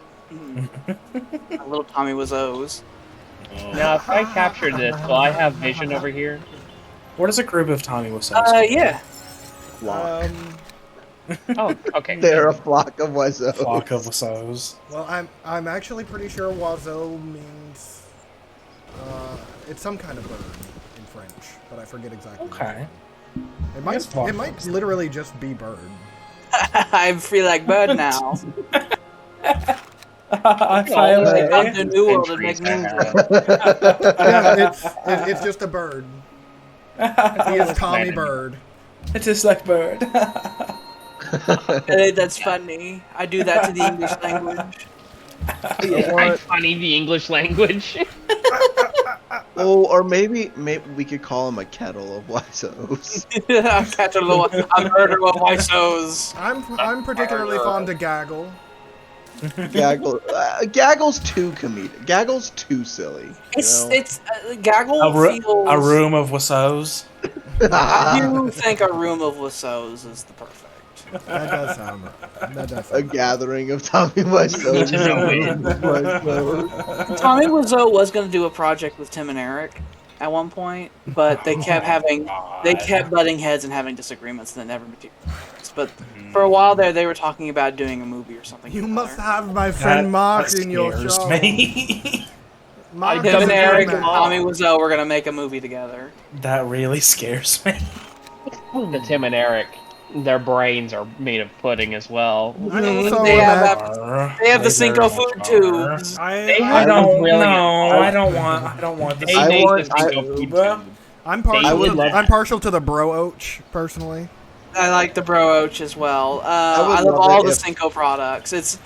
Little Tommy was O's. Now, if I capture this, will I have vision over here? What is a group of Tommy Wiseau's? Yeah. Oh, okay. They're a flock of Wiseaus. Flock of Wiseau's. Well, I'm actually pretty sure oiseau means it's some kind of bird in French, but I forget exactly. Okay. It Yes, flock of might Wiseau. literally just be bird. I'm free like bird now. I Come finally. to New World and make moves. Yeah, it's just a bird. He is Tommy Bird. It is like bird. Hey, that's funny. I do that to the English language. I funny the English language. Oh, or maybe we could call him a kettle of Wiseaus. A murder of my sows. I'm particularly fond of Gaggle. Gaggle's too comedic. Gaggle's too silly. It's Gaggle A feels. room of Wiseau's. You think a room of Wiseau's is the perfect. That does sound. A gathering of Tommy Wiseaus. Tommy Wiseau was going to do a project with Tim and Eric at one point, but they kept butting heads and having disagreements that never materialized. But for a while there, they were talking about doing a movie or something. You together. must have my friend Mark in your scares show. me. Mark Tim is and a Eric good and man. Tommy Wiseau were going to make a movie together. That really scares me. The Tim and Eric, their brains are made of pudding as well. I also They have imagine- They have the Cinco food tubes. They I have don't. brilliant No, art. I don't want this. They make want- the Cinco food tube. I'm I would let- partial to the bro oach personally. I like the Bro Oach as well. would I love love all it the if- Cinco products. It's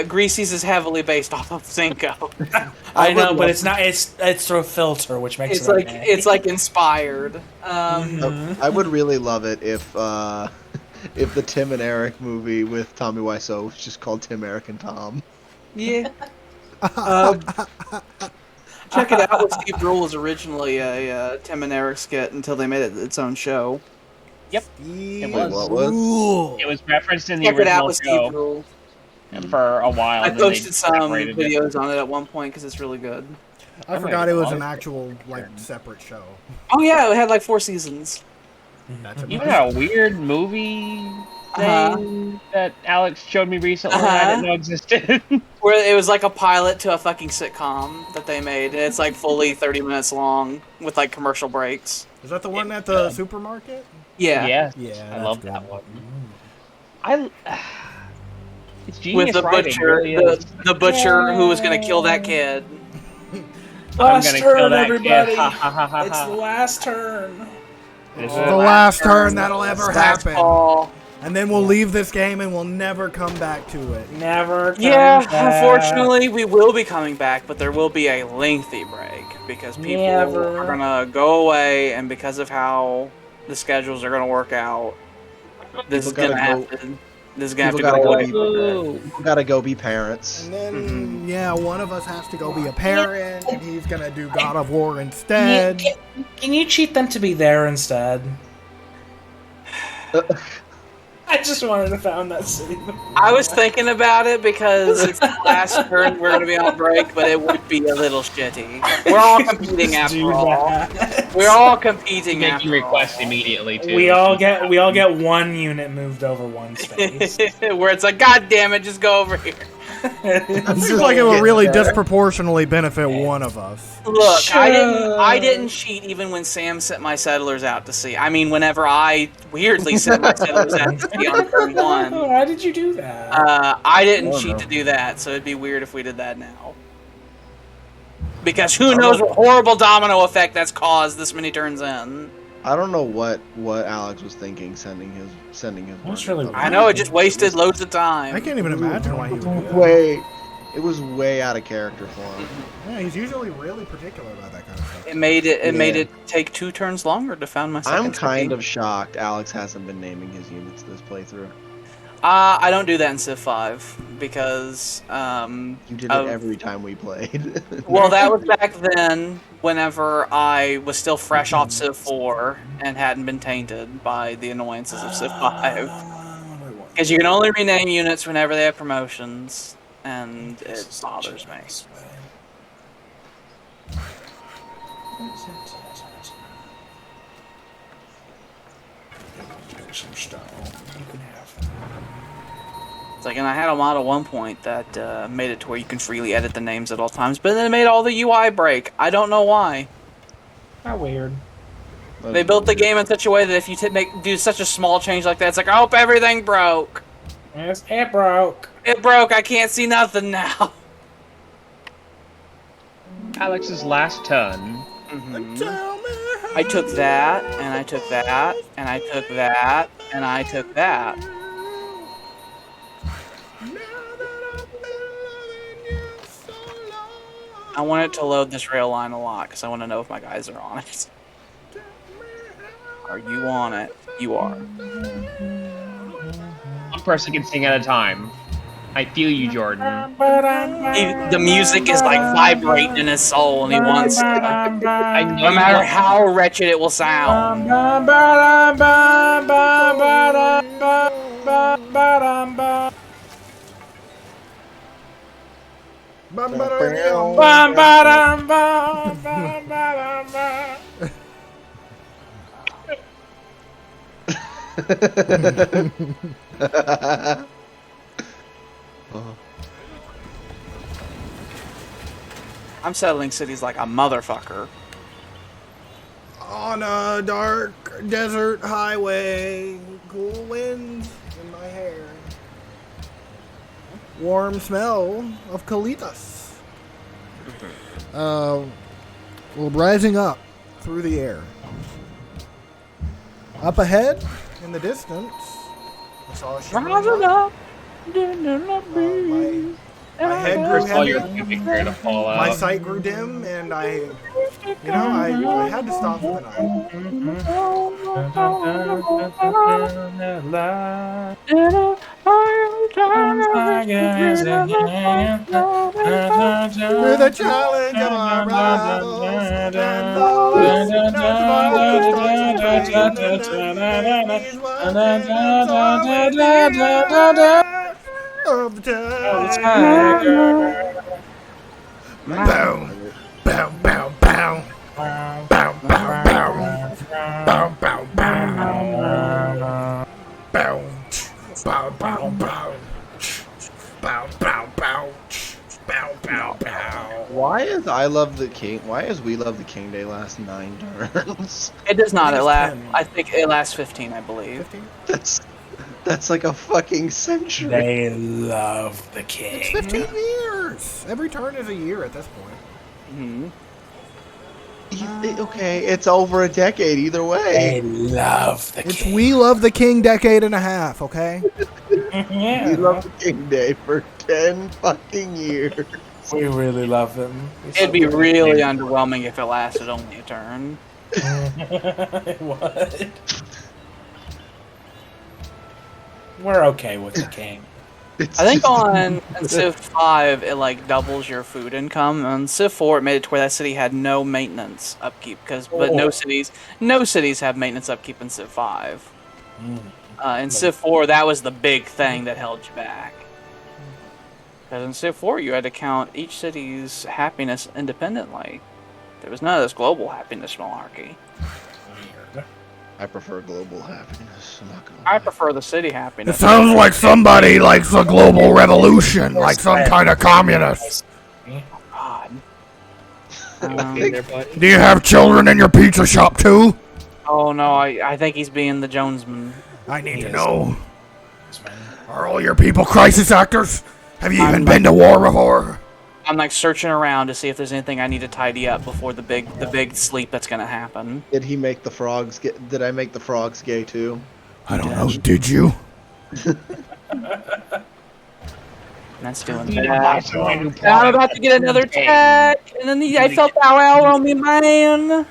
Greasy's is heavily based off of Cinco. I know, but it's not. It's through a filter, which makes It's it like okay. it's like inspired. I would really love it if the Tim and Eric movie with Tommy Wiseau was just called Tim, Eric, and Tom. Yeah. Check it out. With Steve Brule was originally a Tim and Eric skit until they made it its own show. Yep. It was. What was? It was referenced in the Check it out original with Steve show Brule. for a while. I and then they posted some separated it. videos on it at one point because it's really good. I forgot it was an actual separate show. Oh yeah, it had like 4 seasons. That's You had a weird movie Uh-huh. thing that Alex showed me recently that I didn't know existed. Where it was like a pilot to a fucking sitcom that they made, and it's like fully 30 minutes long with like commercial breaks. Is that the one at the supermarket? Yeah. Yes. Yeah, I that's love good. that one. It's genius With the writing, butcher, really is. the butcher who was gonna kill that kid. last gonna kill turn, that everybody. kid. Ha, ha, ha, ha, It's ha. the last turn. Is The it? last turn that'll ever That's happen. all. And then we'll leave this game and we'll never come back to it. Never. Yeah, comes back. unfortunately, we will be coming back, but there will be a lengthy break. because people are gonna go away, and because of how the schedules are gonna work out, this is gonna happen. This is gonna have to go away. People gotta go be parents. And then, yeah, one of us has to go be a parent, and he's gonna do God of War instead. Can you cheat them to be there instead? I just wanted to found that city. I was thinking about it because it's the last turn we're gonna be on break, but it would be a little shitty. We're all competing after all. We're all competing Make after you request immediately too. We all get one unit moved over one space. Where it's like, God damn it, just go over here. It seems like it would really disproportionately benefit one of us. Look, I didn't cheat even when Sam sent my settlers out to sea. I mean, whenever I weirdly sent my settlers out to sea on turn 1. Why did you do that? I didn't cheat to do that, so it'd be weird if we did that now. Because who knows what horrible domino effect that's caused this many turns in. I don't know what Alex was thinking sending his That's really I know, it just wasted loads of time. I can't even imagine why he would do that. It was way out of character for him. Yeah, he's usually really particular about that kind of stuff. It made it take 2 turns longer to found my second I'm kind city. of shocked Alex hasn't been naming his units this playthrough. I don't do that in Civ 5 because You did it every time we played. well, that was back then whenever I was still fresh off Civ 4 and hadn't been tainted by the annoyances of Civ 5. Because you can only rename units whenever they have promotions, and it bothers me. Some stone. You can have. It's like, and I had a mod at one point that made it to where you can freely edit the names at all times, but then it made all the UI break. I don't know why. How weird. They built the game in such a way that if you do such a small change like that, it's like, I hope everything broke. Yes, it broke. It broke. I can't see nothing now. Alex's last turn. I took that, and I took that, and I took that, and I took that. I want it to load this rail line a lot, because I want to know if my guys are on it. Are you on it? You are. One person can sing at a time. I feel you, Jordan. The music is like vibrating in his soul, and he wants to. No matter how wretched it will sound. I'm settling cities like a motherfucker. On a dark desert highway, cool winds in my hair, warm smell of colitas. Rising up through the air. Up ahead, in the distance, I saw a shimmering light. My head grew heavy, my sight grew dim, and I had to stop for the night. Through the challenge of our rivals and of the tiger. Bow, bow, bow, bow. Bow, bow, bow. Bow, bow, bow. Bow, bow, bow, bow. Bow, bow, bow. Bow, bow, bow. Why is We Love the King Day last 9 turns? It does not. It lasts. I think it lasts 15, I believe. 15? That's like a fucking century. They love the king. It's 15 years. Every turn is a year at this point. Okay, it's over a decade either way. They love the It's king. We Love the King decade and a half, okay? We Love the King Day for 10 fucking years. We really love him. It'd be really underwhelming if it lasted only a turn. It would. We're okay with the king. I think on in Civ 5 it like doubles your food income. On Civ 4 it made it to where that city had no maintenance upkeep but no cities have maintenance upkeep in Civ 5. In Civ 4 that was the big thing that held you back. Because in Civ 4 you had to count each city's happiness independently. There was none of this global happiness malarkey. I prefer global happiness. I'm not gonna I lie. prefer the city happiness. It sounds like somebody likes a global revolution, like some kind of communist. God. Do you have children in your pizza shop too? Oh no, I think he's being the Jonesman. I need to know. Are all your people crisis actors? Have you even been to war before? I'm like searching around to see if there's anything I need to tidy up before the big sleep that's gonna happen. Did he make the frogs get? Did I make the frogs gay too? I don't know. Did you? That's doing bad. I'm about to get another attack, and then I felt our hour on me, man. You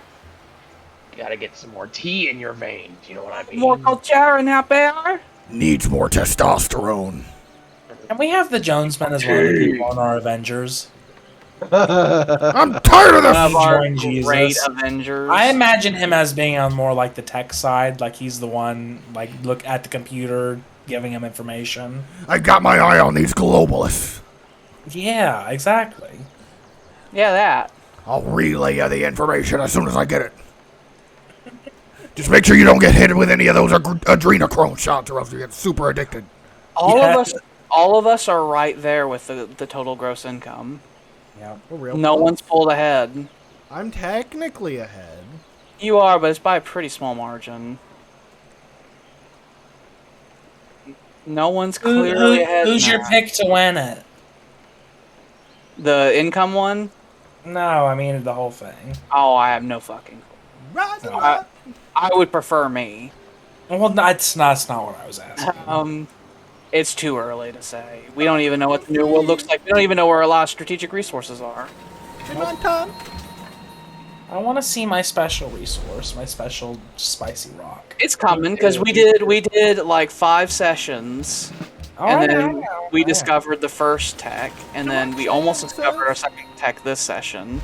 gotta get some more tea in your veins, you know what I mean? More culture and happy. Needs more testosterone. And we have the Jonesmen as one of the people on our Avengers. I'm tired of One of our Enjoying Jesus. great Avengers. I imagine him as being on more like the tech side, like he's the one like look at the computer, giving him information. I got my eye on these globalists. Yeah, exactly. Yeah, that. I'll relay you the information as soon as I get it. Just make sure you don't get hit with any of those adrenochrome shots, or else you get super addicted. All of us are right there with the total gross income. Yeah. No one's pulled ahead. I'm technically ahead. You are, but it's by a pretty small margin. No one's clearly ahead. Who's your now. pick to win it? The income one? No, I mean the whole thing. Oh, I have no fucking. I would prefer me. Well, that's not what I was asking. It's too early to say. We don't even know what the new world looks like. We don't even know where a lot of strategic resources are. I want to see my special resource, my special spicy rock. It's coming because we did like 5 sessions, and then we discovered the first tech, and then we almost discovered our second tech this session,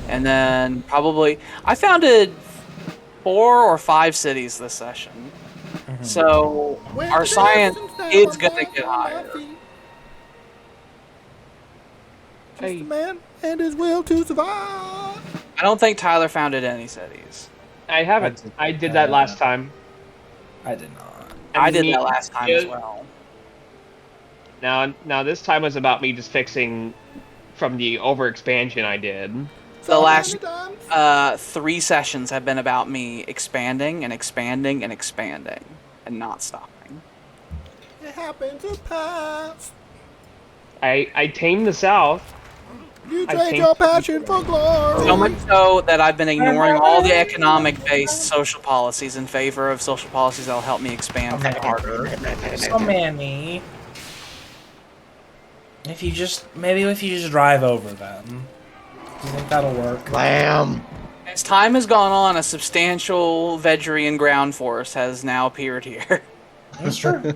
and then probably I founded 4 or 5 cities this session. So our science is gonna get higher. Just a man and his will to survive. I don't think Tyler founded any cities. I haven't. I did that last time. I did not. I did that last time as well. Now this time was about me just fixing from the overexpansion I did. The last 3 sessions have been about me expanding and expanding and expanding and not stopping. It happened to pass. I tamed the South. You trade your passion for glory. So much so that I've been ignoring all the economic-based social policies in favor of social policies that'll help me expand harder. So many. If you just drive over them, do you think that'll work? Lamb. As time has gone on, a substantial Vedrian ground force has now appeared here. That's true.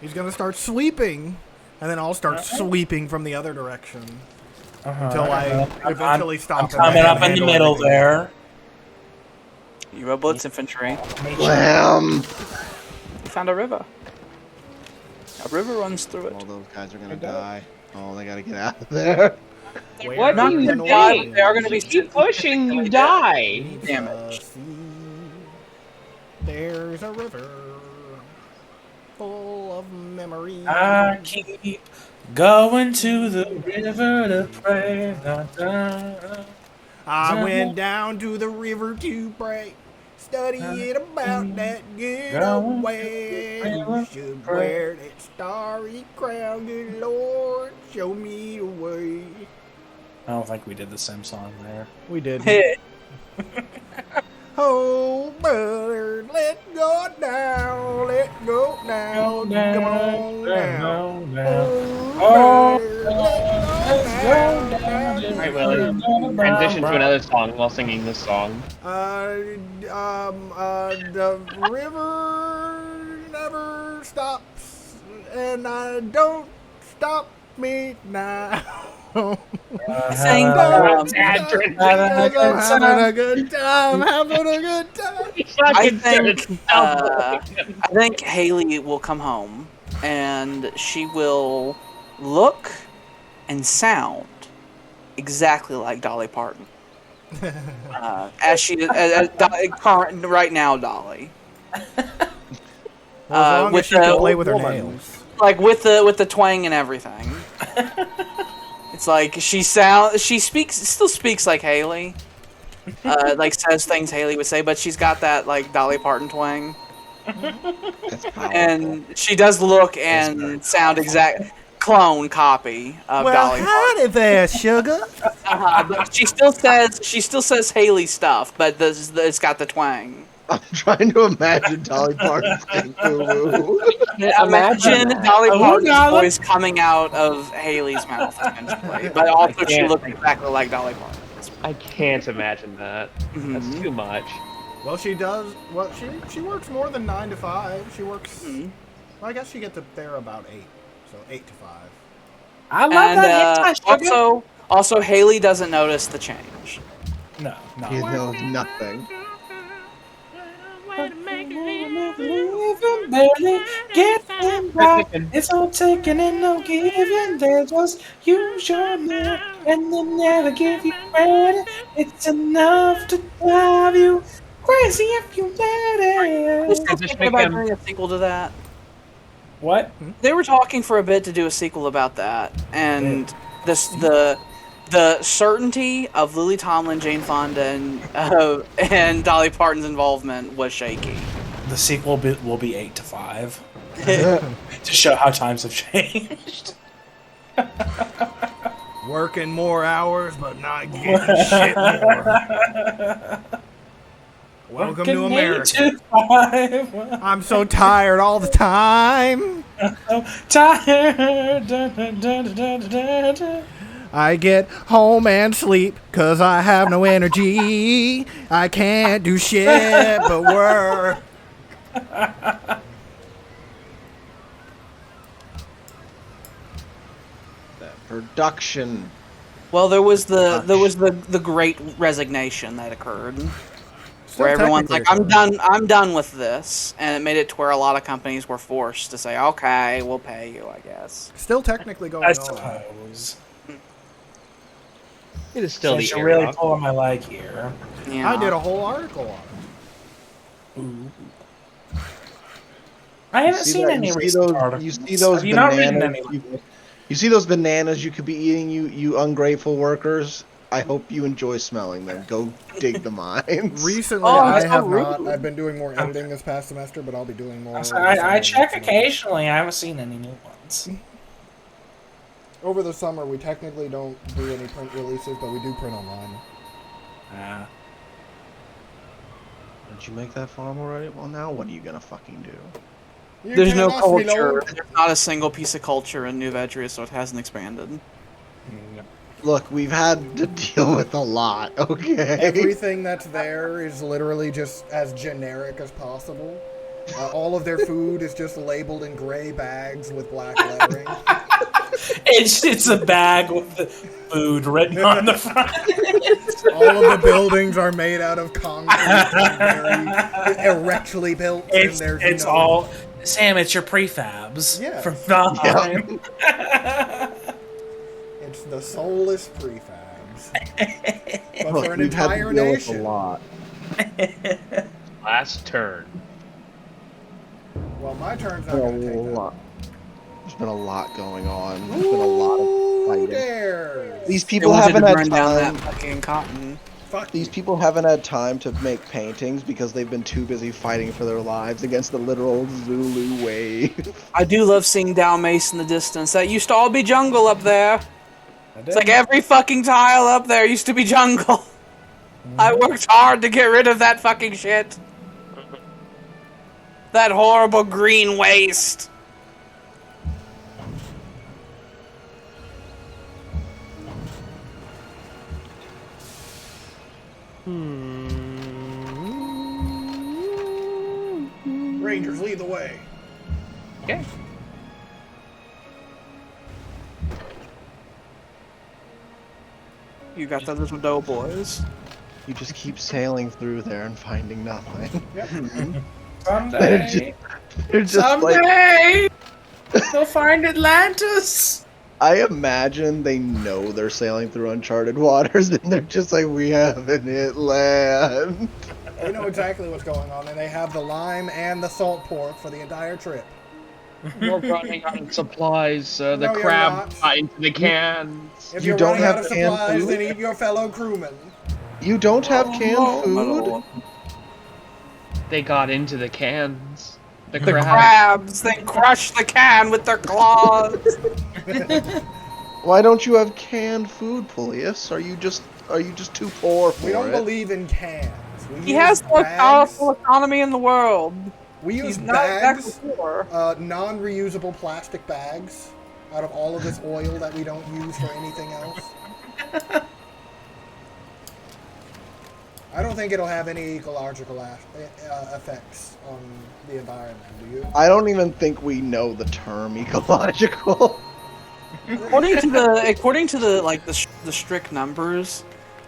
He's gonna start sweeping, and then I'll start sweeping from the other direction until I eventually stop. I'm coming up in the middle there. You have blitz infantry. Lamb. You found a river. A river runs through it. All those guys are gonna die. Oh, they gotta get out of there. What do you Not think? they are going to be Keep pushing, you die. damaged. There's a river full of memories. I keep going to the river to pray. Da, da, da. I went down to the river to pray, studying about that getaway. You should wear that starry crown, good Lord, show me the way. I don't think we did the same song there. We did. Hey, Oh, brother, let go now, let go now, come on now. Oh, brother, let go now. transition to another song while singing this song. The river never stops, and I don't stop me now. Saying, Don't Bad stop, transition. 'cause I'm having a good time, having a good time. I think Haley will come home and she will look and sound exactly like Dolly Parton. As she current right now, Dolly. Well, as long as she can play with her nails. Like with the twang and everything. It's like she still speaks like Haley. Like says things Haley would say, but she's got that like Dolly Parton twang. And she does look and sound exact clone copy of Dolly Parton. Howdy there, sugar. But she still says Haley stuff, but it's got the twang. I'm trying to imagine Dolly Parton saying "Boo." Imagine Dolly Parton's voice coming out of Haley's mouth, essentially. But also she looks exactly like Dolly Parton. I can't imagine that. That's too much. Well, she does. Well, she works more than 9 to 5. She works. Well, I guess she gets up there about 8. So 8 to 5. I love that. Also, Haley doesn't notice the change. No. He knows nothing. Barely getting by. It's all taking and no giving. They just use your mind and they never give you credit. It's enough to drive you crazy if you let it. Thinking about doing a sequel to that. What? They were talking for a bit to do a sequel about that, and the certainty of Lily Tomlin, Jane Fonda, and Dolly Parton's involvement was shaky. The sequel will be 8 to 5 to show how times have changed. Working more hours, but not getting shit more. Welcome to America. I'm so tired all the time. Tired. I get home and sleep 'cause I have no energy. I can't do shit but work. That production. Well, there was the great resignation that occurred, where everyone's like, I'm done with this, and it made it to where a lot of companies were forced to say, okay, we'll pay you, I guess. Still technically going I on. suppose. It is still Since the you're really pulling my leg here. Yeah. I did a whole article on it. Ooh. I haven't seen any recent articles. You see those Have you not read bananas. any? You see those bananas you could be eating, you ungrateful workers. I hope you enjoy smelling them. Go dig the mines. Recently, I have not. I've been doing more editing this past semester, but I'll be doing more. I check occasionally. I haven't seen any new ones. Over the summer, we technically don't do any print releases, but we do print online. Did you make that farm already? Well, now what are you gonna fucking do? There's no culture. There's not a single piece of culture in New Vedria, so it hasn't expanded. Look, we've had to deal with a lot, okay? Everything that's there is literally just as generic as possible. All of their food is just labeled in gray bags with black lettering. It's a bag with the food written on the front. All of the buildings are made out of concrete and very erectly built. It's all... Sam, it's your prefabs from Valheim. It's the soulless prefabs. But Look, for an we've had to entire deal with nation. a lot. Last turn. Well, my turn's not going to take that. There's been a lot going on. There's been a lot of fighting. There. These people haven't had burn down time. that fucking cotton. These people haven't had time to make paintings because they've been too busy fighting for their lives against the literal Zulu wave. I do love seeing Dalmace in the distance. That used to all be jungle up there. It's like every fucking tile up there used to be jungle. I worked hard to get rid of that fucking shit. That horrible green waste. Rangers, lead the way. Okay. You got the little doughboys. You just keep sailing through there and finding nothing. Someday. They're just like, Someday. They'll find Atlantis. I imagine they know they're sailing through uncharted waters, and they're just like, we haven't hit land. They know exactly what's going on, and they have the lime and the salt pork for the entire trip. We're running out of supplies. The No, you're crab not. got into the cans. If You you're don't running have out of canned supplies, food? then eat your fellow crewmen. You don't have canned food? They got into the cans. The The crab. crabs, they crush the can with their claws. Why don't you have canned food, Polius? Are you just too poor for We don't it? believe in cans. We He use has the most bags. powerful economy in the world. We use He's not bags, exactly poor. non-reusable plastic bags, out of all of this oil that we don't use for anything else. I don't think it'll have any ecological effects on the environment, do you? I don't even think we know the term ecological. According to the strict numbers,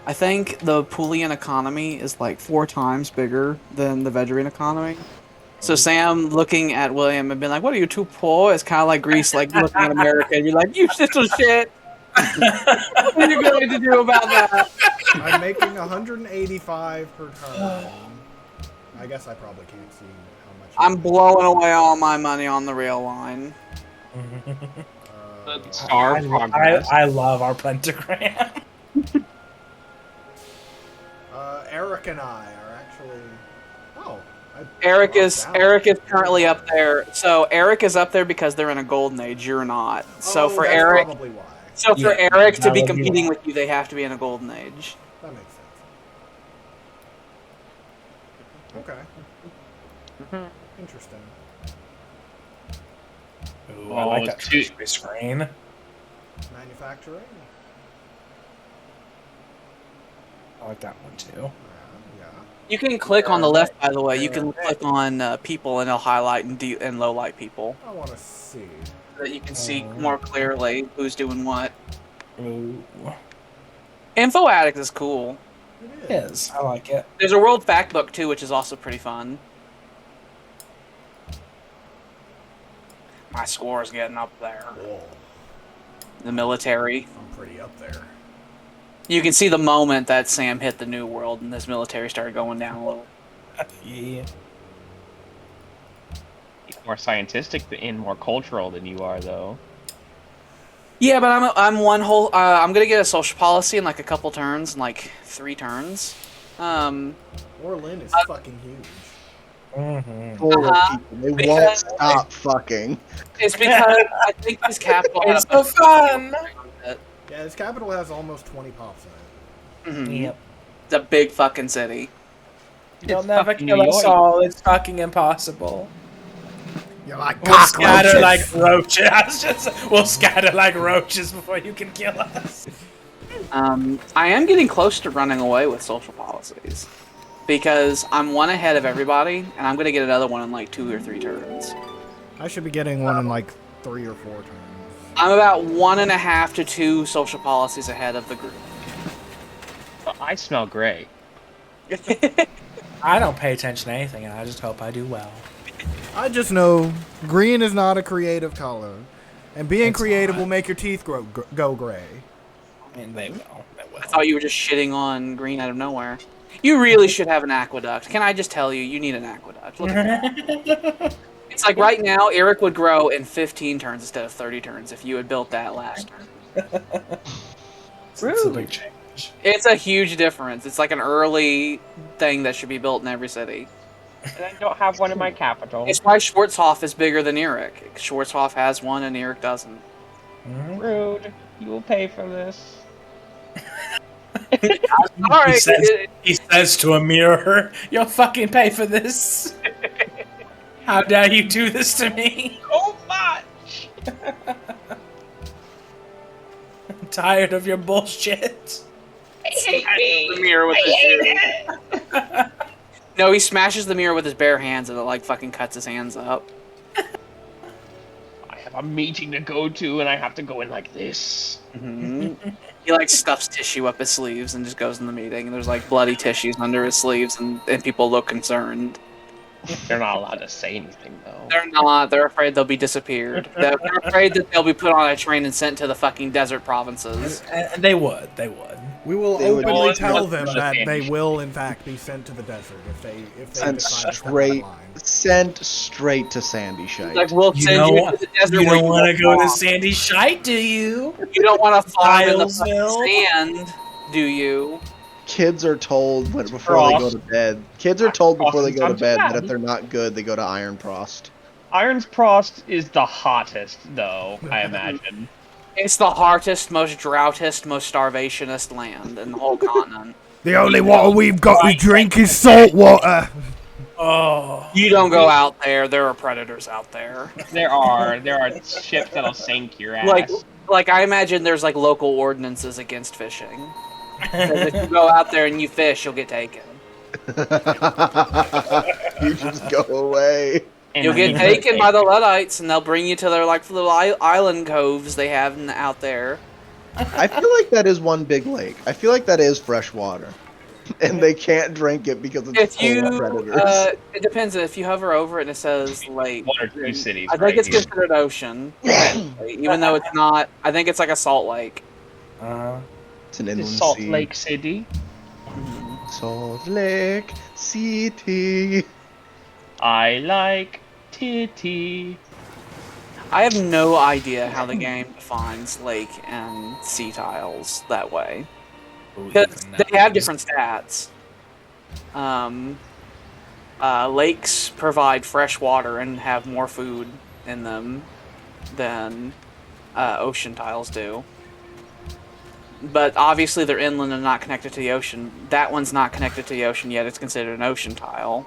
I think the Pulian economy is like 4 times bigger than the Vedrian economy. So Sam looking at William and being like, "What are you, too poor?" It's kind of like Greece like looking at America and be like, "You little shit." What are you going to do about that? I'm making 185 per ton. I guess I probably can't see how much. I'm blowing away all my money on the rail line. Star progress. I love our pentagram. Eric and I are actually. Oh. Eric is currently up there. So Eric is up there because they're in a golden age. You're not. So for that's Eric, probably why. so for Yeah, Eric to that be would be competing why. with you, they have to be in a golden age. That makes sense. Okay. Interesting. Ooh, I like that two- screen. Manufacturing? I like that one too. Yeah. You can click on the left, by the way. You can click on people, and it'll highlight and low light people, I want to see. so that you can see more clearly who's doing what. Ooh. Info Addict is cool. It It is. I like it. There's a world fact book too, which is also pretty fun. My score is getting up there. Whoa, The military. I'm pretty up there. You can see the moment that Sam hit the new world and this military started going down a little. Yeah. He's more scientific and more cultural than you are, though. Yeah, but I'm one whole. I'm gonna get a social policy in like a couple turns, in like 3 turns. Orlin is fucking huge. Mm-hmm. Poor people. They won't Because- stop fucking. It's because I think his capital. It's so fun. Yeah, his capital has almost 20 pops in it. Mhm. Yep. It's a big fucking city. You'll It's never fucking kill New us York. all. It's fucking impossible. You're like We'll scatter cockroaches. like roaches. I was just, we'll scatter like roaches before you can kill us. I am getting close to running away with social policies because I'm 1 ahead of everybody, and I'm gonna get another one in like 2 or 3 turns. I should be getting one in like 3 or 4 turns. I'm about 1.5 to 2 social policies ahead of the group. I smell great. I don't pay attention to anything, and I just hope I do well. I just know green is not a creative color, and being It's creative not. will make your teeth go gray. I mean, they will. They will. I thought you were just shitting on green out of nowhere. You really should have an aqueduct. Can I just tell you, you need an aqueduct. Look at that. It's like right now, Eric would grow in 15 turns instead of 30 turns if you had built that last turn. It's a big change. It's a huge difference. It's like an early thing that should be built in every city. And I don't have one in my capital. It's why Schwarzhof is bigger than Eric. Schwarzhof has one and Eric doesn't. Rude. You will pay for this. Sorry. He says to a mirror, "You'll fucking pay for this. How dare you do this to me? So much! I'm tired of your bullshit." I hate me! The mirror with the No, he smashes the mirror with his bare hands and it like fucking cuts his hands up. I have a meeting to go to, and I have to go in like this. He like stuffs tissue up his sleeves and just goes in the meeting. And there's like bloody tissues under his sleeves, and people look concerned. They're not allowed to say anything though. They're not. They're afraid they'll be disappeared. They're afraid that they'll be put on a train and sent to the fucking desert provinces. And they would. They would. We will They would openly want tell to them go to that Sandy they Shore. will, in fact, be sent to the desert if they Sent decide to step straight, out of line. sent straight to Sandy Shite. Like we'll You send you don't, to the desert. you where don't want to won't go to farm. Sandy Shite, do you? You don't want to farm in the Tilesville? fucking sand, do you? Kids are told before they go to bed. Kids are told before they go to Frost's bed not that too if they're not good, they go to Iron Frost. Iron's Prost is the hottest, though, I imagine. It's the hardest, most droughtest, most starvationist land in the whole continent. The only water we've got to drink is salt water. Oh. You don't go out there. There are predators out there. There are ships that'll sink your ass. Like I imagine there's like local ordinances against fishing. 'Cause if you go out there and you fish, you'll get taken. You just go away. And You'll get you- taken by the Luddites, and they'll bring you to their like little island coves they have out there. I feel like that is one big lake. I feel like that is fresh water. And they can't drink it because it's If full you, of predators. it depends. If you hover over it and it says lake, One or two cities. I think right it's here. considered ocean, even though it's not. I think it's like a salt lake. It's an This inland is Salt sea. Lake City. Salt Lake City. I like titty. I have no idea how the game defines lake and sea tiles that way. Because they have different stats. Lakes provide fresh water and have more food in them than ocean tiles do. But obviously they're inland and not connected to the ocean. That one's not connected to the ocean yet. It's considered an ocean tile.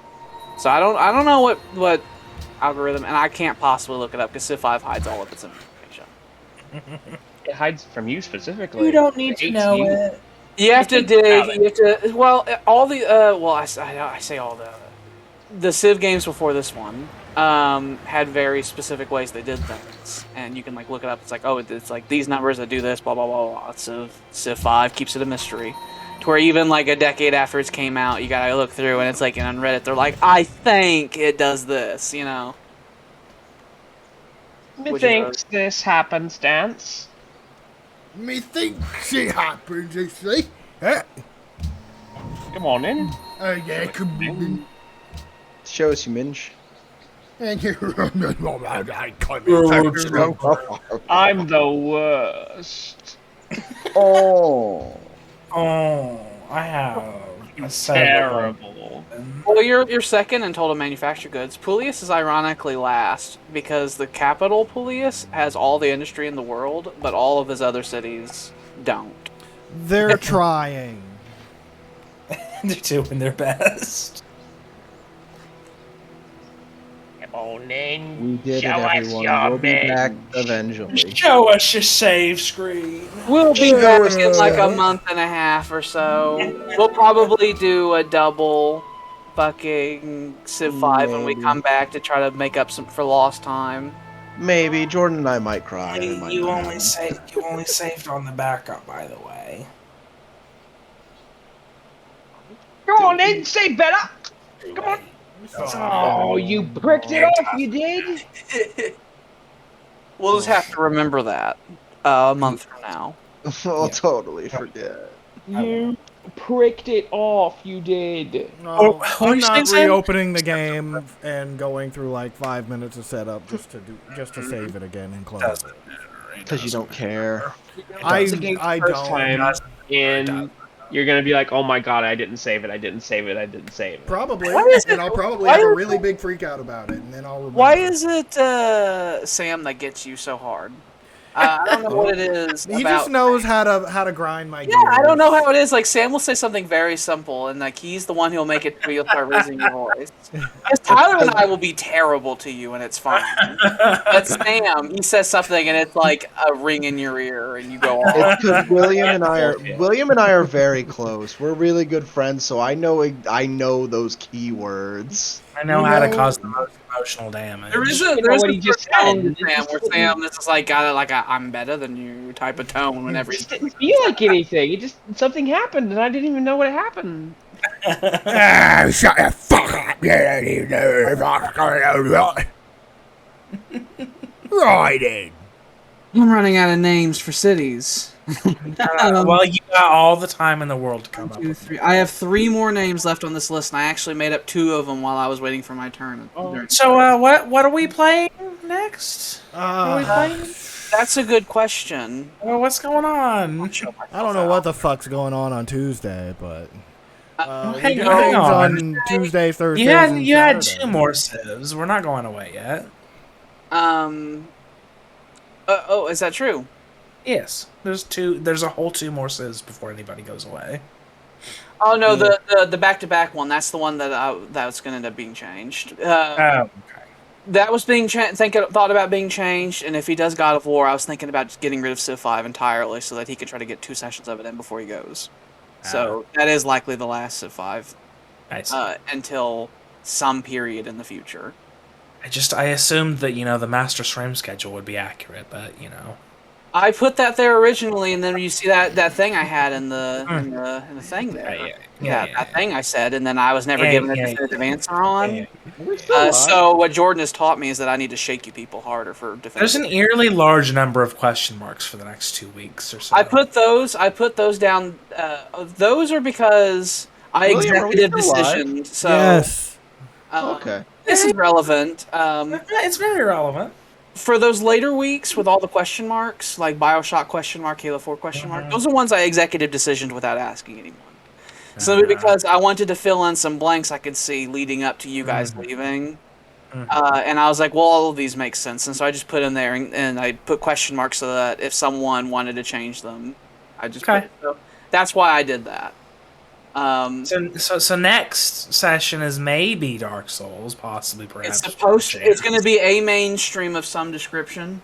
So I don't know what algorithm, and I can't possibly look it up because Civ 5 hides all of its information. It hides from you specifically. You don't need to It know hates you. it. You have to think dig. about You have to. Well, all the. Well, I say all the Civ games before this one had very specific ways they did things, and you can like look it up. It's like, oh, it's like these numbers that do this, blah blah blah blah. Civ 5 keeps it a mystery, to where even like a decade after it came out, you gotta look through, and it's like on Reddit, they're like, I think it does this, you know. Methinks this happenstance. Methinks it happens, you see. Come on in. Oh, yeah, come on. Show us, you minge. I'm the worst. Oh. Oh, I have a Terrible. Well, you're second in total manufactured goods. Pulius is ironically last because the capital Pulius has all the industry in the world, but all of his other cities don't. They're trying. They're doing their best. Come on in. We did Show it, us everyone. your We'll be men. back eventually. Show us your save screen. We'll be back in like a month and a half or so. We'll probably do a double fucking Civ 5 when we Maybe. come back to try to make up some for lost time. Maybe Jordan and I might cry. We might You not. only saved on the backup, by the way. Come on in, say better. Come on. Oh, you bricked it off, you did? We'll just have to remember that a month from now. I'll totally forget. You pricked it off, you did. No, what I'm are you not saying, Sam? reopening the game and going through like 5 minutes of setup just to save it again and close it. Because you don't care. I It's against I first don't. time, and you're gonna be like, "Oh my god, I didn't save it! I didn't save it! I didn't save it!" Probably, is and it- I'll probably why have a is really big freak out about it, and then I'll remember. Why is it Sam that gets you so hard? I don't know what it is. He about just knows how to grind my gears. Yeah, I don't know how it is. Like Sam will say something very simple, and like he's the one who'll make it where you'll start raising your voice. Because Tyler and I will be terrible to you, and it's fine. But Sam, he says something, and it's like a ring in your ear, and you go It's off. because William and I are very close. We're really good friends, so I know those keywords. I know how to cause the most emotional damage. There's what he a just tone said. to Sam where Sam this is like got like a "I'm better than you" type of tone whenever It he's just didn't feel like anything. It just something happened, and I didn't even know what happened. Shut the fuck up! You don't even know what's going on. Right then. I'm running out of names for cities. Well, you got all the time in the world to come up 2, with. 3. I have 3 more names left on this list, and I actually made up 2 of them while I was waiting for my turn. So, what are we playing next? What are we playing? That's a good question. Well, what's going on? I don't know what the fuck's going on Tuesday, but we hang do on. things on Tuesdays, Thursdays, and You had Saturdays. 2 more civs. We're not going away yet. Is that true? Yes, there's a whole 2 more civs before anybody goes away. Oh no, the back-to-back one. That's the one that was going to end up being changed. Okay. That was being thought about being changed, and if he does God of War, I was thinking about just getting rid of Civ 5 entirely so that he can try to get 2 sessions of it in before he goes. So that is likely the last Civ 5 until some period in the future. I assumed that the master stream schedule would be accurate, but I put that there originally, and then you see that thing I had in the thing there. That thing I said, and then I was never given a definitive answer on. So what Jordan has taught me is that I need to shake you people harder for definitive. There's an eerily large number of question marks for the next 2 weeks or so. I put those down. Those are because I executive decisioned. So yes. Okay. This is relevant. It's very relevant. For those later weeks with all the question marks, like Bioshock question mark, Halo 4 question mark, those are ones I executive decisioned without asking anyone. So because I wanted to fill in some blanks I could see leading up to you guys leaving. And I was like, well, all of these make sense. And so I just put in there, and I put question marks so that if someone wanted to change them, I just put it. So that's why I did that. So next session is maybe Dark Souls, possibly perhaps. It's going to be a mainstream of some description.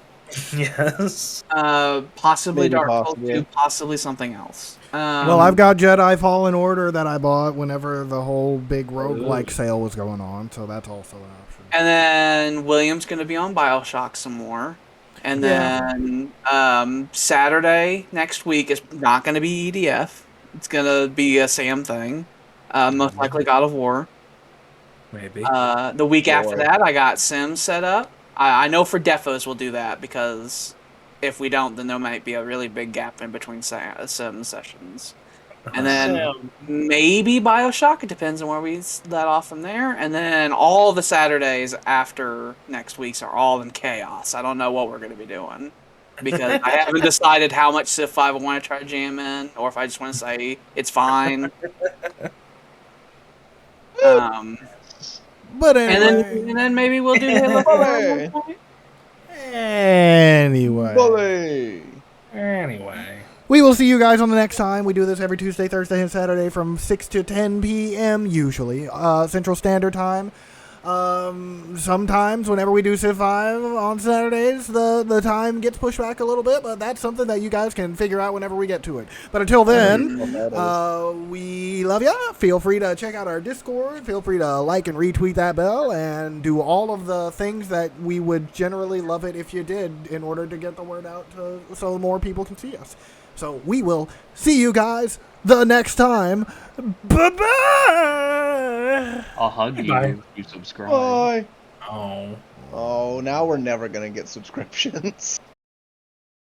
Yes. Possibly Dark Souls 2, possibly something else. Well, I've got Jedi Fallen Order that I bought whenever the whole big roguelike sale was going on, so that's also an option. And then William's going to be on Bioshock some more. And then Saturday next week is not going to be EDF. It's going to be a Sam thing. Most likely God of War. Maybe. The week after that, I got Sims set up. I know for Defos we'll do that, because if we don't, then there might be a really big gap in between Sim sessions. And then maybe Bioshock. It depends on where we let off from there. And then all the Saturdays after next week's are all in chaos. I don't know what we're going to be doing, because I haven't decided how much Civ 5 I want to try to jam in, or if I just want to say it's fine. But anyway. And then maybe we'll do Halo 4. Anyway. We will see you guys on the next time. We do this every Tuesday, Thursday, and Saturday from 6 to 10 p.m. usually, Central Standard Time. Sometimes whenever we do Civ 5 on Saturdays, the time gets pushed back a little bit, but that's something that you guys can figure out whenever we get to it. But until then, we love ya. Feel free to check out our Discord. Feel free to like and retweet that bell and do all of the things that we would generally love it if you did in order to get the word out so more people can see us. So we will see you guys the next time. Bye-bye! I'll hug you if you subscribe. Bye. Oh. Oh, now we're never going to get subscriptions.